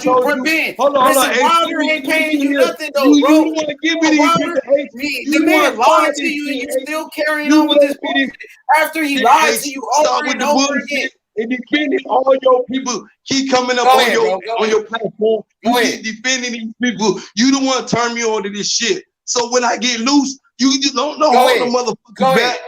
you put Ben? Hold on. Wilder ain't paying you nothing, though, bro. You want to give me these? The man lied to you, and you still carrying on with this bullshit after he lied to you over and over again. And defending all your people, keep coming up on your platform. You keep defending these people. You don't want to turn me on to this shit. So when I get loose, you just don't know how the motherfucker back.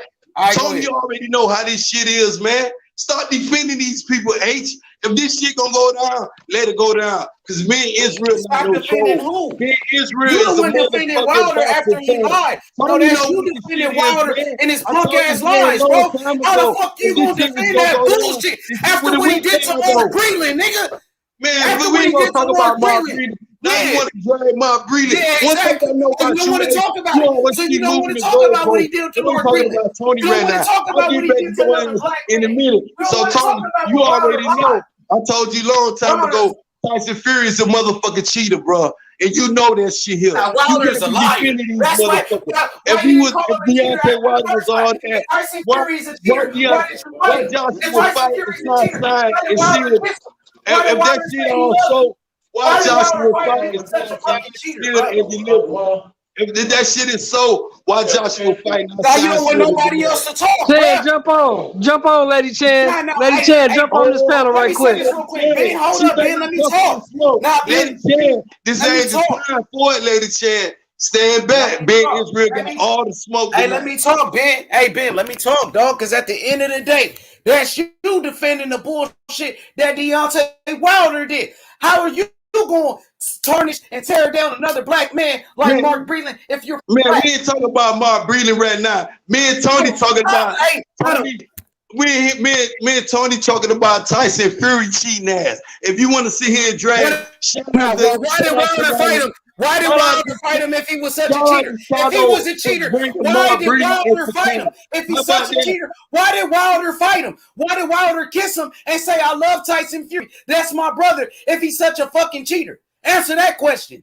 Tony, you already know how this shit is, man. Start defending these people, H. If this shit gonna go down, let it go down. Because me and Israel stop defending who? Me and Israel you is the one defending Wilder after he lied. No, that's you defending Wilder and his punk ass lies, bro. How the fuck you gonna defend that bullshit after what he did to Mark Breland, nigga? Man, we ain't gonna talk about Mark Breland. Now you want to drag Mark Breland. Yeah, exactly. You don't want to talk about it. So you don't want to talk about what he did to Mark Breland. You don't want to talk about what he did to another black man. In a minute. So Tony, you already know. I told you long time ago, Tyson Fury is a motherfucking cheater, bro. And you know that shit here. Now, Wilder's a liar. That's why. If Deontay Wilder was on that, Tyson Fury's a cheater. Why Johnson was fighting? It's not signed and sealed. If that shit also, why Johnson was fighting? It's not signed and sealed and delivered. If that shit is so, why Joshua fighting? Now you don't want nobody else to talk. Chan, jump on, Lady Chan. Lady Chan, jump on this panel right quick. Ben, hold up, Ben. Let me talk. Now, Ben, this ain't the time for it, Lady Chan. Stand back. Ben Israel got all the smoke. Hey, let me talk, Ben. Hey, Ben, let me talk, dog. Because at the end of the day, that's you defending the bullshit that Deontay Wilder did. How are you going to tarnish and tear down another black man like Mark Breland if you're we ain't talking about Mark Breland right now. Me and Tony talking about me and Tony talking about Tyson Fury cheating ass. If you want to sit here and drag, why did Wilder fight him? Why did Wilder fight him if he was such a cheater? If he was a cheater, why did Wilder fight him? If he's such a cheater, why did Wilder fight him? Why did Wilder kiss him and say, I love Tyson Fury? That's my brother. If he's such a fucking cheater. Answer that question.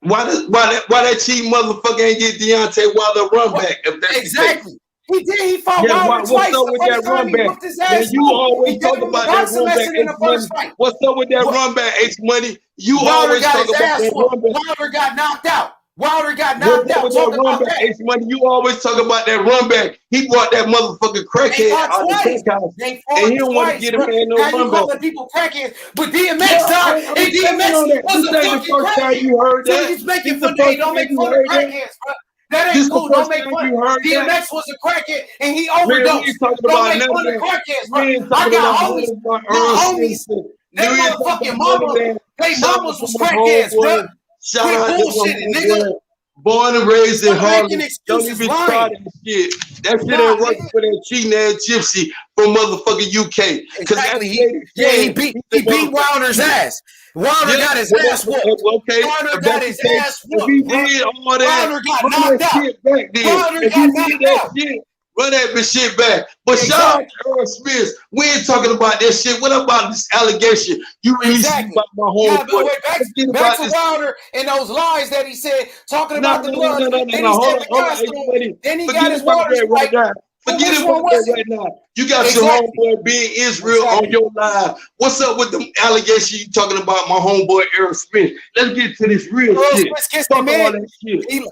Why that cheating motherfucker ain't get Deontay Wilder a run back? If that's exactly. He did. He fought Wilder twice. What's up with that run back? You always talk about that run back. What's up with that run back, H-Money? You always talk about that run back. Wilder got knocked out. Wilder got knocked out. Talk about that. H-Money, you always talk about that run back. He brought that motherfucking crackhead out the courthouse. And he don't want to get him in no run back. Calling people crackheads, but DMX died. And DMX was a fucking crackhead. So he's making fun of don't make fun of crackheads, bro. That ain't cool. Don't make fun. DMX was a crackhead and he overdosed. Don't make fun of crackheads, bro. I got homies. My homies. They motherfucking mama. They mamas was crackheads, bro. Shout out to bullshitting, nigga. Born and raised in Harlem. Don't even try that shit. That shit ain't working for that cheating ass gypsy from motherfucking UK. Exactly. He beat Wilder's ass. Wilder got his ass whooped. Okay, Wilder if got that's his the case, ass if he whooped, bro. did all that, Wilder got run knocked that out. shit back then. Wilder If got you did knocked that out. shit, run that shit back. But shout out Exactly. to Earl Smith. We ain't talking about that shit. What about this allegation you released Exactly. about my Yeah, homeboy? but wait, back to Wilder and those lies that he said, talking about the gloves. Then he said the costume. Then he got his water spike. Forget Which about one was that it? right now. You got Exactly. your homeboy being Israel on your live. What's up with the allegation you talking about my homeboy Earl Smith? Let's get to this real Earl shit. Smith kissed Fuck him, man. all that shit.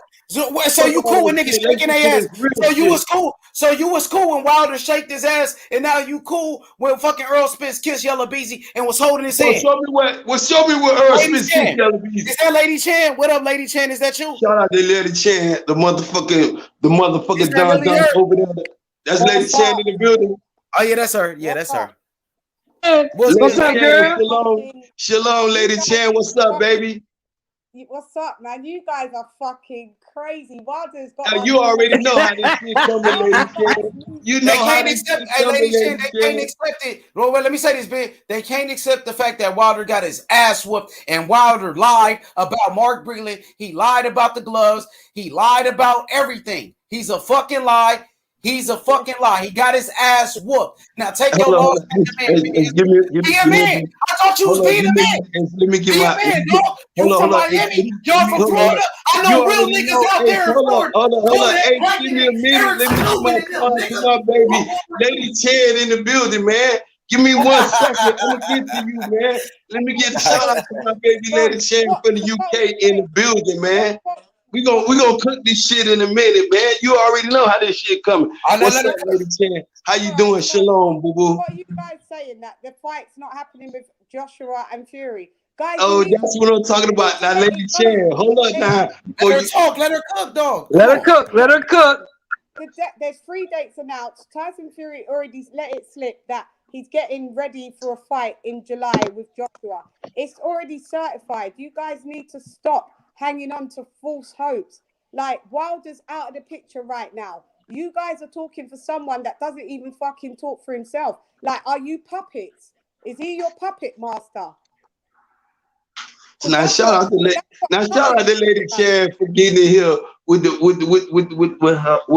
So you cool when niggas shaking their ass. So you was cool. So you was cool when Wilder shaked his ass, and now you cool when fucking Earl Smith kissed Yellow Beezy and was holding his hand. Show me what Earl Smith kissed Yellow Beezy. Is that Lady Chan? What up, Lady Chan? Is that you? Shout out to Lady Chan, the motherfucking Don really her? over there. That's Lady Chan in the building. Oh yeah, that's her. Yeah, that's her. What's up, girl? Shalom, Lady Chan. What's up, baby? What's up, man? You guys are fucking crazy. Wilder's got. You already know how this shit coming, Lady Chan. You know how this shit coming, Lady Chan. They can't accept it. Well, let me say this, man. They can't accept the fact that Wilder got his ass whooped, and Wilder lied about Mark Breland. He lied about the gloves. He lied about everything. He's a fucking lie. He's a fucking lie. He got his ass whooped. Now take your loss. Be a man. I thought you was being a man. Let me get Be a my. man, dog. You from Miami? Y'all from Florida? I know real niggas out there in Florida. Hold on. Hey, give me a minute. Let me get my baby. Lady Chan in the building, man. Give me 1 second. I'm gonna get to you, man. Let me get a shout out to my baby Lady Chan from the UK in the building, man. We gonna cook this shit in a minute, man. You already know how this shit coming. What's up, Lady Chan? How you doing? Shalom, boo boo. What are you guys saying that the fight's not happening with Joshua and Fury? Guys, oh, that's what I'm talking about. Now, Lady Chan, hold up now. Let her talk. Let her cook, dog. Let her cook. Let her cook. There's 3 dates announced. Tyson Fury already let it slip that he's getting ready for a fight in July with Joshua. It's already certified. You guys need to stop hanging on to false hopes. Like, Wilder's out of the picture right now. You guys are talking for someone that doesn't even fucking talk for himself. Like, are you puppets? Is he your puppet master? Now shout out to Lady Chan for getting in here with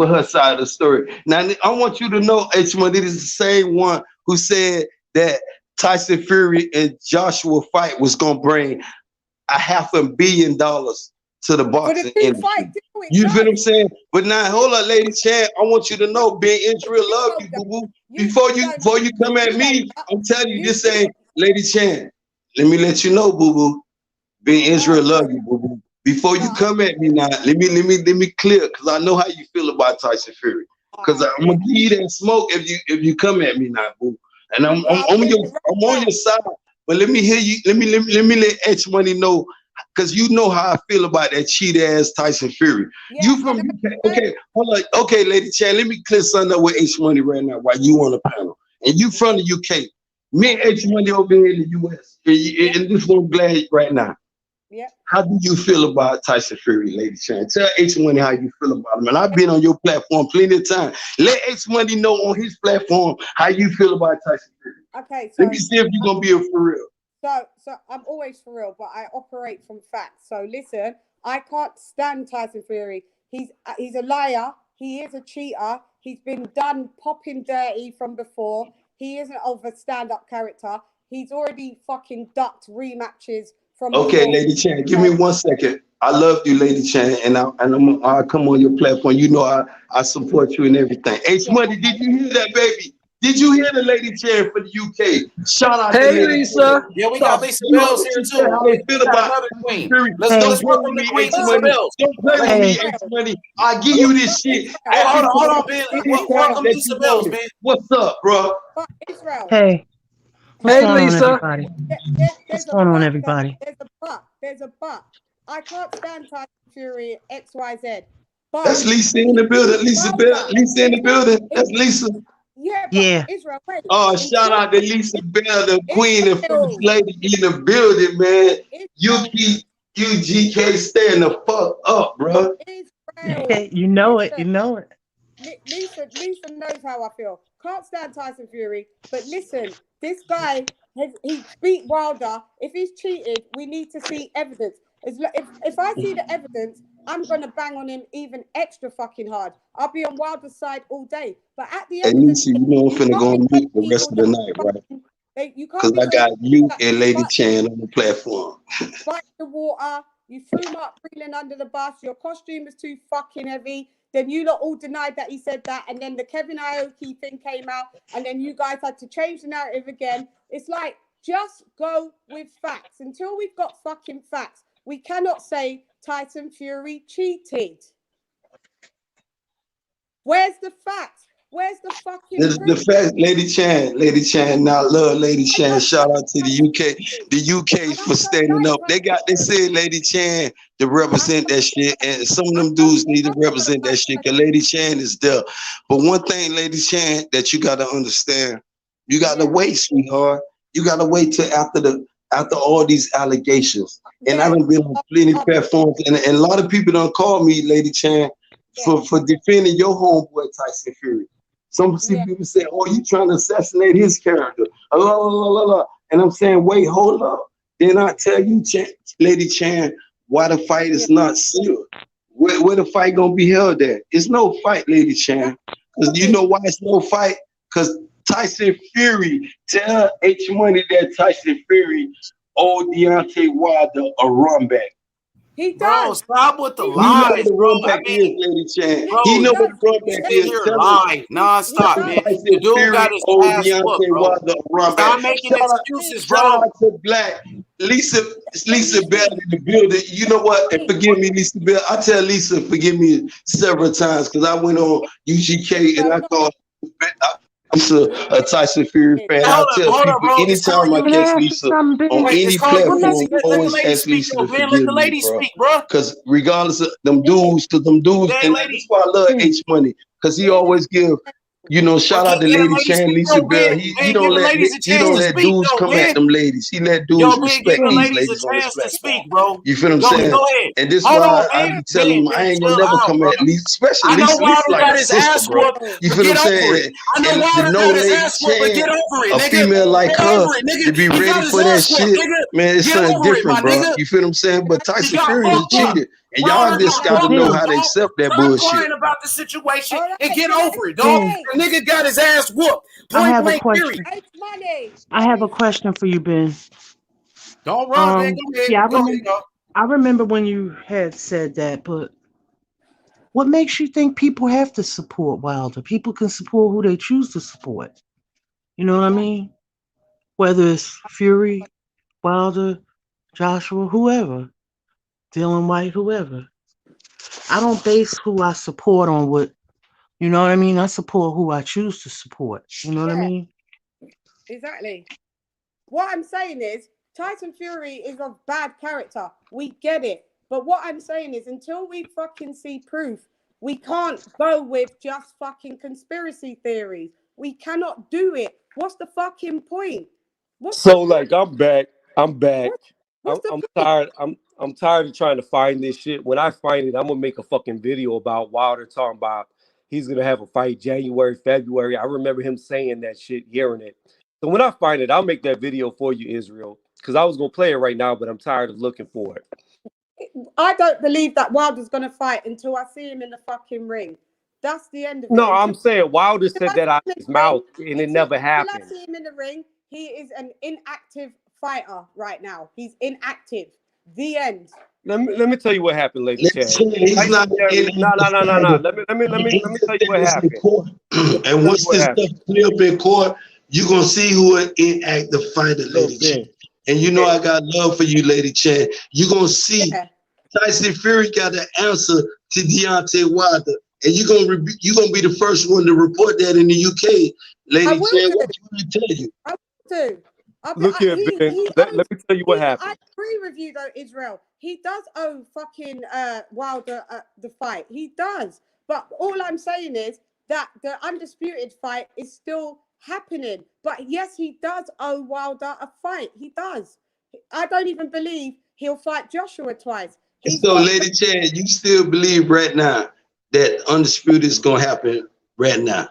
her side of the story. Now I want you to know, H-Man, this is the same one who said that Tyson Fury and Joshua fight was gonna bring $500 million to the boxing industry. You feel what I'm saying? But now hold on, Lady Chan. I want you to know, Ben Israel love you, boo boo. Before you come at me, I'm telling you, this ain't Lady Chan. Let me let you know, boo boo. Ben Israel love you, boo boo. Before you come at me now, let me clear, because I know how you feel about Tyson Fury. Because I'm gonna give you that smoke if you come at me now, boo. And I'm on your side. But let me hear you. Let me let H Money know, because you know how I feel about that cheat ass Tyson Fury. Yeah, you from UK? Okay, hold on. Okay, Lady Chan, let me clear something up with H Money right now while you on the panel. And you from the UK. Me and H Money over here in the US. And this one glad right now. Yeah. How do you feel about Tyson Fury, Lady Chan? Tell H Money how you feel about him. And I've been on your platform plenty of time. Let H Money know on his platform how you feel about Tyson Fury. Okay, so let me see if you're gonna be a for real. So I'm always for real, but I operate from facts. So listen, I can't stand Tyson Fury. He's a liar. He is a cheater. He's been done popping dirty from before. He isn't of a stand-up character. He's already fucking ducked rematches from. Okay, Lady Chan, give me 1 second. I love you, Lady Chan, and I'll come on your platform. You know I support you and everything. H Money, did you hear that, baby? Did you hear the Lady Chan for the UK? Shout out to Lisa. Yeah, we got Lisa Bells here too. How they feel about Queen. Let's welcome the Queen Lisa Bells. Don't play with me, H Money. I give you this shit. Hold on, Ben. Welcome Lisa Bells, man. What's up, bro? Israel. Hey. Hey, Lisa. What's going on, everybody? There's a but. I can't stand Tyson Fury XYZ. But that's Lisa in the building. Lisa in the building. That's Lisa. Yeah. Israel, wait. Oh, shout out to Lisa Bell, the queen and first lady in the building, man. UGK stand the fuck up, bro. Okay, you know it. Lisa knows how I feel. Can't stand Tyson Fury, but listen, this guy he beat Wilder. If he's cheated, we need to see evidence. If I see the evidence, I'm gonna bang on him even extra fucking hard. I'll be on Wilder's side all day. But at the Hey, end of the Lisa, day, you know I'm you finna can't go be on telling mute the rest people of the that night, right? you can't Because be I telling got people you that and Lady fight Chan on the platform. the water. You threw Mark Breland under the bus. Your costume was too fucking heavy. Then you lot all denied that he said that, and then the Kevin Aoki thing came out, and then you guys had to change the narrative again. It's like, just go with facts. Until we've got fucking facts, we cannot say Tyson Fury cheated. Where's the facts? Where's the fucking The proof? fact, Lady Chan, now love Lady Chan. Shout out to the UK for standing up. They said Lady Chan to represent that shit, and some of them dudes need to represent that shit. Cause Lady Chan is there. But one thing, Lady Chan, that you gotta understand, you gotta wait, sweetheart. You gotta wait till after all these allegations. And I done been on plenty platforms, and a lot of people done called me, Lady Chan, for defending your homeboy Tyson Fury. Some people say, "Oh, you trying to assassinate his character?" And I'm saying, "Wait, hold up." Then I tell you, Lady Chan, why the fight is not sealed. Where the fight gonna be held at? It's no fight, Lady Chan. Because you know why it's no fight? Because Tyson Fury, tell H Money that Tyson Fury owed Deontay Wilder a run back. He Bro, stop with the He know lies, what the bro. run back is, Lady Chan. Bro, He know you what the run back sit is. here Tell him. lie nonstop, man. The Tyson dude Fury got his owed ass whooped, Deontay bro. Wilder a run back. Stop making excuses, bro. Shout out to Black. Lisa Bell in the building. You know what? And forgive me, Lisa Bell. I tell Lisa, forgive me several times because I went on UGK and I thought I'm a Tyson Fury fan. I tell people anytime I catch Lisa on any platform, always ask Lisa to forgive me, bro. Because regardless of them dudes, and that's why I love H Money, because he always give. You know, shout out to Lady Chan, Lisa Bell. He don't let dudes come at them ladies. He let dudes respect these ladies on his platform. You feel what I'm saying? And this is why I be telling him I ain't gonna never come at Lisa, especially Lisa like a sister, bro. You feel what I'm saying? And to know Lady Chan, a female like her, to be ready for that shit, man, it's something different, bro. You feel what I'm saying? But Tyson Fury is cheated. And y'all just gotta know how to accept that bullshit. Crying about the situation and get over it, dog. The nigga got his ass whooped. I have a Point blank, question. I have a question for you, Ben. Don't run, man. Go ahead. Yeah, I remember when you had said that, but what makes you think people have to support Wilder? People can support who they choose to support. You know what I mean? Whether it's Fury, Wilder, Joshua, whoever, Dylan White, whoever. I don't base who I support on what, you know what I mean? I support who I choose to support. You know what I mean? Exactly. What I'm saying is, Tyson Fury is of bad character. We get it. But what I'm saying is, until we fucking see proof, we can't go with just fucking conspiracy theories. We cannot do it. What's the fucking point? I'm back. I'm tired. I'm tired of trying to find this shit. When I find it, I'm gonna make a fucking video about Wilder talking about he's gonna have a fight January, February. I remember him saying that shit, hearing it. So when I find it, I'll make that video for you, Israel. Because I was gonna play it right now, but I'm tired of looking for it. I don't believe that Wilder's gonna fight until I see him in the fucking ring. That's the end of it. No, I'm saying Wilder said that out of his mouth, and it never happened. Until I see him in the ring, he is an inactive fighter right now. He's inactive. The end. Let me tell you what happened, lady Chad. He's not no. Let me tell you what happened. And once this stuff clear up in court, you're gonna see who an inactive fighter, Lady Chan. And you know I got love for you, Lady Chan. You're gonna see Tyson Fury got the answer to Deontay Wilder. And you're gonna be the first one to report that in the UK, Lady Chan. What you want to tell you? I will do. Look here, Ben. Let me tell you what happened. I agree with you though, Israel. He does owe fucking Wilder the fight. He does. But all I'm saying is that the undisputed fight is still happening. But yes, he does owe Wilder a fight. He does. I don't even believe he'll fight Joshua twice. So, Lady Chan, you still believe right now that undisputed is gonna happen right now?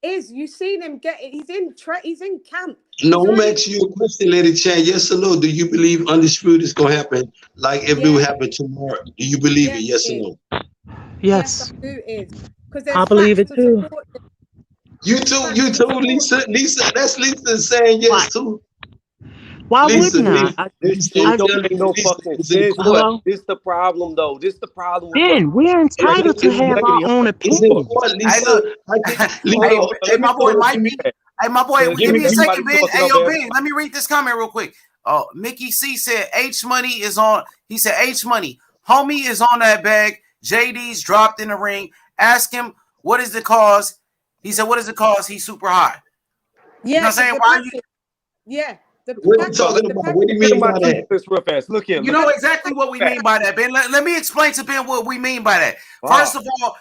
You seen him he's in camp. No, I'm asking you a question, Lady Chan. Yes or no? Do you believe Undisputed is gonna happen? Like if it would happen tomorrow, do you believe it? Yes or no? Yes, Yes, I do. Is because I there's believe facts it to too. support it. You too, Lisa. That's Lisa saying Why? yes too. Why Lisa, wouldn't Lisa, I? This Lisa, I'm shit don't telling make you, no Lisa fucking is in sense. court. But Hello, this the problem, though. This the problem with what Ben. We're like entitled to this have lady. our own It's in opinion. court, Hey, Lisa. look. I can, Hold Hey, Lisa. on, hey, let me my boy tell Mike. you that. Hey, my boy, Cause give me a everybody second, Ben. talking Hey, yo, over Ben, let me read this comment real quick. Mickey C said H Money is on. He said H Money, homie is on that bag. JD's dropped in the ring. Ask him what is the cause. He said, "What is the cause? He's super high." You know what I'm saying? The Why are you? package. Yeah, the What are you package. talking The about? package. What do you Get mean my by truth that? this real fast. Look here. You Look know at exactly what we mean by that, Ben. Let me explain to Ben what we mean by that. wow. First of all,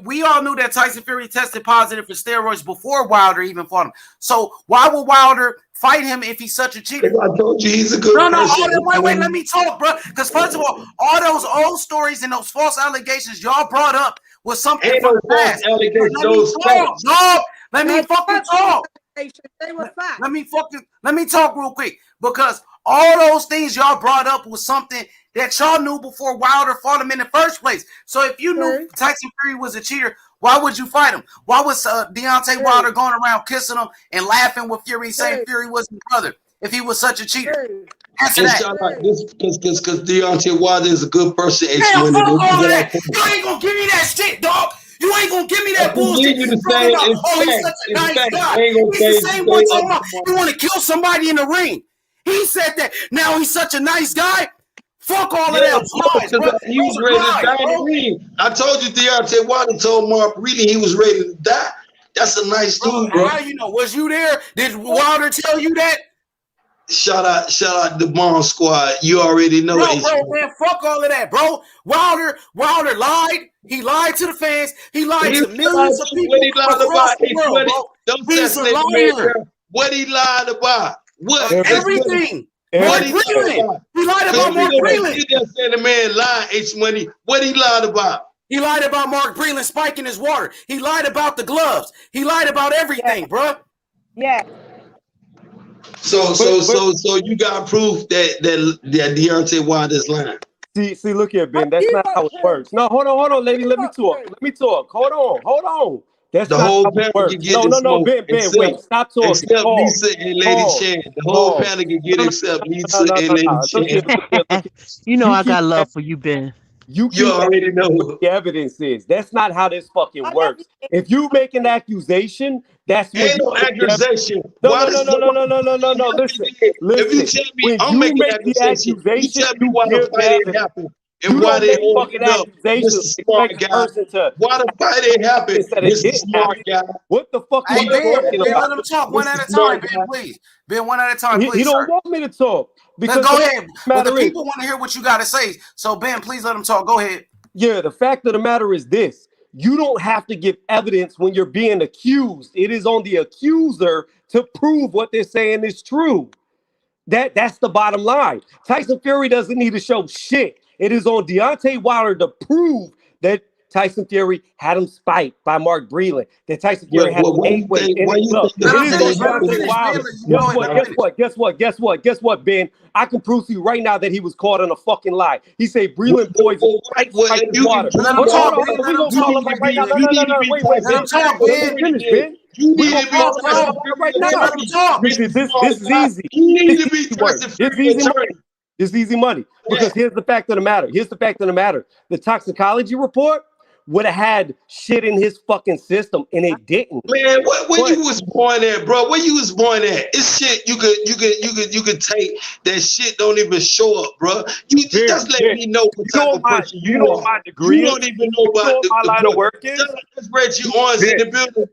we all knew that Tyson Fury tested positive for steroids before Wilder even fought him. So why would Wilder fight him if he's such a cheater? I told you he's a good No, person. wait, let me talk, bro. Because first of all those old stories and those false allegations y'all brought up was something Ain't from no the false past. allegations. Let me Those talk, facts. dog. Let me No, fucking talk. they were facts. Let me talk real quick because all those things y'all brought up was something that y'all knew before Wilder fought him in the first place. So if you knew Tyson Fury was a cheater, why would you fight him? Why was Deontay Wilder going around kissing him and laughing with Fury, saying Fury was his brother if he was such a cheater? Answer And that. shout out this because Deontay Wilder is a good person. Damn, fuck all of that. You ain't gonna give me that shit, dog. You ain't gonna give me that bullshit. You the Talking same. about, It's oh, he's facts. such a It's nice facts. guy. I ain't gonna He's the say same one talking other about you want to kill somebody in the ring. He said that. Now he's such a nice guy. Fuck all of that. Lies, bro. He was ready to die in the ring. I told you Deontay Wilder told Mark Reilly he was ready to die. That's a nice dude, bro. How you know? Was you there? Did Wilder tell you that? Shout out the Bomb Squad. You already know it. Bro, man, fuck all of that, bro. Wilder lied. He lied to the fans. He lied to millions of people what he lied across about. the world, bro. Don't He's a assassinate the liar. man. What he lied about? What? Everything. What Mark Breland. He lied about Mark Breland. You just said the man lied, H Money. What he lied about? He lied about Mark Breland spiking his water. He lied about the gloves. He lied about everything, bro. Yeah. So you got proof that Deontay Wilder's lying. See, look here, Ben. That's not how it works. No, hold on, lady. Let me talk. Hold on. That's the not whole how it works. get No, Ben, wait. Stop talking. Except Lisa and Lady Shan. The whole panel can get except Lisa and Lady Shan. You know I got love for you, Ben. You already know what the evidence is. That's not how this fucking works. If you make an accusation, that's when ain't no accusation. No. Listen. If you tell me I'm making an accusation, you tell me why the fight ain't happened and why they fucking up. Mr. Smart Guy. Why the fight ain't happened, Mr. Smart Guy? What the fuck Hey, are you Ben, talking about? let him talk one at a time, Ben, please. Ben, one at a time, please. He don't want me to talk. Because go ahead. But the people want to hear what you got to say. So, Ben, please let him talk. Go ahead. Yeah, the fact of the matter is this. You don't have to give evidence when you're being accused. It is on the accuser to prove what they're saying is true. That's the bottom line. Tyson Fury doesn't need to show shit. It is on Deontay Wilder to prove that Tyson Fury had him spiked by Mark Breland. That Tyson Fury had him Mayweather in his club. It is on Deontay Wilder. Guess what, Ben? I can prove to you right now that he was caught on a fucking lie. He said Breland poisoned his water. Hold on. We gonna call him out right now. No. Wait. Let him talk, Ben. Finish, Ben. We gonna call him out right now. Let him talk. This is easy. It's easy money. Because here's the fact of the matter. The toxicology report would have had shit in his fucking system, and it didn't. Man, where you was born at, bro? Where you was born at? It's shit you could take that shit don't even show up, bro. You just let me know what type of person you know my degree. You don't even know about my line of work is. Let's Reggie Owens in the building.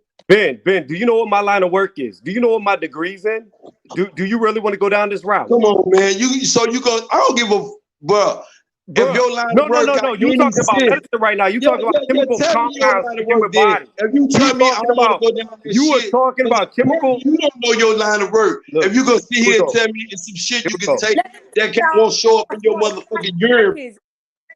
Ben, do you know what my line of work is? Do you know what my degree's in? Do you really want to go down this route? Come on, man. I don't give a bro. If your line of work, no. You talking about medicine right now. You talking about chemical compounds in the human body. If you tell me I want to go down this you shit, were talking about chemical. You don't know your line of work. If you gonna sit here and tell me it's some shit you can take that won't show up in your motherfucking urine.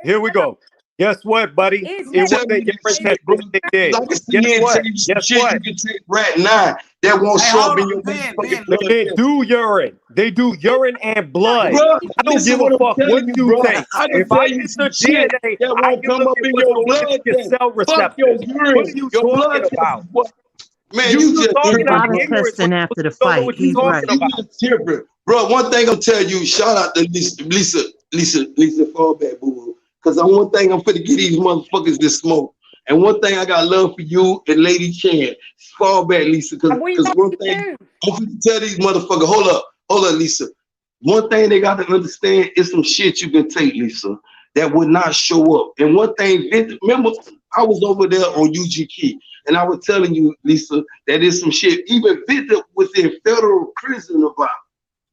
Here we go. Guess what, buddy? Is It let wasn't different than what they did. Like I said, Guess you what? take some Guess shit what? you can take right now that won't Hey, show hold up in on, your Ben, motherfucking Ben, They blood didn't test. do urine. They do urine and blood. Bro, I don't listen give a what I'm fuck what telling you, you bro. take. I can If I tell you get some the shit DNA, that I won't can come look up at in what's your going in blood your test. cell Fuck your receptors. What urine. are you Your blood talking test about? is what? Man, You you just talking There's a out lot of of ignorance. testing after the You don't know fight. what you He's talking right. You about. just tripping. Bro, one thing I'm telling you, shout out to Lisa Fallback, boo. Because one thing I'm finna get these motherfuckers this smoke. And one thing I got love for you and Lady Chan. Fall back, Lisa. and we Because love one you thing too. I'm finna tell these motherfuckers, hold up, Lisa. One thing they got to understand is some shit you can take, Lisa, that would not show up. And one thing, remember, I was over there on UGK, and I was telling you, Lisa, that is some shit. Even Victor was in federal prison about.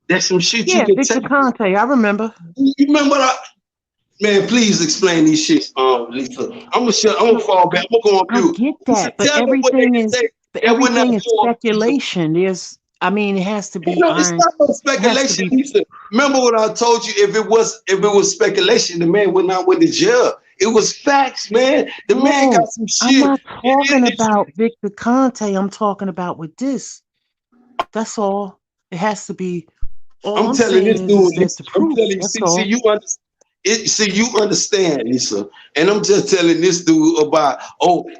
That's some shit you Yeah, can Victor take. Conte. I remember. You remember that? Man, please explain these shits, Lisa. I'm gonna fall back. I'm gonna go on I mute. get Lisa, that, but tell me what they everything can is take that would not show up. speculation. I mean, it has to be No, it's iron. not no It has to speculation, be. Lisa. Remember what I told you? If it was speculation, the man would not went to jail. It was facts, man. The man No, got some I'm shit. not talking about Victor Conte. I'm talking about with this. That's all. It has to be. All I'm I'm telling saying this dude, is that Lisa, the I'm proof. telling you, That's see, all. you understand. You understand, Lisa, and I'm just telling this dude about,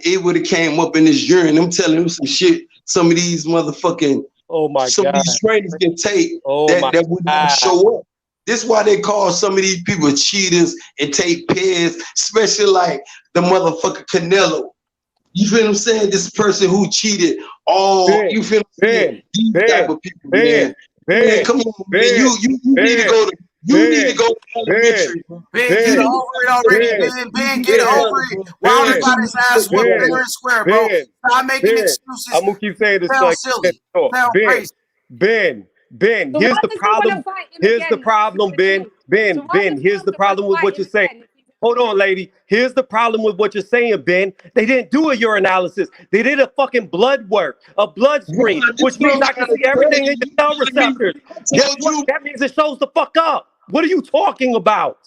it would have came up in his urine. I'm telling him some shit. Some of these motherfucking, Oh my some of God. these trainers can take Oh my that would not God. show up. This is why they call some of these people cheaters and take pairs, especially like the motherfucker Canelo. You feel what I'm saying? This person who cheated you feel what I'm saying? These type of people, man. Man, come on, man. You need to go to elementary. Ben, get over it already, Ben. Ben, get over it. Wilder got his ass whooped fair and square, bro. Stop making excuses. I'm gonna keep saying this Sound like silly. Sound crazy. Ben. So Here's why the does he want problem. to fight him Here's the again? problem, Ben. So why does he Here's the problem with want what to you're fight saying. him again? Hold on, lady. Here's the problem with what you're saying, Ben. They didn't do a urinalysis. They did a fucking blood work, a blood screen, which means I can see everything in your cell receptors. Guess what? That means it shows the fuck up. What are you talking about?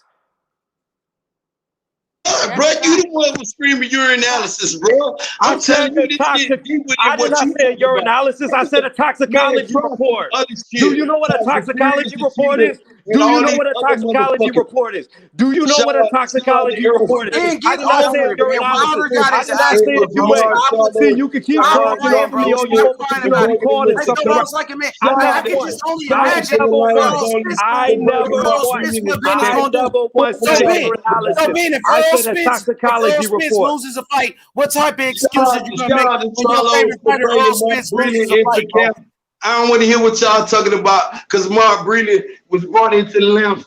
Bro, you the one who screaming urinalysis, bro. I'm telling you, this shit deeper than I did what not you say a talking about. urinalysis. I said a toxicology report. Do you know what a toxicology report is? Do you know what a toxicology report is? Do you know what a toxicology report is? Ben, I get did not say a over it, man. Wilder urinalysis. got I his did not ass say that whooped, you bro. ain't. Stop with See, it. you can keep Stop talking playing, over me bro. or you Stop want me crying to about it. record Like, something I right. was like, man, I I can just only imagine never Earl once. Spence I never Earl once. Spence, what Ben is I going to do. never once So said Ben, urinalysis. if I Earl said a Spence toxicology report. loses a fight, what type of excuses you gonna Shout make out to when your Charlo favorite for fighter bringing Earl Mark Spence Breland loses a into fight, bro? camp. I don't want to hear what y'all talking about because Mark Breland was brought into the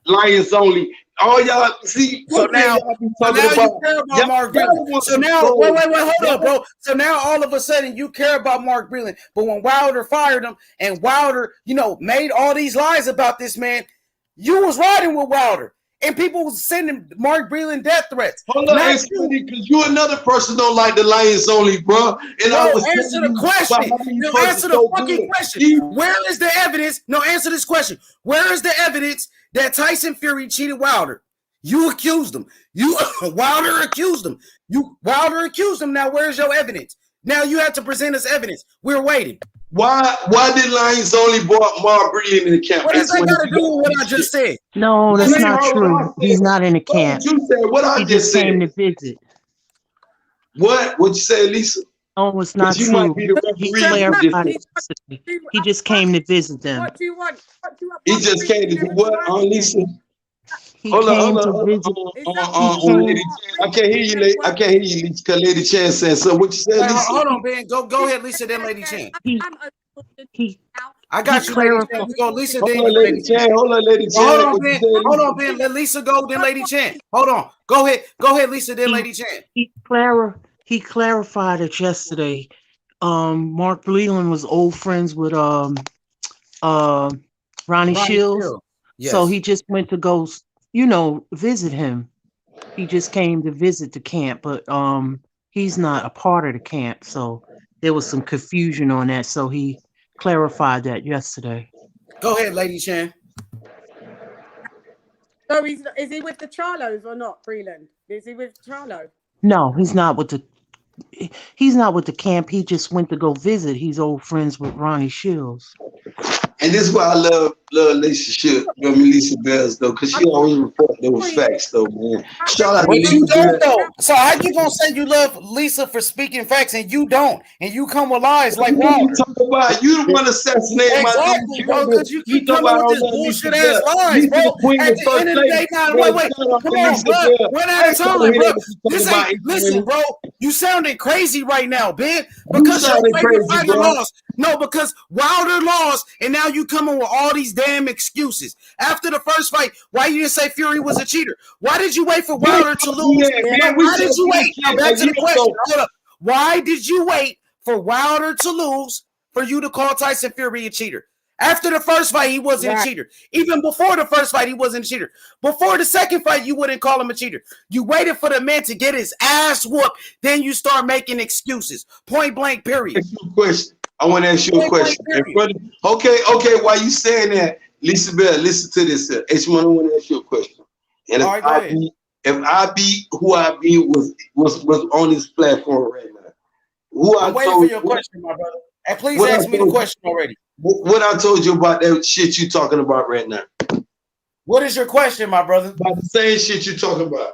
Lions only. All y'all see, So now y'all be talking about. you care about Mark Breland. So now, wait, hold up, bro. So now all of a sudden you care about Mark Breland, but when Wilder fired him and Wilder, made all these lies about this man, you was riding with Wilder, and people was sending Mark Breland death threats. Hold on, it's funny because you another person don't like the Lions only, bro. And no, I was answer the question. No, answer the fucking question. Where is the evidence? No, answer this question. Where is the evidence that Tyson Fury cheated Wilder? You accused him. Wilder accused him. Wilder accused him. Now, where's your evidence? Now you have to present us evidence. We're waiting. Why did Lions only brought Mark Breland in the camp? What does that got to do with what I just said? No, that's not true. He's not in the camp. What you said? What I just said? Came to visit. What you say, Lisa? Oh, it's not you true. Might be the referee. He just came to visit them. What do you want? He just came to do what, Lisa? Hold on. I can't hear you. I can't hear you, Lisa. Because Lady Chan said so. What you said, Lisa? Hold on, Ben. Go ahead, Lisa. Then Lady Chan. I got you, Lady Chan. We go, Lisa. Then Lady Chan. Hold on, Lady Chan. Hold on, Ben. Let Lisa go. Then Lady Chan. Hold on. Go ahead, Lisa. Then Lady Chan. He clarified it yesterday. Mark Breland was old friends with Ronnie Shields. Yes. So he just went to go, visit him. He just came to visit the camp, but he's not a part of the camp. So there was some confusion on that. So he clarified that yesterday. Go ahead, Lady Chan. So is he with the Charlos or not, Freeland? Is he with Charlo? No, he's not with the camp. He just went to go visit. He's old friends with Ronnie Shields. And this is why I love Lisa Bells though, because she always report those facts though, man. Shout out to But Lisa you don't Bells. though. So how you gonna say you love Lisa for speaking facts and you don't, and you come with lies like Wilder? You talk about you the one assassinated my Exactly, dude. bro. Because you keep talk coming about with this bullshit ass lies, bro. At the end of the day, now wait, come on, bro. One at a time, bro. This ain't listen, bro. You sounding crazy right now, Ben. Because your favorite fighter lost. No, because Wilder lost, and now you coming with all these damn excuses. After the first fight, why you didn't say Fury was a cheater? Why did you wait for Wilder to lose? Why did you wait? Now back to the question. Hold up. Why did you wait for Wilder to lose for you to call Tyson Fury a cheater? After the first fight, he wasn't a cheater. Even before the first fight, he wasn't a cheater. Before the second fight, you wouldn't call him a cheater. You waited for the man to get his ass whooped. Then you start making excuses. Point blank, period. Question. I want to ask you a question. Okay, while you saying that, Lisa Bell, listen to this. H1, I want to ask you a question. And if I be who I be was on this platform right now, I'm waiting for your question, my brother. And please ask me the question already. What I told you about that shit you talking about right now? What is your question, my brother? About the same shit you talking about.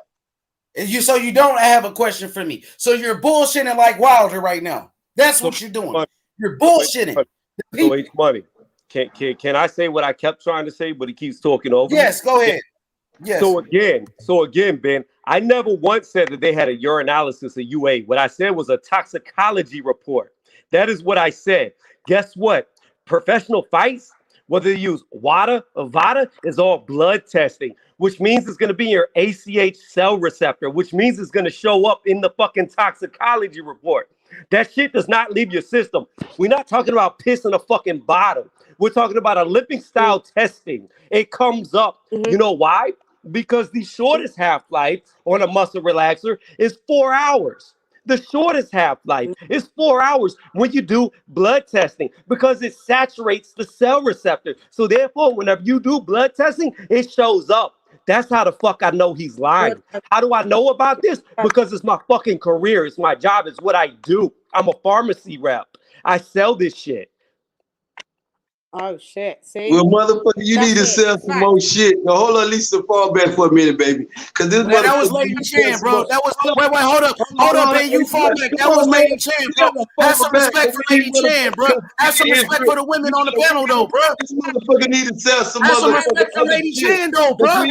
So you don't have a question for me. So you're bullshitting like Wilder right now. That's what you're doing. You're bullshitting. So H Money. Can I say what I kept trying to say, but he keeps talking over? Yes, go ahead. Yes. So again, Ben, I never once said that they had a urinalysis of UA. What I said was a toxicology report. That is what I said. Guess what? Professional fights, whether you use WADA or VADA, is all blood testing, which means it's going to be your ACH cell receptor, which means it's going to show up in the fucking toxicology report. That shit does not leave your system. We're not talking about piss in a fucking bottle. We're talking about Olympic style testing. It comes up. You know why? Because the shortest half-life on a muscle relaxer is 4 hours. The shortest half-life is 4 hours when you do blood testing because it saturates the cell receptor. So therefore, whenever you do blood testing, it shows up. That's how the fuck I know he's lying. How do I know about this? Because it's my fucking career. It's my job. It's what I do. I'm a pharmacy rep. I sell this shit. Oh shit! See, well, motherfucker, you need to sell some more shit. Now, hold on, Lisa, fall back for a minute, baby. Because this man, that was Lady Chan, bro. That was wait, hold up, man. You fall back. That was Lady Chan, bro. Have some respect for Lady Chan, bro. Have some respect for the women on the panel, though, bro. This motherfucker need to sell some. Have some respect for Lady Chan, though, bro.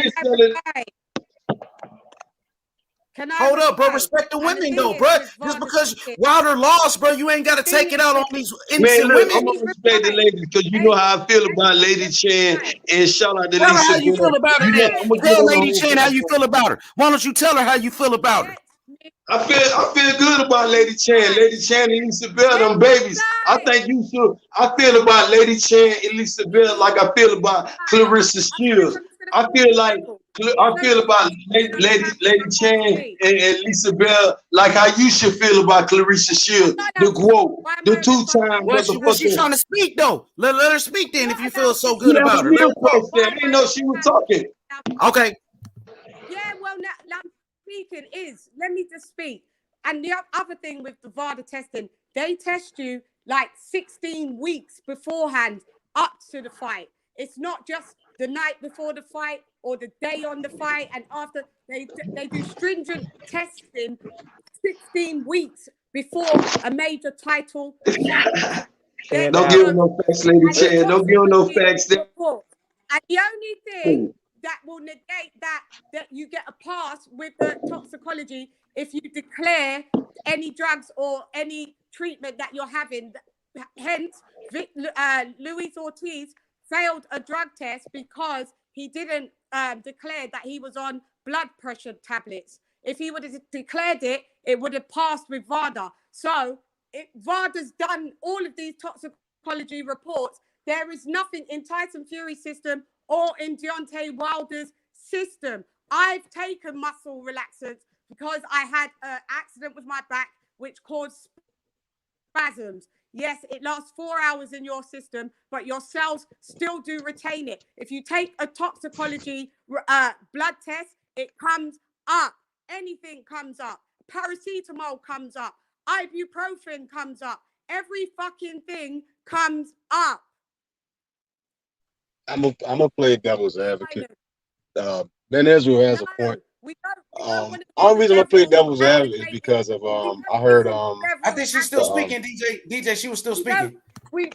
Hold up, bro. Respect the women, though, bro. Just because Wilder lost, bro, you ain't got to take it out on these innocent women. I'm gonna respect the ladies because you know how I feel about Lady Chan. And shout out to Lisa. How you feel about her? Tell Lady Chan how you feel about her. Why don't you tell her how you feel about her? I feel good about Lady Chan. Lady Chan and Lisa Bell, them babies. I think you should. I feel about Lady Chan and Lisa Bell like I feel about Clarissa Shields. I feel about Lady Chan and Lisa Bell like how you should feel about Clarissa Shields, the quote, the 2-time. What's she trying to speak though? Let her speak then if you feel so good about her. I didn't know she was talking. Okay. Yeah, well, now speaking is, let me just speak. And the other thing with the VADA testing, they test you like 16 weeks beforehand up to the fight. It's not just the night before the fight or the day on the fight and after. They do stringent testing 16 weeks before a major title fight. Don't give her no facts, Lady Chan. Don't give her no facts. And the only thing that will negate that you get a pass with the toxicology if you declare any drugs or any treatment that you're having. Hence, Luis Ortiz failed a drug test because he didn't declare that he was on blood pressure tablets. If he would have declared it, it would have passed with VADA. So VADA's done all of these toxicology reports. There is nothing in Tyson Fury's system or in Deontay Wilder's system. I've taken muscle relaxants because I had an accident with my back which caused spasms. Yes, it lasts 4 hours in your system, but your cells still do retain it. If you take a toxicology blood test, it comes up. Anything comes up. Paracetamol comes up. Ibuprofen comes up. Every fucking thing comes up. I'm gonna play devil's advocate. Ben Israel has a point. The only reason I play devil's advocate is because of I heard I think she's still speaking, DJ. She was still speaking. We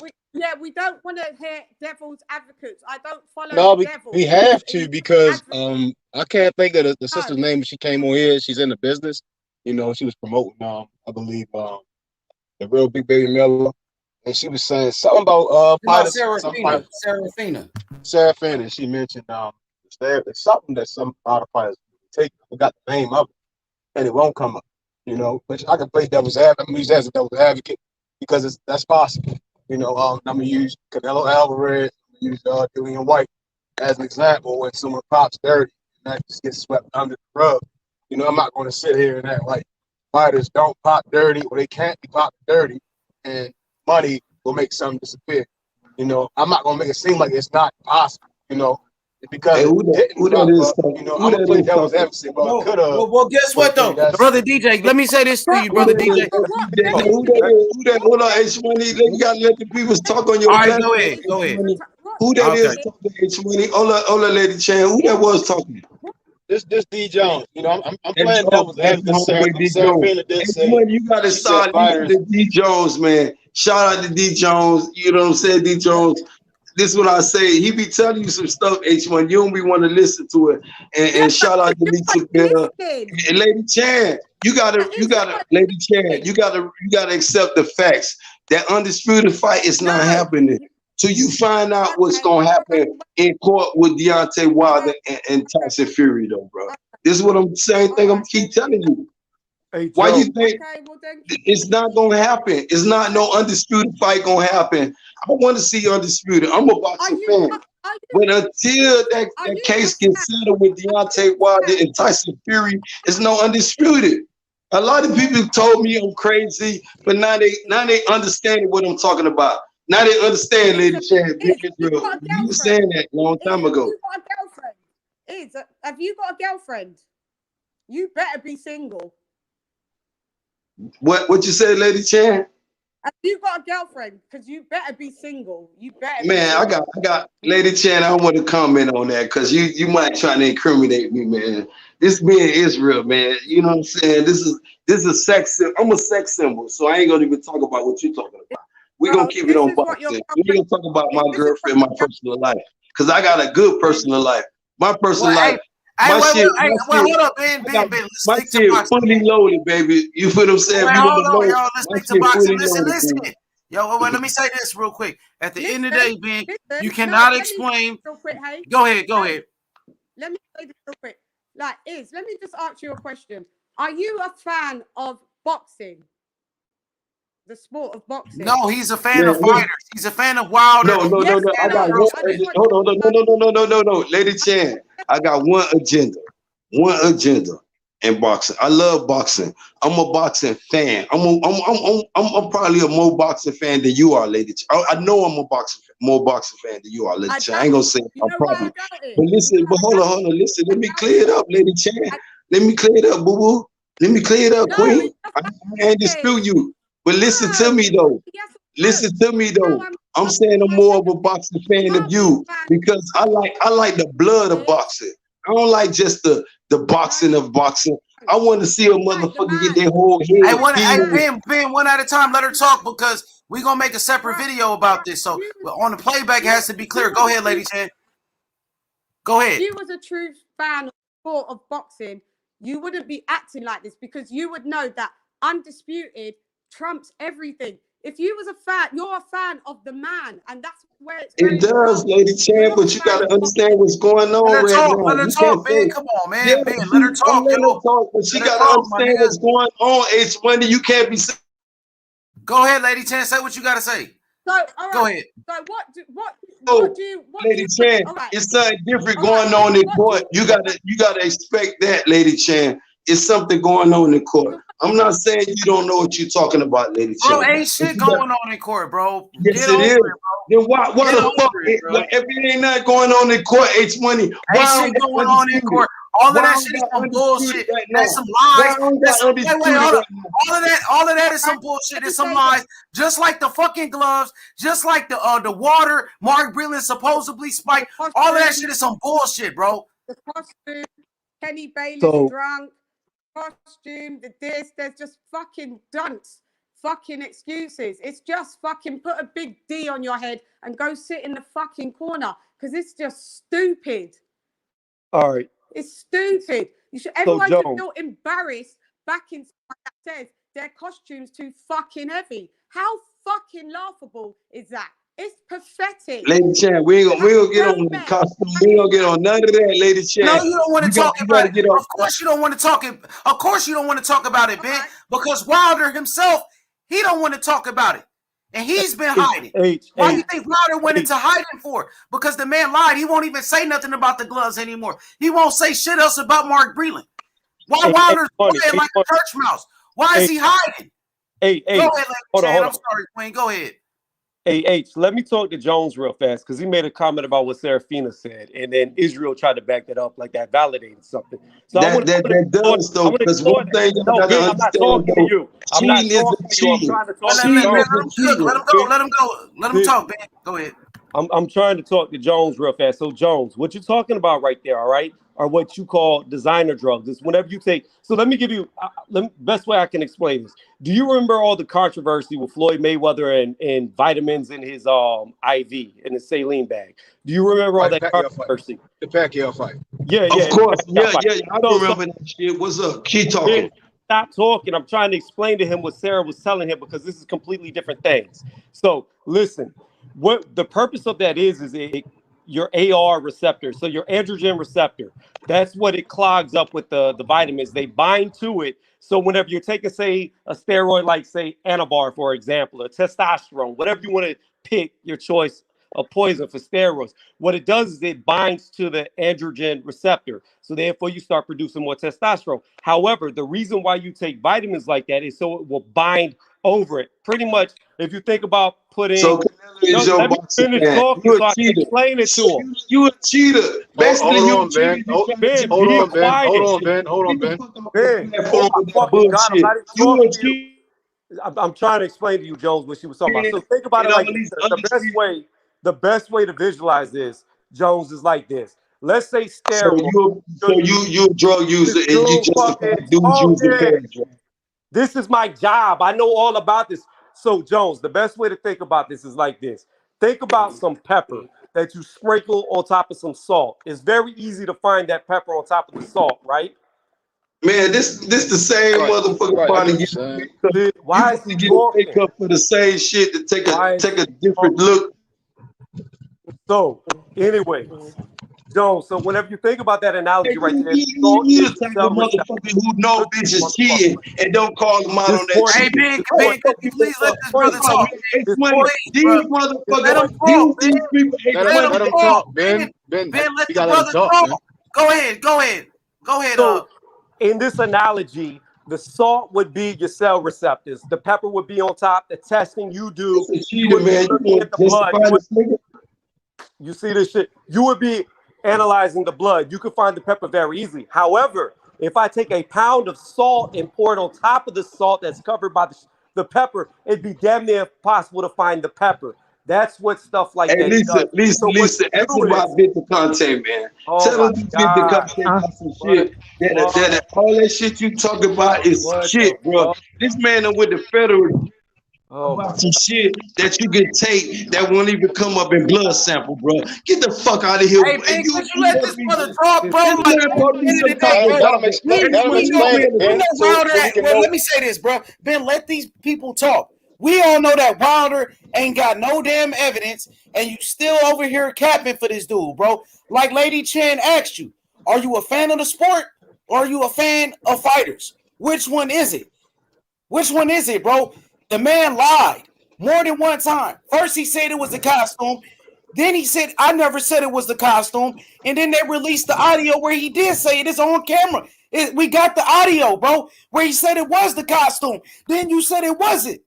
don't want to hear devil's advocates. I don't follow no, the devil. we have to because I can't think of the sister's name. She came on here. She's in the business. You know, she was promoting I believe the real Big Baby Miller, and she was saying something about Serafina. She mentioned there's something that some fighters take. I forgot the name of it, and it won't come up. You know, but I can play devil's advocate. I'm gonna use that as a devil's advocate because that's possible. You know, I'm gonna use Canelo Alvarez, use Dillian White as an example when someone pops dirty and that just gets swept under the rug. You know, I'm not going to sit here and act like fighters don't pop dirty or they can't be popped dirty, and money will make something disappear. You know, I'm not going to make it seem like it's not possible. You know, because who that is? You know, I'm gonna play devil's advocate, but I could have. Well, guess what though, brother DJ? Let me say this to you, brother DJ. Who that? Hold on, H Money. You gotta let the people talk on your. All right, go ahead. Who that is talking? H Money. Hola, Lady Chan. Who that was talking? This D Jones. You know, I'm playing devil's advocate. You gotta start the D Jones, man. Shout out to D Jones. You know what I'm saying, D Jones. This is what I say. He be telling you some stuff, H1. You don't be want to listen to it. And shout out to Lisa and Lady Chan. You gotta, Lady Chan. You gotta accept the facts. That undisputed fight is not happening. So you find out what's gonna happen in court with Deontay Wilder and Tyson Fury, though, bro. This is what I'm saying. I'm keep telling you. Hey, why you think it's not gonna happen? It's not no undisputed fight gonna happen. I want to see undisputed. I'm a boxing fan. But until that case gets settled with Deontay Wilder and Tyson Fury, it's no undisputed. A lot of people told me I'm crazy, but now they understand what I'm talking about. Now they understand, Lady Chan. You were saying that a long time ago. Have you got a girlfriend? You better be single. What you said, Lady Chan? Have you got a girlfriend? Because you better be single. You better. Man, I got Lady Chan. I don't want to comment on that because you might try to incriminate me, man. This being Israel, man. You know what I'm saying? This is a sex symbol. I'm a sex symbol, so I ain't gonna even talk about what you're talking about. We're gonna keep it on boxing. We're gonna talk about my girlfriend, my personal life, because I got a good personal life. My personal life. My shit, hold up, Ben. My shit fully loaded, baby. You feel what I'm saying? Hold on, y'all. Let's stick to boxing. Listen. Yo, let me say this real quick. At the end of the day, Ben, you cannot explain. Go ahead. Let me say this real quick. Let me just ask you a question. Are you a fan of boxing? The sport of boxing? No, he's a fan of fighters. He's a fan of Wilder. No. I got no. Lady Chan, I got one agenda in boxing. I love boxing. I'm a boxing fan. I'm probably a more boxing fan than you are, Lady Chan. I know I'm a more boxing fan than you are, Lady Chan. I ain't gonna say I'm probably. But listen, hold on. Listen, let me clear it up, Lady Chan. Let me clear it up, boo boo. Let me clear it up, Queen. I ain't dispute you. But listen to me though. I'm saying I'm more of a boxing fan of you because I like the blood of boxing. I don't like just the boxing of boxing. I want to see a motherfucker get their whole head. Ben, one at a time. Let her talk because we're gonna make a separate video about this. So on the playback, it has to be clear. Go ahead, Lady Chan. Go ahead. If you was a true fan of the sport of boxing, you wouldn't be acting like this because you would know that undisputed trumps everything. If you was a fan, you're a fan of the man, and that's where it does, Lady Chan. But you gotta understand what's going on right now. Let her talk, Ben. Come on, man. Yeah, Ben, let her talk. But she gotta understand what's going on. H Money, you can't be. Go ahead, Lady Chan. Say what you gotta say. So, all right. Go ahead. So Lady Chan, it's something different going on in court. You gotta expect that, Lady Chan. It's something going on in court. I'm not saying you don't know what you're talking about, Lady Bro, Chen. ain't shit going on in court, bro. Yes, Get it over is. it, bro. Then why Get the fuck? over it, bro. If it ain't not going on in court, H Money, Ain't why shit don't going on in court. All of Why that don't shit is got some bullshit. undisputed right That's now? some Why lies. don't That's got some, undisputed hold up. right now? All of that is some bullshit. It's some lies. Just like the fucking gloves, just like the water Mark Breland supposedly spiked. All of that shit is some bullshit, bro. The costume, Kenny Bayless So- drunk, costume, there's just fucking dunce, fucking excuses. It's just fucking put a big D on your head and go sit in the fucking corner because it's just stupid. All right. It's stupid. Everyone Joe- should feel embarrassed backing someone that says their costume's too fucking heavy. How fucking laughable is that? It's pathetic. Lady Chen, we ain't gonna get on the costume. We ain't gonna get on none of that, Lady Chen. No, you don't want to talk about it. Get on. Of course you don't want to talk it. Of course you don't want to talk about it, Ben, because Wilder himself, he don't want to talk about it. And he's been hiding. Why do you think Wilder went into hiding for? Because the man lied. He won't even say nothing about the gloves anymore. He won't say shit else about Mark Breland. Why Wilder's quiet like a church mouse? Why is he hiding? Go ahead, hold on. I'm sorry, Queen. Go ahead. Hey, H, let me talk to Jones real fast because he made a comment about what Serafina said, and then Israel tried to back that up like that validated something. So that does though, because one thing you gotta I'm not talking to you. I'm not talking to you. I'm trying to talk to Jones. Let him go. Let him talk, man. Go ahead. I'm trying to talk to Jones real fast. So Jones, what you're talking about right there, all right, are what you call designer drugs. It's whenever you take. So let me give you best way I can explain this. Do you remember all the controversy with Floyd Mayweather and vitamins in his IV in his saline bag? Do you remember all that controversy? The Pacquiao fight. Yeah. Of course. Yeah. I So, remember that shit. What's up? Keep talking. Stop talking. I'm trying to explain to him what Sarah was telling him because this is completely different things. So listen, what the purpose of that is your AR receptor. So your androgen receptor, that's what it clogs up with the vitamins. They bind to it. So whenever you're taking, say, a steroid like, say, Anavar, for example, or testosterone, whatever you want to pick your choice of poison for steroids, what it does is it binds to the androgen receptor. So therefore you start producing more testosterone. However, the reason why you take vitamins like that is so it will bind over it. Pretty much, if you think about putting... So let me finish talking so I can explain it to him. You a cheater. Basically, hold on, Ben. Hold on, Ben. Hold on, Ben. Ben, oh my fucking God, I'm not even talking to you. I'm trying to explain to you, Jones, what she was talking about. So think about it like this. The best way to visualize this, Jones, is like this. Let's say steroids. So you a drug user and you justify dudes using paradrugs. This is my job. I know all about this. So, Jones, the best way to think about this is like this. Think about some pepper that you sprinkle on top of some salt. It's very easy to find that pepper on top of the salt, right? Man, this the same motherfucker party. Why is he talking? Up for the same shit to take a different look. So, anyway, Jones, so whenever you think about that analogy right there, you the type of motherfucker who know bitches cheating and don't call them out on that shit. Hey, Ben, could you please let this brother talk? These motherfuckers, these people. Let him talk, Ben. Ben, let the brother talk. Go ahead. So, in this analogy, the salt would be your cell receptors. The pepper would be on top. The testing you do, you see this shit. You would be analyzing the blood. You could find the pepper very easily. However, if I take a pound of salt and pour it on top of the salt that's covered by the pepper, it'd be damn near impossible to find the pepper. That's what stuff like that does. Lisa, that's about bit the content, man. Tell them to bit the content about some shit. That all that shit you talk about is shit, bro. This man with the federal about some shit that you can take that won't even come up in blood sample, bro. Get the fuck out of here. Hey, Ben, could you let this brother talk, bro? Let me say this, bro. Ben, let these people talk. We all know that Wilder ain't got no damn evidence, and you still over here capping for this dude, bro. Like Lady Chen asked you, are you a fan of the sport or are you a fan of fighters? Which one is it? Which one is it, bro? The man lied more than one time. First, he said it was the costume. Then he said, I never said it was the costume. And then they released the audio where he did say it is on camera. We got the audio, bro, where he said it was the costume. Then you said it wasn't.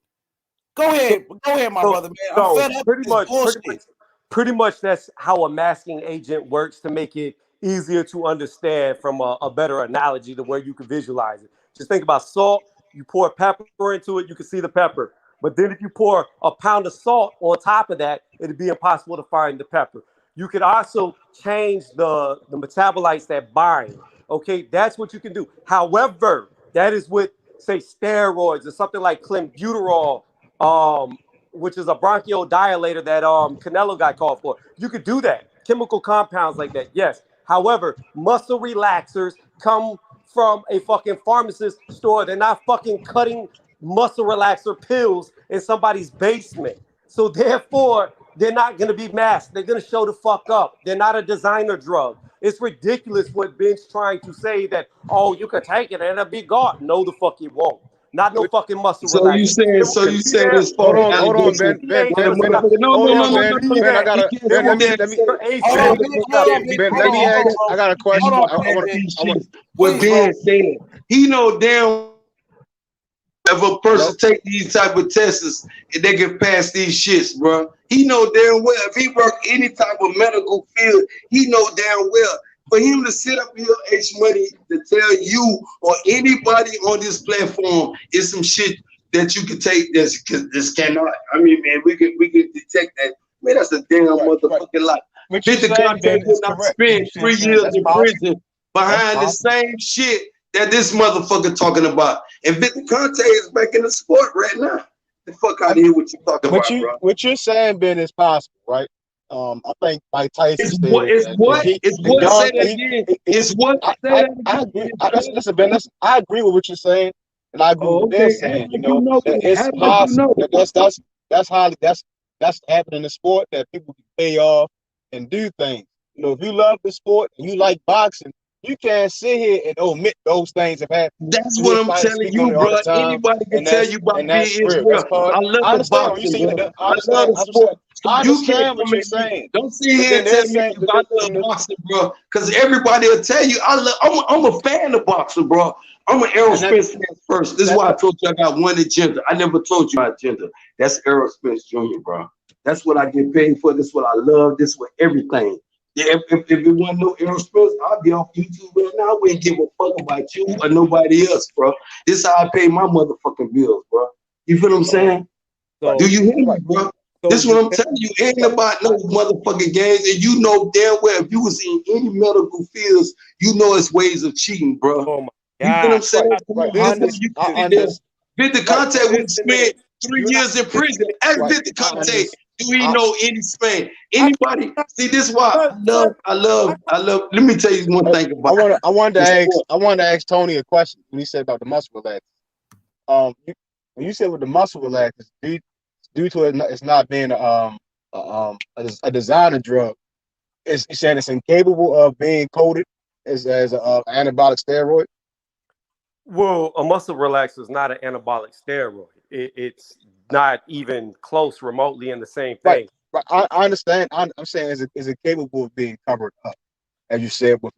Go ahead, my brother, man. I'm fed up with this bullshit. Pretty much that's how a masking agent works to make it easier to understand from a better analogy to where you can visualize it. Just think about salt. You pour pepper into it, you can see the pepper. But then if you pour a pound of salt on top of that, it'd be impossible to find the pepper. You could also change the metabolites that bind. Okay, that's what you can do. However, that is with, say, steroids or something like clenbuterol, which is a bronchodilator that Canelo got called for. You could do that. Chemical compounds like that, yes. However, muscle relaxers come from a fucking pharmacist store. They're not fucking cutting muscle relaxer pills in somebody's basement. So therefore, they're not going to be masked. They're going to show the fuck up. They're not a designer drug. It's ridiculous what Ben's trying to say that, oh, you could take it and it'll be gone. No, the fuck it won't. Not no fucking muscle relaxer. So you saying it's hold on, Ben. Ben, I got a question. What Ben said, he know damn if a person take these type of tests, they can pass these shits, bro. He know damn well if he work any type of medical field, he know damn well. For him to sit up here, H Money, to tell you or anybody on this platform is some shit that you can take this cannot. I mean, man, we can detect that. Man, that's a damn motherfucking lie. Victor Conte will not spend 3 years in prison behind the same shit that this motherfucker talking about. And Victor Conte is back in the sport right now. The fuck out of here what you talking about, bro. What you're saying, Ben, is possible, right? I think Mike Tyson. It's what say that again. It's what say that again. Listen, Ben, I agree with what you're saying, and I agree with what they're saying. You know, that it's possible. That's happening in the sport, that people can pay off and do things. You know, if you love the sport and you like boxing, you can't sit here and omit those things have happened. That's what I'm telling you, bro. Anybody can tell you about being Israel. I love the boxing. I love the sport. I understand what you're saying. Don't sit here and tell me I love boxing, bro. Because everybody will tell you I'm a fan of boxing, bro. I'm an Errol Spence fan first. This is why I told you I got one agenda. I never told you my agenda. That's Errol Spence Jr., bro. That's what I get paid for. This is what I love. This is what everything. Yeah, if it wasn't no Errol Spence, I'd be off YouTube right now. I wouldn't give a fuck about you or nobody else, bro. This is how I pay my motherfucking bills, bro. You feel what I'm saying? Do you hear me, bro? This is what I'm telling you. It ain't about no motherfucking games. And you know damn well if you was in any medical fields, you know it's ways of cheating, bro. Oh my God. You feel what I'm saying? Victor Conte would spend 3 years in prison. Ask Victor Conte, do he know any Spain? Anybody? See, this is why I love. Let me tell you one thing about I wanted to ask Tony a question when he said about the muscle relaxers. When you said with the muscle relaxers, due to it's not being a designer drug, it's saying it's incapable of being coded as an anabolic steroid. Well, a muscle relaxer is not an anabolic steroid. It's not even close remotely in the same thing. Right. I understand. I'm saying is it capable of being covered up, as you said, with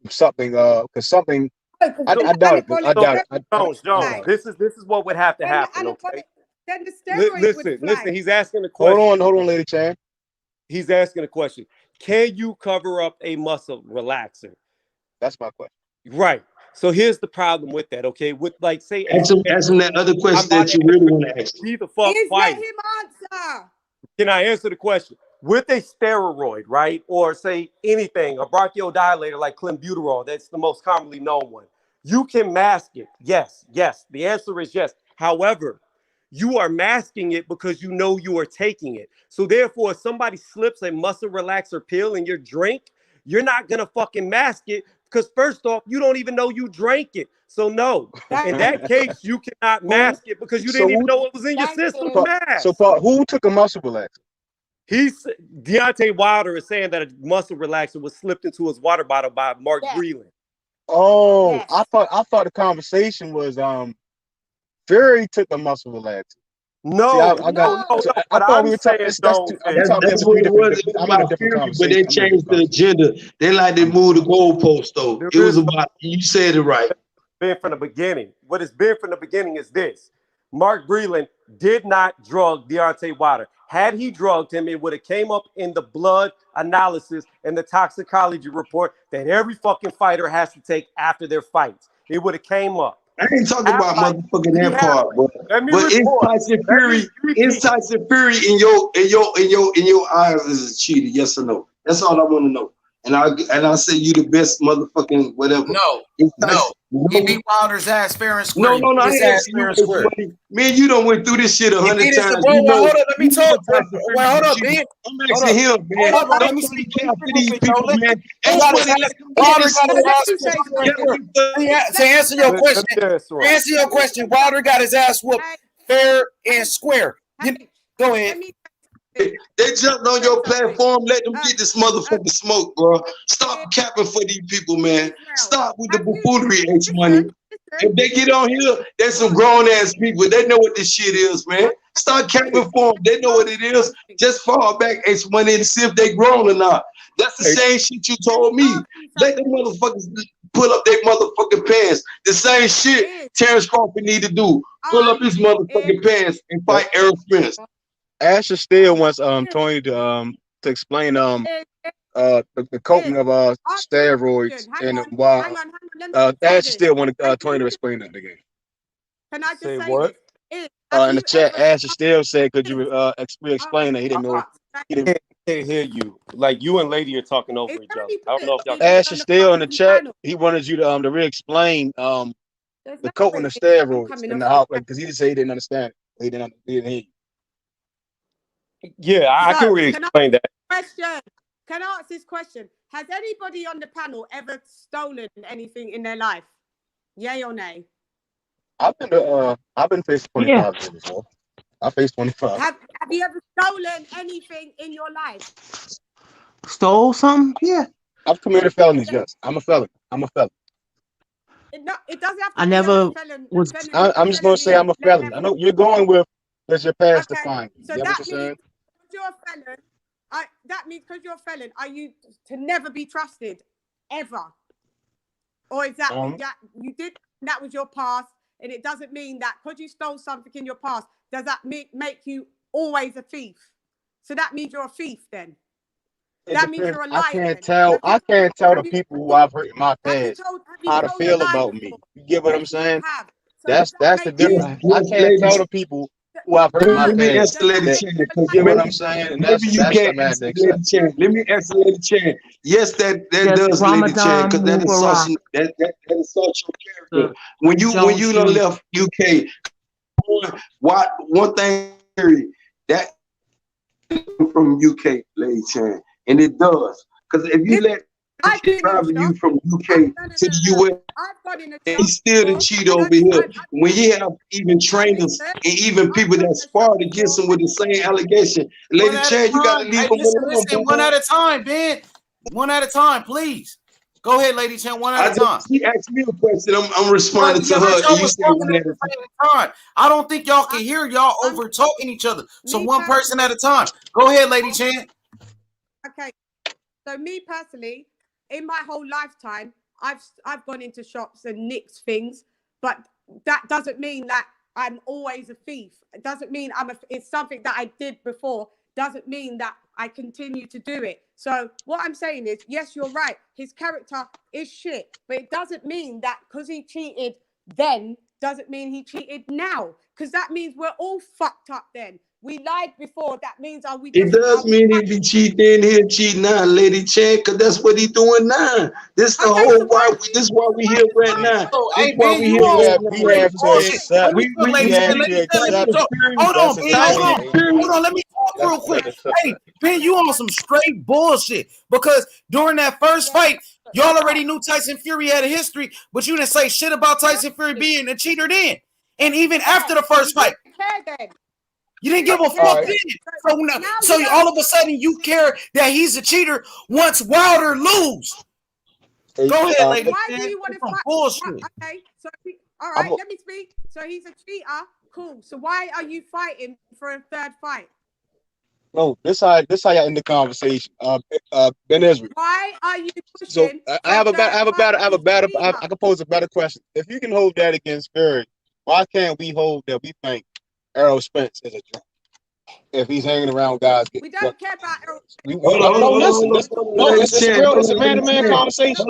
something because something. I doubt it. Jones. This is what would have to happen. Okay. Then the steroid listen. He's asking a question. Hold on, Lady Chan. He's asking a question. Can you cover up a muscle relaxer? That's my question. Right. So here's the problem with that, okay? With like say ask him that other question that you really want to ask. Be the fuck quiet. Let him answer. Can I answer the question? With a steroid, right? Or say anything, a bronchodilator like clenbuterol, that's the most commonly known one. You can mask it. Yes. The answer is yes. However, you are masking it because you know you are taking it. So therefore, if somebody slips a muscle relaxer pill in your drink, you're not gonna fucking mask it. Because first off, you don't even know you drank it. So no, in that case, you cannot mask it because you didn't even know it was in your system. So Paul, who took a muscle relaxer? Deontay Wilder is saying that a muscle relaxer was slipped into his water bottle by Mark Breland. Oh, yes. I thought the conversation was Fury took a muscle relaxer. No, See, I got. no. So I What thought we I'm were talking. saying, That's though, two. is That's Three what it different. was. It was I'm in a about different Fury, but they conversation. changed the agenda. They like to move the goalpost though. there It was is no about you said it right. been from the beginning. What has been from the beginning is this. Mark Breland did not drug Deontay Wilder. Had he drugged him, it would have came up in the blood analysis and the toxicology report that every fucking fighter has to take after their fights. It would have came up. I ain't talking about motherfucking He that has part, but Let me it's report. Tyson Let Fury. me It's repeat. Tyson Fury in your eyes is a cheater, yes or no? That's all I want to know. And I say you the best motherfucking whatever. No, It's no. Tyson. He beat Wilder's ass fair and square. No, I His ain't ass asking fair you, and square. money. Me and you done went through this shit He 100 beat his times. bro. You Well, know, hold up, let me talk. Tyson Fury Well, hold is a up, cheater. Ben. I'm Hold asking up. him, Hold man. up, bro. Let Don't me play speak. cap to these Bro. people, Listen, man. he H got his Money, ass. let them get Wilder this got his shit. ass Let me say whooped fair and something. square. To answer your Let question, me answer to answer your question, Wilder got his ass whooped fair and square. Go ahead. They jumped on your platform. Let them get this motherfucking smoke, bro. Stop capping for these people, man. Stop with the buffoonery, H Money. If they get on here, there's some grown ass people. They know what this shit is, man. Start capping for them. They know what it is. Just fall back, H Money, and see if they grown or not. That's the same shit you told me. Let the motherfuckers pull up their motherfucking pants. The same shit Terrence Crawford need to do. Pull up his motherfucking pants and fight Errol Spence. Asher still wants Tony to explain the coating of steroids and why Asher still want Tony to explain that again. Can I just say what? this? In the chat, Asher still said, "Could you explain that he didn't know?" He didn't. Can't hear you. Like you and Lady are talking over each other. I don't know if y'all. Asher still in the chat. He wanted you to re-explain the coating of steroids and how, like, because he just said he didn't understand it. He didn't hear you. Yeah, I can re-explain that. Can I ask this question? Has anybody on the panel ever stolen anything in their life? Yay or nay? I've been faced 25 years before. I faced 25. Have you ever stolen anything in your life? Stole something? Yeah. I've committed felonies, yes. I'm a felon. It doesn't have to I be never a felon. was. I'm just going to say I'm a felon. I know you're going with, does your past define you? So You know that what you're saying? means you're a felon. That means because you're a felon, are you to never be trusted ever? Or is that you did that was your past, and it doesn't mean that because you stole something in your past, does that make you always a thief? So that means you're a thief then. That means you're a liar. I can't tell the people who I've hurt in my past how to feel about me. You get what I'm saying? That's the difference. I can't tell the people who I've hurt in my Let me past. escalate the chain. You get what I'm saying? And that's Maybe you that's the can't bad thing. escalate the chain. Let me escalate the chain. Yes, that does lay the chain because that assaults your character. When you done left UK, one thing that from UK, lady chain, and it does because if you let travel you from UK to the US, he's still the cheat over here. When you have even trainers and even people that sparred against him with the same allegation, Lady Chan, you got to leave him alone. Listen, one at a time, Ben. One at a time, please. Go ahead, Lady Chan. One at a time. She asked me a question. I'm responding to her. And you said one at a time. I don't think y'all can hear y'all over talking each other. So one person at a time. Go ahead, Lady Chan. Okay. So me personally, in my whole lifetime, I've gone into shops and nicked things, but that doesn't mean that I'm always a thief. It doesn't mean it's something that I did before. Doesn't mean that I continue to do it. So what I'm saying is, yes, you're right. His character is shit, but it doesn't mean that because he cheated then doesn't mean he cheated now. Because that means we're all fucked up then. We lied before. That means It does mean if he cheat then, he'll cheat now, Lady Chan, because that's what he's doing now. This the whole why. This is why we here right now. Hey, Ben, you have to accept. Hold on, Ben. Hold on. Let me talk real quick. Hey, Ben, you on some straight bullshit because during that first fight, y'all already knew Tyson Fury had a history, but you didn't say shit about Tyson Fury being a cheater then, and even after the first fight. You didn't give a fuck then. So all of a sudden you care that he's a cheater once Wilder lose. Go ahead, lady. Why do you want to fight? Bullshit. Okay, so All right, let me speak. So he's a cheater. Cool. So why are you fighting for a third fight? No, this how y'all end the conversation. Ben Israel. Why are you pushing? So I can pose a better question. If you can hold that against Fury, why can't we hold that we think Errol Spence is a drunk? If he's hanging around guys, we don't care about Errol. It's a man-to-man conversation.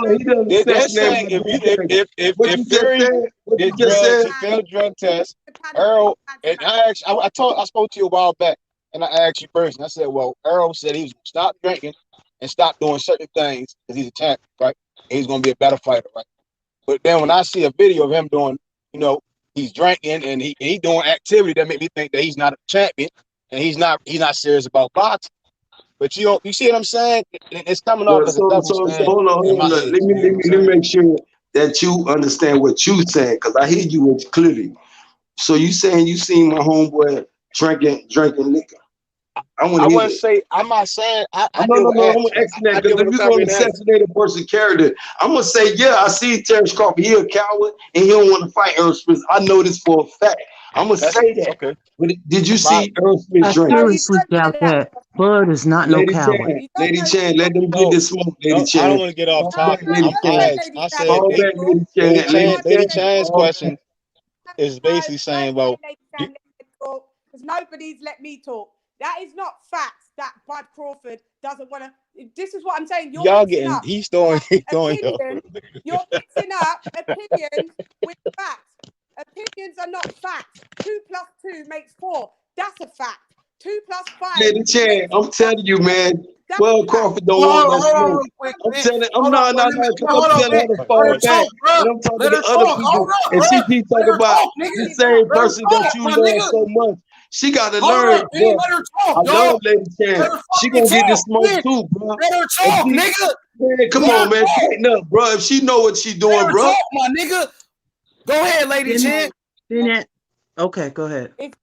They're saying if Fury failed drug test, Errol, and I spoke to you a while back, and I asked you first, and I said, well, Errol said he was going to stop drinking and stop doing certain things because he's a champion, right? And he's going to be a better fighter, right? But then when I see a video of him doing, he's drinking and he doing activity that make me think that he's not a champion. And he's not serious about boxing. But you see what I'm saying? It's coming off as a double standard. Hold on. Let me make sure that you understand what you saying, because I hear you clearly. So you saying you seen my homeboy drinking liquor? I'm not saying. I'm asking that because if you're going to assassinate a person's character, I'm gonna say, yeah, I see Terrence Crawford. He a coward and he don't want to fight Errol Spence. I know this for a fact. I'm gonna say that. Okay. But did you see Errol Spence drink? I seriously doubt that. Bud is not no coward. Lady Chan, let them get this smoke, Lady Chan. I don't want to get off topic. Lady Chan's question is basically saying, well, because nobody's let me talk. That is not facts that Bud Crawford doesn't want to. This is what I'm saying. Y'all getting, he's throwing. You're mixing up opinions with facts. Opinions are not facts. 2 + 2 makes 4. That's a fact. 2 + 5. Lady Chan, I'm telling you, man. Well, Crawford don't want that smoke. I'm telling her to fall back. And I'm talking to other people. And she keep talking about the same person that you love so much. She got to learn. I love Lady Chan. She gonna get this smoke too, bro. Let her talk, nigga. Man, come on, man. Straighten up, bro. If she know what she doing, bro. Talk, my nigga. Go ahead, Lady Chan. Okay, go ahead. If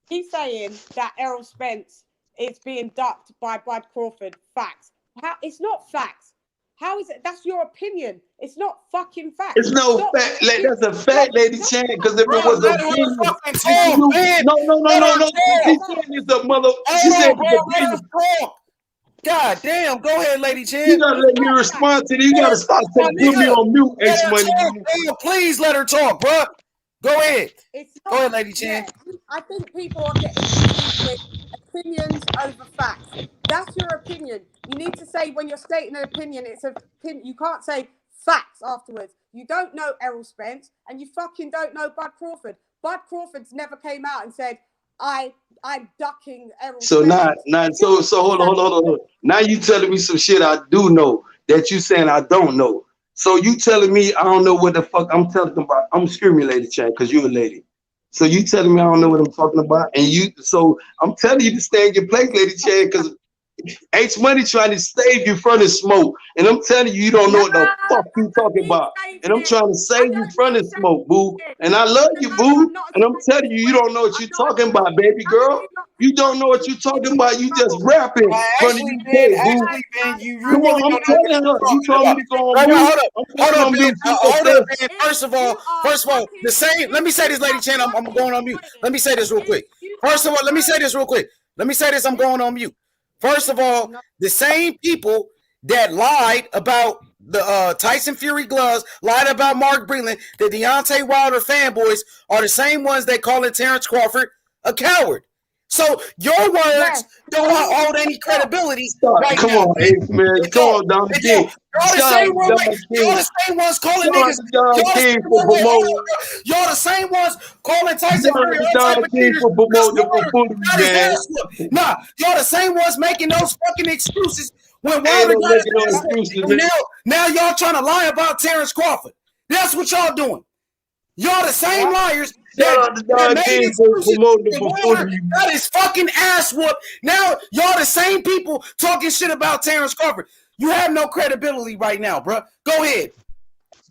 he's saying that Errol Spence is being ducked by Bud Crawford, facts. How? It's not facts. How is it? That's your opinion. It's not fucking facts. It's no fact. That's a fact, Lady Chan. Because if it was an opinion, no. She said it's a mother. She said it's a God damn. Go ahead, Lady Chan. You gotta let me respond to this. You gotta stop put me on mute, H Money. Please let her talk, bro. Go ahead. Go ahead, Lady Chan. Yeah, I think people are getting with opinions over facts. That's your opinion. You need to say when you're stating an opinion, it's an opinion. You can't say facts afterwards. You don't know Errol Spence, and you fucking don't know Bud Crawford. Bud Crawford's never came out and said, I'm ducking Errol So Spence. So hold on. Now you telling me some shit I do know that you saying I don't know. So you telling me I don't know what the fuck I'm telling about. I'm screaming, Lady Chan, because you're a lady. So you telling me I don't know what I'm talking about, so I'm telling you to stay in your place, Lady Chan, because H Money trying to save you from the smoke, and I'm telling you, you don't know what the fuck you talking about, and I'm trying to save you from the smoke, boo. And I love you, boo, and I'm telling you, you don't know what you're talking about, baby girl. You don't know what you're talking about. You just rapping. Actually, Ben, you come on, I'm telling her. You told me to go on mute. Hold up, Ben. First of all, the same. Let me say this, Lady Chan. I'm going on mute. Let me say this real quick. First of all, let me say this real quick. I'm going on mute. First of all, the same people that lied about the Tyson Fury gloves, lied about Mark Breland, the Deontay Wilder fanboys are the same ones that calling Terrence Crawford a coward. So your words don't hold any credibility. Right Come now. on, Ace, man. Come on, Don King. Y'all the same ones calling niggas. Y'all the same ones calling Tyson Fury. Nah, y'all the same ones making those fucking excuses when Wilder got now y'all trying to lie about Terrence Crawford. That's what y'all doing. Y'all the same liars that is fucking ass whoop. Now y'all the same people talking shit about Terrence Crawford. You have no credibility right now, bro. Go ahead.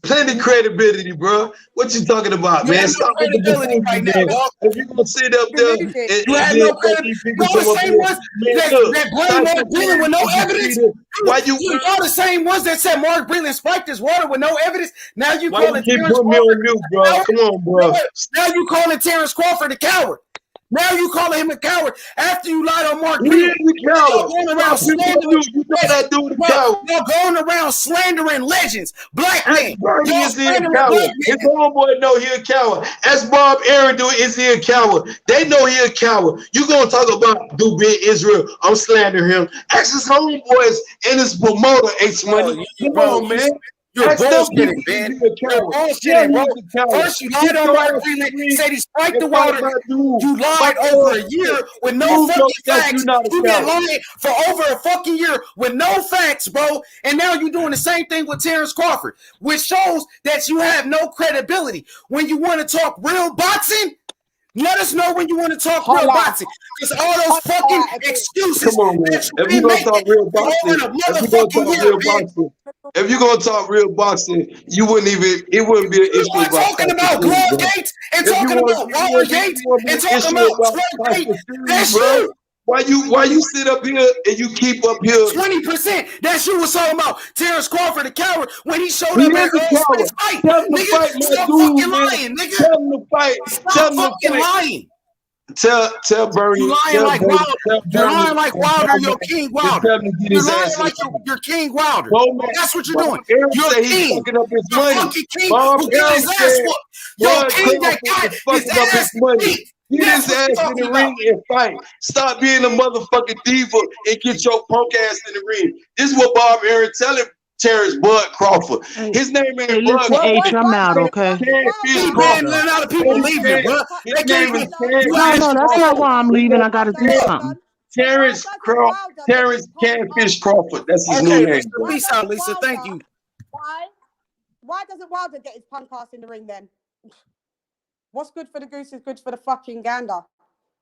Plenty credibility, bro. What you talking about, You man? have no Stop with the credibility right now, man. dog. If you gonna sit up there and You have no credibility. people Y'all the come up same here, ones man, look, that blame Mark Breland with no evidence. Why you Y'all the same ones that said Mark Breland spiked his water with no evidence. Now you why you calling keep Terrence putting me on Crawford mute, bro? Come on, bro. Now you calling Terrence Crawford a coward. Now you calling him a coward after you lied on Mark He Breland. is a coward. Y'all going around slandering. You know that dude a coward. Y'all going around slandering legends, black men. Bernie Y'all is he a slandering coward? black His men. homeboy know he a coward. Ask Bob Aaron, do is he a coward? They know he a coward. You gonna talk about do being Israel? I'm slandering him. Ask his homeboys and his promoter H Money. Come on, man. You're Ask them bullshitting, people man. if he a You're coward. bullshitting, bro. he's a coward. First, you lied on Mark Breland, said he spiked the Wilder. You lied over a year with no fucking facts. You've been lying for over a fucking year with no facts, bro. And now you're doing the same thing with Terrence Crawford, which shows that you have no credibility. When you want to talk real boxing, let us know when you want to talk real boxing. Because all those fucking excuses that you've been making over the motherfucking year, man. If you're gonna talk real boxing, it wouldn't be an issue about talking about Glow Gates and talking about Waller Gates and talking about Floyd Gates. That's you. Why you sit up here and you keep up here? 20%. That's you was talking about Terrence Crawford, the coward, when he showed up at Spence fight. Tell him to fight, Stop dude, fucking lying, nigga. Tell him to fight. Stop fucking lying. Tell Bernie. You lying like Wilder. You're lying like Wilder. You're King Wilder. You're lying like you're King Wilder. That's what you're doing. You're king. You're fucking king who got his ass whooped. You're king that got his ass beat. Get his ass in the ring and fight. Stop being a motherfucking diva and get your punk ass in the ring. This is what Bob Aaron telling Terrence Bud Crawford. His name ain't Bud. Listen, H, I'm out, okay? Man, a lot of people leaving, bro. His name is No, that's not why I'm leaving. I gotta do something. Terrence Catfish Crawford. That's his new name. Peace out, Lisa. Thank you. Why doesn't Wilder get his punk ass in the ring then? What's good for the goose is good for the fucking gander.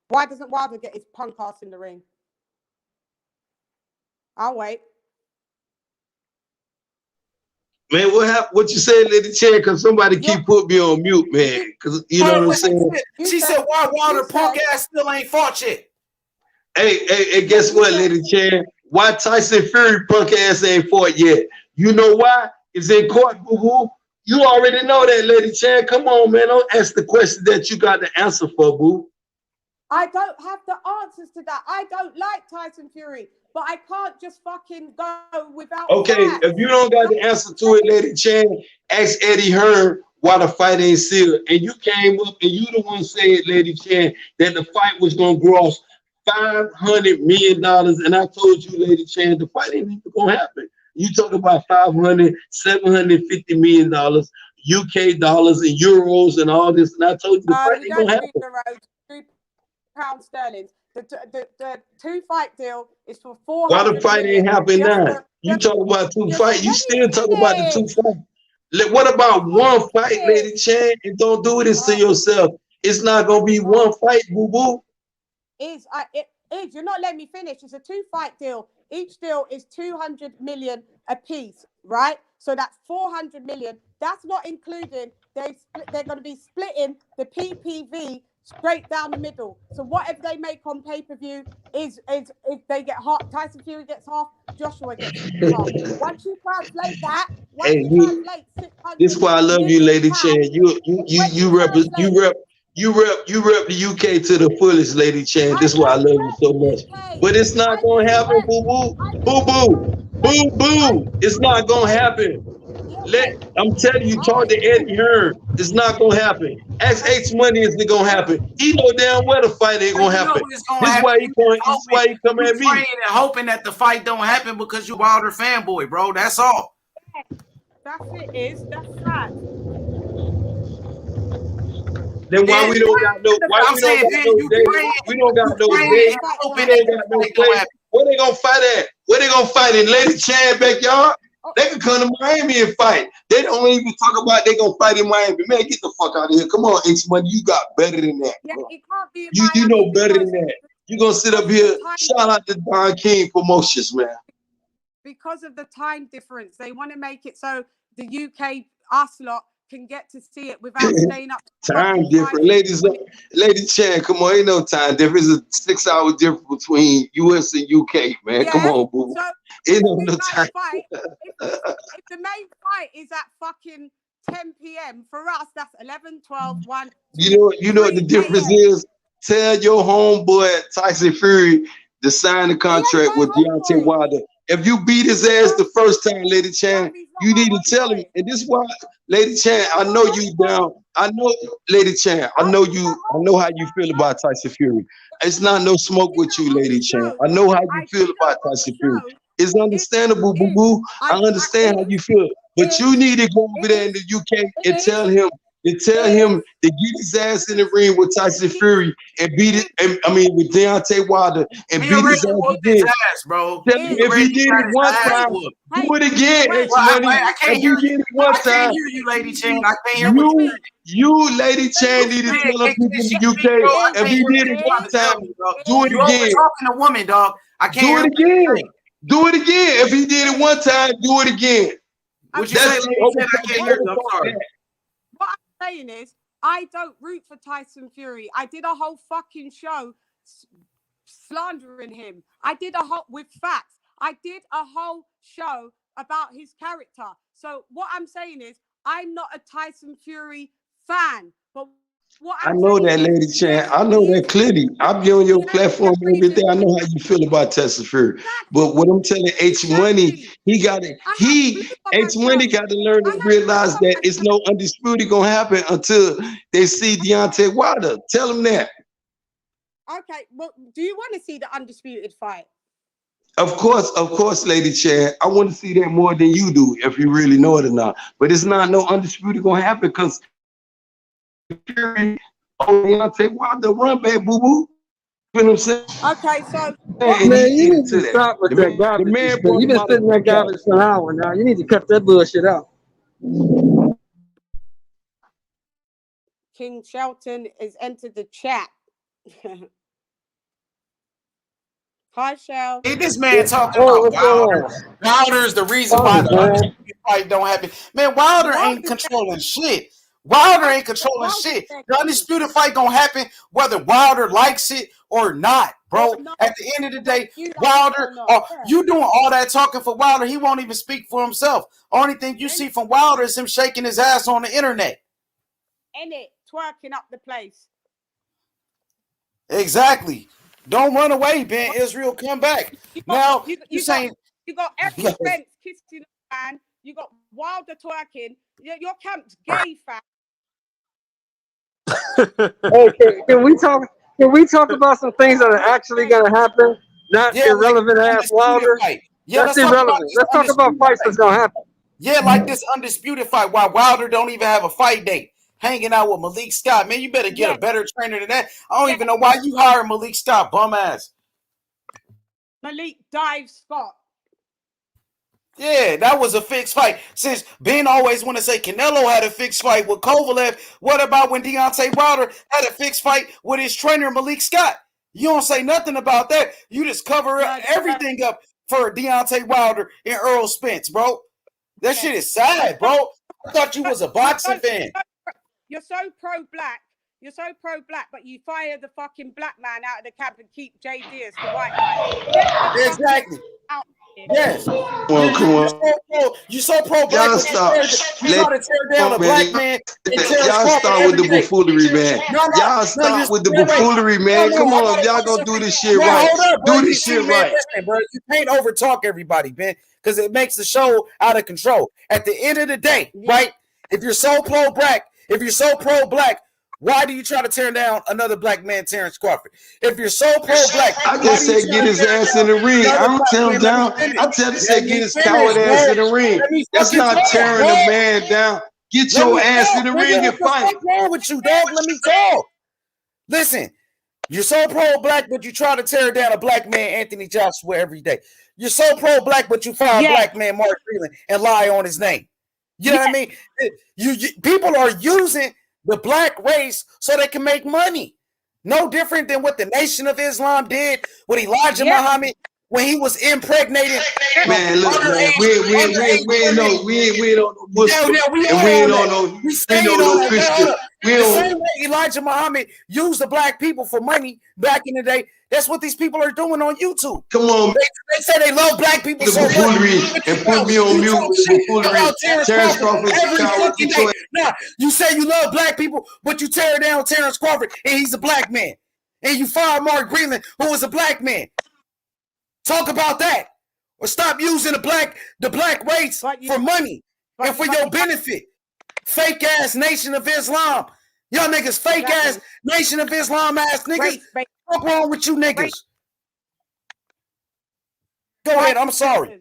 Why doesn't Wilder get his punk ass in the ring? I'll wait. Man, what you say, Lady Chair? Because somebody keep putting me on mute, man. Because you know what I'm saying? She said, why Wilder punk ass still ain't fought yet? Hey, guess what, Lady Chair? Why Tyson Fury punk ass ain't fought yet? You know why? It's in court, boo-boo. You already know that, Lady Chan. Come on, man. Don't ask the question that you got the answer for, boo. I don't have the answers to that. I don't like Tyson Fury, but I can't just fucking go without facts. If you don't got the answer to it, Lady Chan, ask Eddie Hearn why the fight ain't sealed. And you came up and you the one said, Lady Chan, that the fight was going to gross $500 million. And I told you, Lady Chan, the fight ain't even going to happen. You talk about $750 million, UK dollars and euros and all this. And I told you the fight ain't going to happen. £2 sterling. The 2-fight deal is for $400 Why the fight ain't happening now? You talk about 2 fights. You still talk about the 2 fights. What about 1 fight, Lady Chan? And don't do this to yourself. It's not going to be 1 fight, boo-boo. You're not letting me finish. It's a 2-fight deal. Each deal is 200 million a piece, right? So that's 400 million. That's not including they're going to be splitting the PPV straight down the middle. So whatever they make on pay-per-view is if they get half, Tyson Fury gets half, Joshua gets half. Once you translate that, this is why I love you, Lady Chan. You rep the UK to the fullest, Lady Chan. This is why I love you so much. But it's not gonna happen, boo-boo. Boo-boo. Boo-boo. It's not gonna happen. I'm telling you, talk to Eddie Hearn. It's not gonna happen. Ask H Money, is it gonna happen? He know damn well the fight ain't gonna happen. This is why he come at me. Praying and hoping that the fight don't happen because you Wilder fanboy, bro. That's all. That's it. That's right. Then why we don't got no? Why we don't got no day? We don't got no day. We ain't got no play. Where they gonna fight at? Where they gonna fight in Lady Chan backyard? They can come to Miami and fight. They don't even talk about they gonna fight in Miami. Man, get the fuck out of here. Come on, H Money, you got better than that. Yeah, it can't be. You know better than that. You gonna sit up here? Shout out to Don King Promotions, man. Because of the time difference, they want to make it so the UK us lot can get to see it without staying up. Time different. Lady Chan, come on, ain't no time difference. It's a 6-hour difference between US and UK, man. Yeah, Come on, boo. so Ain't no time. fight, if the main fight is at fucking 10 p.m. for us, that's 11, 12, 1, 2, You know what the difference is? Tell your homeboy Tyson Fury to sign the contract with Deontay Wilder. If you beat his ass the first time, Lady Chan, you need to tell him. And this is why, Lady Chan, I know you down. I know, Lady Chan, I know how you feel about Tyson Fury. It's not no smoke with you, Lady Chan. I know how you feel about Tyson Fury. It's understandable, boo-boo. I understand how you feel. But you need to go over there in the UK and tell him to get his ass in the ring with Tyson Fury and beat it. With Deontay Wilder and beat his ass, bro. If he did it one time, do it again. I can't hear you. One I time, can't hear you, Lady Chan. I can't hear what you. You, Lady Chan, need to tell them people in the UK. If he did it one time, do it again. You're talking to woman, dog. I can't do it again. Do it again. If he did it one time, do it again. What you say, Lady Chan? I can't hear you. I'm sorry. What I'm saying is, I don't root for Tyson Fury. I did a whole fucking show slandering him. I did a whole with facts. I did a whole show about his character. So what I'm saying is, I'm not a Tyson Fury fan. But what I know that, Lady Chan. I know that clearly. I'll be on your platform every day. I know how you feel about Tyson Fury. But what I'm telling H Money, H Money got to learn to realize that it's no undisputed gonna happen until they see Deontay Wilder. Tell him that. Okay, well, do you want to see the undisputed fight? Of course, Lady Chan. I want to see that more than you do, if you really know it or not. But it's not no undisputed gonna happen because Fury, Deontay Wilder, run back, boo boo. You know what I'm saying? Okay, so man, you need to stop with that garbage. You've been spitting that garbage for an hour now. You need to cut that bullshit out. King Shelton has entered the chat. Hi, Shell. Hey, this man talking about Wilder. Wilder is the reason why the undisputed fight don't happen. Man, Wilder ain't controlling shit. Wilder ain't controlling shit. The undisputed fight gonna happen whether Wilder likes it or not, bro. At the end of the day, Wilder, you doing all that talking for Wilder, he won't even speak for himself. Only thing you see from Wilder is him shaking his ass on the internet. And it twerking up the place. Exactly. Don't run away, Ben Israel. Come back. Now you saying you got Eric Spence kissing the man. You got Wilder twerking. Your camp's gay, fam. Okay, can we talk about some things that are actually gonna happen? Not irrelevant ass Wilder. Yeah, that's irrelevant. Let's talk about fights that's gonna happen. Yeah, like this undisputed fight. Why Wilder don't even have a fight date. Hanging out with Malik Scott. Man, you better get a better trainer than that. I don't even know why you hired Malik Scott, bum ass. Malik Dive Scott. Yeah, that was a fixed fight. Since Ben always want to say Canelo had a fixed fight with Kovalev, what about when Deontay Wilder had a fixed fight with his trainer Malik Scott? You don't say nothing about that. You just cover everything up for Deontay Wilder and Earl Spence, bro. That shit is sad, bro. I thought you was a boxing fan. You're so pro-black. You're so pro-black, but you fire the fucking black man out of the camp and keep JD as the white guy. Exactly. Yes. Well, come on. You so pro-black. Y'all stop. You try to tear down a black man. Y'all start with the buffoonery, man. Y'all stop with the buffoonery, man. Come on, y'all gonna do this shit right. Do this shit right. Bro, you can't over-talk everybody, man, because it makes the show out of control. At the end of the day, right? If you're so pro-black, why do you try to tear down another black man, Terrence Crawford? If you're so pro-black, I just say get his ass in the ring. I don't tell him down. I tell him say get his coward ass in the ring. That's not tearing a man down. Get your ass in the ring and fight. What's wrong with you, dog? Let me talk. Listen, you're so pro-black, but you try to tear down a black man, Anthony Joshua, every day. You're so pro-black, but you fire a black man, Mark Freeland, and lie on his name. You know what I mean? You people are using the black race so they can make money. No different than what the Nation of Islam did with Elijah Muhammad. when he was impregnating. Man, look, man, we ain't no Muslim, Yeah, we and we ain't on no, we stayed on no that. Christian. We The don't. same way Elijah Muhammad used the black people for money back in the day. That's what these people are doing on YouTube. Come on, they say they love black people the so much. buffoonery and put me on mute with the buffoonery. Terrence Crawford, every Chicago, fucking day. Detroit. Now, you say you love black people, but you tear down Terrence Crawford, and he's a black man. And you fire Mark Greenland, who is a black man. Talk about that. Or stop using the black race for money and for your benefit. Fake ass Nation of Islam. Y'all niggas fake ass Nation of Islam ass niggas. What's wrong with you niggas? Go ahead, I'm sorry.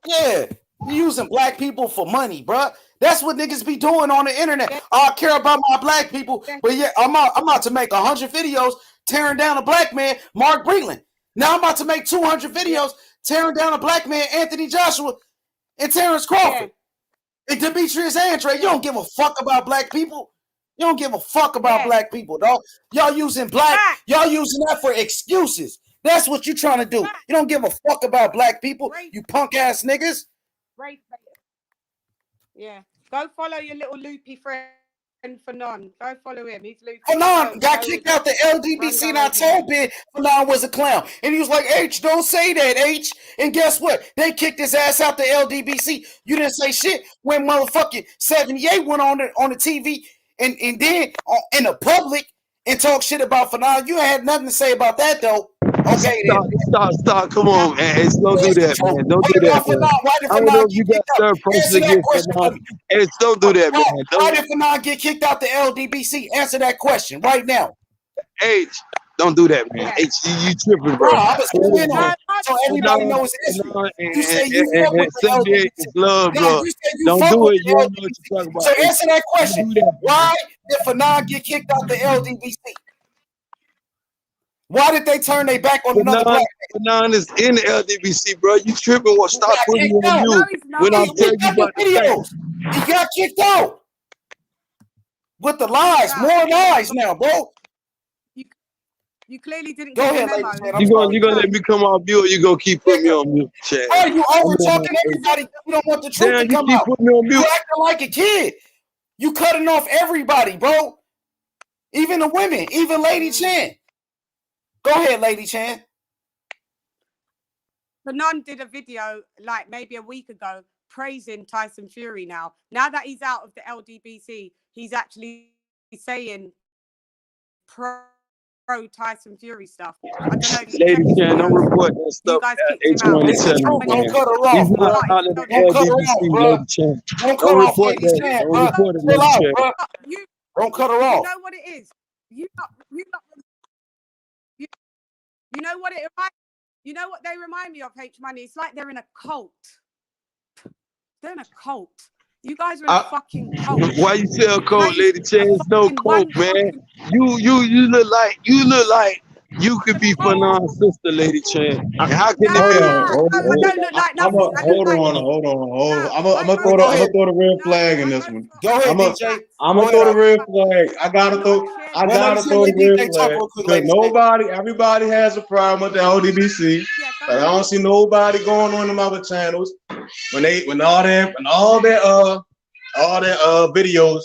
Yeah, you using black people for money, bruh. That's what niggas be doing on the internet. I care about my black people, but yeah, I'm about to make 100 videos tearing down a black man, Mark Breland. Now I'm about to make 200 videos tearing down a black man, Anthony Joshua, and Terrence Crawford. And Demetrius Andre. You don't give a fuck about black people. You don't give a fuck about black people, dog. Y'all using y'all using that for excuses. That's what you trying to do. You don't give a fuck about black people, you punk ass niggas. Yeah. Go follow your little loopy friend Fanon. Go follow him. He's loopy. Fanon got kicked out the LDBC, and I told Ben Fanon was a clown. And he was like, H, don't say that, H. And guess what? They kicked his ass out the LDBC. You didn't say shit when motherfucking 78 went on the TV and then in the public and talk shit about Fanon. You had nothing to say about that, though. Okay, Stop. Come on, man. Don't do that, man. Don't do that, man. I don't know if you got third person against Fanon. Don't do that, man. Why did Fanon get kicked out the LDBC? Answer that question right now. H, don't do that, man. H, you tripping, bro. So everybody knows history. You say you fuck with the LDBC. Love, bro. Don't do it. You don't know what you're talking about. So answer that question. Why did Fanon get kicked out the LDBC? Why did they turn their back on another black man? Fanon is in the LDBC, bro. You tripping? Well, stop putting me on mute when I'm telling you about the videos. He got kicked out with the lies, more lies now, bro. You clearly didn't go get ahead, the memo. You gonna let me come off mute, or you gonna keep putting me on mute, Chad? Oh, you over talking everybody? You don't want the truth to come out. Putting me on mute. You acting like a kid. You cutting off everybody, bro. Even the women, even Lady Chan. Go ahead, Lady Chan. Fanon did a video like maybe a week ago praising Tyson Fury now. Now that he's out of the LDBC, he's actually saying pro Tyson Fury stuff. I don't know. Lady Chan, don't report that stuff. Don't cut her off, bro. Don't cut her off, bro. Don't cut her off, Lady Chan, bro. Chill out, bro. Don't cut her off. You know what it is? You know what it reminds? You know what they remind me of, H Money? It's like they're in a cult. They're in a cult. You guys are in a fucking cult. Why you say a cult, Lady Chan? It's no cult, man. You look like you could be Fanon's sister, Lady Chan. How can it be? Hold on. I'm gonna throw the red flag in this one. Go ahead, DJ. I'm gonna throw the red flag. I gotta throw the red flag. Because everybody has a problem with the LDBC. But I don't see nobody going on them other channels when all their videos.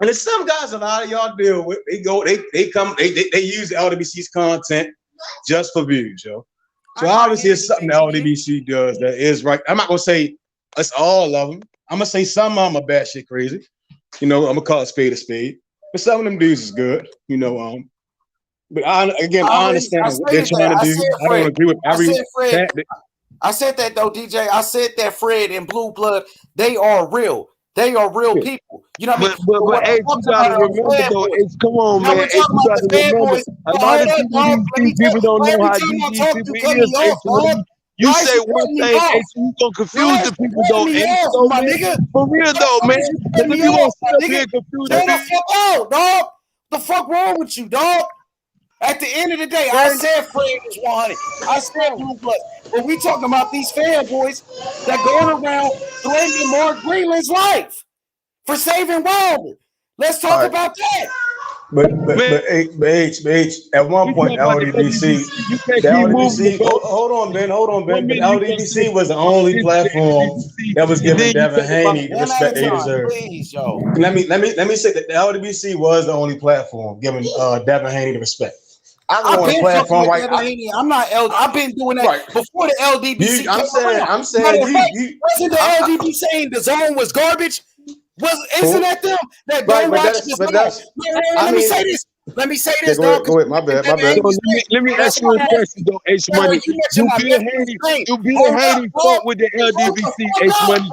And there's some guys a lot of y'all deal with. They use the LDBC's content just for views, yo. So obviously it's something the LDBC does that is right. I'm not gonna say it's all of them. I'm gonna say some of them are batshit crazy. You know, I'm gonna call it spade a spade. But some of them dudes is good, you know. But I understand what they're trying to do. I don't agree with every tactic. I said that though, DJ. I said that Fred and Blue Blood, they are real. They are real people. You know what I mean? But hey, you gotta remember though, come on, man. Hey, you gotta remember. A lot of people don't know how these people is. You say one thing, and you gonna confuse the people though. For real though, man. Because if you gonna sit up here and confuse them, the fuck out, dog. The fuck wrong with you, dog? At the end of the day, I said Fred was 100. I said Blue Blood. But we talking about these fanboys that going around threatening Mark Greenland's life for saving Wilder. Let's talk about that. But at one point, the LDBC, hold on, Ben. But the LDBC was the only platform that was giving Devin Haney the respect they deserve. Please, yo. Let me say that the LDBC was the only platform giving Devin Haney the respect. I've been fucking with Devin Haney. I'm not I've been doing that before the LDBC. I'm saying wasn't the LDBC saying the zone was garbage? Isn't that them that don't watch the zone? Let me say this, dog. Go ahead, my bad. Let me ask you a question, though, H Money. Do Bill Haney fought with the LDBC, H Money?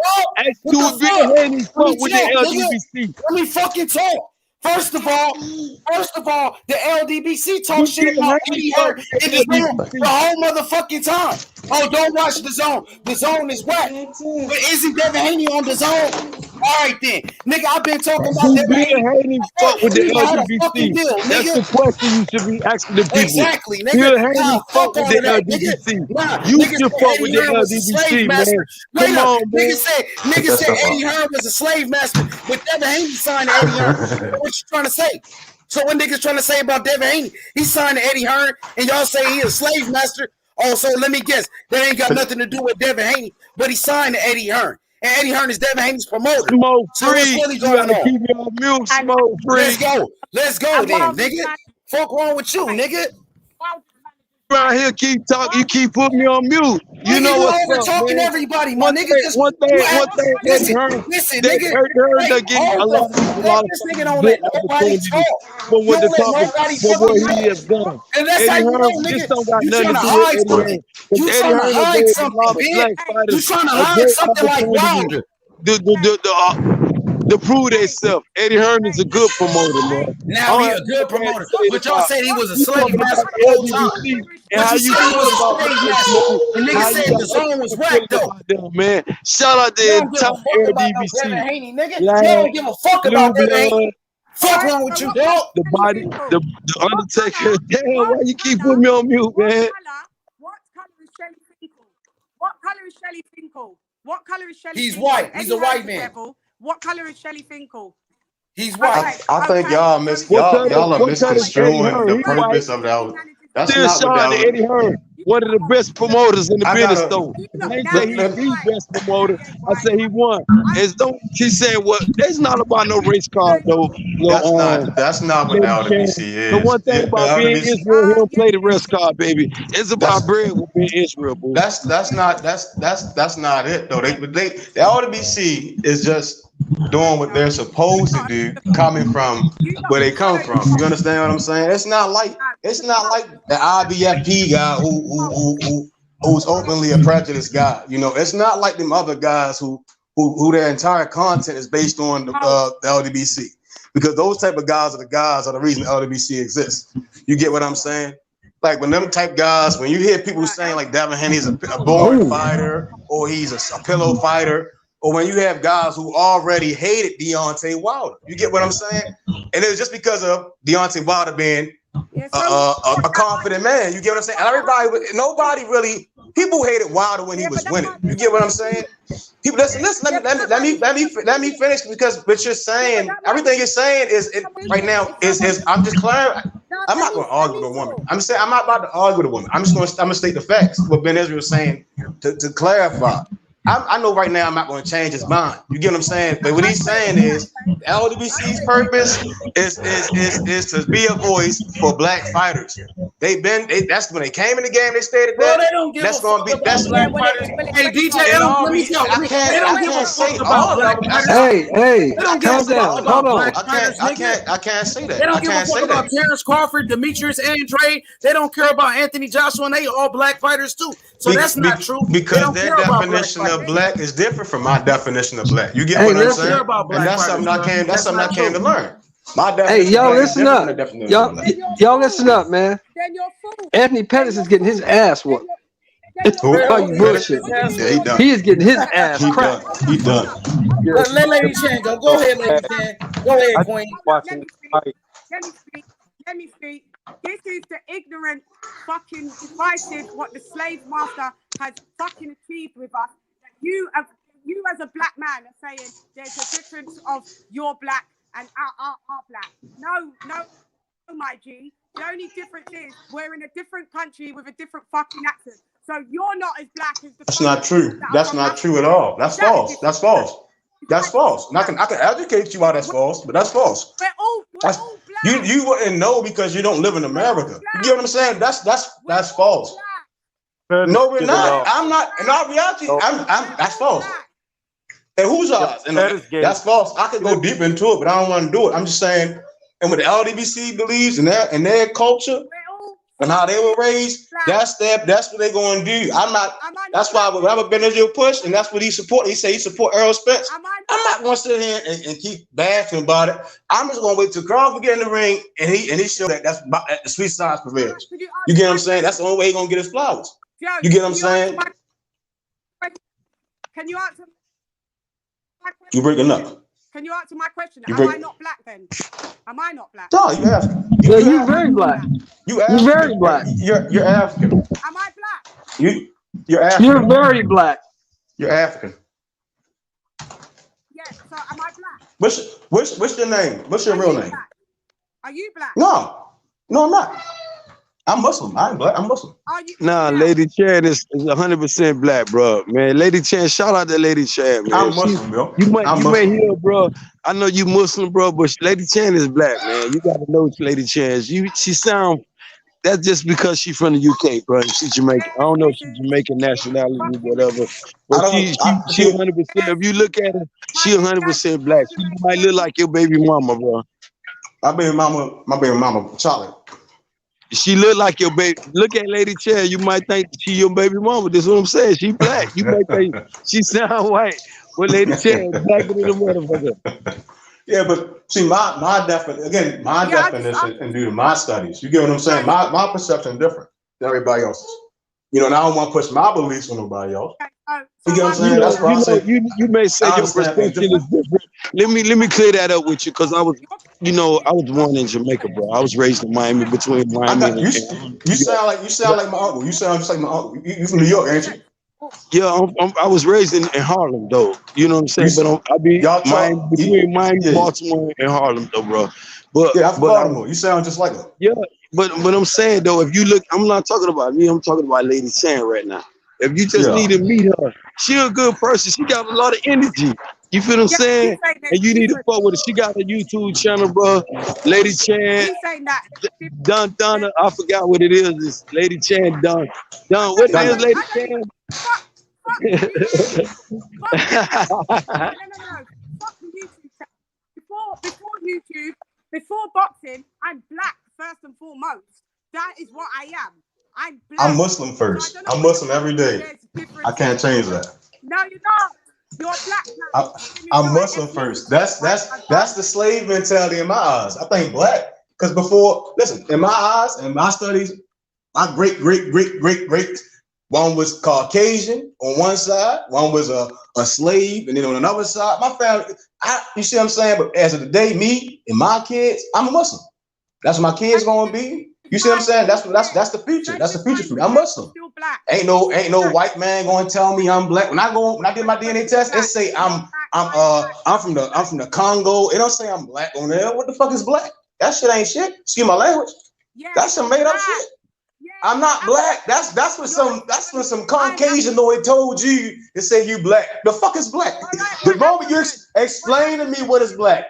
Do Bill Haney fought with the LDBC? Let me fucking talk. First of all, the LDBC talk shit about Eddie Hearn in the zone the whole motherfucking time. Oh, don't watch the zone. The zone is whack. But isn't Devin Haney on the zone? All right then, nigga. I've been talking about Devin Haney fought with the LDBC. That's the question you should be asking the people. Exactly, nigga. Bill Haney fought with the LDBC. You should fuck with the LDBC, man. Come on, man. Nigga said Eddie Hearn was a slave master, but Devin Haney signed to Eddie Hearn. What you trying to say? So what niggas trying to say about Devin Haney? He signed to Eddie Hearn, and y'all say he a slave master. Oh, so let me guess. That ain't got nothing to do with Devin Haney, but he signed to Eddie Hearn. And Eddie Hearn is Devin Haney's promoter. Smoke so free. what's really going on? Keep it on mute. Smoke free. Let's go then, nigga. Fuck wrong with you, nigga. Around here, keep talking. You keep putting me on mute. You nigga, know what's over up, talking man. everybody. My nigga just one thing. Listen, nigga. They're getting a lot of this nigga don't let nobody talk. For what he has done. And that's how you know, nigga. This don't got You nothing trying to to do hide with something. You trying to hide something, man. You trying to hide something like Wilder. To prove themselves, Eddie Hearn is a good promoter, man. Now he a good promoter, but y'all said he was a slave master the whole time. And how you feel about and niggas said the zone was whack though. Man, shout out to the entire Devin Haney, nigga. You don't give a fuck about Devin Haney. Fuck wrong with you, dog? The body, the Undertaker. Damn, why you keep putting me on mute, man? What color is Shelly Finkel? What color is Shelly Finkel? What color is Shelly He's Finkel? white. He's a white man. What color is Shelly Finkel? He's white. I think y'all are misconstruing the purpose of that. That's still not what Sean that was. Eddie Hearn, one of the best promoters in the business, though. I ain't say he's the best promoter. I say he won. She's saying, well, it's not about no race card, though. That's not what the LWC is. The one thing about being Israel, he don't play the race card, baby. It's about bread with being Israel, boo. That's not it, though. The LWC is just doing what they're supposed to do, coming from where they come from. You understand what I'm saying? It's not like the IBFP guy who's openly a prejudiced guy. You know, it's not like them other guys who their entire content is based on the LDBC, because those type of guys are the reason LDBC exists. You get what I'm saying? Like when them type guys, when you hear people saying like Devin Haney's a born fighter or he's a pillow fighter, or when you have guys who already hated Deontay Wilder, you get what I'm saying? And it was just because of Deontay Wilder being a confident man. You get what I'm saying? And nobody really, people hated Wilder when he was winning. You get what I'm saying? People, listen. Let me finish, because what you're saying, everything you're saying right now is I'm just clarifying. I'm not going to argue with a woman. I'm not about to argue with a woman. I'm gonna state the facts. What Ben Israel is saying to clarify. I know right now I'm not going to change his mind. You get what I'm saying? But what he's saying is LWBC's purpose is to be a voice for black fighters. That's when they came in the game. They stated that. They don't give that's a going to be fuck about black fighters. Hey DJ, I can't say about black fighters. Hey, calm down. Hold on. I can't say that. They don't give a fuck about Terrence Crawford, Demetrius Andrade. They don't care about Anthony Joshua, and they all black fighters too. So that's not true. Because their definition of black is different from my definition of black. You get what I'm saying? And that's something I came to learn. My definition. Hey, y'all listen up. Y'all listen up, man. Anthony Pettis is getting his ass whooped. Bullshit. Yeah, he done. He is getting his ass cracked. He done. Let Lady Chan go. Go ahead, Lady Chan. Go ahead, Queen. Let me speak. This is the ignorant, fucking divisive what the slave master has fucking achieved with us. You as a black man are saying there's a difference of your black and our black. No, my G. The only difference is we're in a different country with a different fucking accent. So you're not as black as the. That's not true. That's not true at all. That's false. That's false. That's false. And I can educate you why that's false, but that's false. We're all black. You wouldn't know because you don't live in America. You get what I'm saying? That's false. No, we're not. I'm not. In all reality, I'm that's false. And who's ours? And that's false. I could go deep into it, but I don't want to do it. I'm just saying, and what the LDBC believes in their culture and how they were raised, that's what they're going to do. I'm not. That's why whatever Benazir push, and that's what he support. He say he support Errol Spence. I'm not going to sit here and keep bashing about it. I'm just going to wait till Crawford get in the ring and he show that the sweet science prevails. You get what I'm saying? That's the only way he's going to get his flowers. You get what I'm saying? Can you answer? You're breaking up. Can you answer my question? Am I not black then? Am I not black? No, you African. You're very black. You're very black. You're African. Am I black? You're African. You're very black. You're African. Yeah. So am I black? What's your name? What's your real name? Black? Are you black? No, I'm not. I'm Muslim. I ain't black. I'm Muslim. Nah, Lady Chan is 100% black, bro. Man, Lady Chan, shout out to Lady Chan, man. I'm Muslim, bro. You may hear, bro. I know you Muslim, bro, but Lady Chan is black, man. You gotta know Lady Chan. She sound. That's just because she's from the UK, bro. She's Jamaican. I don't know if she's Jamaican nationality, whatever. But she 100%. If you look at her, she 100% black. She might look like your baby mama, bro. My baby mama, Charlie. She look like your baby. Look at Lady Chan. You might think she your baby mama. That's what I'm saying. She black. You might think she sound white. But Lady Chan is blacker than the motherfucker. Yeah, but see, my definition, and due to my studies, you get what I'm saying? My perception is different than everybody else's. And I don't want to push my beliefs on nobody else. You get what I'm saying? That's what I say. You may say your perception is different. Let me clear that up with you, because I was born in Jamaica, bro. I was raised in Miami, between Miami and you sound like my uncle. You sound just like my uncle. You from New York, ain't you? Yeah, I was raised in Harlem, though. You know what I'm saying? But I be between Miami, Baltimore, and Harlem, though, bro. But I'm Baltimore. You sound just like her. Yeah, but I'm saying, though, if you look, I'm not talking about me. I'm talking about Lady Chan right now. If you just need to meet her, she a good person. She got a lot of energy. You feel what I'm saying? And you need to fuck with her. She got a YouTube channel, bro. Lady Chan. Donna, I forgot what it is. It's Lady Chan Don. What is Lady Chan? Before YouTube, before boxing, I'm black first and foremost. That is what I am. I'm black. I'm Muslim first. I'm Muslim every day. I can't change that. No, you're not. You're black. I'm Muslim first. That's the slave mentality in my eyes. I think black, because before, listen, in my eyes, in my studies, my great, one was Caucasian on one side, one was a slave, and then on another side, my family, you see what I'm saying? But as of today, me and my kids, I'm a Muslim. That's what my kids gonna be. You see what I'm saying? That's the future. That's the future for me. I'm Muslim. Ain't no white man gonna tell me I'm black. When I did my DNA test, it say I'm from the Congo. It don't say I'm black on there. What the fuck is black? That shit ain't shit. Excuse my language. That's some made up shit. I'm not black. That's what some Caucasianoid told you to say you black. The fuck is black? The moment you explain to me what is black,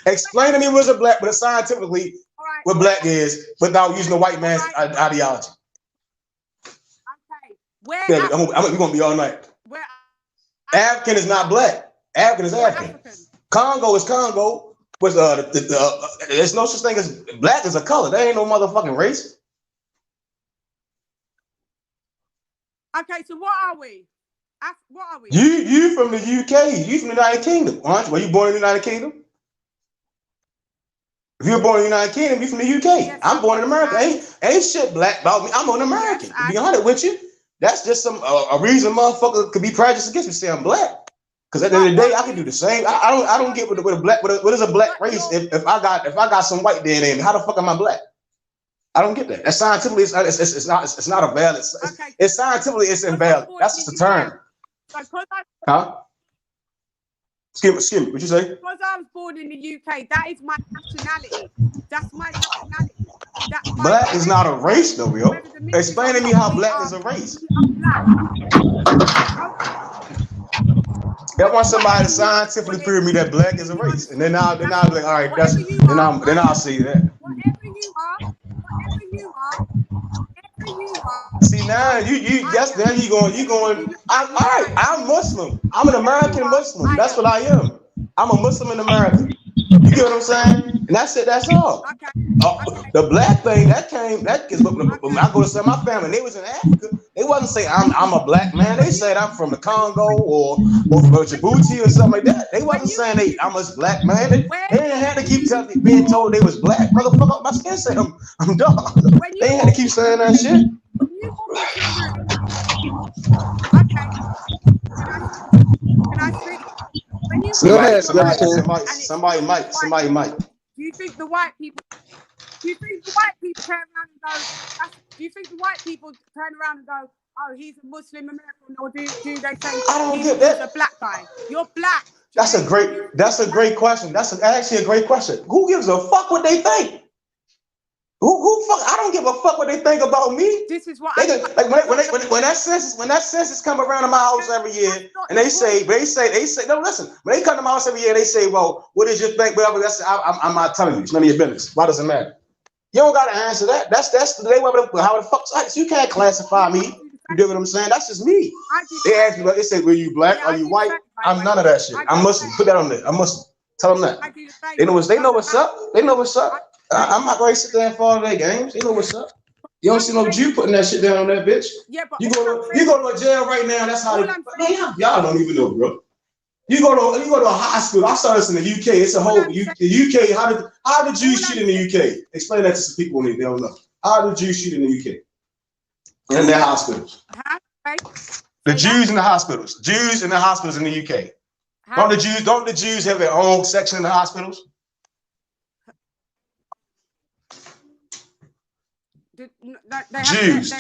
explain to me what is black, but scientifically what black is, without using the white man's ideology. Okay. We're gonna be all night. African is not black. African is African. Congo is Congo. But there's no such thing as black as a color. There ain't no motherfucking race. Okay, so what are we? What are we? You from the UK. You from the United Kingdom, aren't you? Were you born in the United Kingdom? If you're born in the United Kingdom, you're from the UK. Yes, I'm born in America. Ain't shit black about me. I'm an American. To be honest with you, that's just a reason motherfucker could be prejudiced against me. Say I'm black. Because at the end of the day, I can do the same. I don't get what is a black race if I got some white DNA in me. How the fuck am I black? I don't get that. That's scientifically it's not a valid. It's scientifically it's invalid. That's just a term. Huh? Excuse me. What you say? Because I was born in the UK, that is my nationality. That's my nationality. Black is not a race, though, yo. Explain to me how black is a race. I want somebody to scientifically prove me that black is a race, and then I'll be like, all right, that's then I'll see that. Whatever you are. See now you going. All right, I'm Muslim. I'm an American Muslim. That's what I am. I'm a Muslim in America. You get what I'm saying? And that's it. That's all. The black thing is when I go to some of my family, they was in Africa. They wasn't saying I'm a black man. They said I'm from the Congo or from Djibouti or something like that. They wasn't saying I'm a black man. They didn't have to keep being told they was black. Motherfucker, my skin said I'm dark. They didn't have to keep saying that shit. Somebody might. Do you think the white people turn around and go? Do you think the white people turn around and go, "Oh, he's a Muslim American," or do they say he's a black guy? You're black. That's a great question. That's actually a great question. Who gives a fuck what they think? Who fuck? I don't give a fuck what they think about me. This is what when that census come around to my house every year, and they say no. Listen, when they come to my house every year, they say, "Well, what is your thing?" Well, I'm not telling you. It's none of your business. Why does it matter? You don't gotta answer that. That's how the fuck. You can't classify me. You get what I'm saying? That's just me. They ask me, they say, "Were you black? Are you white?" I'm none of that shit. I'm Muslim. Put that on there. I'm Muslim. Tell them that. They know what's up. They know what's up. I'm not going to sit there and follow their games. They know what's up. You don't see no Jew putting that shit down on that bitch. Yeah, but you go to a jail right now. That's how y'all don't even know, bro. You go to a hospital. I saw this in the UK. It's a whole the UK. How did Jews shoot in the UK? Explain that to some people when they don't know. How did Jews shoot in the UK? In their hospitals. The Jews in the hospitals. Jews in the hospitals in the UK. Don't the Jews have their own section in the hospitals? Jews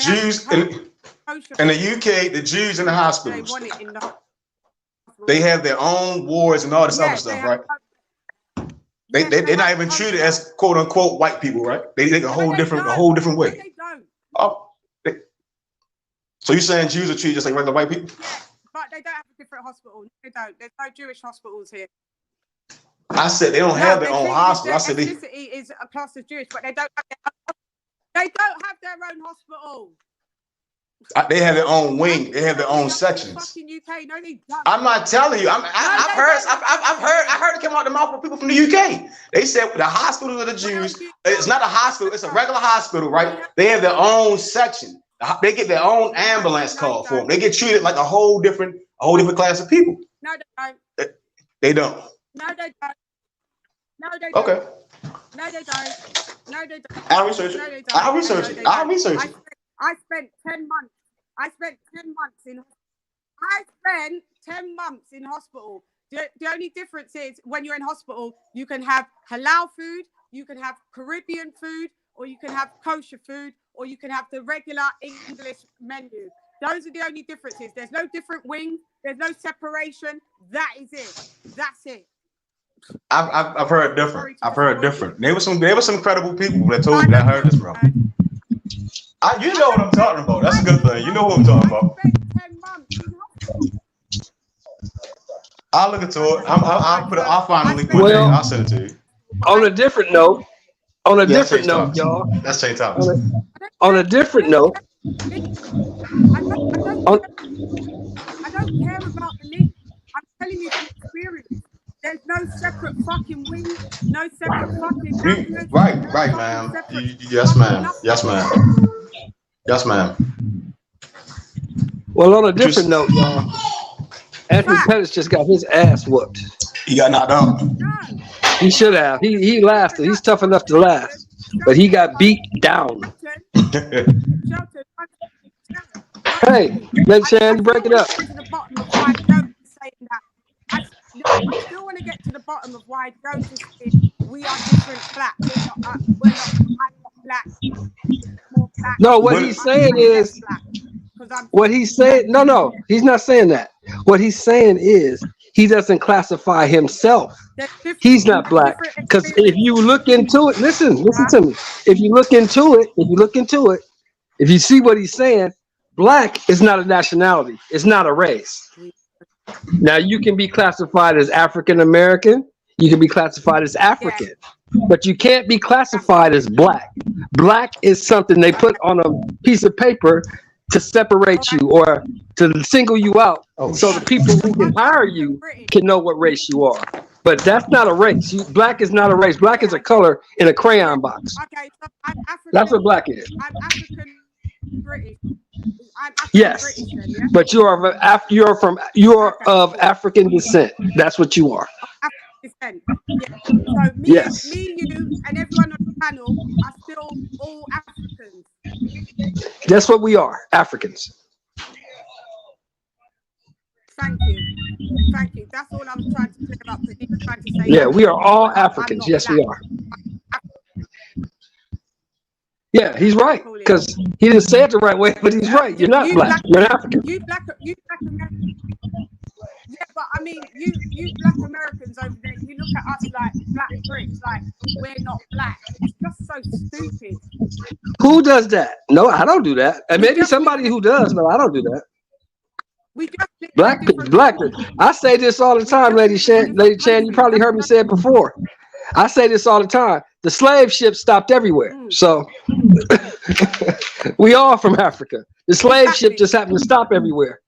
in the UK, the Jews in the hospitals, they have their own wards and all this other stuff, right? They're not even treated as quote unquote white people, right? They take a whole different way. So you're saying Jews are treated just like regular white people? Yeah, but they don't have a different hospital. They don't. There's no Jewish hospitals here. I said they don't have their own hospital. I said ethnicity is a class of Jewish, but they don't have their own hospital. They have their own wing. They have their own sections. Fucking UK, no, they don't. I'm not telling you. I've heard it come out the mouth of people from the UK. They said the hospital of the Jews. It's not a hospital. It's a regular hospital, right? They have their own section. They get their own ambulance call for them. They get treated like a whole different class of people. No, they don't. They don't. No, they don't. No, they don't. Okay. No, they don't. No, they don't. I'll research it. I'll research it. I'll research it. I spent 10 months. I spent 10 months in hospital. The only difference is when you're in hospital, you can have halal food, you can have Caribbean food, or you can have kosher food, or you can have the regular English menu. Those are the only differences. There's no different wings. There's no separation. That is it. That's it. I've heard different. I've heard different. There were some credible people that told me that I heard this, bro. You know what I'm talking about. That's a good thing. You know what I'm talking about. I'll look into it. I'll find a link one day. I'll send it to you. On a different note, y'all. That's St. Thomas. On a different note. I don't care about the link. I'm telling you from experience. There's no separate fucking wing, no separate fucking. Right, ma'am. Yes, ma'am. Yes, ma'am. Well, on a different note, y'all. Anthony Pettis just got his ass whooped. He got knocked out. He should have. He laughed. He's tough enough to laugh, but he got beat down. Hey, let Shan break it up. I still want to get to the bottom of why don't say we are different black. We're not black. More black. No, what he's saying is, what he's saying. No, he's not saying that. What he's saying is he doesn't classify himself. He's not black. Because if you look into it, listen to me. If you look into it, if you see what he's saying, black is not a nationality. It's not a race. Now you can be classified as African American. You can be classified as African, but you can't be classified as black. Black is something they put on a piece of paper to separate you or to single you out, so the people who can hire you can know what race you are. But that's not a race. Black is not a race. Black is a color in a crayon box. Okay, so I'm African. That's what black is. I'm African British. I'm African Yes, British then, yeah? but you're of African descent. That's what you are. African descent. Yeah. So me, you, and everyone on the panel are still all Africans. That's what we are, Africans. Thank you. That's all I was trying to clear up. Because he was trying to say. Yeah, we are all Africans. Yes, we are. Yeah, he's right. Because he didn't say it the right way, but he's right. You're not black. You're an African. You black Americans. Yeah, but I mean, you black Americans over there, you look at us like black Brits, like we're not black. It's just so stupid. Who does that? No, I don't do that. And maybe somebody who does, but I don't do that. Black. I say this all the time, Lady Chan. You probably heard me say it before. I say this all the time. The slave ships stopped everywhere. So we all from Africa. The slave ship just happened to stop everywhere.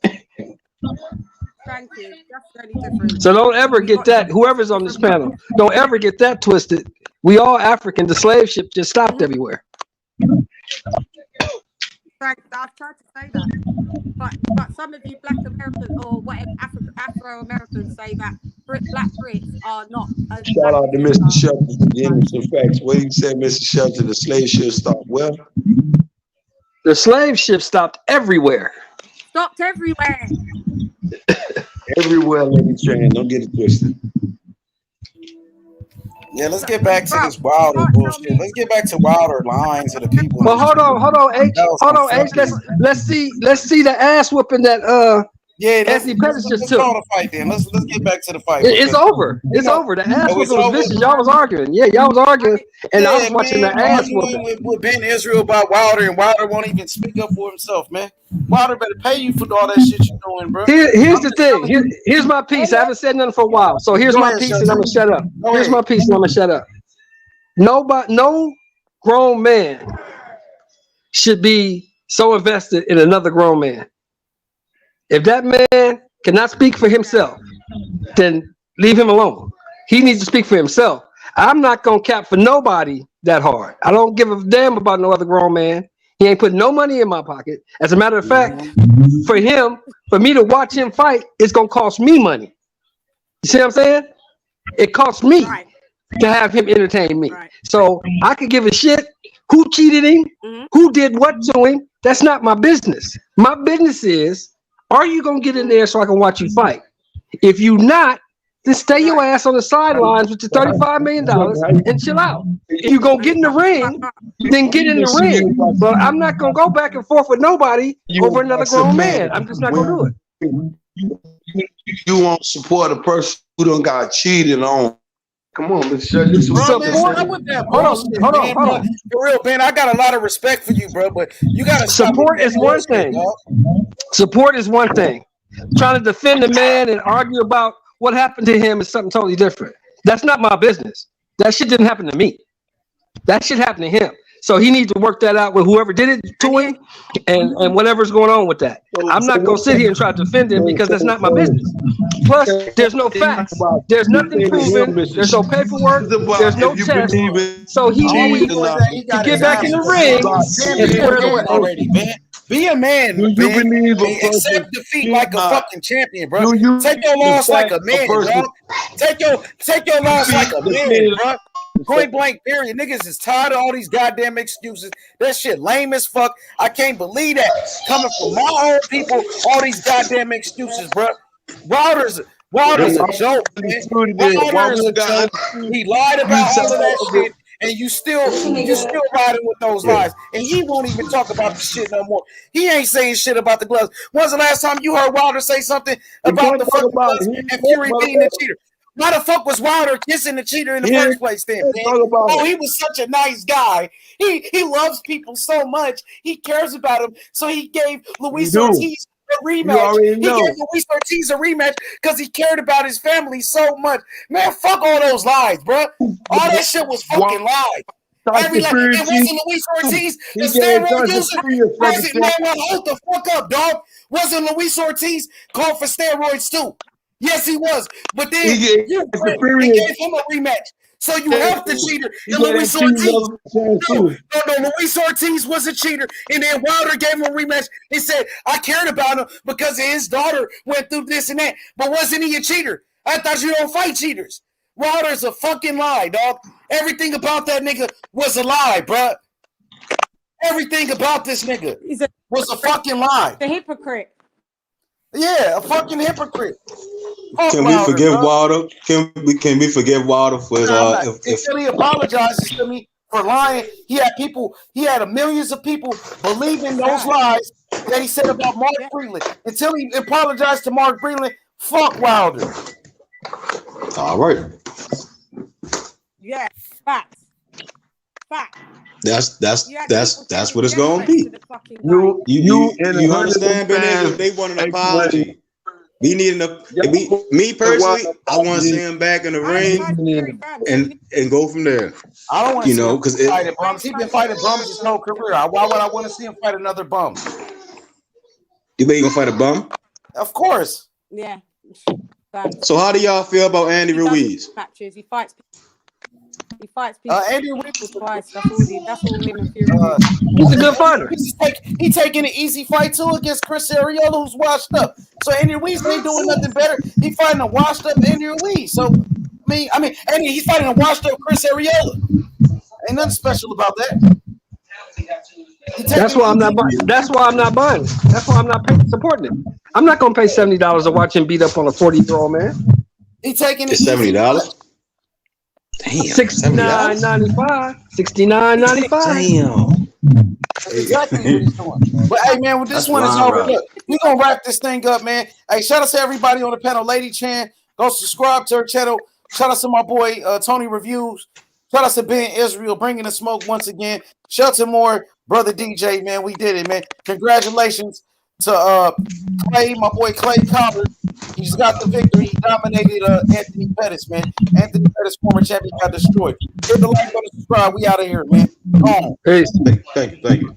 Thank you. That's very different. So don't ever get that. Whoever's on this panel, don't ever get that twisted. We all African. The slave ship just stopped everywhere. I've tried to say that, but some of you Black Americans or whatever Afro Americans say that Black Brits are not. Shout out to Mr. Shelton for giving some facts. What you said, Mr. Shelton? The slave ship stopped where? The slave ship stopped everywhere. Stopped everywhere. Everywhere, Lady Chan. Don't get it twisted. Yeah, let's get back to this Wilder bullshit. Let's get back to Wilder lines of the people. Well, hold on, H. Let's see the ass whooping that Anthony Pettis just took. The fight then. Let's get back to the fight. It's over. It's over. The ass whooping was vicious. Y'all was arguing. Yeah, y'all was arguing, and I was watching the ass whooping with Ben Israel about Wilder, and Wilder won't even speak up for himself, man. Wilder better pay you for all that shit you're doing, bro. Here's the thing. Here's my piece. I haven't said nothing for a while, so here's my piece, and I'm gonna shut up. Here's my piece, and I'm gonna shut up. No grown man should be so invested in another grown man. If that man cannot speak for himself, then leave him alone. He needs to speak for himself. I'm not gonna cap for nobody that hard. I don't give a damn about no other grown man. He ain't putting no money in my pocket. As a matter of fact, for me to watch him fight, it's gonna cost me money. You see what I'm saying? It costs me to have him entertain me. So I could give a shit who cheated him, who did what to him. That's not my business. My business is, are you gonna get in there so I can watch you fight? If you not, then stay your ass on the sidelines with your $35 million and chill out. If you gonna get in the ring, then get in the ring. But I'm not gonna go back and forth with nobody over another grown man. I'm just not gonna do it. You won't support a person who done got cheated on. Come on, let's show you some Hold on. For real, Ben, I got a lot of respect for you, bro, but you gotta support is one thing. Support is one thing. Trying to defend the man and argue about what happened to him is something totally different. That's not my business. That shit didn't happen to me. That shit happened to him. So he needs to work that out with whoever did it to him and whatever's going on with that. I'm not going to sit here and try to defend him because that's not my business. Plus, there's no facts. There's nothing proven. There's no paperwork. There's no test. So he needs to get back in the ring and square it already, man. Be a man, man. Accept defeat like a fucking champion, bro. Take your loss like a man, bro. Take your loss like a man, bro. Point blank, period. Niggas is tired of all these goddamn excuses. That shit lame as fuck. I can't believe that coming from my own people. All these goddamn excuses, bro. Wilder's a joke, man. Wilder's a joke. He lied about all of that shit. and you still riding with those lies. And he won't even talk about the shit no more. He ain't saying shit about the gloves. When's the last time you heard Wilder say something about the fucking gloves and Fury being the cheater? Why the fuck was Wilder kissing the cheater in the first place then, man? Oh, he was such a nice guy. He loves people so much. He cares about them. So he gave Luis Ortiz a rematch. He gave Luis Ortiz a rematch because he cared about his family so much. Man, fuck all those lies, bro. All that shit was fucking lies. It wasn't Luis Ortiz the steroid user. Man, hold the fuck up, dog. Wasn't Luis Ortiz called for steroids too? Yes, he was. But then he gave him a rematch. So you helped the cheater and Luis Ortiz. No, Luis Ortiz was a cheater. And then Wilder gave him a rematch and said, I cared about him because his daughter went through this and that. But wasn't he a cheater? I thought you don't fight cheaters. Wilder's a fucking lie, dog. Everything about that nigga was a lie, bruh. Everything about this nigga was a fucking lie. The hypocrite. Yeah, a fucking hypocrite. Can we forgive Wilder? Can we forgive Wilder for his until he apologizes to me for lying? He had millions of people believing those lies that he said about Mark Breland. Until he apologized to Mark Breland, fuck Wilder. All right. Yeah, facts. That's what it's gonna be. You understand, Ben? They want an apology. We need me personally, I want to see him back in the ring and go from there. I don't want to see him because he's been fighting bums his whole career. Why would I want to see him fight another bum? You think he gonna fight a bum? Of course. Yeah. So how do y'all feel about Andy Ruiz? He fights people. Andy Ruiz twice. That's all him and Fury. He's a good fighter. He's taking an easy fight too against Chris Arreola, who's washed up. So Andy Ruiz ain't doing nothing better. He fighting a washed up Andy Ruiz. So I mean, he's fighting a washed up Chris Arreola. Ain't nothing special about that. That's why I'm not buying. That's why I'm not buying. That's why I'm not supporting it. I'm not gonna pay $70 to watch him beat up on a 40-year-old man. He taking it's $70. Damn, $69.95. $69.95. Damn. That's exactly what he's doing. But hey, man, this one is over. Look, we're gonna wrap this thing up, man. Hey, shout out to everybody on the panel. Lady Chan, go subscribe to her channel. Shout out to my boy Tony Reviews. Shout out to Ben Israel bringing the smoke once again. Shout out to more brother DJ, man. We did it, man. Congratulations to Clay, my boy Clay Cobbler. He's got the victory. He dominated Anthony Pettis, man. Anthony Pettis, former champion, got destroyed. Hit the like, go to subscribe. We out of here, man. Come on. Peace. Thank you.